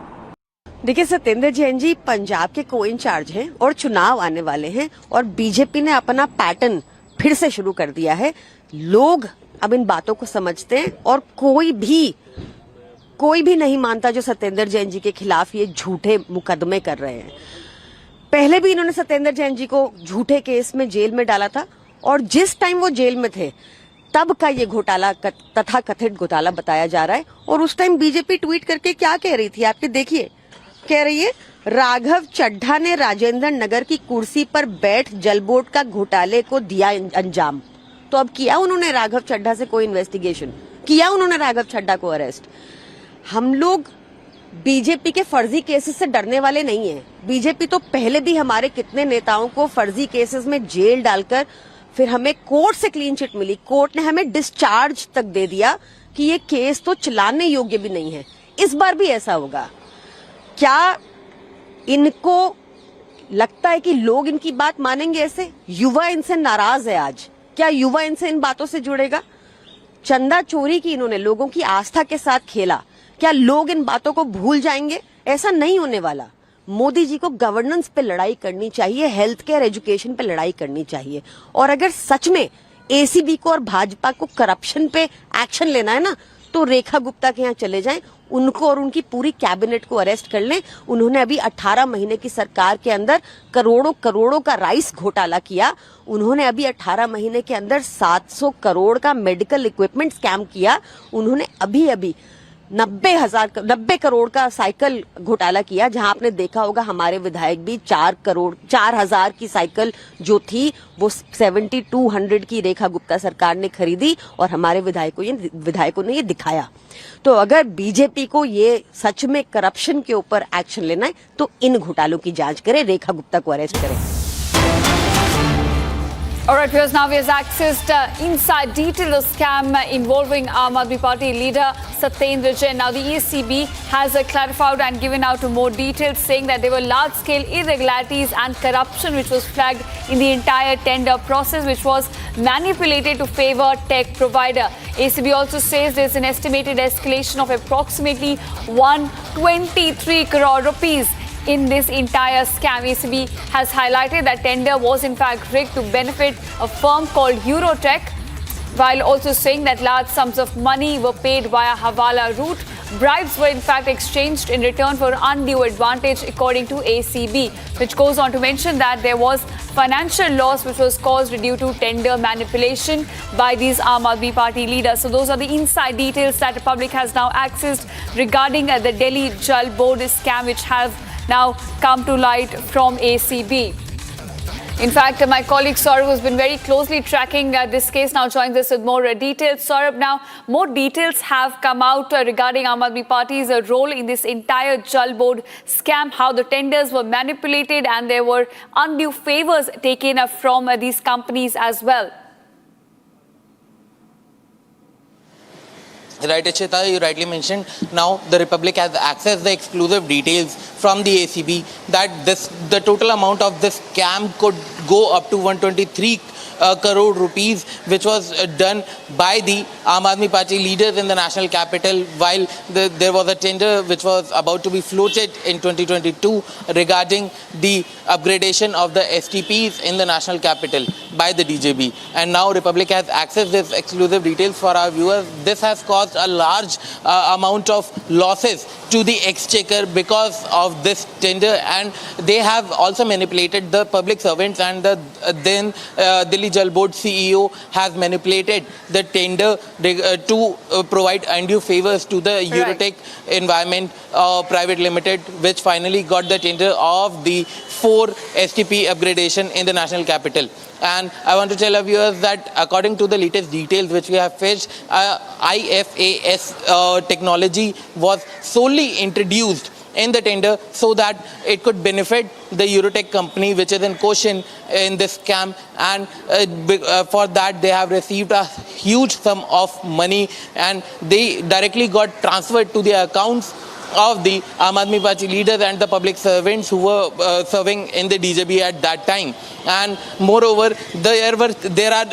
देखिए, सत्येंद्र जैन जी पंजाब के को इंचार्ज हैं और चुनाव आने वाले हैं और बीजेपी ने अपना पैटर्न फिर से शुरू कर दिया है। लोग अब इन बातों को समझते हैं और कोई भी नहीं मानता जो सत्येंद्र जैन जी के खिलाफ ये झूठे मुकदमे कर रहे हैं। पहले भी इन्होंने सत्येंद्र जैन जी को झूठे केस में जेल में डाला था और जिस टाइम वो जेल में थे तब का ये घोटाला, तथा कथित घोटाला बताया जा रहा है। और उस टाइम बीजेपी ट्वीट करके क्या कह रही थी, आपके देखिए, कह रही है, राघव चड्ढा ने राजेंद्र नगर की कुर्सी पर बैठ जलबोर्ड का घोटाले को दिया अंजाम। तो अब किया उन्होंने राघव चड्ढा से कोई इन्वेस्टिगेशन? किया उन्होंने राघव चड्ढा को अरेस्ट? हम लोग बीजेपी के फर्जी केसेस से डरने वाले नहीं हैं। बीजेपी तो पहले भी हमारे कितने नेताओं को फर्जी केसेस में जेल डालकर फिर हमें कोर्ट से क्लीन चिट मिली, कोर्ट ने हमें डिस्चार्ज तक दे दिया कि ये केस तो चलाने योग्य भी नहीं है। इस बार भी ऐसा होगा क्या? इनको लगता है कि लोग इनकी बात मानेंगे ऐसे? युवा इनसे नाराज है आज। क्या युवा इनसे इन बातों से जुड़ेगा? चंदा चोरी की इन्होंने लोगों की आस्था के साथ खेला। क्या लोग इन बातों को भूल जाएंगे? ऐसा नहीं होने वाला। मोदी जी को गवर्नेंस पे लड़ाई करनी चाहिए, हेल्थ केयर, एजुकेशन पे लड़ाई करनी चाहिए। और अगर सच में एसीबी को और भाजपा को करप्शन पे एक्शन लेना है ना, तो रेखा गुप्ता के यहाँ चले जाएं, उनको और उनकी पूरी कैबिनेट को अरेस्ट कर लें। उन्होंने अभी 18 महीने की सरकार के अंदर करोड़ों का राइस घोटाला किया। उन्होंने अभी 18 महीने के अंदर 700 करोड़ का मेडिकल इक्विपमेंट स्कैम किया। उन्होंने अभी 90 करोड़ का साइकिल घोटाला किया, जहां आपने देखा होगा हमारे विधायक भी 4,000 की साइकिल जो थी वो 7200 की रेखा गुप्ता सरकार ने खरीदी और हमारे विधायकों ने ये दिखाया। तो अगर बीजेपी को ये सच में करप्शन के ऊपर एक्शन लेना है तो इन घोटालों की जांच करें, रेखा गुप्ता को अरेस्ट करें। All right, viewers, now we have accessed inside detail of scam involving Aam Aadmi Party leader Satendra Jain. Now, the ECB has clarified and given out more details, saying that there were large-scale irregularities and corruption which was flagged in the entire tender process, which was manipulated to favor tech provider. ECB also says there's an estimated escalation of approximately 123 crore rupees in this entire scam. ECB has highlighted that tender was in fact rigged to benefit a firm called Eurotech, while also saying that large sums of money were paid via Hawala route. Bribes were in fact exchanged in return for undue advantage, according to ECB, which goes on to mention that there was financial loss which was caused due to tender manipulation by these Aam Aadmi Party leaders. So those are the inside details that the public has now accessed regarding the Delhi Jalboard scam, which has now come to light from ECB. In fact, my colleague Saurabh, who's been very closely tracking this case, now joins us with more details. Saurabh, now more details have come out regarding Aam Aadmi Party's role in this entire Jalboard scam, how the tenders were manipulated and there were undue favors taken from these companies as well. Right, Achita, you rightly mentioned. Now the Republic has accessed the exclusive details from the ECB that the total amount of this scam could go up to 123 crore rupees, which was done by the Aam Aadmi Party leaders in the national capital, while there was a tender which was about to be floated in 2022 regarding the upgradation of the STPs in the national capital by the DJB. And now Republic has accessed this exclusive details for our viewers. This has caused a large amount of losses to the exchequer because of this tender, and they have also manipulated the public servants, and the then Delhi Jalboard CEO has manipulated the tender to provide undue favors to the Eurotech Environment Private Limited, which finally got the tender of the 4 STP upgradation in the national capital. And I want to tell our viewers that according to the latest details which we have fetched, IFAS technology was solely introduced in the tender so that it could benefit the Eurotech company which is in question in this scam, and for that they have received a huge sum of money and they directly got transferred to the accounts of the Aam Aadmi Party leaders and the public servants who were serving in the DJB at that time. And moreover, there are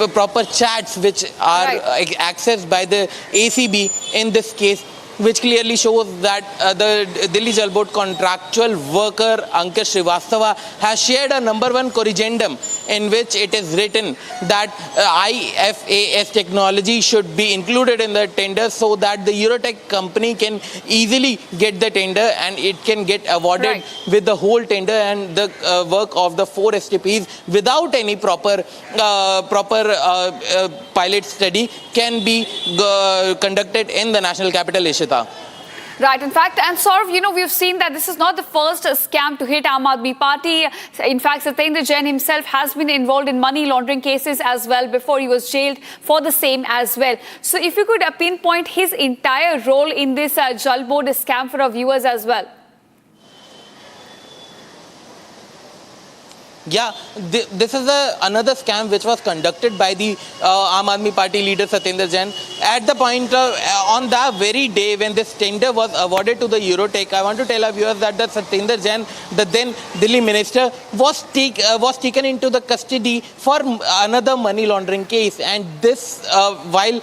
proper chats which are accessed by the ECB in this case, which clearly shows that the Delhi Jalboard contractual worker Ankit Srivastava has shared a #1 corrigendum in which it is written that IFAS technology should be included in the tender so that the Eurotech company can easily get the tender and it can get awarded with the whole tender and the work of the 4 STPs without any proper pilot study can be conducted in the national capital, Ishita. Right, in fact, and Saurav, we've seen that this is not the first scam to hit Aam Aadmi Party. In fact, Satendra Jain himself has been involved in money laundering cases as well before he was jailed for the same as well. So if you could pinpoint his entire role in this Jalboard scam for our viewers as well. Yeah, this is another scam which was conducted by the Aam Aadmi Party leader Satendra Jain. At the point on that very day when this tender was awarded to the Eurotech, I want to tell our viewers that the Satendra Jain, the then Delhi minister, was taken into the custody for another money laundering case. And this, while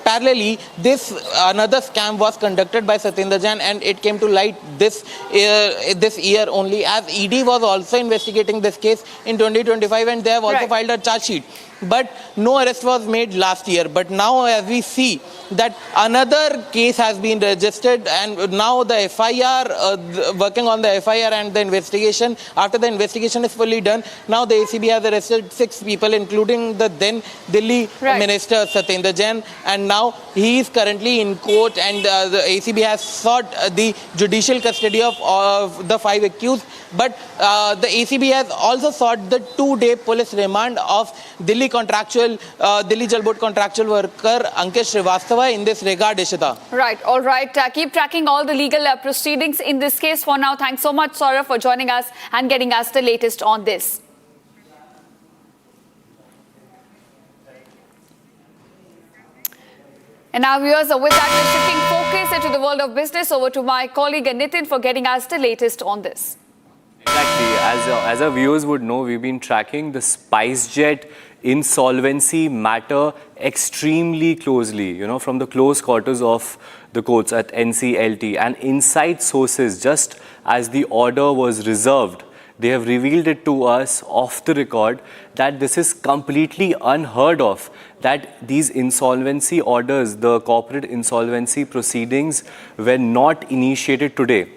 parallelly, this another scam was conducted by Satendra Jain, and it came to light this year only, as ED was also investigating this case in 2025, and they have also filed a charge sheet. But no arrest was made last year. But now, as we see that another case has been registered, and now the FIR, working on the FIR and the investigation, after the investigation is fully done, now the ACB has arrested 6 people, including the then Delhi Minister Satendra Jain, and now he is currently in court, and the ACB has sought the judicial custody of the 5 accused. But the ACB has also sought the 2-day police remand of Delhi Jalboard contractual worker Ankit Srivastava in this regard, Ishita. Right, all right. Keep tracking all the legal proceedings in this case. For now, thanks so much, Saurav, for joining us and getting us the latest on this. And now, viewers, with that, we're shifting focus into the world of business. Over to my colleague Nitin for getting us the latest on this. Exactly. As our viewers would know, we've been tracking the SpiceJet insolvency matter extremely closely, from the close quarters of the courts at NCLT. And inside sources, just as the order was reserved, they have revealed it to us off the record that this is completely unheard of, that these insolvency orders, the corporate insolvency proceedings, were not initiated today.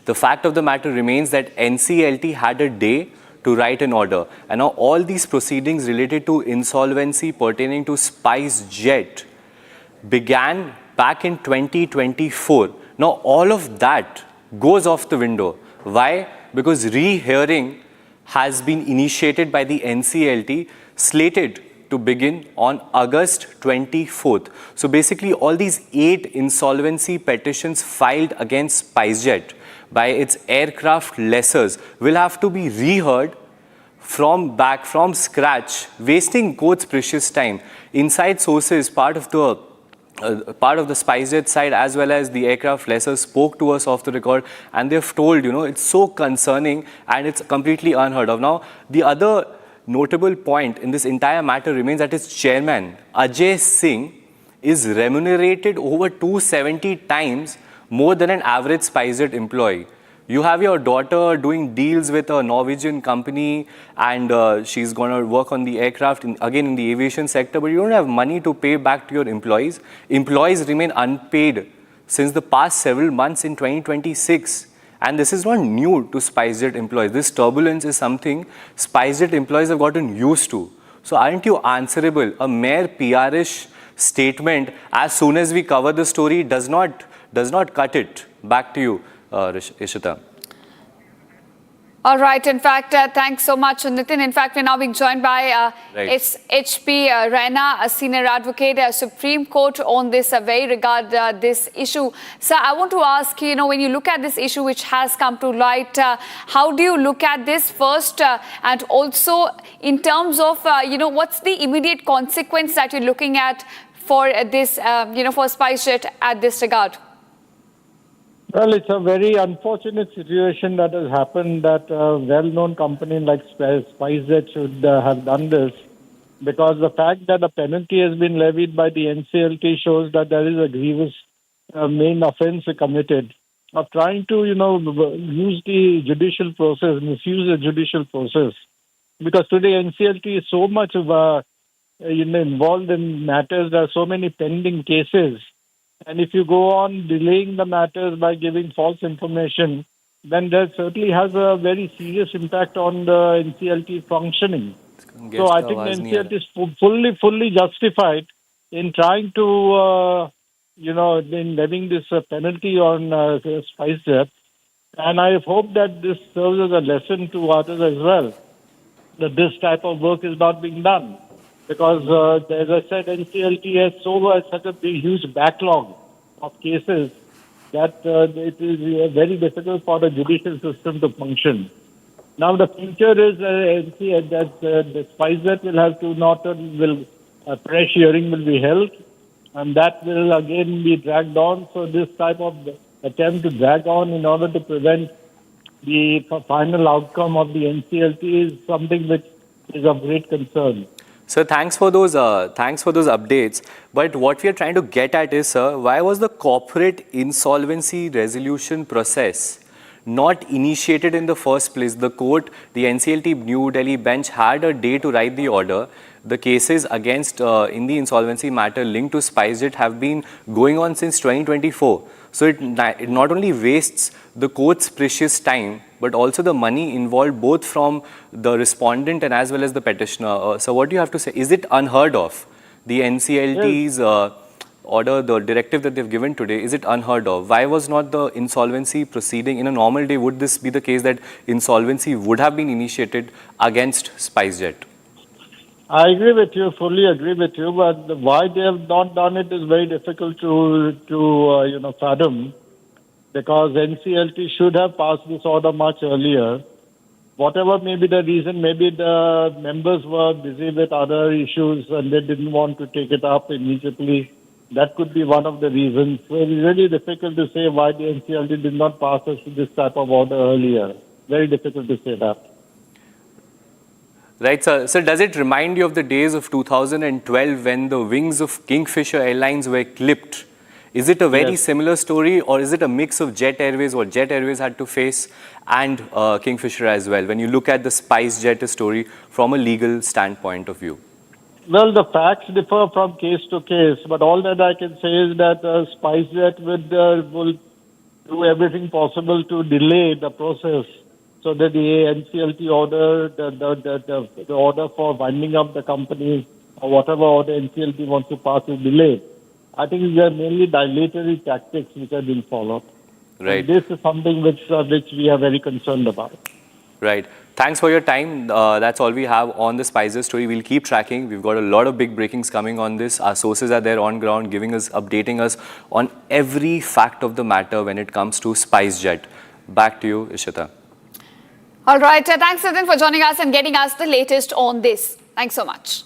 The fact of the matter remains that NCLT had a day to write an order. And now all these proceedings related to insolvency pertaining to SpiceJet began back in 2024. Now all of that goes off the window. Why? Because rehearing has been initiated by the NCLT, slated to begin on August 24th. So basically all these 8 insolvency petitions filed against SpiceJet by its aircraft lessors will have to be reheard from scratch, wasting court's precious time. Inside sources, part of the SpiceJet side as well as the aircraft lessors spoke to us off the record, and they've told, it's so concerning and it's completely unheard of. Now, the other notable point in this entire matter remains that its chairman, Ajay Singh, is remunerated over 270 times more than an average SpiceJet employee. You have your daughter doing deals with a Norwegian company, and she's going to work on the aircraft, again in the aviation sector, but you don't have money to pay back to your employees. Employees remain unpaid since the past several months in 2026. And this is not new to SpiceJet employees. This turbulence is something SpiceJet employees have gotten used to. So aren't you answerable? A mere PR-ish statement, as soon as we cover the story, does not cut it. Back to you, Ishita. All right. In fact, thanks so much, Nitin. In fact, we're now being joined by HP Raina, a senior advocate at Supreme Court on this very regard this issue. So I want to ask, when you look at this issue which has come to light, how do you look at this first? And also in terms of, what's the immediate consequence that you're looking at for this, for SpiceJet at this regard? Well, it's a very unfortunate situation that has happened, that a well-known company like SpiceJet should have done this, because the fact that a penalty has been levied by the NCLT shows that there is a grievous main offence committed of trying to, use the judicial process, misuse the judicial process. Because today NCLT is so much involved in matters, there are so many pending cases. And if you go on delaying the matters by giving false information, then that certainly has a very serious impact on the NCLT functioning. So I think the NCLT is fully justified in trying to, in levying this penalty on SpiceJet. And I hope that this serves as a lesson to others as well, that this type of work is not being done. Because, as I said, NCLT has such a big, huge backlog of cases that it is very difficult for the judicial system to function. Now, the future is that the SpiceJet will have to a fresh hearing will be held, and that will again be dragged on. So this type of attempt to drag on in order to prevent the final outcome of the NCLT is something which is of great concern. Sir, thanks for those updates. But what we are trying to get at is, sir, why was the corporate insolvency resolution process not initiated in the first place? The court, the NCLT New Delhi bench, had a day to write the order. The cases against in the insolvency matter linked to SpiceJet have been going on since 2024. So it not only wastes the court's precious time, but also the money involved both from the respondent and as well as the petitioner. So what do you have to say? Is it unheard of? The NCLT's order, the directive that they've given today, is it unheard of? Why was not the insolvency proceeding in a normal day? Would this be the case that insolvency would have been initiated against SpiceJet? I agree with you, fully agree with you, but why they have not done it is very difficult to fathom, because NCLT should have passed this order much earlier. Whatever may be the reason, maybe the members were busy with other issues and they didn't want to take it up immediately. That could be one of the reasons. So it's really difficult to say why the NCLT did not pass us this type of order earlier. Very difficult to say that. Right, sir. So does it remind you of the days of 2012 when the wings of Kingfisher Airlines were clipped? Is it a very similar story, or is it a mix of Jet Airways, what Jet Airways had to face, and Kingfisher as well, when you look at the SpiceJet story from a legal standpoint of view? Well, the facts differ from case to case, but all that I can say is that SpiceJet will do everything possible to delay the process so that the NCLT order, the order for winding up the company, or whatever order NCLT wants to pass is delayed. I think these are mainly dilatory tactics which are being followed. Right. And this is something which we are very concerned about. Right. Thanks for your time. That's all we have on the SpiceJet story. We'll keep tracking. We've got a lot of big breakings coming on this. Our sources are there on ground, updating us on every fact of the matter when it comes to SpiceJet. Back to you, Ishita. All right. Thanks, Satendra, for joining us and getting us the latest on this. Thanks so much.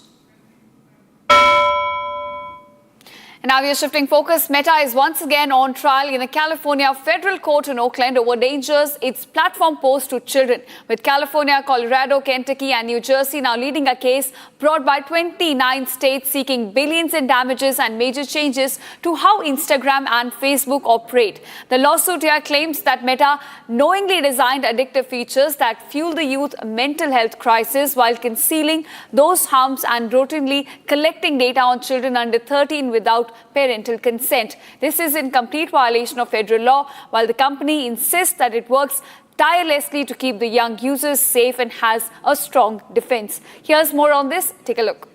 And now we are shifting focus. Meta is once again on trial in a California federal court in Oakland over dangers its platform posed to children, with California, Colorado, Kentucky and New Jersey now leading a case brought by 29 states seeking billions in damages and major changes to how Instagram and Facebook operate. The lawsuit here claims that Meta knowingly designed addictive features that fuel the youth mental health crisis while concealing those harms and routinely collecting data on children under 13 without parental consent. This is in complete violation of federal law, while the company insists that it works tirelessly to keep the young users safe and has a strong defense. Here's more on this. Take a look.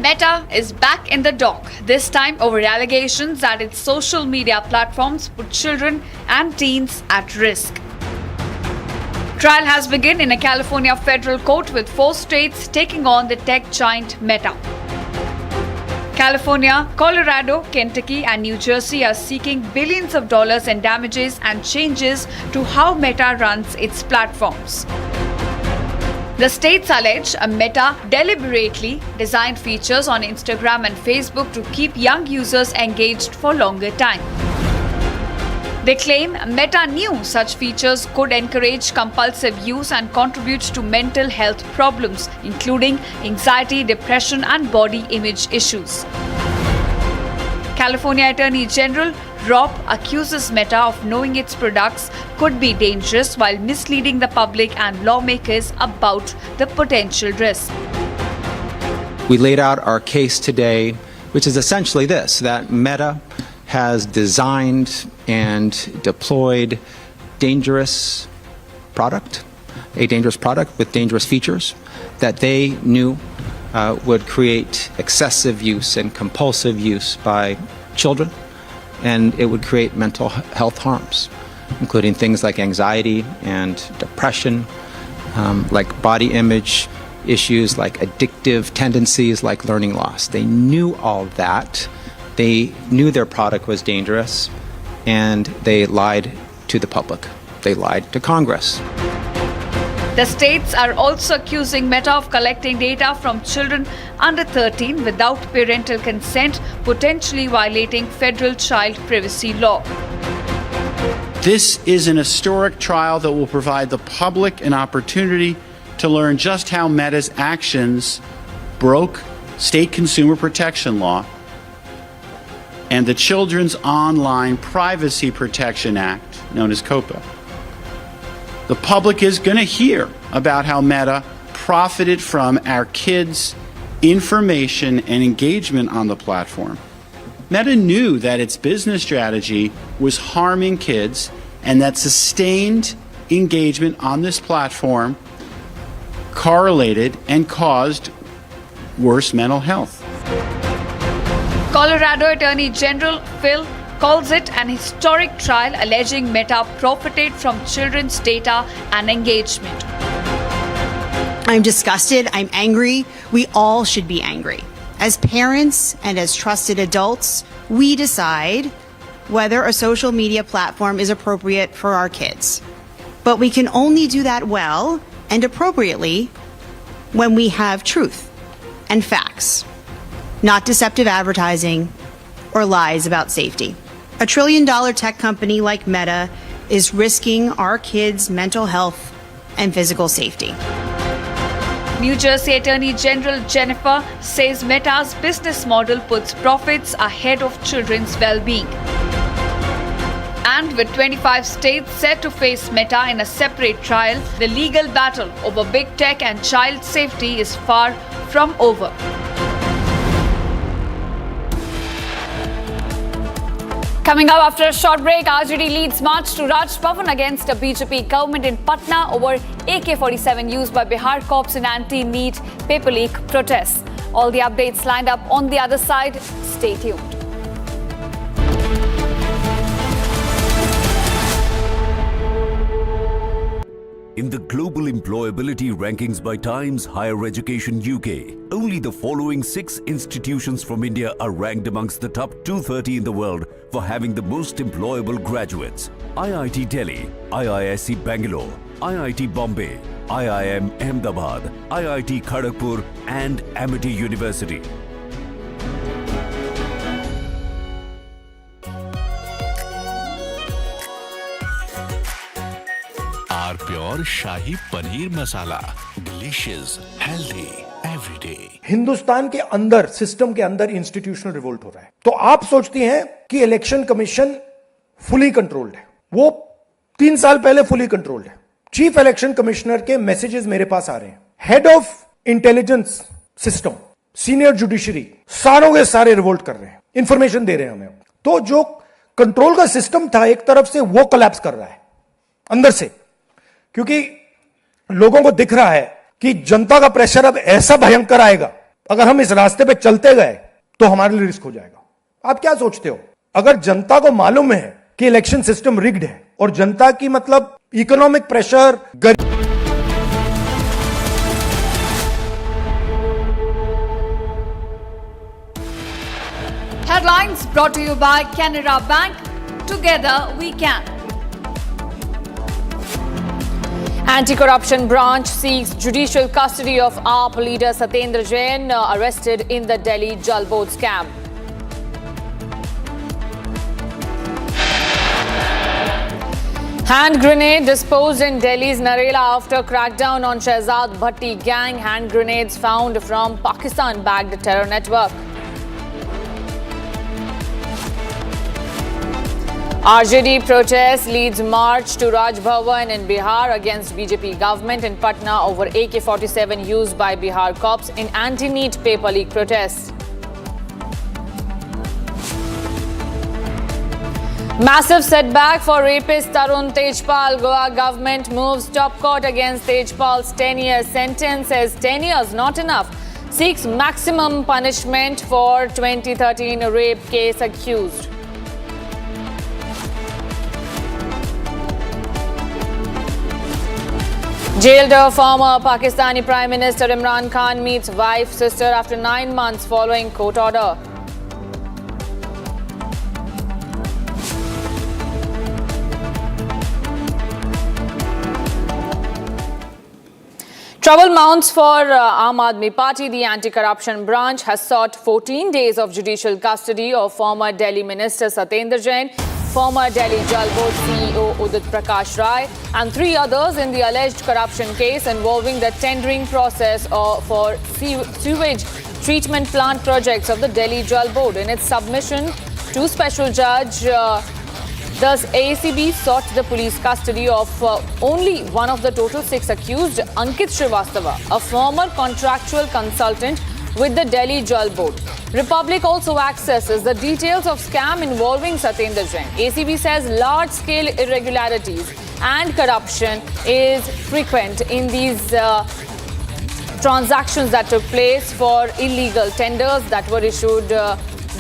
Meta is back in the dock, this time over allegations that its social media platforms put children and teens at risk. Trial has begun in a California federal court with 4 states taking on the tech giant Meta. California, Colorado, Kentucky and New Jersey are seeking billions of dollars in damages and changes to how Meta runs its platforms. The states allege Meta deliberately designed features on Instagram and Facebook to keep young users engaged for longer time. They claim Meta knew such features could encourage compulsive use and contribute to mental health problems, including anxiety, depression, and body image issues. California Attorney General Rob accuses Meta of knowing its products could be dangerous while misleading the public and lawmakers about the potential risk. We laid out our case today, which is essentially this, that Meta has designed and deployed a dangerous product with dangerous features that they knew would create excessive use and compulsive use by children, and it would create mental health harms, including things like anxiety and depression, like body image issues, like addictive tendencies, like learning loss. They knew all that. They knew their product was dangerous, and they lied to the public. They lied to Congress. The states are also accusing Meta of collecting data from children under 13 without parental consent, potentially violating federal child privacy law. This is an historic trial that will provide the public an opportunity to learn just how Meta's actions broke state consumer protection law and the Children's Online Privacy Protection Act, known as COPA. The public is going to hear about how Meta profited from our kids' information and engagement on the platform. Meta knew that its business strategy was harming kids and that sustained engagement on this platform correlated and caused worse mental health. Colorado Attorney General Phil calls it an historic trial alleging Meta profited from children's data and engagement. I'm disgusted. I'm angry. We all should be angry. As parents and as trusted adults, we decide whether a social media platform is appropriate for our kids. But we can only do that well and appropriately when we have truth and facts, not deceptive advertising or lies about safety. A $1 trillion tech company like Meta is risking our kids' mental health and physical safety. New Jersey Attorney General Jennifer says Meta's business model puts profits ahead of children's well-being. And with 25 states set to face Meta in a separate trial, the legal battle over big tech and child safety is far from over. Coming up after a short break, RJD leads march to Raj Bhavan against a BJP government in Patna over AK-47 used by Bihar cops in anti-NEET paper leak protests. All the updates lined up on the other side. Stay tuned. In the global employability rankings by Times Higher Education UK, only the following 6 institutions from India are ranked amongst the top 230 in the world for having the most employable graduates. IIT Delhi, IISc Bangalore, IIT Bombay, IIM Ahmedabad, IIT Kharagpur and Amity University. Our pure Shahi Paneer Masala. Delicious, healthy, every day. Hindustan के अंदर, system के अंदर institutional revolt हो रहा है. तो आप सोचती हैं कि इलेक्शन कमीशन फुली कंट्रोल्ड है. वो 3 साल पहले फुली कंट्रोल्ड है. चीफ इलेक्शन कमिश्नर के मैसेजेस मेरे पास आ रहे हैं. Head of intelligence system, senior judiciary, सारों के सारे रिवोल्ट कर रहे हैं, इंफॉर्मेशन दे रहे हैं हमें. तो जो कंट्रोल का सिस्टम था एक तरफ से, वो कोलैप्स कर रहा है अंदर से, क्योंकि लोगों को दिख रहा है कि जनता का प्रेशर अब ऐसा भयंकर आएगा, अगर हम इस रास्ते पे चलते गए तो हमारे लिए रिस्क हो जाएगा. आप क्या सोचते हो, अगर जनता को मालूम है कि इलेक्शन सिस्टम रिग्ड है और जनता की मतलब economic pressure, Headlines brought to you by Canara Bank. Together we can. Anti-corruption branch seeks judicial custody of AAP leader Satendra Jain, arrested in the Delhi Jalboard scam. Hand grenade disposed in Delhi's Narela after crackdown on Shehzad Bhatti gang. Hand grenades found from Pakistan-backed terror network. RJD protest leads march to Raj Bhavan in Bihar against BJP government in Patna over AK-47 used by Bihar cops in anti-NEET paper leak protests. Massive setback for rapist Tarun Tejpal. Goa government moves top court against Tejpal's 10-year sentence, says 10 years not enough. Seeks maximum punishment for 2013 rape case accused. Jailed former Pakistani Prime Minister Imran Khan meets wife, sister after 9 months following court order. Trouble mounts for Aam Aadmi Party. The anti-corruption branch has sought 14 days of judicial custody of former Delhi Minister Satendra Jain, former Delhi Jalboard CEO Udit Prakash Rai and 3 others in the alleged corruption case involving the tendering process for sewage treatment plant projects of the Delhi Jalboard. In its submission to Special Judge, thus AACB sought the police custody of only one of the total 6 accused, Ankit Srivastava, a former contractual consultant with the Delhi Jalboard. Republic also accesses the details of scam involving Satendra Jain. ACB says large-scale irregularities and corruption is frequent in these transactions that took place for illegal tenders that were issued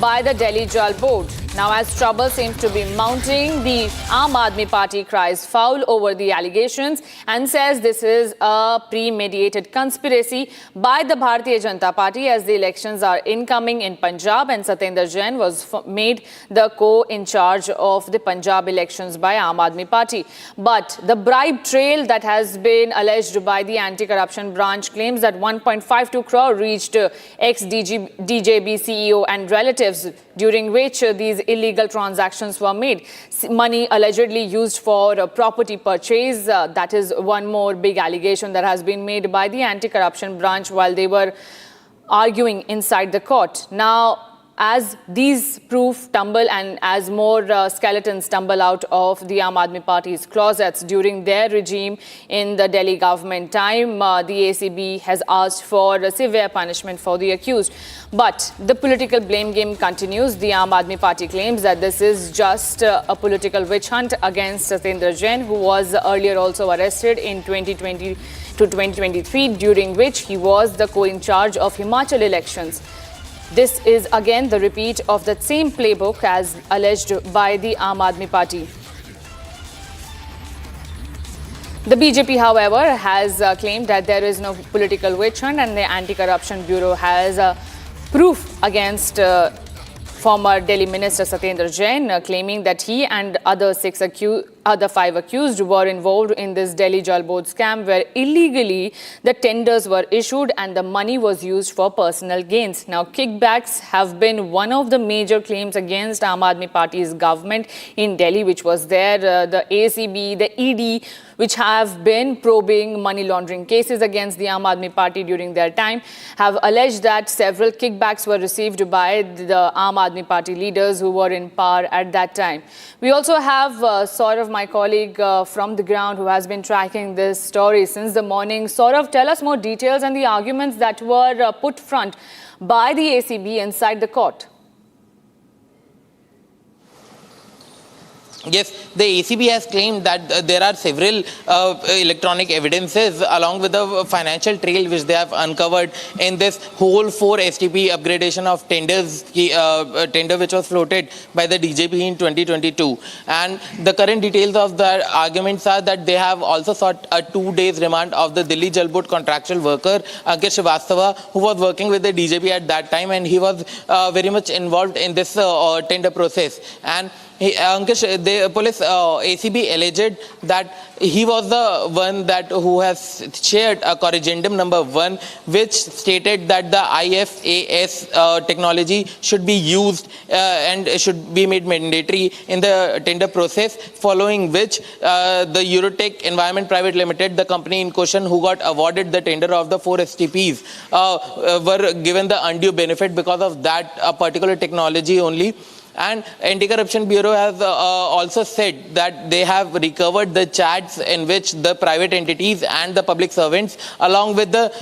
by the Delhi Jalboard. Now, as trouble seems to be mounting, the Aam Aadmi Party cries foul over the allegations and says this is a premeditated conspiracy by the Bharatiya Janata Party as the elections are incoming in Punjab, and Satendra Jain was made the co-in-charge of the Punjab elections by Aam Aadmi Party. But the bribe trail that has been alleged by the anti-corruption branch claims that 1.52 crore reached ex-DJB CEO and relatives, during which these illegal transactions were made. Money allegedly used for property purchase. That is one more big allegation that has been made by the anti-corruption branch while they were arguing inside the court. Now, as these proof tumble and as more skeletons tumble out of the Aam Aadmi Party's closets during their regime in the Delhi government time, the ACB has asked for severe punishment for the accused. But the political blame game continues. The Aam Aadmi Party claims that this is just a political witch hunt against Satendra Jain, who was earlier also arrested in 2020 to 2023, during which he was the co-in-charge of Himachal elections. This is again the repeat of that same playbook as alleged by the Aam Aadmi Party. The BJP, however, has claimed that there is no political witch hunt, and the Anti-Corruption Bureau has proof against former Delhi Minister Satendra Jain, claiming that he and other five accused were involved in this Delhi Jalboard scam, where illegally the tenders were issued and the money was used for personal gains. Now, kickbacks have been one of the major claims against Aam Aadmi Party's government in Delhi, which was there. The ACB, the ED, which have been probing money laundering cases against the Aam Aadmi Party during their time, have alleged that several kickbacks were received by the Aam Aadmi Party leaders who were in power at that time. We also have Saurav, my colleague from the ground, who has been tracking this story since the morning. Saurav, tell us more details and the arguments that were put front by the ACB inside the court. Yes, the ACB has claimed that there are several electronic evidences along with the financial trail which they have uncovered in this whole 4 STP upgradation of tenders, tender which was floated by the DJP in 2022. And the current details of the arguments are that they have also sought a 2 days remand of the Delhi Jalboard contractual worker Ankit Srivastava, who was working with the DJP at that time, and he was very much involved in this tender process. And the police ACB alleged that he was the one who has shared a corrigendum number 1, which stated that the IFAS technology should be used and should be made mandatory in the tender process, following which the Eurotech Environment Private Limited, the company in question who got awarded the tender of the 4 STPs, were given the undue benefit because of that particular technology only. And Anti-Corruption Bureau has also said that they have recovered the chats in which the private entities and the public servants, along with the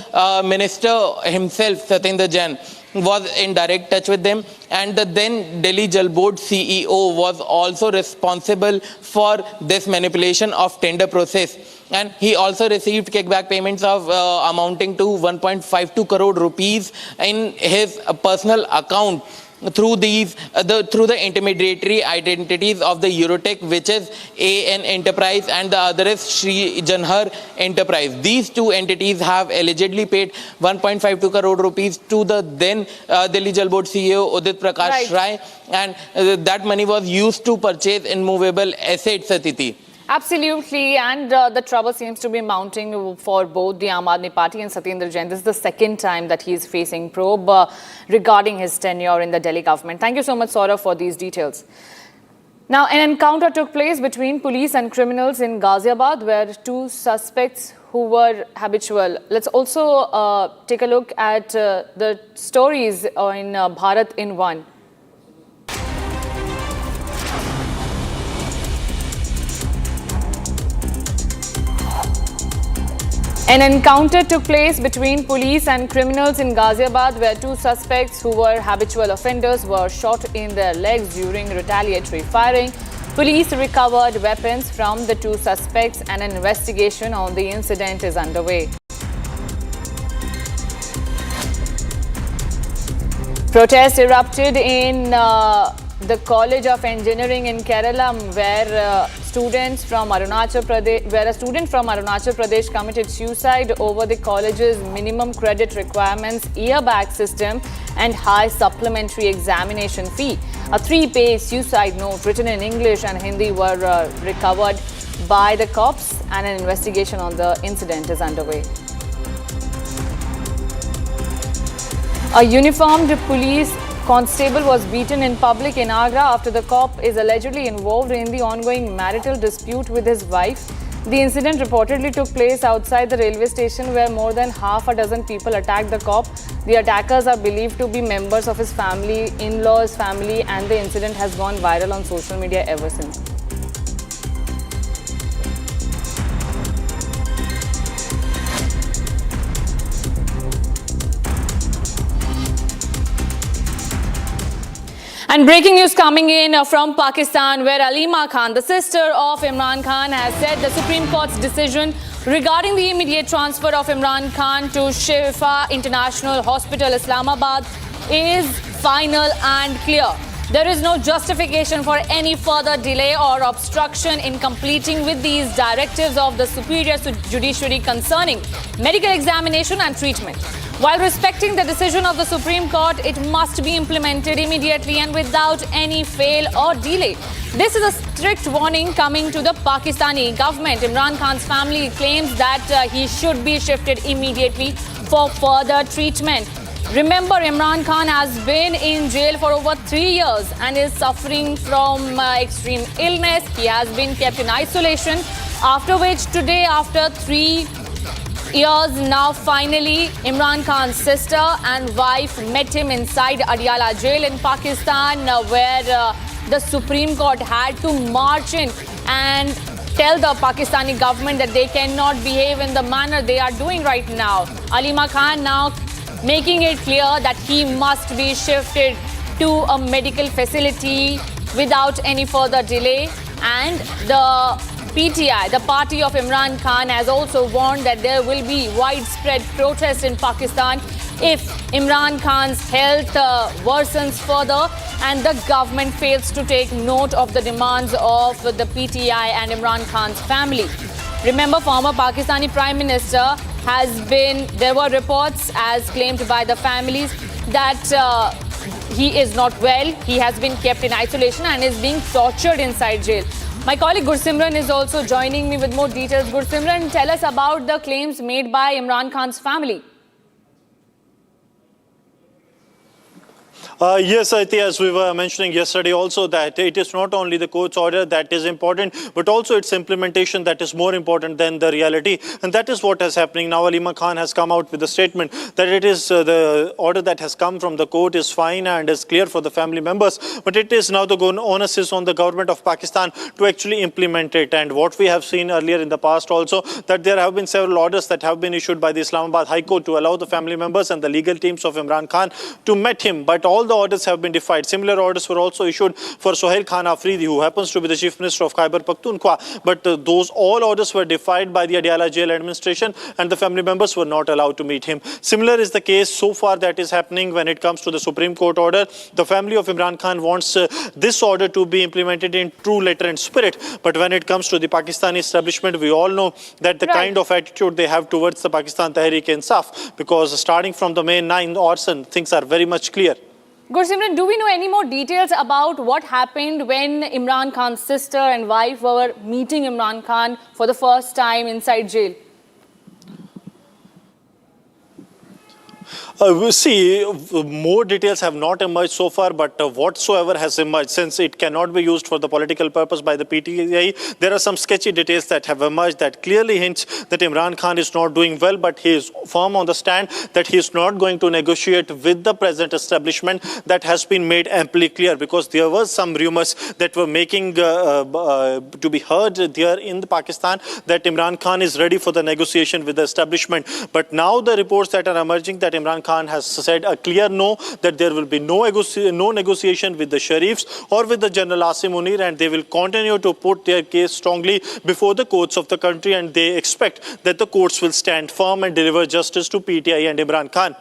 minister himself, Satendra Jain, was in direct touch with them, and the then Delhi Jalboard CEO was also responsible for this manipulation of tender process. And he also received kickback payments of amounting to 1.52 crore rupees in his personal account through the intermediary identities of the Eurotech, which is AN Enterprise, and the other is Sri Janhar Enterprise. These 2 entities have allegedly paid 1.52 crore rupees to the then Delhi Jalboard CEO Udit Prakash Rai, and that money was used to purchase immovable assets, Satiti. Absolutely, and the trouble seems to be mounting for both the Aam Aadmi Party and Satendra Jain. This is the second time that he is facing probe regarding his tenure in the Delhi government. Thank you so much, Saurav, for these details. Now, an encounter took place between police and criminals in Ghaziabad, where 2 suspects who were habitual. Let's also take a look at the stories in Bharat in One. An encounter took place between police and criminals in Ghaziabad, where 2 suspects who were habitual offenders were shot in their legs during retaliatory firing. Police recovered weapons from the 2 suspects and an investigation on the incident is underway. Protests erupted in the College of Engineering in Kerala, where a student from Arunachal Pradesh committed suicide over the college's minimum credit requirements, earbag system and high supplementary examination fee. A 3-page suicide note written in English and Hindi were recovered by the cops, and an investigation on the incident is underway. A uniformed police constable was beaten in public in Agra after the cop is allegedly involved in the ongoing marital dispute with his wife. The incident reportedly took place outside the railway station, where more than half a dozen people attacked the cop. The attackers are believed to be members of his family, in-laws family, and the incident has gone viral on social media ever since. And breaking news coming in from Pakistan, where Alima Khan, the sister of Imran Khan, has said the Supreme Court's decision regarding the immediate transfer of Imran Khan to Shifa International Hospital, Islamabad, is final and clear. There is no justification for any further delay or obstruction in completing with these directives of the superior judiciary concerning medical examination and treatment. While respecting the decision of the Supreme Court, it must be implemented immediately and without any fail or delay. This is a strict warning coming to the Pakistani government. Imran Khan's family claims that he should be shifted immediately for further treatment. Remember, Imran Khan has been in jail for over 3 years and is suffering from extreme illness. He has been kept in isolation, after which today, after 3 years now, finally Imran Khan's sister and wife met him inside Adiala jail in Pakistan, where the Supreme Court had to march in and tell the Pakistani government that they cannot behave in the manner they are doing right now. Alima Khan now making it clear that he must be shifted to a medical facility without any further delay, and the PTI, the party of Imran Khan, has also warned that there will be widespread protests in Pakistan if Imran Khan's health worsens further and the government fails to take note of the demands of the PTI and Imran Khan's family. Remember, former Pakistani Prime Minister there were reports as claimed by the families that he is not well. He has been kept in isolation and is being tortured inside jail. My colleague Gursimran is also joining me with more details. Gursimran, tell us about the claims made by Imran Khan's family. Yes, Aiti, as we were mentioning yesterday also, that it is not only the court's order that is important, but also its implementation that is more important than the reality. And that is what is happening now. Alima Khan has come out with a statement that it is the order that has come from the court is fine and is clear for the family members, but it is now the onus is on the government of Pakistan to actually implement it. And what we have seen earlier in the past also, that there have been several orders that have been issued by the Islamabad High Court to allow the family members and the legal teams of Imran Khan to meet him, but all the orders have been defied. Similar orders were also issued for Sohail Khan Afridi, who happens to be the Chief Minister of Khyber Pakhtunkhwa, but those all orders were defied by the Adiala jail administration and the family members were not allowed to meet him. Similar is the case so far that is happening when it comes to the Supreme Court order. The family of Imran Khan wants this order to be implemented in true letter and spirit, but when it comes to the Pakistani establishment, we all know that the kind of attitude they have towards the Pakistan Tehreek-e-Insaf, because starting from the May 9th arson, things are very much clear. Gursimran, do we know any more details about what happened when Imran Khan's sister and wife were meeting Imran Khan for the first time inside jail? We see more details have not emerged so far, but whatsoever has emerged, since it cannot be used for the political purpose by the PTI, there are some sketchy details that have emerged that clearly hints that Imran Khan is not doing well, but he is firm on the stand that he is not going to negotiate with the present establishment. That has been made amply clear, because there were some rumors that were making to be heard there in Pakistan that Imran Khan is ready for the negotiation with the establishment. But now the reports that are emerging that Imran Khan has said a clear no, that there will be no negotiation with the Sharifs or with the General Asim Munir, and they will continue to put their case strongly before the courts of the country, and they expect that the courts will stand firm and deliver justice to PTI and Imran Khan.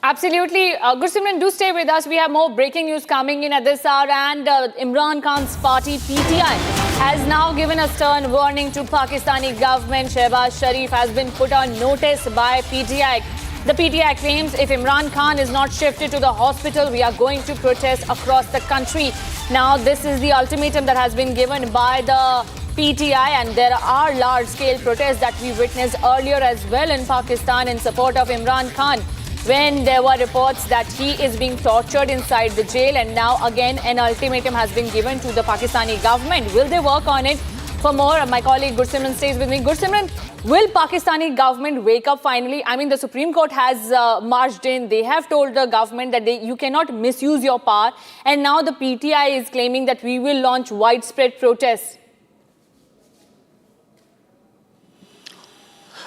Absolutely. Gursimran, do stay with us. We have more breaking news coming in at this hour. And Imran Khan's party, PTI, has now given a stern warning to Pakistani government. Shehbaz Sharif has been put on notice by PTI. The PTI claims if Imran Khan is not shifted to the hospital, we are going to protest across the country. Now, this is the ultimatum that has been given by the PTI, and there are large-scale protests that we witnessed earlier as well in Pakistan in support of Imran Khan, when there were reports that he is being tortured inside the jail, and now again an ultimatum has been given to the Pakistani government. Will they work on it? For more, my colleague Gursimran stays with me. Gursimran, will Pakistani government wake up finally? I mean, the Supreme Court has marched in. They have told the government that you cannot misuse your power. And now the PTI is claiming that we will launch widespread protests.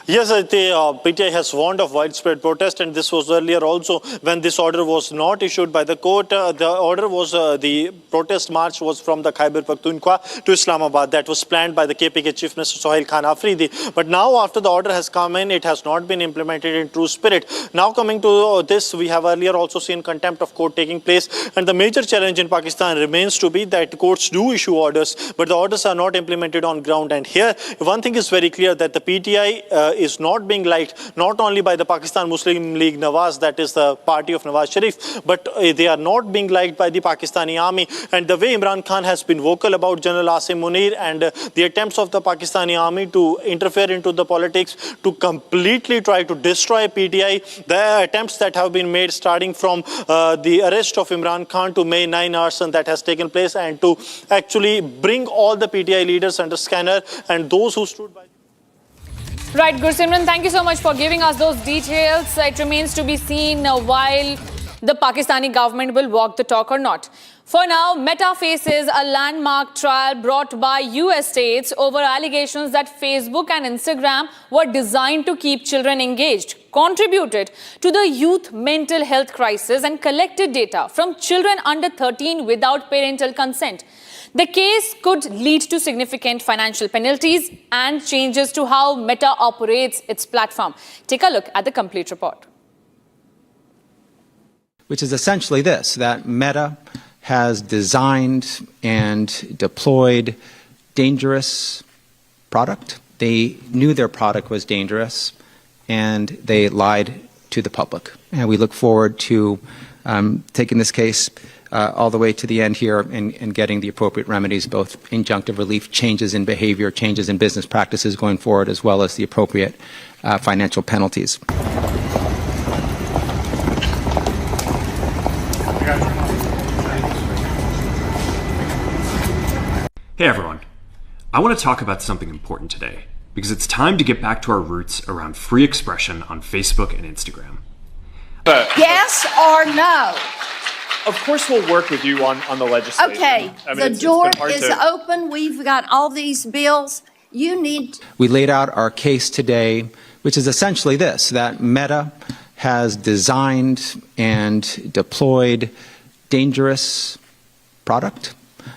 Yes, the PTI has warned of widespread protest, and this was earlier also when this order was not issued by the court. The order was, the protest march was from the Khyber Pakhtunkhwa to Islamabad. That was planned by the KPK Chief Minister Sohail Khan Afridi. But now after the order has come in, it has not been implemented in true spirit. Now coming to this, we have earlier also seen contempt of court taking place. And the major challenge in Pakistan remains to be that courts do issue orders, but the orders are not implemented on ground. And here, one thing is very clear, that the PTI is not being liked not only by the Pakistan Muslim League Nawaz, that is the party of Nawaz Sharif, but they are not being liked by the Pakistani army. And the way Imran Khan has been vocal about General Asim Munir and the attempts of the Pakistani army to interfere into the politics, to completely try to destroy PTI, the attempts that have been made starting from the arrest of Imran Khan to May 9 arson that has taken place, and to actually bring all the PTI leaders under scanner and those who stood by. Right, Gursimran, thank you so much for giving us those details. It remains to be seen while the Pakistani government will walk the talk or not. For now, Meta faces a landmark trial brought by US states over allegations that Facebook and Instagram were designed to keep children engaged, contributed to the youth mental health crisis, and collected data from children under 13 without parental consent. The case could lead to significant financial penalties and changes to how Meta operates its platform. Take a look at the complete report. Which is essentially this, that Meta has designed and deployed dangerous product. They knew their product was dangerous, and they lied to the public. And we look forward to taking this case all the way to the end here and getting the appropriate remedies, both injunctive relief, changes in behavior, changes in business practices going forward, as well as the appropriate financial penalties. Hey everyone, I want to talk about something important today, because it's time to get back to our roots around free expression on Facebook and Instagram. Yes or no? Of course we'll work with you on the legislation. Okay, I mean, the door is open. We've got all these bills. You need... We laid out our case today, which is essentially this, that Meta has designed and deployed dangerous product,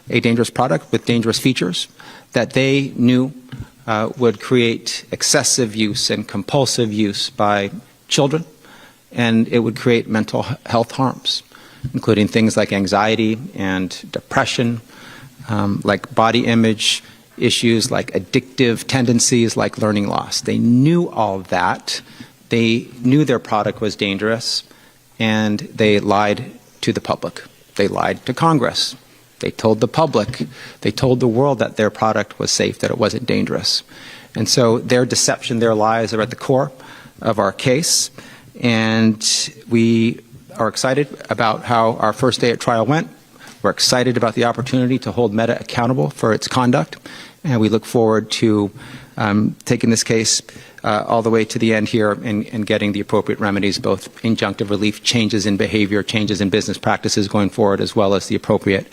a dangerous product with dangerous features that they knew would create excessive use and compulsive use by children, and it would create mental health harms, including things like anxiety and depression, like body image issues, like addictive tendencies, like learning loss. They knew all of that. They knew their product was dangerous, and they lied to the public. They lied to Congress. They told the public, they told the world that their product was safe, that it wasn't dangerous. And so their deception, their lies are at the core of our case. And we are excited about how our first day at trial went. We're excited about the opportunity to hold Meta accountable for its conduct. And we look forward to taking this case all the way to the end here and getting the appropriate remedies, both injunctive relief, changes in behavior, changes in business practices going forward, as well as the appropriate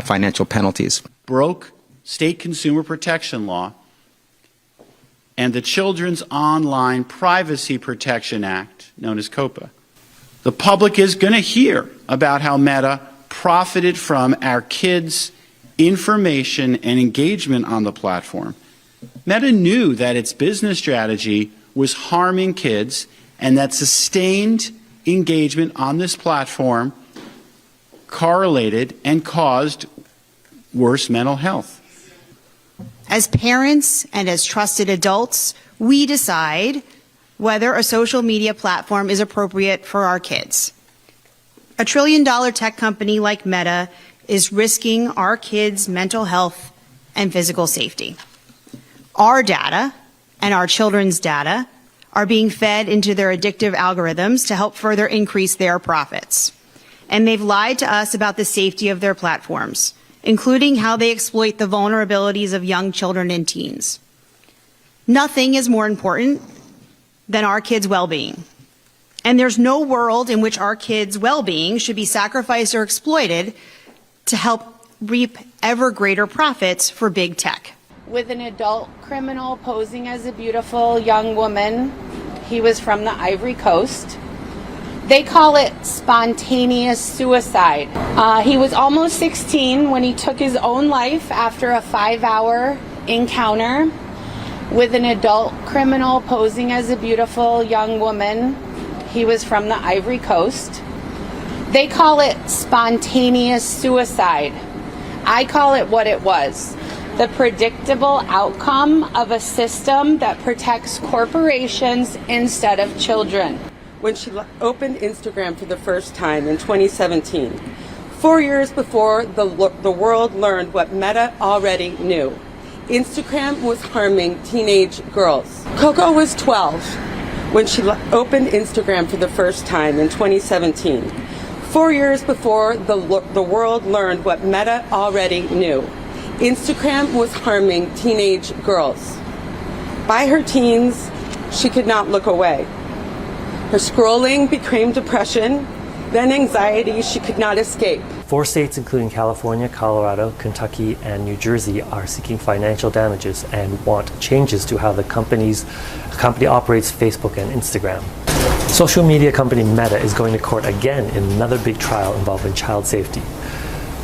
financial penalties. Broke state consumer protection law and the Children's Online Privacy Protection Act, known as COPA. The public is going to hear about how Meta profited from our kids' information and engagement on the platform. Meta knew that its business strategy was harming kids and that sustained engagement on this platform correlated and caused worse mental health. As parents and as trusted adults, we decide whether a social media platform is appropriate for our kids. A $1 trillion tech company like Meta is risking our kids' mental health and physical safety. Our data and our children's data are being fed into their addictive algorithms to help further increase their profits. And they've lied to us about the safety of their platforms, including how they exploit the vulnerabilities of young children and teens. Nothing is more important than our kids' well-being. And there's no world in which our kids' well-being should be sacrificed or exploited to help reap ever greater profits for big tech. With an adult criminal posing as a beautiful young woman, he was from the Ivory Coast. They call it spontaneous suicide. He was almost 16 when he took his own life after a 5-hour encounter with an adult criminal posing as a beautiful young woman. He was from the Ivory Coast. They call it spontaneous suicide. I call it what it was. The predictable outcome of a system that protects corporations instead of children. When she opened Instagram for the first time in 2017, 4 years before the world learned what Meta already knew. Instagram was harming teenage girls. Coco was 12 when she opened Instagram for the first time in 2017. 4 years before the world learned what Meta already knew. Instagram was harming teenage girls. By her teens, she could not look away. Her scrolling became depression, then anxiety she could not escape. 4 states, including California, Colorado, Kentucky, and New Jersey, are seeking financial damages and want changes to how the company operates Facebook and Instagram. Social media company Meta is going to court again in another big trial involving child safety.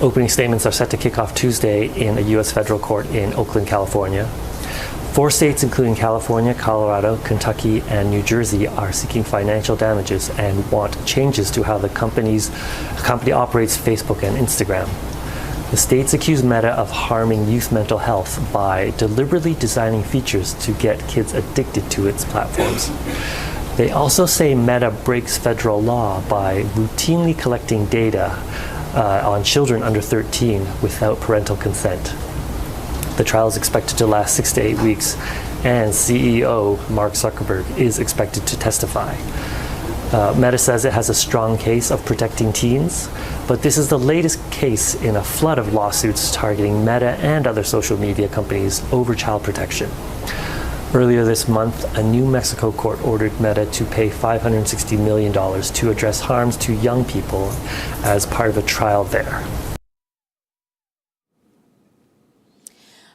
Opening statements are set to kick off Tuesday in a U.S. federal court in Oakland, California. 4 states, including California, Colorado, Kentucky, and New Jersey, are seeking financial damages and want changes to how the company operates Facebook and Instagram. The states accuse Meta of harming youth mental health by deliberately designing features to get kids addicted to its platforms. They also say Meta breaks federal law by routinely collecting data on children under 13 without parental consent. The trial is expected to last 6 to 8 weeks, and CEO Mark Zuckerberg is expected to testify. Meta says it has a strong case of protecting teens, but this is the latest case in a flood of lawsuits targeting Meta and other social media companies over child protection. Earlier this month, a New Mexico court ordered Meta to pay $560 million to address harms to young people as part of a trial there.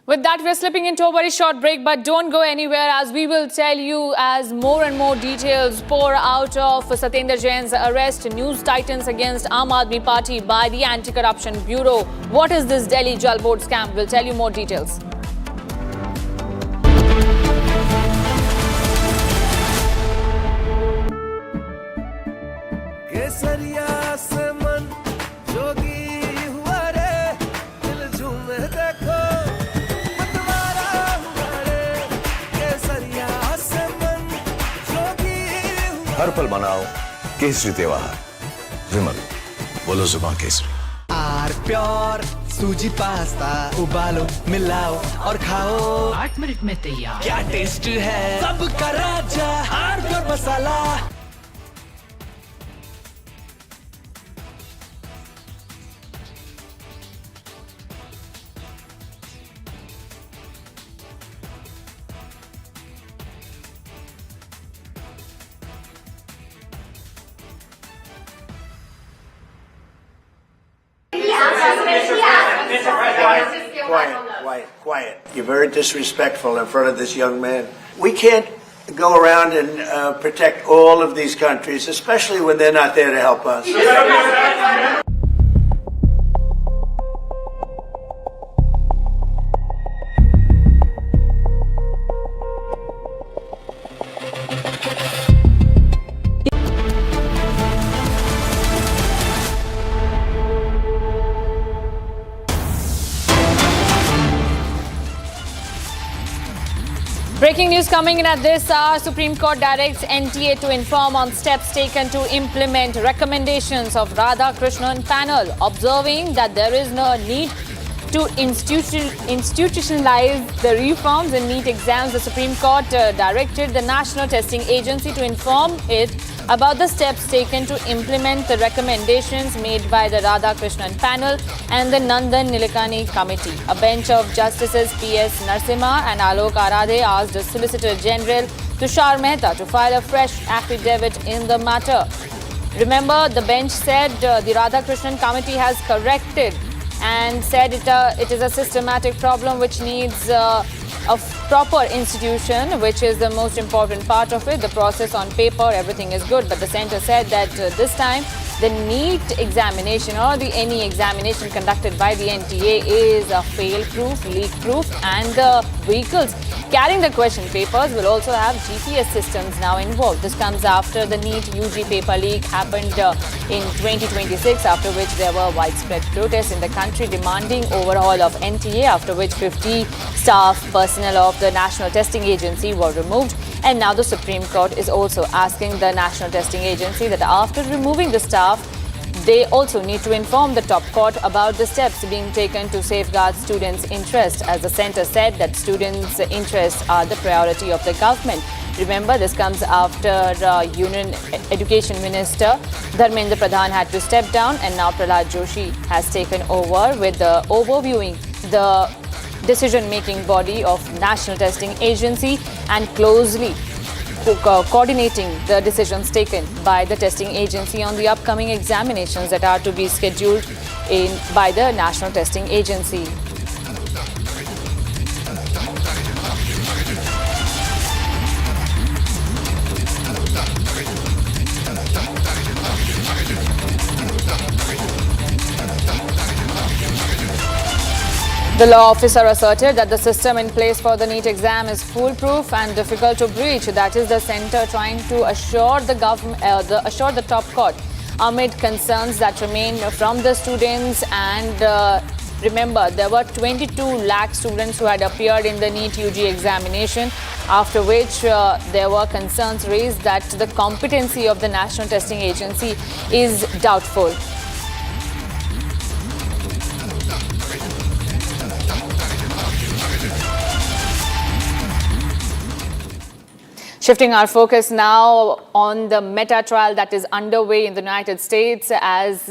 With that, we're slipping into a very short break, but don't go anywhere as we will tell you as more and more details pour out of Satendra Jain's arrest. News tightens against Aam Aadmi Party by the Anti-Corruption Bureau. What is this Delhi Jalboard scam? We'll tell you more details. हर पल मनाओ केसरी त्योहार विमल बोलो जुबान केसरी R pure सूजी pasta उबालो मिलाओ और खाओ 8 मिनट में तैयार क्या टेस्ट है सबका राजा R pure masala Quiet. You're very disrespectful in front of this young man. We can't go around and protect all of these countries, especially when they're not there to help us. Breaking news coming in at this hour. Supreme Court directs NTA to inform on steps taken to implement recommendations of Radhakrishnan panel, observing that there is no need to institutionalize the reforms in NEET exams. The Supreme Court directed the National Testing Agency to inform it about the steps taken to implement the recommendations made by the Radhakrishnan panel and the Nandan Nilekani committee. A bench of Justices P.S. Narasimha and Alok Aradhe asked the Solicitor General Tushar Mehta to file a fresh affidavit in the matter. Remember, the bench said the Radhakrishnan committee has corrected and said it is a systematic problem which needs a proper institution, which is the most important part of it. The process on paper, everything is good, but the centre said that this time the NEET examination or any examination conducted by the NTA is fail-proof, leak-proof, and the vehicles carrying the question papers will also have GPS systems now involved. This comes after the NEET UG paper leak happened in 2026, after which there were widespread protests in the country demanding overhaul of NTA, after which 50 staff personnel of the National Testing Agency were removed. And now the Supreme Court is also asking the National Testing Agency that after removing the staff, they also need to inform the top court about the steps being taken to safeguard students' interests, as the centre said that students' interests are the priority of the government. Remember, this comes after Union Education Minister Dharmendra Pradhan had to step down, and now Prahlad Joshi has taken over with overviewing the decision-making body of National Testing Agency and closely coordinating the decisions taken by the testing agency on the upcoming examinations that are to be scheduled by the National Testing Agency. The law officer asserted that the system in place for the NEET exam is foolproof and difficult to breach. That is the centre trying to assure the government, assure the top court amid concerns that remain from the students. And remember, there were 22 lakh students who had appeared in the NEET UG examination, after which there were concerns raised that the competency of the National Testing Agency is doubtful. Shifting our focus now on the Meta trial that is underway in the United States, as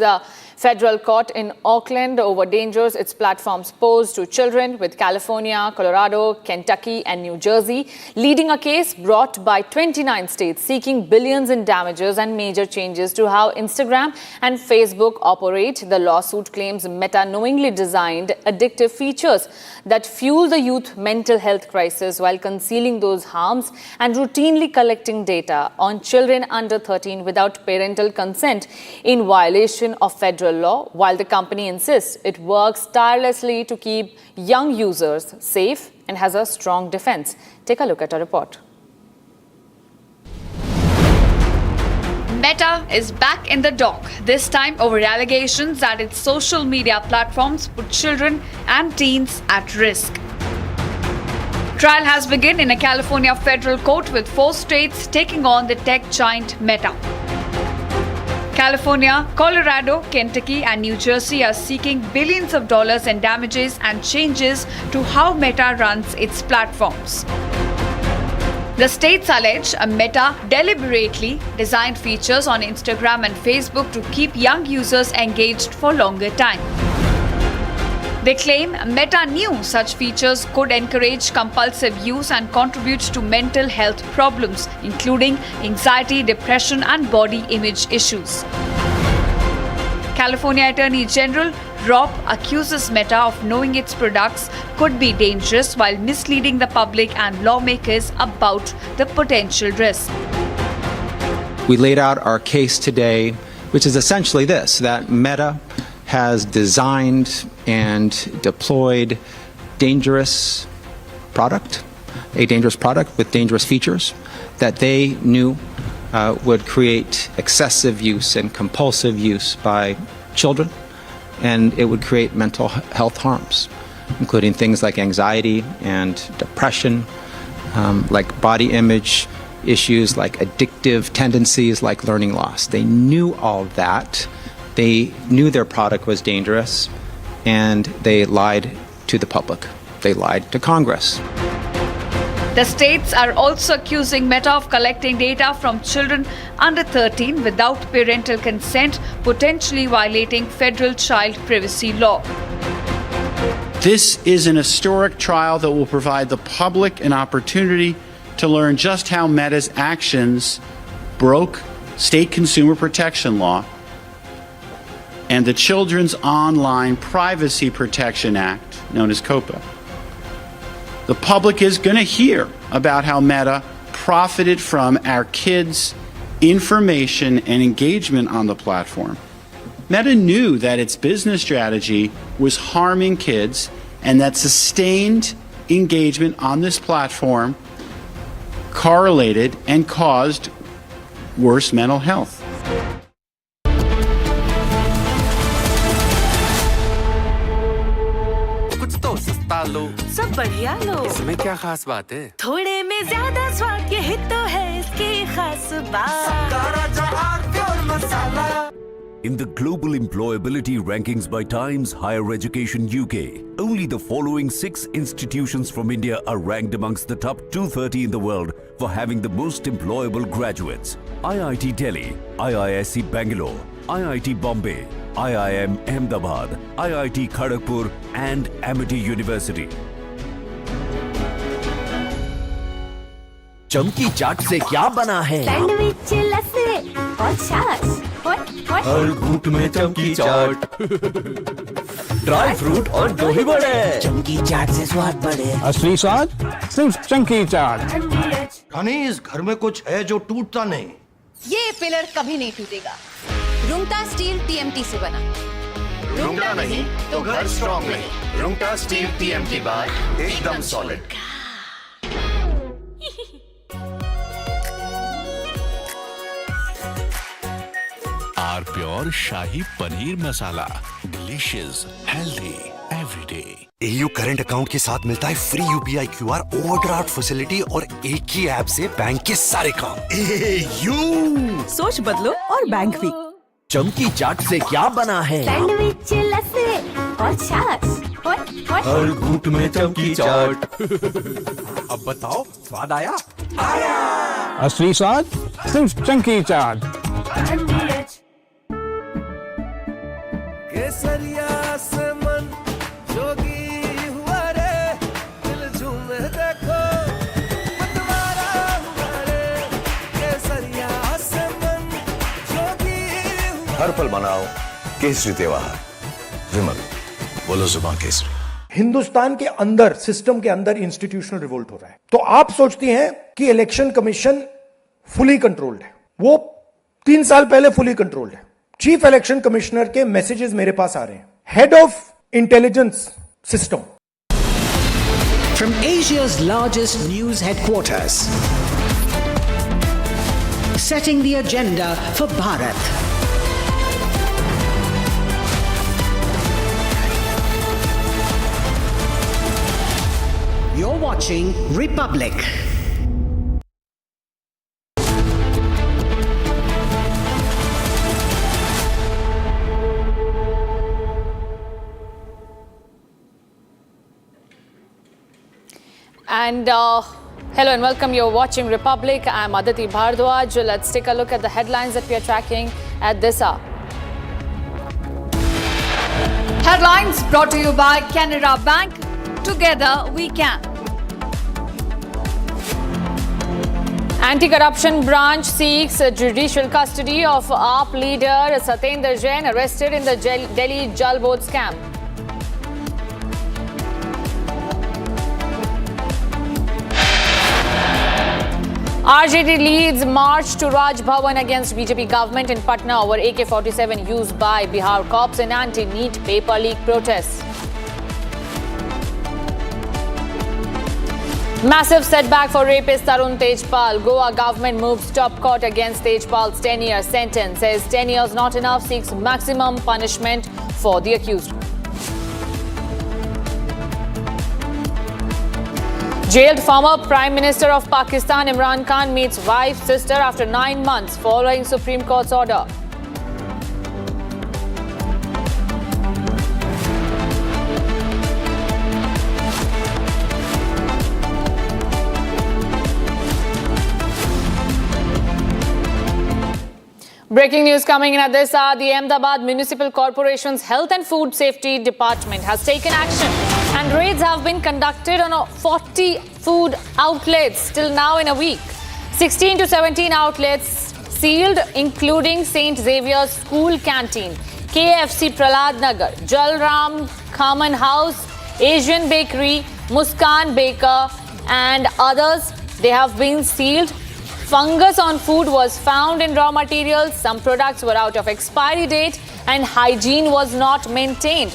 federal court in Auckland over dangers its platforms pose to children, with California, Colorado, Kentucky and New Jersey leading a case brought by 29 states seeking billions in damages and major changes to how Instagram and Facebook operate. The lawsuit claims Meta knowingly designed addictive features that fuel the youth mental health crisis while concealing those harms and routinely collecting data on children under 13 without parental consent in violation of federal law, while the company insists it works tirelessly to keep young users safe and has a strong defense. Take a look at our report. Meta is back in the dock, this time over allegations that its social media platforms put children and teens at risk. Trial has begun in a California federal court with 4 states taking on the tech giant Meta. California, Colorado, Kentucky and New Jersey are seeking billions of dollars in damages and changes to how Meta runs its platforms. The states allege Meta deliberately designed features on Instagram and Facebook to keep young users engaged for longer time. They claim Meta knew such features could encourage compulsive use and contribute to mental health problems, including anxiety, depression, and body image issues. California Attorney General Rob accuses Meta of knowing its products could be dangerous while misleading the public and lawmakers about the potential risk. We laid out our case today, which is essentially this, that Meta has designed and deployed a dangerous product with dangerous features that they knew would create excessive use and compulsive use by children, and it would create mental health harms, including things like anxiety and depression, like body image issues, like addictive tendencies, like learning loss. They knew all that. They knew their product was dangerous, and they lied to the public. They lied to Congress. The states are also accusing Meta of collecting data from children under 13 without parental consent, potentially violating federal child privacy law. This is an historic trial that will provide the public an opportunity to learn just how Meta's actions broke state consumer protection law and the Children's Online Privacy Protection Act, known as COPA. The public is going to hear about how Meta profited from our kids' information and engagement on the platform. Meta knew that its business strategy was harming kids and that sustained engagement on this platform correlated and caused worse mental health. कुछ तो सस्ता लो, सब बढ़िया लो। इसमें क्या खास बात है? थोड़े में ज्यादा स्वाद, यही तो है इसकी खास बात। In the global employability rankings by Times Higher Education UK, only the following 6 institutions from India are ranked amongst the top 230 in the world for having the most employable graduates. IIT Delhi, IISc Bangalore, IIT Bombay, IIM Ahmedabad, IIT Kharagpur and Amity University. चमकी चाट से क्या बना है? Sandwich लस्सी और छाछ। हर घूंट में चमकी चाट। ड्राई फ्रूट और दही बड़े। चमकी चाट से स्वाद बढ़े। असली स्वाद सिर्फ चमकी चाट। रानी, इस घर में कुछ है जो टूटता नहीं। ये पिलर कभी नहीं टूटेगा। रुंगटा स्टील TMT से बना। रुंगटा नहीं तो घर स्ट्रॉन्ग नहीं। रुंगटा स्टील TMT बार एकदम solid. R pure shahi paneer masala, delicious, healthy everyday. AU current account के साथ मिलता है free UPI QR overdraft facility और एक ही ऐप से बैंक के सारे काम। AU सोच बदलो और बैंक भी। चमकी चाट से क्या बना है? सैंडविच लस्सी और छाछ। हर घूंट में चमकी चाट। अब बताओ, स्वाद आया? आया। असली स्वाद सिर्फ चमकी चाट। केसरिया से मन जोगी हुआ रे, दिल झूमे देखो मतवारा हुआ रे। केसरिया से मन जोगी हुआ। हर पल मनाओ केसरी त्योहार। विमल, बोलो जुबान केसरी। हिंदुस्तान के अंदर, सिस्टम के अंदर इंस्टीट्यूशनल रिवोल्ट हो रहा है। तो आप सोचती हैं कि इलेक्शन कमीशन फुली कंट्रोल्ड है। वो 3 साल पहले फुली कंट्रोल्ड है। चीफ इलेक्शन कमिश्नर के मैसेजेस मेरे पास आ रहे हैं। Head of intelligence system From Asia's largest news headquarters, setting the agenda for Bharat. You're watching Republic. And hello and welcome. You're watching Republic. I'm Aditi Bhardwaj. Let's take a look at the headlines that we are tracking at this hour. Headlines brought to you by Canara Bank. Together we can. Anti-corruption branch seeks judicial custody of AAP leader Satendra Jain, arrested in the Delhi Jalboard scam. RJD leads march to Raj Bhavan against BJP government in Patna over AK-47 used by Bihar cops in anti-NEET paper leak protests. Massive setback for rapist Tarun Tejpal. Goa government moves top court against Tejpal's 10-year sentence. Says 10 years not enough, seeks maximum punishment for the accused. Jailed former Prime Minister of Pakistan Imran Khan meets wife, sister after 9 months following Supreme Court's order. Breaking news coming in at this hour. The Ahmedabad Municipal Corporation's Health and Food Safety Department has taken action and raids have been conducted on 40 food outlets till now in a week. 16 to 17 outlets sealed, including St. Xavier's School Canteen, KFC Prahlad Nagar, Jalram Common House, Asian Bakery, Muskan Baker and others. They have been sealed. Fungus on food was found in raw materials, some products were out of expiry date and hygiene was not maintained.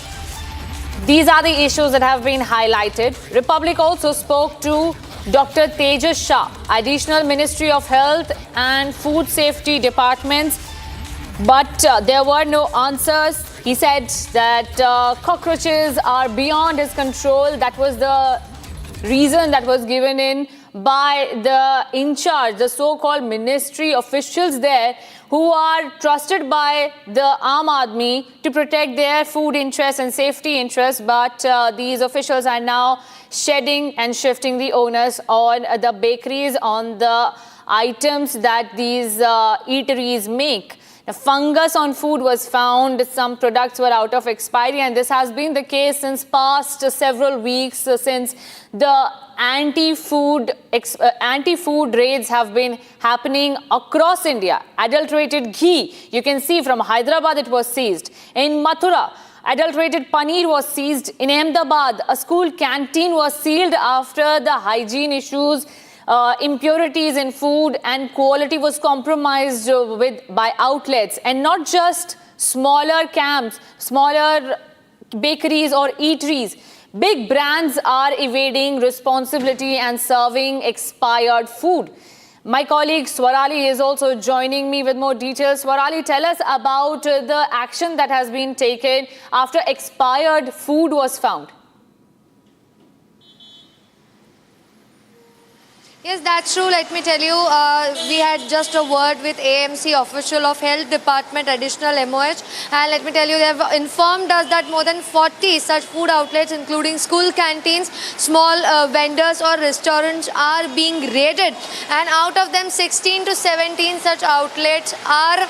These are the issues that have been highlighted. Republic also spoke to Dr. Twisha Sharma, Additional Ministry of Health and Food Safety Departments, but there were no answers. He said that cockroaches are beyond his control. That was the reason that was given in by the in charge, the so-called ministry officials there who are trusted by the Aam Aadmi to protect their food interests and safety interests. But these officials are now shedding and shifting the onus on the bakeries, on the items that these eateries make. The fungus on food was found, some products were out of expiry, and this has been the case since past several weeks, since the anti-food raids have been happening across India. Adulterated ghee, you can see from Hyderabad it was seized. In Mathura, adulterated paneer was seized. In Ahmedabad, a school canteen was sealed after the hygiene issues. Impurities in food and quality was compromised by outlets, and not just smaller camps, smaller bakeries or eateries. Big brands are evading responsibility and serving expired food. My colleague Swarali is also joining me with more details. Swarali, tell us about the action that has been taken after expired food was found. Yes, that's true. Let me tell you, we had just a word with AMC official of Health Department, additional MOH, and let me tell you, they have informed us that more than 40 such food outlets, including school canteens, small vendors or restaurants, are being raided, and out of them 16 to 17 such outlets are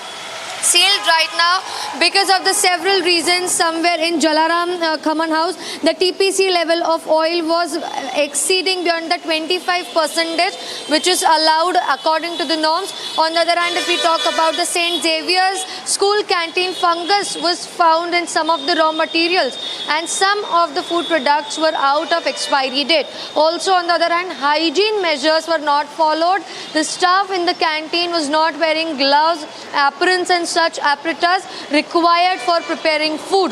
sealed right now because of the several reasons. Somewhere in Jalaram Common House, the TPC level of oil was exceeding beyond the 25%, which is allowed according to the norms. On the other hand, if we talk about the St. Xavier's School Canteen, fungus was found in some of the raw materials and some of the food products were out of expiry date. Also, on the other hand, hygiene measures were not followed. The staff in the canteen was not wearing gloves, aprons and such apparatus required for preparing food.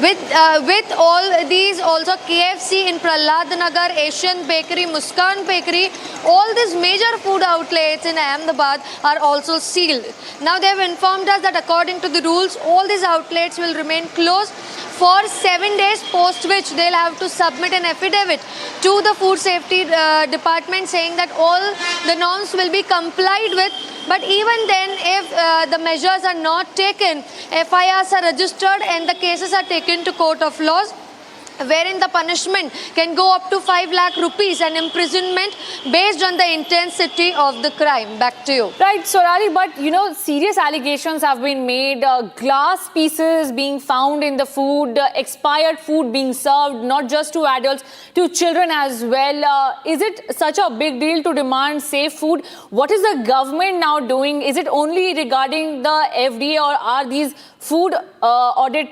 With all these, also KFC in Prahlad Nagar, Asian Bakery, Muskan Bakery, all these major food outlets in Ahmedabad are also sealed. Now they have informed us that according to the rules, all these outlets will remain closed for 7 days, post which they'll have to submit an affidavit to the Food Safety Department saying that all the norms will be complied with. But even then, if the measures are not taken, FIRs are registered and the cases are taken to court of laws, wherein the punishment can go up to 5 lakh rupees and imprisonment based on the intensity of the crime. Back to you. Right, Swarali, but you know, serious allegations have been made, glass pieces being found in the food, expired food being served, not just to adults, to children as well. Is it such a big deal to demand safe food? What is the government now doing? Is it only regarding the FDA, or are these food audit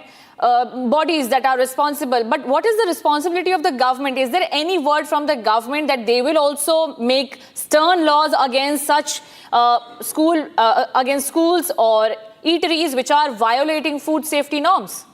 bodies that are responsible? But what is the responsibility of the government? Is there any word from the government that they will also make stern laws against such against schools or eateries which are violating food safety norms?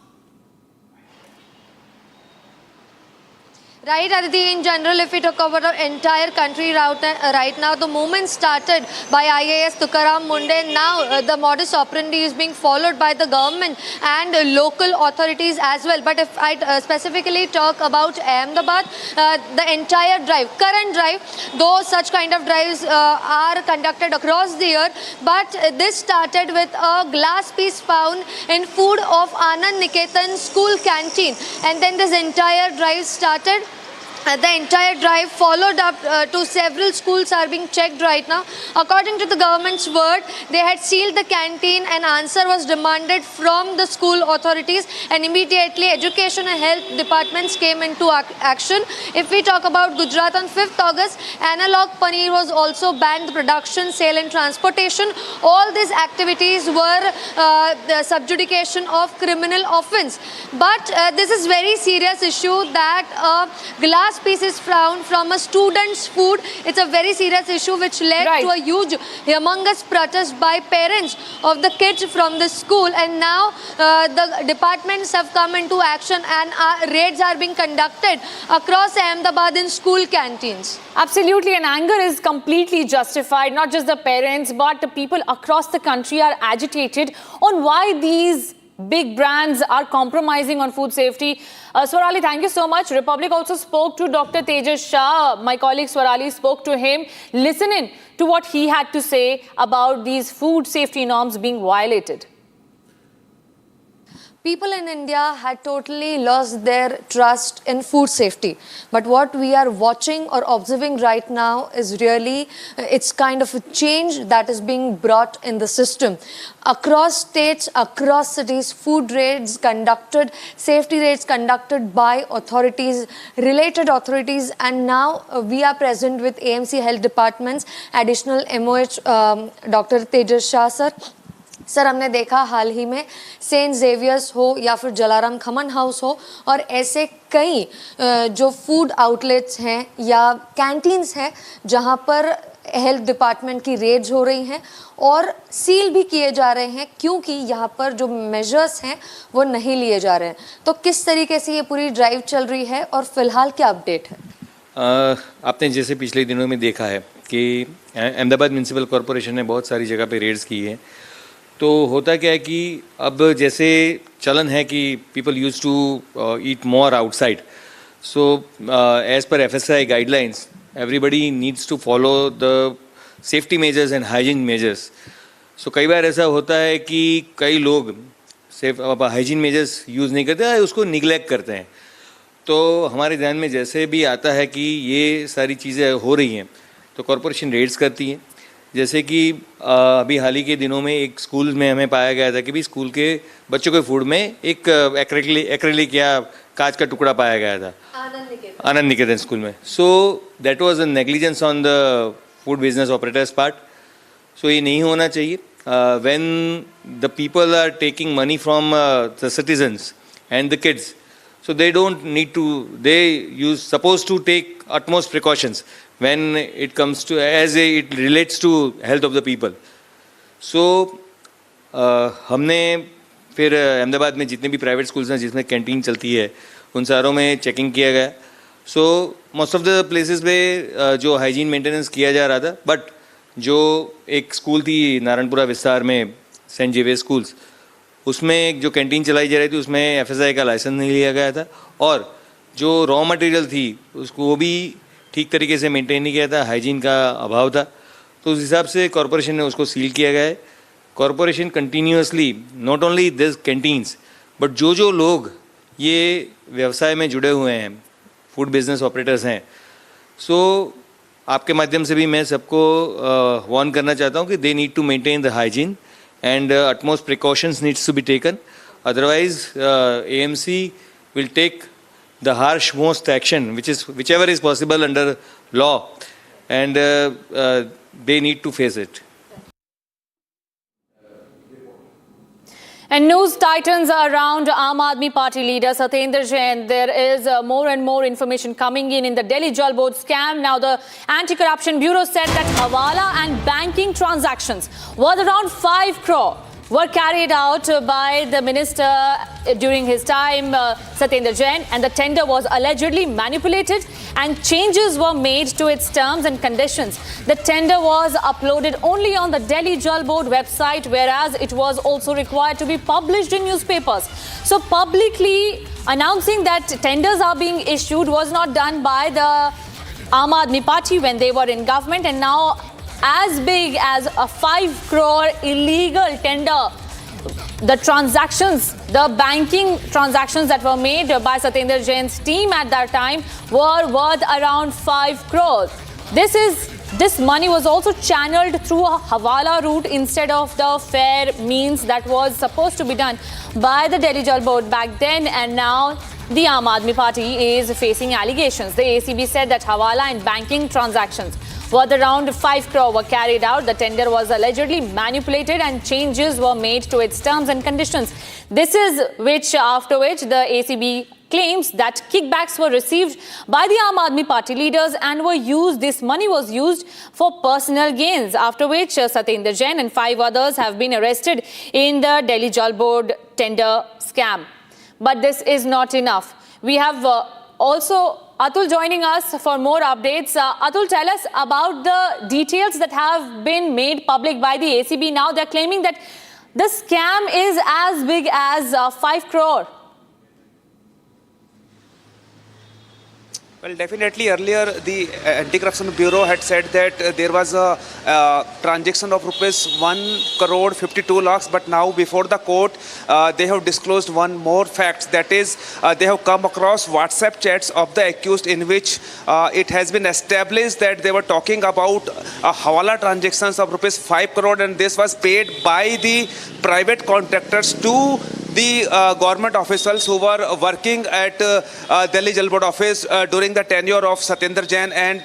Right, Aditi, in general, if we talk about the entire country right now, the movement started by IAS, Tukaram, Mundhe. Now the modus operandi is being followed by the government and local authorities as well. But if I specifically talk about Ahmedabad, the entire drive, current drive, though such kind of drives are conducted across the year, but this started with a glass piece found in food of Anand Niketan school canteen. And then this entire drive started. The entire drive followed up to several schools are being checked right now. According to the government's word, they had sealed the canteen and answer was demanded from the school authorities, and immediately education and health departments came into action. If we talk about Gujarat, on 5th August, analog paneer was also banned, production, sale and transportation. All these activities were the subjudication of criminal offence. But this is very serious issue that glass piece is found from a student's food. It's a very serious issue which led to a huge, humongous protest by parents of the kids from the school. And now the departments have come into action and raids are being conducted across Ahmedabad in school canteens. Absolutely, and anger is completely justified. Not just the parents, but the people across the country are agitated on why these big brands are compromising on food safety. Swarali, thank you so much. Republic also spoke to Dr. Tejas Shah. My colleague Swarali spoke to him. Listen in to what he had to say about these food safety norms being violated. People in India had totally lost their trust in food safety. But what we are watching or observing right now is really, it's kind of a change that is being brought in the system. Across states, across cities, food raids conducted, safety raids conducted by authorities, related authorities, and now we are present with AMC Health Department's additional MOH, Dr. Tejas Shah sir. Sir, हमने देखा हाल ही में Saint Xavier's हो या फिर Jalaram khaman house हो और ऐसे कई जो फूड आउटलेट्स हैं या कैंटीन्स हैं जहां पर हेल्थ डिपार्टमेंट की रेड्स हो रही हैं और सील भी किए जा रहे हैं क्योंकि यहाँ पर जो मेजर्स हैं वो नहीं लिए जा रहे हैं. तो किस तरीके से ये पूरी ड्राइव चल रही है और फिलहाल क्या अपडेट है? आपने जैसे पिछले दिनों में देखा है कि अहमदाबाद म्यूनसिपल कॉरपोरेशन ने बहुत सारी जगह पे रेड्स की है. तो होता क्या है कि अब जैसे चलन है कि people use to eat more outside, so as per FSI guidelines everybody needs to follow the safety measures and hygiene measures. So कई बार ऐसा होता है कि कई लोग हाइजीन मेजर्स यूज़ नहीं करते, उसको निगलेक्ट करते हैं. तो हमारे ध्यान में जैसे भी आता है कि ये सारी चीज़ें हो रही हैं तो कॉरपोरेशन रेड्स करती है. जैसे कि अभी हाल ही के दिनों में एक स्कूल में हमें पाया गया था कि भी स्कूल के बच्चों के फूड में एक एक्रेलिक या कांच का टुकड़ा पाया गया था आनंद निकेतन स्कूल में. So that was a negligence on the food business operators part. So ये नहीं होना चाहिए. When the people are taking money from the citizens and the kids, so they don't need to, they supposed to take utmost precautions when it comes to, it relates to health of the people. So हमने फिर अहमदाबाद में जितने भी private schools हैं जिसमें canteen चलती है उन सारों में चेकिंग किया गया. So most of the places पे जो हाइजीन मेंटेनेंस किया जा रहा था, बट जो एक स्कूल थी नारायणपुरा विस्तार में सेंट जेवियर स्कूल्स, उसमें जो कैंटीन चलाई जा रही थी उसमें FSI का लाइसेंस नहीं लिया गया था और जो रॉ मटेरियल थी उसको वो भी ठीक तरीके से मेंटेन नहीं किया था, हाइजीन का अभाव था. तो उस हिसाब से कॉरपोरेशन ने उसको सील किया गया है. Corporation continuously not only this canteens but जो लोग ये व्यवसाय में जुड़े हुए हैं, फूड बिजनेस ऑपरेटर्स हैं, सो आपके माध्यम से भी मैं सबको वार्न करना चाहता हूँ कि they need to maintain the hygiene and utmost precautions needs to be taken. Otherwise, AMC will take the harsh most action, whichever is possible under law, and they need to face it. And news tightens around Aam Aadmi Party leader Satendra Jain. There is more and more information coming in the Delhi Jalboard scam. Now the Anti-Corruption Bureau said that hawala and banking transactions worth around 5 crore were carried out by the minister during his time, Satendra Jain, and the tender was allegedly manipulated and changes were made to its terms and conditions. The tender was uploaded only on the Delhi Jalboard website, whereas it was also required to be published in newspapers. So publicly announcing that tenders are being issued was not done by the Aam Aadmi Party when they were in government, and now as big as a 5 crore illegal tender. The transactions, the banking transactions that were made by Satendra Jain's team at that time were worth around 5 crores. This money was also channeled through a hawala route instead of the fair means that was supposed to be done by the Delhi Jalboard back then, and now the Aam Aadmi Party is facing allegations. The ACB said that hawala and banking transactions worth around 5 crore were carried out. The tender was allegedly manipulated and changes were made to its terms and conditions. After which the ACB claims that kickbacks were received by the Aam Aadmi Party leaders and this money was used for personal gains. After which Satendra Jain and 5 others have been arrested in the Delhi Jalboard tender scam. But this is not enough. We have also Atul joining us for more updates. Atul, tell us about the details that have been made public by the ACB. Now they're claiming that the scam is as big as 5 crore. Well, definitely earlier the Anti-Corruption Bureau had said that there was a transaction of rupees 1 crore 52 lakhs, but now before the court they have disclosed one more fact, that is they have come across WhatsApp chats of the accused in which it has been established that they were talking about hawala transactions of rupees 5 crore, and this was paid by the private contractors to the government officials who were working at Delhi Jalboard office during the tenure of Satendra Jain, and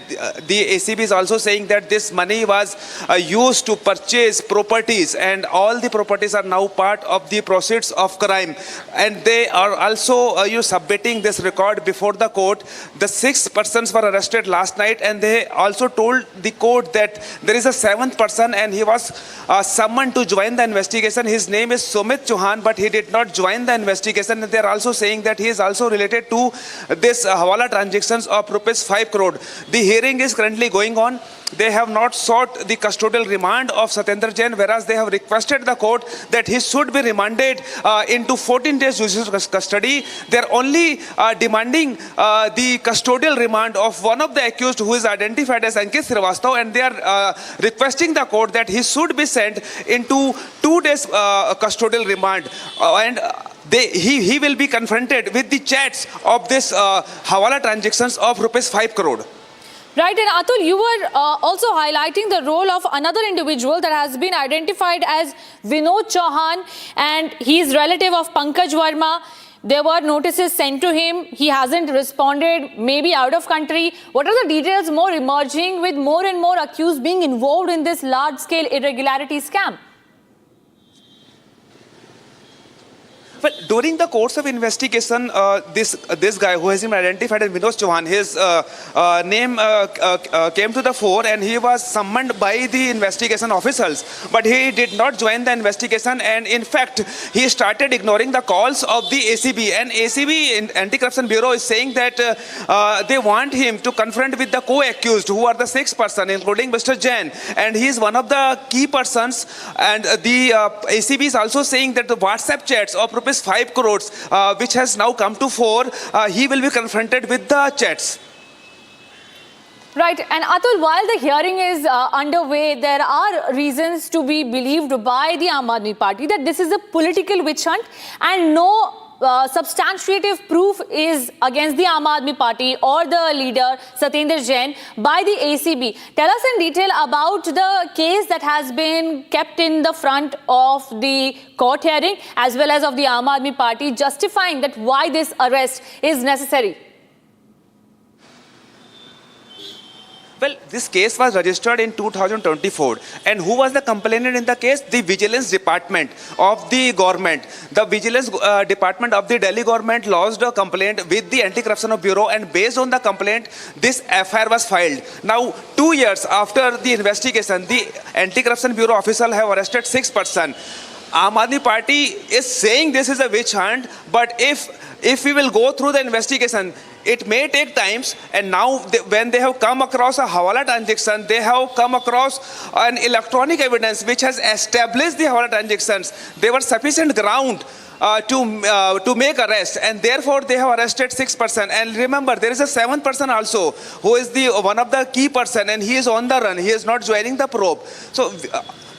the ACB is also saying that this money was used to purchase properties, and all the properties are now part of the proceeds of crime, and they are also submitting this record before the court. The 6 persons were arrested last night, and they also told the court that there is a 7th person and he was summoned to join the investigation. His name is Sumit Chauhan, but he did not join the investigation, and they are also saying that he is also related to this hawala transactions of rupees 5 crore. The hearing is currently going on. They have not sought the custodial remand of Satendra Jain, whereas they have requested the court that he should be remanded into 14 days judicial custody. They are only demanding the custodial remand of one of the accused who is identified as Ankit Srivastava, and they are requesting the court that he should be sent into 2 days custodial remand, and he will be confronted with the chats of this hawala transactions of rupees 5 crore. Right, and Atul, you were also highlighting the role of another individual that has been identified as Vinod Chauhan, and he is relative of Pankaj Verma. There were notices sent to him. He hasn't responded, maybe out of country. What are the details more emerging with more and more accused being involved in this large-scale irregularity scam? Well, during the course of investigation, this guy who has been identified as Vinod Chauhan, his name came to the fore, and he was summoned by the investigation officials. But he did not join the investigation, and in fact, he started ignoring the calls of the ACB. And ACB, Anti-Corruption Bureau, is saying that they want him to confront with the co-accused, who are the 6 persons, including Mr. Jain. And he is one of the key persons. And the ACB is also saying that the WhatsApp chats of rupees 5 crores, which has now come to fore, he will be confronted with the chats. Right, and Atul, while the hearing is underway, there are reasons to be believed by the Aam Aadmi Party that this is a political witch hunt, and no substantiative proof is against the Aam Aadmi Party or the leader Satendra Jain by the ACB. Tell us in detail about the case that has been kept in the front of the court hearing as well as of the Aam Aadmi Party, justifying that why this arrest is necessary. Well, this case was registered in 2024. And who was the complainant in the case? The Vigilance Department of the government. The Vigilance Department of the Delhi government lodged a complaint with the Anti-Corruption Bureau, and based on the complaint, this FIR was filed. Now, 2 years after the investigation, the Anti-Corruption Bureau officials have arrested 6 persons. Aam Aadmi Party is saying this is a witch hunt, but if we will go through the investigation, it may take times, and now when they have come across a hawala transaction, they have come across an electronic evidence which has established the hawala transactions. There was sufficient ground to make arrest, and therefore they have arrested 6 persons. And remember, there is a 7th person also who is the one of the key person, and he is on the run. He is not joining the probe. So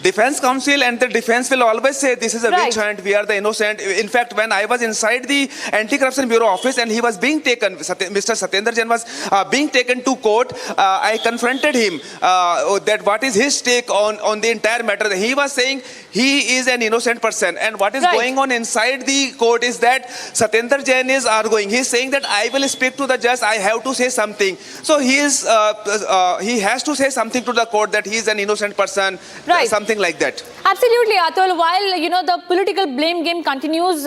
Defense Counsel and the defense will always say this is a witch hunt, we are the innocent. In fact, when I was inside the Anti-Corruption Bureau office and he was being taken, Mr. Satendra Jain was being taken to court, I confronted him that what is his take on the entire matter. He was saying he is an innocent person, and what is going on inside the court is that Satendra Jain is arguing. He is saying that I will speak to the judge, I have to say something. So he has to say something to the court that he is an innocent person, something like that. Absolutely, Atul. While, the political blame game continues,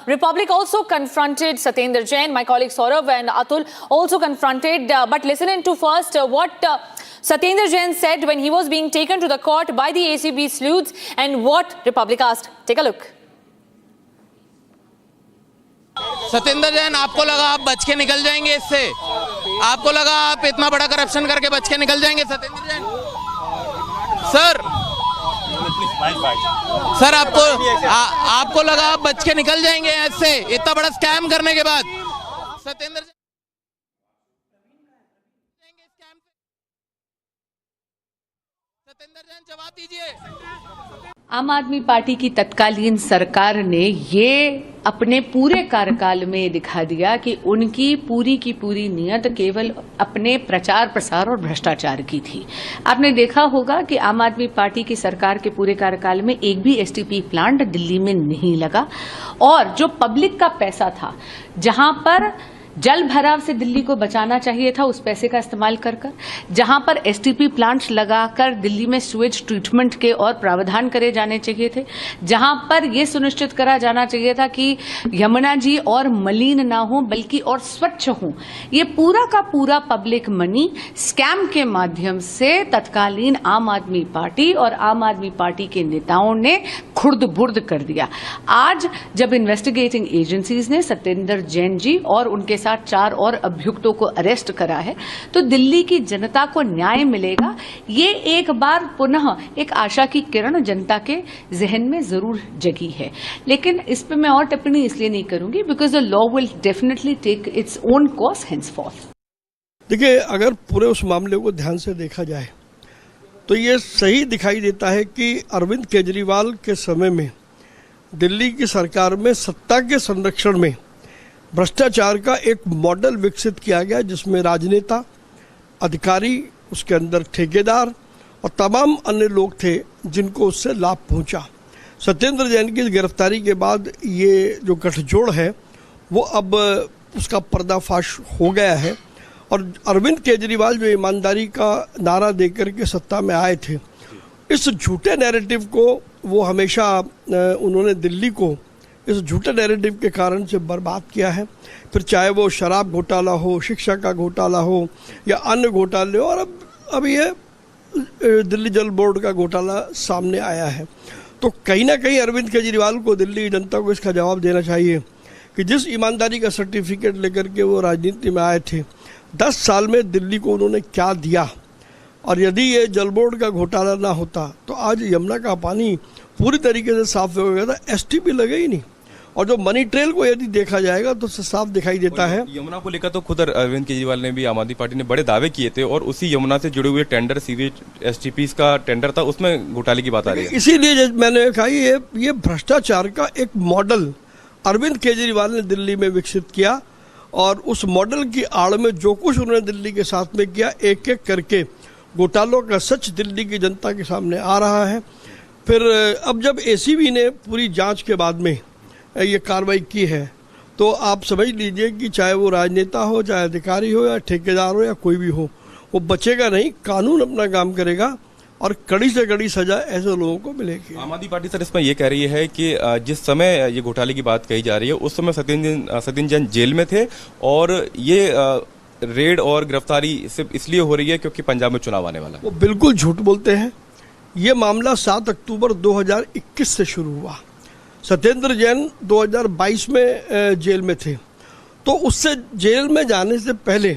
Republic also confronted Satendra Jain. My colleague Saurav and Atul also confronted. But listen to first what Satendra Jain said when he was being taken to the court by the ACB sleuths and what Republic asked. Take a look. Satendra Jain, आपको लगा आप बच के निकल जाएंगे इससे? आपको लगा आप इतना बड़ा करप्शन करके बच के निकल जाएंगे सतेंद्र जैन? सर आपको लगा आप बच के निकल जाएंगे इससे इतना बड़ा स्कैम करने के बाद? सतेंद्र जैन जवाब दीजिए। आम आदमी पार्टी की तत्कालीन सरकार ने ये अपने पूरे कार्यकाल में दिखा दिया कि उनकी पूरी की पूरी नीयत केवल अपने प्रचार प्रसार और भ्रष्टाचार की थी। आपने देखा होगा कि आम आदमी पार्टी की सरकार के पूरे कार्यकाल में एक भी एसटीपी प्लांट दिल्ली में नहीं लगा, और जो पब्लिक का पैसा था, जहां पर जल भराव से दिल्ली को बचाना चाहिए था, उस पैसे का इस्तेमाल कर जहां पर एसटीपी प्लांट्स लगाकर दिल्ली में सुएज ट्रीटमेंट के और प्रावधान करे जाने चाहिए थे, जहां पर यह सुनिश्चित करा जाना चाहिए था कि यमुना जी और मलिन ना हो बल्कि और स्वच्छ हो, ये पूरा का पूरा पब्लिक मनी स्कैम के माध्यम से तत्कालीन आम आदमी पार्टी और आम आदमी पार्टी के नेताओं ने खुर्द बुर्द कर दिया। आज जब इन्वेस्टिगेटिंग एजेंसीज ने सतेंद्र जैन जी और उनके साथ 4 और अभियुक्तों को अरेस्ट करा है, तो दिल्ली की जनता को न्याय मिलेगा। ये एक बार पुनः एक आशा की किरण जनता के जहन में जरूर जगी है, लेकिन इस पे मैं और टिप्पणी इसलिए नहीं करूंगी because the law will definitely take its own course henceforth. देखिए, अगर पूरे उस मामले को ध्यान से देखा जाए तो ये सही दिखाई देता है कि अरविंद केजरीवाल के समय में दिल्ली की सरकार में सत्ता के संरक्षण में भ्रष्टाचार का एक मॉडल विकसित किया गया, जिसमें राजनेता, अधिकारी, उसके अंदर ठेकेदार और तमाम अन्य लोग थे जिनको उससे लाभ पहुंचा। सत्येंद्र जैन की गिरफ्तारी के बाद ये जो गठजोड़ है वो अब उसका पर्दाफाश हो गया है, और अरविंद केजरीवाल जो ईमानदारी का नारा देकर के सत्ता में आए थे, इस झूठे नैरेटिव को वो हमेशा उन्होंने दिल्ली को इस झूठे नैरेटिव के कारण से बर्बाद किया है। फिर चाहे वो शराब घोटाला हो, शिक्षा का घोटाला हो या अन्य घोटाले हो, और अब ये दिल्ली जल बोर्ड का घोटाला सामने आया है। तो कहीं ना कहीं अरविंद केजरीवाल को दिल्ली जनता को इसका जवाब देना चाहिए कि जिस ईमानदारी का सर्टिफिकेट लेकर के वो राजनीति में आए थे, 10 साल में दिल्ली को उन्होंने क्या दिया, और यदि ये जल बोर्ड का घोटाला ना होता तो आज यमुना का पानी पूरी तरीके से साफ हो गया था, एसटीपी लगे ही नहीं। और जो मनी ट्रेल को यदि देखा जाएगा तो साफ दिखाई देता है। यमुना को लेकर तो खुद अरविंद केजरीवाल ने भी, आम आदमी पार्टी ने बड़े दावे किए थे, और उसी यमुना से जुड़े हुए टेंडर, सीवेज एसटीपी का टेंडर था, उसमें घोटाले की बात आ रही है। इसीलिए मैंने कहा ये भ्रष्टाचार का एक मॉडल अरविंद केजरीवाल ने दिल्ली में विकसित किया, और उस मॉडल की आड़ में जो कुछ उन्होंने दिल्ली के साथ में किया, एक एक करके घोटालों का सच दिल्ली की जनता के सामने आ रहा है। फिर अब जब एसीबी ने पूरी जांच के बाद में ये कार्रवाई की है, तो आप समझ लीजिए कि चाहे वो राजनेता हो, चाहे अधिकारी हो या ठेकेदार हो या कोई भी हो, वो बचेगा नहीं। कानून अपना काम करेगा और कड़ी से कड़ी सजा ऐसे लोगों को मिलेगी। आम आदमी पार्टी सर इसमें ये कह रही है कि जिस समय ये घोटाले की बात कही जा रही है, उस समय सत्येंद्र जैन जेल में थे, और ये रेड और गिरफ्तारी सिर्फ इसलिए हो रही है क्योंकि पंजाब में चुनाव आने वाला है। वो बिल्कुल झूठ बोलते हैं। ये मामला 7 अक्टूबर 2021 से शुरू हुआ। सत्येंद्र जैन 2022 में जेल में थे, तो उससे जेल में जाने से पहले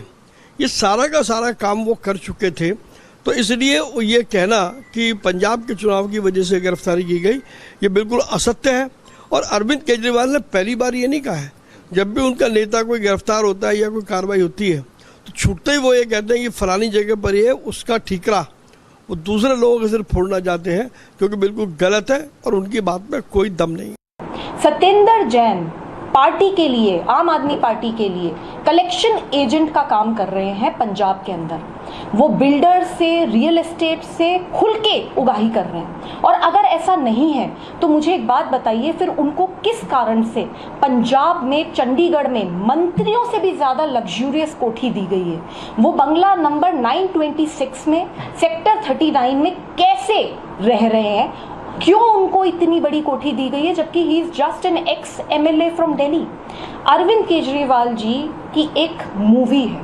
ये सारा का सारा काम वो कर चुके थे। तो इसलिए ये कहना कि पंजाब के चुनाव की वजह से गिरफ्तारी की गई, ये बिल्कुल असत्य है। और अरविंद केजरीवाल ने पहली बार ये नहीं कहा है, जब भी उनका नेता कोई गिरफ्तार होता है या कोई कार्रवाई होती है तो छूटते ही वो ये कहते हैं कि फलानी जगह पर ये उसका ठीकरा वो दूसरे लोगों के सिर फोड़ना चाहते हैं, क्योंकि बिल्कुल गलत है और उनकी बात में कोई दम नहीं। सत्येंद्र जैन पार्टी के लिए, आम आदमी पार्टी के लिए कलेक्शन एजेंट का काम कर रहे हैं पंजाब के अंदर। वो बिल्डर से, रियल एस्टेट से खुल के उगाही कर रहे हैं। और अगर ऐसा नहीं है तो मुझे एक बात बताइए, फिर उनको किस कारण से पंजाब में, चंडीगढ़ में मंत्रियों से भी ज्यादा लग्जूरियस कोठी दी गई है? वो बंगला नंबर 926 में, सेक्टर 39 में कैसे रह रहे हैं? क्यों उनको इतनी बड़ी कोठी दी गई है, जबकि he is just an ex MLA from Delhi? Arvind Kejriwal ji की एक मूवी है,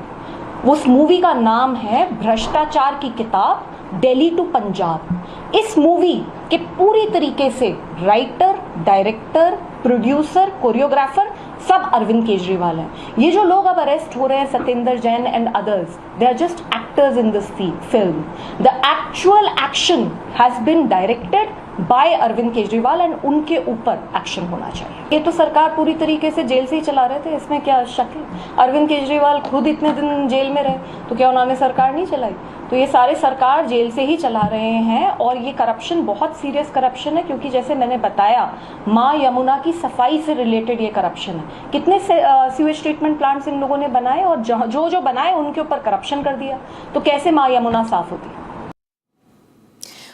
उस मूवी का नाम है भ्रष्टाचार की किताब, दिल्ली टू पंजाब। इस मूवी के पूरी तरीके से राइटर, डायरेक्टर, प्रोड्यूसर, कोरियोग्राफर सब अरविंद केजरीवाल हैं। ये जो लोग अब अरेस्ट हो रहे हैं, Satyendar Jain and others, they are just actors in this film. The actual action has been directed by Arvind Kejriwal and उनके ऊपर एक्शन होना चाहिए। ये तो सरकार पूरी तरीके से जेल से ही चला रहे थे, इसमें क्या शक है? अरविंद केजरीवाल खुद इतने दिन जेल में रहे, तो क्या उन्होंने सरकार नहीं चलाई? तो ये सारे सरकार जेल से ही चला रहे हैं। और ये करप्शन बहुत सीरियस करप्शन है, क्योंकि जैसे मैंने बताया, माँ यमुना की सफाई से रिलेटेड ये करप्शन है। कितने सीवेज ट्रीटमेंट प्लांट्स इन लोगों ने बनाए, और जो बनाए उनके ऊपर करप्शन कर दिया, तो कैसे माँ यमुना साफ होती?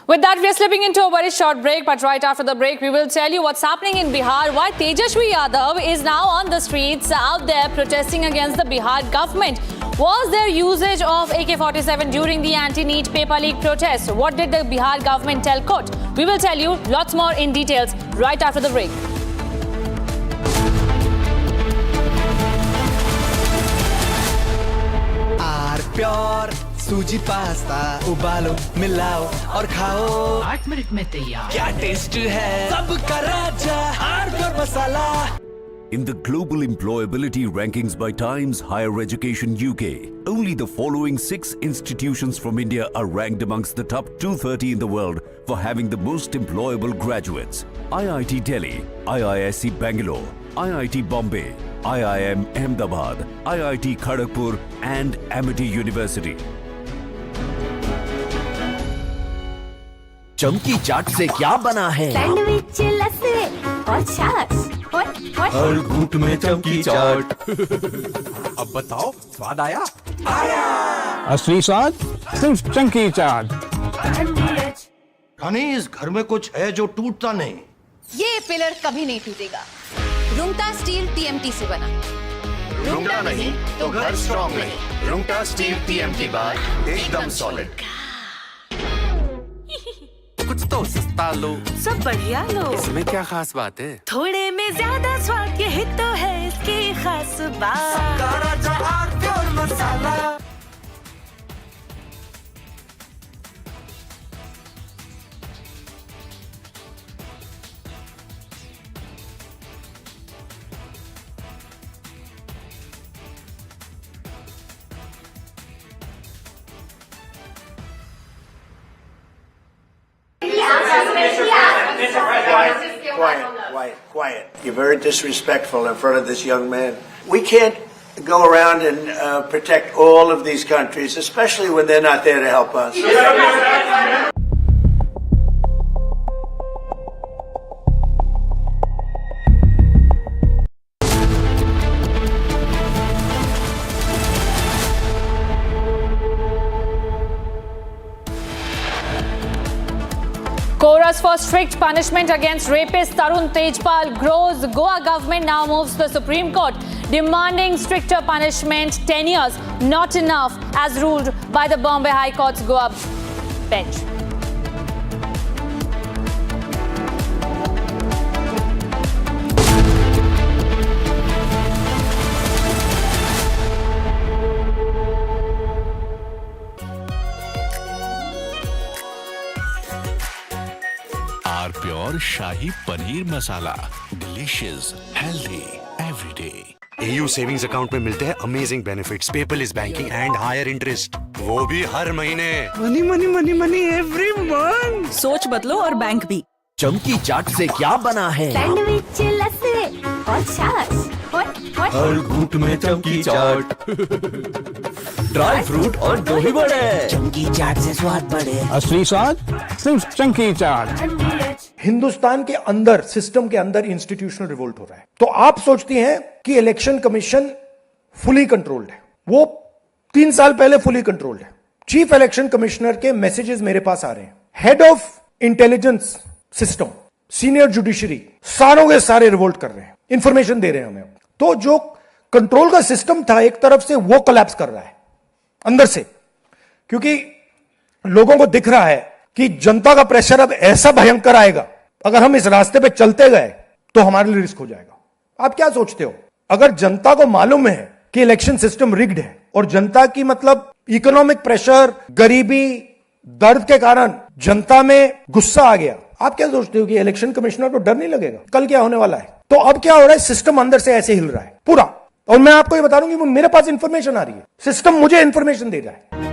With that, we are slipping into a very short break, but right after the break, we will tell you what's happening in Bihar, why Tejashwi Yadav is now on the streets out there protesting against the Bihar government. Was there usage of AK-47 during the anti-NEET paper leak protest? What did the Bihar government tell court? We will tell you lots more in details right after the break. Pure सूजी pasta, उबालो, मिलाओ और खाओ, 8 minute में तैयार। क्या taste है, सबका राजा pure masala. In the global employability rankings by Times Higher Education UK, only the following 6 institutions from India are ranked amongst the top 230 in the world for having the most employable graduates. IIT Delhi, IISc Bangalore, IIT Bombay, IIM Ahmedabad, IIT Kharagpur and Amity University. चमकी चाट से क्या बना है? Sandwich, लस्सी और छाछ। हर घूंट में चमकी चाट। अब बताओ, स्वाद आया? आया। असली स्वाद सिर्फ चंकी चाट। हनी, इस घर में कुछ है जो टूटता नहीं। ये पिलर कभी नहीं टूटेगा। रुंगटा स्टील TMT से बना। रुंगटा नहीं तो घर स्ट्रॉन्ग नहीं। रुंगटा स्टील TMT बार एकदम सॉलिड। कुछ तो सस्ता लो, सब बढ़िया लो। इसमें क्या खास बात है? थोड़े में ज्यादा स्वाद, यही तो है इसकी खास बात। Pure masala. Quiet. You're very disrespectful in front of this young man. We can't go around and protect all of these countries, especially when they're not there to help us. Chorus for strict punishment against rapist Tarun Tejpal grows. Goa government now moves to the Supreme Court, demanding stricter punishment. 10 years, not enough, as ruled by the Bombay High Court's Goa bench. R pure pure shahi paneer masala, delicious, healthy everyday. AU savings account में मिलते हैं amazing benefits, paperless banking and higher interest, वो भी हर महीने। Money money money money every month. सोच बदलो और बैंक भी। चमकी चाट से क्या बना है? सैंडविच, लस्सी और छाछ हर घूंट में चमकी चाट। ड्राई फ्रूट और दही बड़े, चमकी चाट से स्वाद बढ़े। असली स्वाद सिर्फ चंकी चाट। हिंदुस्तान के अंदर, सिस्टम के अंदर इंस्टीट्यूशनल रिवोल्ट हो रहा है। तो आप सोचती हैं कि इलेक्शन कमीशन फुली कंट्रोल्ड है। वो 3 साल पहले फुली कंट्रोल्ड है। चीफ इलेक्शन कमिश्नर के मैसेजेस मेरे पास आ रहे हैं। Head of intelligence system, senior judiciary, सारों के सारे रिवोल्ट कर रहे हैं, इंफॉर्मेशन दे रहे हैं हमें। तो जो कंट्रोल का सिस्टम था एक तरफ से, वो कोलैप्स कर रहा है अंदर से, क्योंकि लोगों को दिख रहा है कि जनता का प्रेशर अब ऐसा भयंकर आएगा, अगर हम इस रास्ते पे चलते गए तो हमारे लिए रिस्क हो जाएगा। आप क्या सोचते हो, अगर जनता को मालूम है कि इलेक्शन सिस्टम रिग्ड है और जनता की मतलब इकोनॉमिक प्रेशर, गरीबी, दर्द के कारण जनता में गुस्सा आ गया, आप क्या सोचते हो कि इलेक्शन कमिश्नर को डर नहीं लगेगा कल क्या होने वाला है? तो अब क्या हो रहा है, सिस्टम अंदर से ऐसे हिल रहा है पूरा। और मैं आपको ये बता दूं कि मेरे पास इंफॉर्मेशन आ रही है, सिस्टम मुझे इंफॉर्मेशन दे रहा है।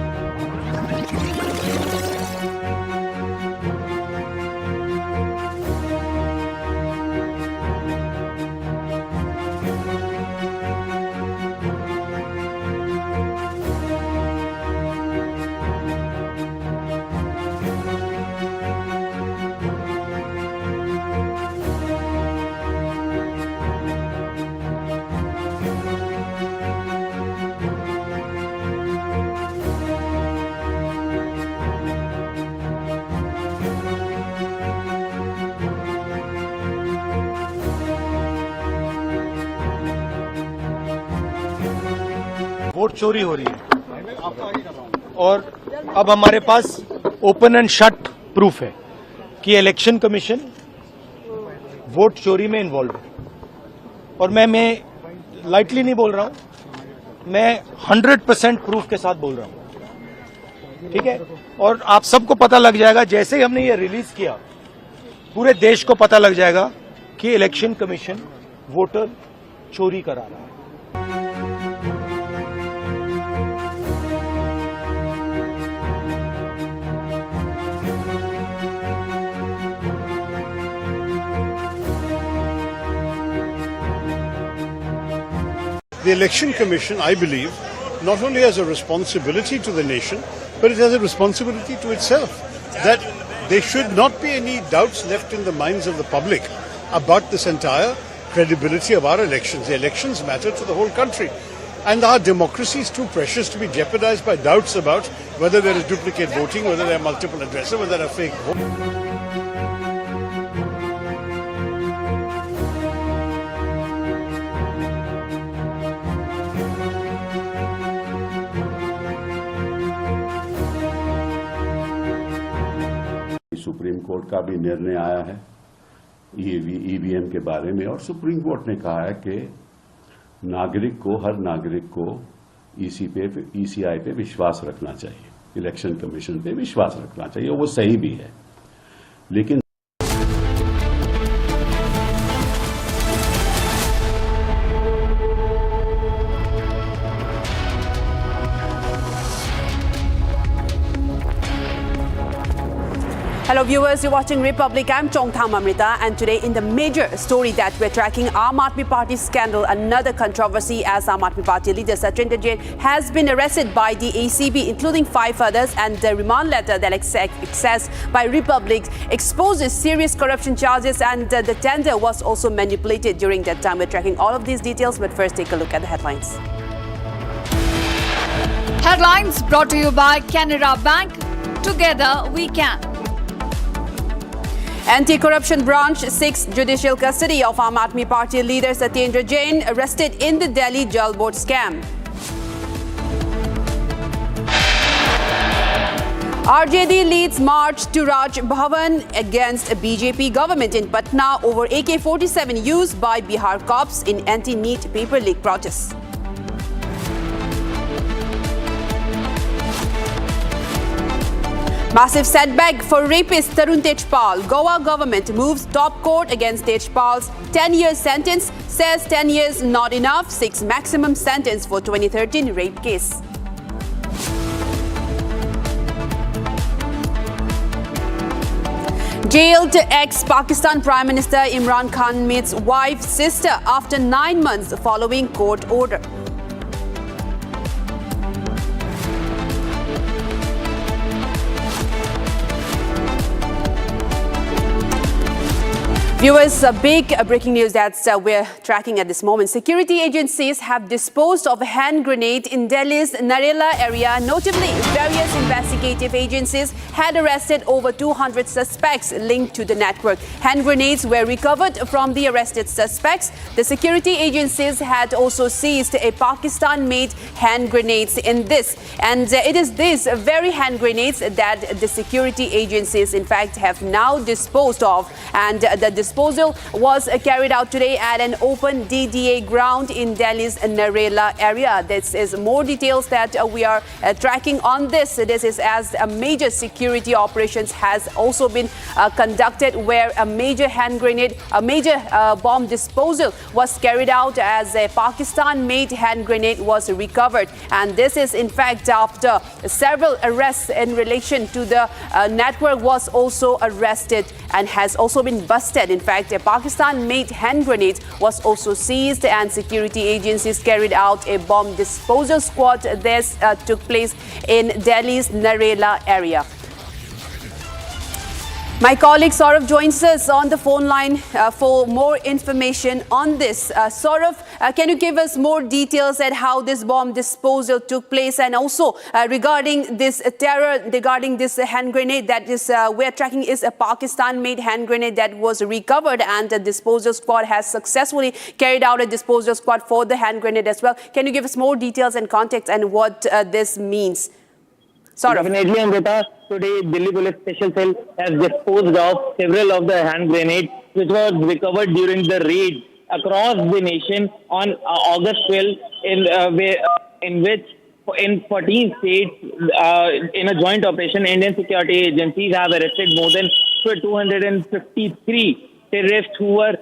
वोट चोरी हो रही है और अब हमारे पास ओपन एंड शट प्रूफ है कि इलेक्शन कमीशन वोट चोरी में इन्वॉल्व है। और मैं लाइटली नहीं बोल रहा हूं, मैं 100% प्रूफ के साथ बोल रहा हूं, ठीक है? और आप सबको पता लग जाएगा, जैसे ही हमने ये रिलीज किया पूरे देश को पता लग जाएगा कि इलेक्शन कमीशन वोटर चोरी करा रहा है। The Election Commission, I believe, not only has a responsibility to the nation, but it has a responsibility to itself. That there should not be any doubts left in the minds of the public about this entire credibility of our elections. The elections matter to the whole country. And our democracy is too precious to be jeopardized by doubts about whether there is duplicate voting, whether there are multiple addresses, whether there are fake votes. Supreme court का भी निर्णय आया है EVM के बारे में, और supreme court ने कहा है कि नागरिक को, हर नागरिक को ईसीआई पे विश्वास रखना चाहिए, इलेक्शन कमीशन पे विश्वास रखना चाहिए, वो सही भी है। लेकिन Hello viewers, you're watching Republic. I'm Chongtham Amrita, and today in the major story that we're tracking, Aam Aadmi Party scandal, another controversy as Aam Aadmi Party leader Satendra Jain has been arrested by the ACB, including 5 others, and the remand letter that accessed by Republic exposes serious corruption charges, and the tender was also manipulated during that time. We're tracking all of these details, but first take a look at the headlines. Headlines brought to you by Canara Bank. Together we can. Anti-corruption branch seeks judicial custody of Aam Aadmi Party leader Satendra Jain, arrested in the Delhi Jalboard scam. RJD leads march to Raj Bhavan against a BJP government in Patna over AK-47 used by Bihar cops in anti-NEET paper leak protests. Massive setback for rapist Tarun Tejpal. Goa government moves top court against Tejpal's 10-year sentence. Says 10 years not enough. 6 maximum sentence for 2013 rape case. Jailed ex-Pakistan Prime Minister Imran Khan meets wife's sister after 9 months following court order. Viewers, big breaking news that we're tracking at this moment. Security agencies have disposed of a hand grenade in Delhi's Narela area. Notably, various investigative agencies had arrested over 200 suspects linked to the network. Hand grenades were recovered from the arrested suspects. The security agencies had also seized a Pakistan-made hand grenades in this. And it is these very hand grenades that the security agencies, in fact, have now disposed of. And the disposal was carried out today at an open DDA ground in Delhi's Narela area. This is more details that we are tracking on this. This is as a major security operations has also been conducted, where a major hand grenade, a major bomb disposal was carried out as a Pakistan-made hand grenade was recovered. And this is in fact after several arrests in relation to the network was also arrested and has also been busted. In fact, a Pakistan-made hand grenade was also seized and security agencies carried out a bomb disposal squad. This took place in Delhi's Narela area. My colleague Saurav joins us on the phone line for more information on this. Saurav, can you give us more details at how this bomb disposal took place, and also regarding this terror, regarding this hand grenade that is we're tracking is a Pakistan-made hand grenade that was recovered, and the disposal squad has successfully carried out a disposal squad for the hand grenade as well. Can you give us more details and context and what this means? Definitely, Amrita. Today, Delhi Police Special Cell has disposed of several of the hand grenades which was recovered during the raid across the nation on August 12, in which in 14 states, in a joint operation, Indian security agencies have arrested more than 253 terrorists who were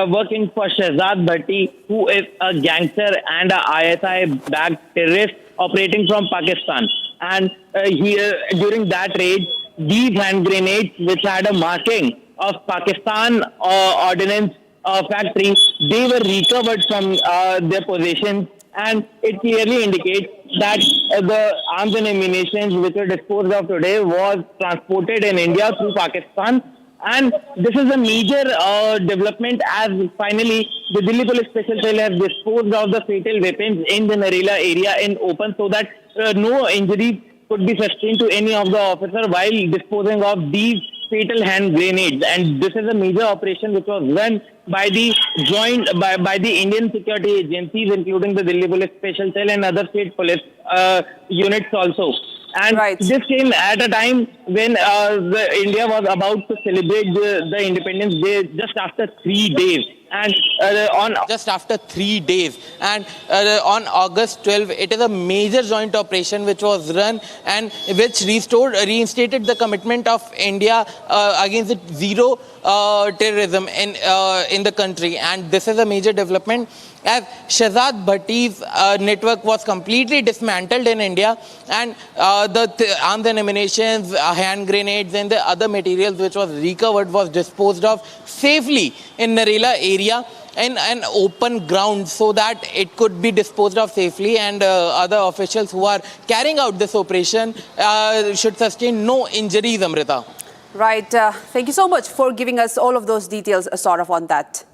working for Shahzad Bhatti, who is a gangster and a ISI-backed terrorist operating from Pakistan. And during that raid, these hand grenades, which had a marking of Pakistan ordnance factory, they were recovered from their possessions, and it clearly indicates that the arms and ammunition which were disposed of today was transported in India through Pakistan. And this is a major development, as finally the Delhi Police Special Cell has disposed of the fatal weapons in the Narela area in open, so that no injuries could be sustained to any of the officers while disposing of these fatal hand grenades. And this is a major operation which was run by the by the Indian security agencies, including the Delhi Police Special Cell and other state police units also. And this came at a time when India was about to celebrate the Independence Day just after 3 days. And on August 12, it is a major joint operation which was run and which reinstated the commitment of India against zero terrorism in the country. And this is a major development, as Shahzad Bhatti's network was completely dismantled in India, and the arms and ammunition, hand grenades and the other materials which was recovered was disposed of safely in Narela area in an open ground, so that it could be disposed of safely, and other officials who are carrying out this operation should sustain no injuries, Amrita. Right. Thank you so much for giving us all of those details, sort of on that.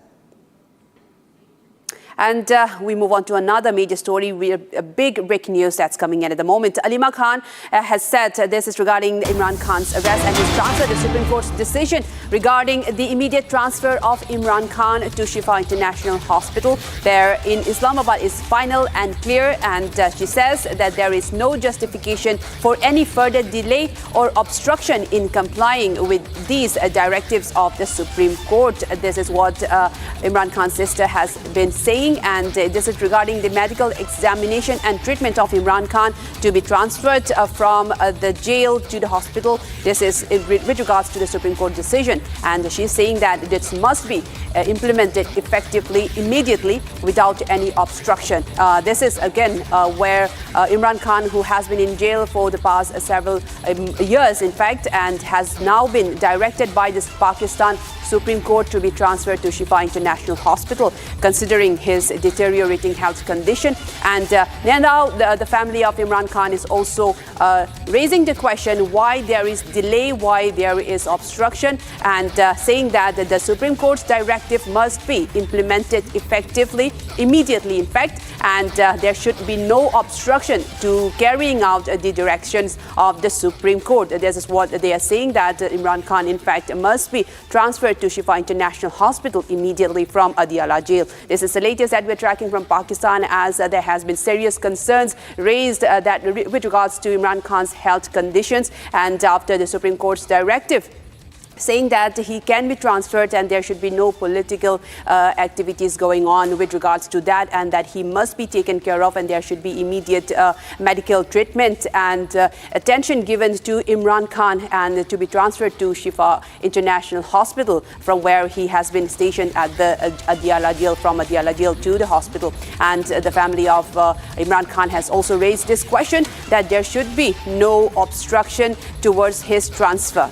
And we move on to another major story with a big breaking news that's coming in at the moment. Alima Khan has said this is regarding Imran Khan's arrest and his transfer. The Supreme Court's decision regarding the immediate transfer of Imran Khan to Shifa International Hospital there in Islamabad is final and clear. And she says that there is no justification for any further delay or obstruction in complying with these directives of the Supreme Court. This is what Imran Khan's sister has been saying. widening, and this is regarding the medical examination and treatment of Imran Khan to be transferred from the jail to the hospital. This is with regards to the Supreme Court decision, and she's saying that this must be implemented effectively, immediately, without any obstruction. This is again where Imran Khan, who has been in jail for the past several years, in fact, and has now been directed by this Pakistan Supreme Court to be transferred to Shifa International Hospital, considering his deteriorating health condition. And now the family of Imran Khan is also raising the question why there is delay, why there is obstruction, and saying that the Supreme Court's directive must be implemented effectively, immediately, in fact, and there should be no obstruction to carrying out the directions of the Supreme Court. This is what they are saying, that Imran Khan, in fact, must be transferred to Shifa International Hospital immediately from Adiala jail. This is the latest that we're tracking from Pakistan, as there has been serious concerns raised with regards to Imran Khan's health conditions, and after the Supreme Court's directive saying that he can be transferred and there should be no political activities going on with regards to that, and that he must be taken care of, and there should be immediate medical treatment and attention given to Imran Khan, and to be transferred to Shifa International Hospital, from where he has been stationed at the Adiala jail, from Adiala jail to the hospital. And the family of Imran Khan has also raised this question, that there should be no obstruction towards his transfer.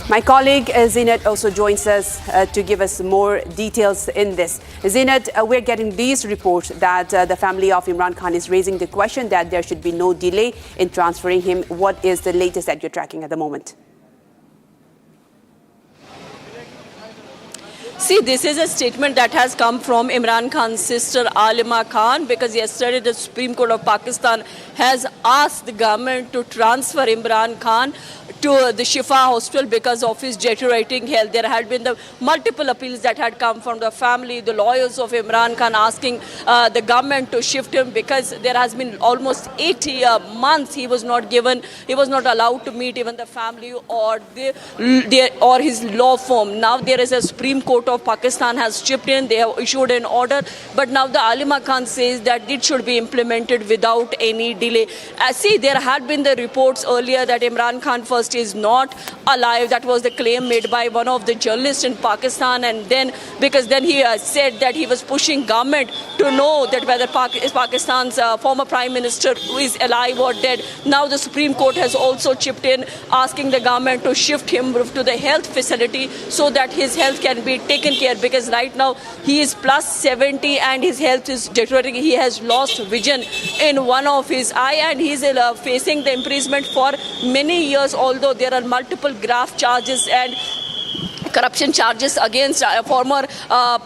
My colleague Zinat also joins us to give us more details in this. Zinat, we're getting these reports that the family of Imran Khan is raising the question that there should be no delay in transferring him. What is the latest that you're tracking at the moment? See, this is a statement that has come from Imran Khan's sister Alima Khan, because yesterday the Supreme Court of Pakistan has asked the government to transfer Imran Khan to the Shifa hospital because of his deteriorating health. There had been the multiple appeals that had come from the family, the lawyers of Imran Khan, asking the government to shift him, because there has been almost 80 months he was not allowed to meet even the family or his law firm. Now there is a Supreme Court of Pakistan has chipped in. They have issued an order, but now the Alima Khan says that it should be implemented without any delay. See, there had been the reports earlier that Imran Khan first is not alive. That was the claim made by one of the journalists in Pakistan, and then because then he said that he was pushing government to know that whether Pakistan's former Prime Minister is alive or dead. Now the Supreme Court has also chipped in, asking the government to shift him to the health facility so that his health can be taken care, because right now he is plus 70 and his health is deteriorating. He has lost vision in one of his eye, and he is facing the imprisonment for many years, although there are multiple graft charges and corruption charges against former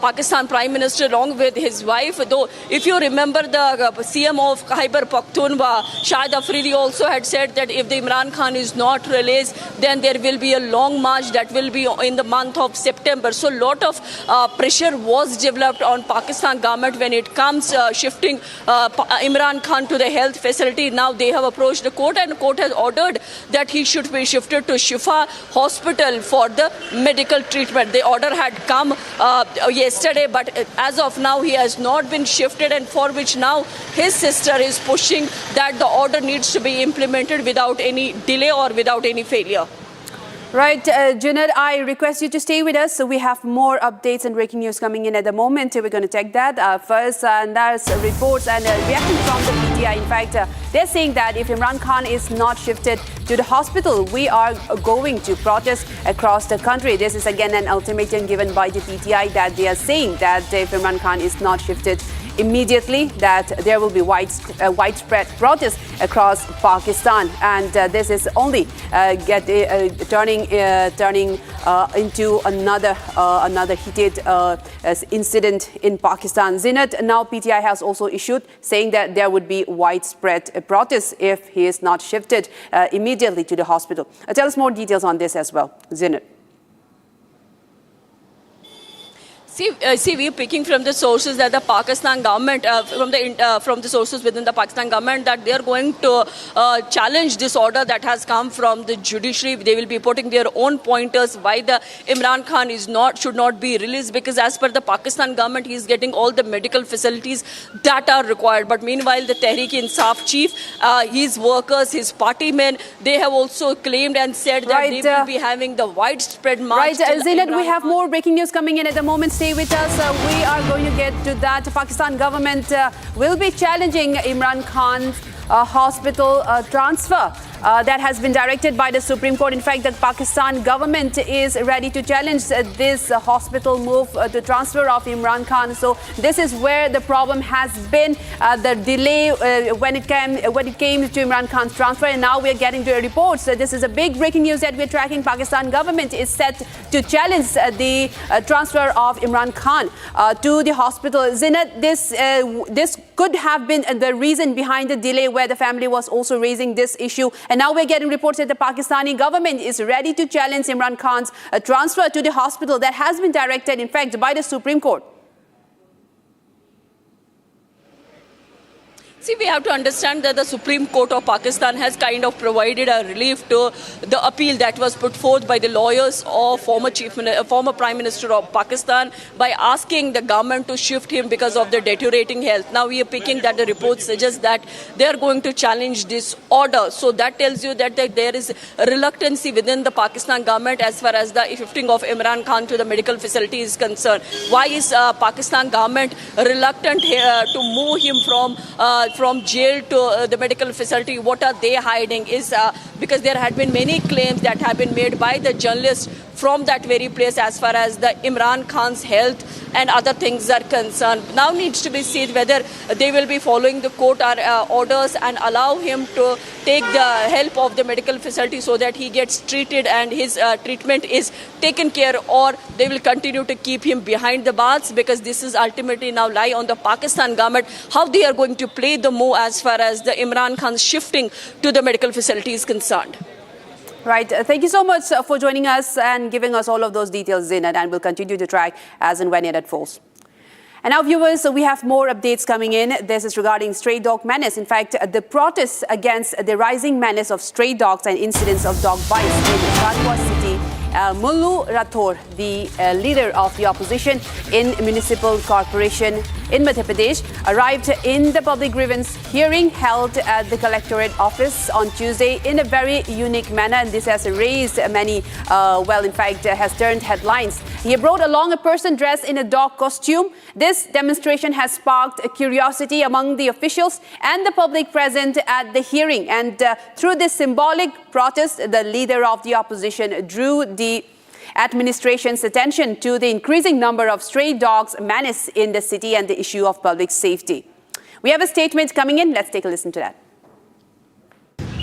Pakistan Prime Minister along with his wife. Though, if you remember, the CM of Khyber Pakhtunkhwa, Shahid Afridi, also had said that if the Imran Khan is not released, then there will be a long march that will be in the month of September. So, lot of pressure was developed on Pakistan government when it comes shifting Imran Khan to the health facility. Now they have approached the court, and the court has ordered that he should be shifted to Shifa Hospital for the medical treatment. The order had come yesterday, but as of now he has not been shifted, and for which now his sister is pushing that the order needs to be implemented without any delay or without any failure. Right, Junaid, I request you to stay with us. So we have more updates and breaking news coming in at the moment. We're going to check that. First, and there's reports and reaction from the PTI. In fact, they're saying that if Imran Khan is not shifted to the hospital, we are going to protest across the country. This is again an ultimatum given by the PTI, that they are saying that if Imran Khan is not shifted immediately, that there will be widespread protests across Pakistan, and this is only turning into another heated incident in Pakistan. Zinat, now PTI has also issued saying that there would be widespread protests if he is not shifted immediately to the hospital. Tell us more details on this as well, Zinat. See, we are picking from the sources that the Pakistan government, from the sources within the Pakistan government, that they are going to challenge this order that has come from the judiciary. They will be putting their own pointers why the Imran Khan should not be released, because as per the Pakistan government, he is getting all the medical facilities that are required. But meanwhile, the Tehreek-e-Insaf chief, his workers, his party men, they have also claimed and said that they will be having the widespread march. Right, Zainab, we have more breaking news coming in at the moment. Stay with us. We are going to get to that. Pakistan government will be challenging Imran Khan's hospital transfer that has been directed by the Supreme Court. In fact, the Pakistan government is ready to challenge this hospital move to transfer of Imran Khan. So this is where the problem has been, the delay when it came to Imran Khan's transfer, and now we are getting to reports. So this is a big breaking news that we're tracking. Pakistan government is set to challenge the transfer of Imran Khan to the hospital. Zinat, this could have been the reason behind the delay, where the family was also raising this issue. And now we're getting reports that the Pakistani government is ready to challenge Imran Khan's transfer to the hospital that has been directed, in fact, by the Supreme Court. See, we have to understand that the Supreme Court of Pakistan has kind of provided a relief to the appeal that was put forth by the lawyers of former Prime Minister of Pakistan by asking the government to shift him because of the deteriorating health. Now we are picking that the report suggests that they are going to challenge this order. So that tells you that there is reluctancy within the Pakistan government as far as the shifting of Imran Khan to the medical facility is concerned. Why is Pakistan government reluctant to move him from jail to the medical facility? What are they hiding? Is because there had been many claims that have been made by the journalists from that very place as far as the Imran Khan's health and other things are concerned. Now needs to be seen whether they will be following the court orders and allow him to take the help of the medical facility so that he gets treated and his treatment is taken care, or they will continue to keep him behind the bars, because this is ultimately now lie on the Pakistan government how they are going to play the move as far as the Imran Khan's shifting to the medical facility is concerned. Right. Thank you so much for joining us and giving us all of those details, Zainab, and we'll continue to track as and when it unfolds. And now, viewers, we have more updates coming in. This is regarding stray dog menace. In fact, the protests against the rising menace of stray dogs and incidents of dog bites in Kanpur city. Mullu Rathore, the leader of the opposition in municipal corporation in Madhya Pradesh, arrived in the public grievance hearing held at the collectorate office on Tuesday in a very unique manner, and this has raised many, in fact, has turned headlines. He brought along a person dressed in a dog costume. This demonstration has sparked curiosity among the officials and the public present at the hearing, and through this symbolic protest, the leader of the opposition drew the administration's attention to the increasing number of stray dogs menace in the city and the issue of public safety. We have a statement coming in. Let's take a listen to that.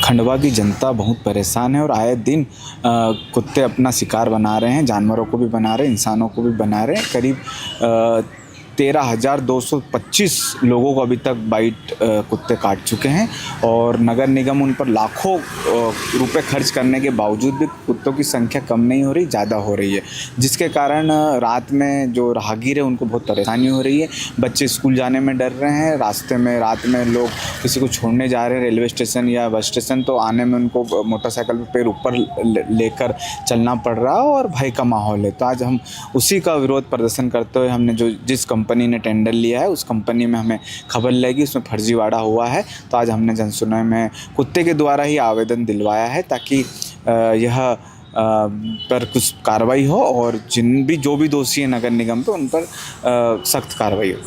Khandwa की जनता बहुत परेशान है और आए दिन कुत्ते अपना शिकार बना रहे हैं, जानवरों को भी बना रहे हैं, इंसानों को भी बना रहे हैं। करीब 13,225 लोगों को अभी तक बाइट कुत्ते काट चुके हैं और नगर निगम उन पर लाखों रुपए खर्च करने के बावजूद भी कुत्तों की संख्या कम नहीं हो रही, ज़्यादा हो रही है, जिसके कारण रात में जो राहगीर है उनको बहुत परेशानी हो रही है। बच्चे स्कूल जाने में डर रहे हैं, रास्ते में रात में लोग किसी को छोड़ने जा रहे हैं रेलवे स्टेशन या बस स्टेशन, तो आने में उनको मोटरसाइकिल पर पैर ऊपर लेकर चलना पड़ रहा है और भय का माहौल है। तो आज हम उसी का विरोध प्रदर्शन करते हुए हमने जिस कंपनी ने टेंडर लिया है उस कंपनी में हमें खबर लगी उसमें फर्जीवाड़ा हुआ है, तो आज हमने जनसुनवाई में कुत्ते के द्वारा ही आवेदन दिलवाया है ताकि यह पर कुछ कार्रवाई हो और जो भी दोषी है नगर निगम पे उन पर सख्त कार्रवाई हो।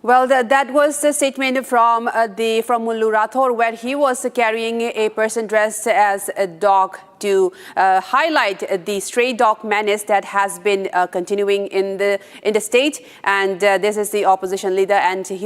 Well, that was the statement from Mullu Rathore, where he was carrying a person dressed as a dog to highlight the stray dog menace that has been continuing in the state. And this is the opposition leader, and he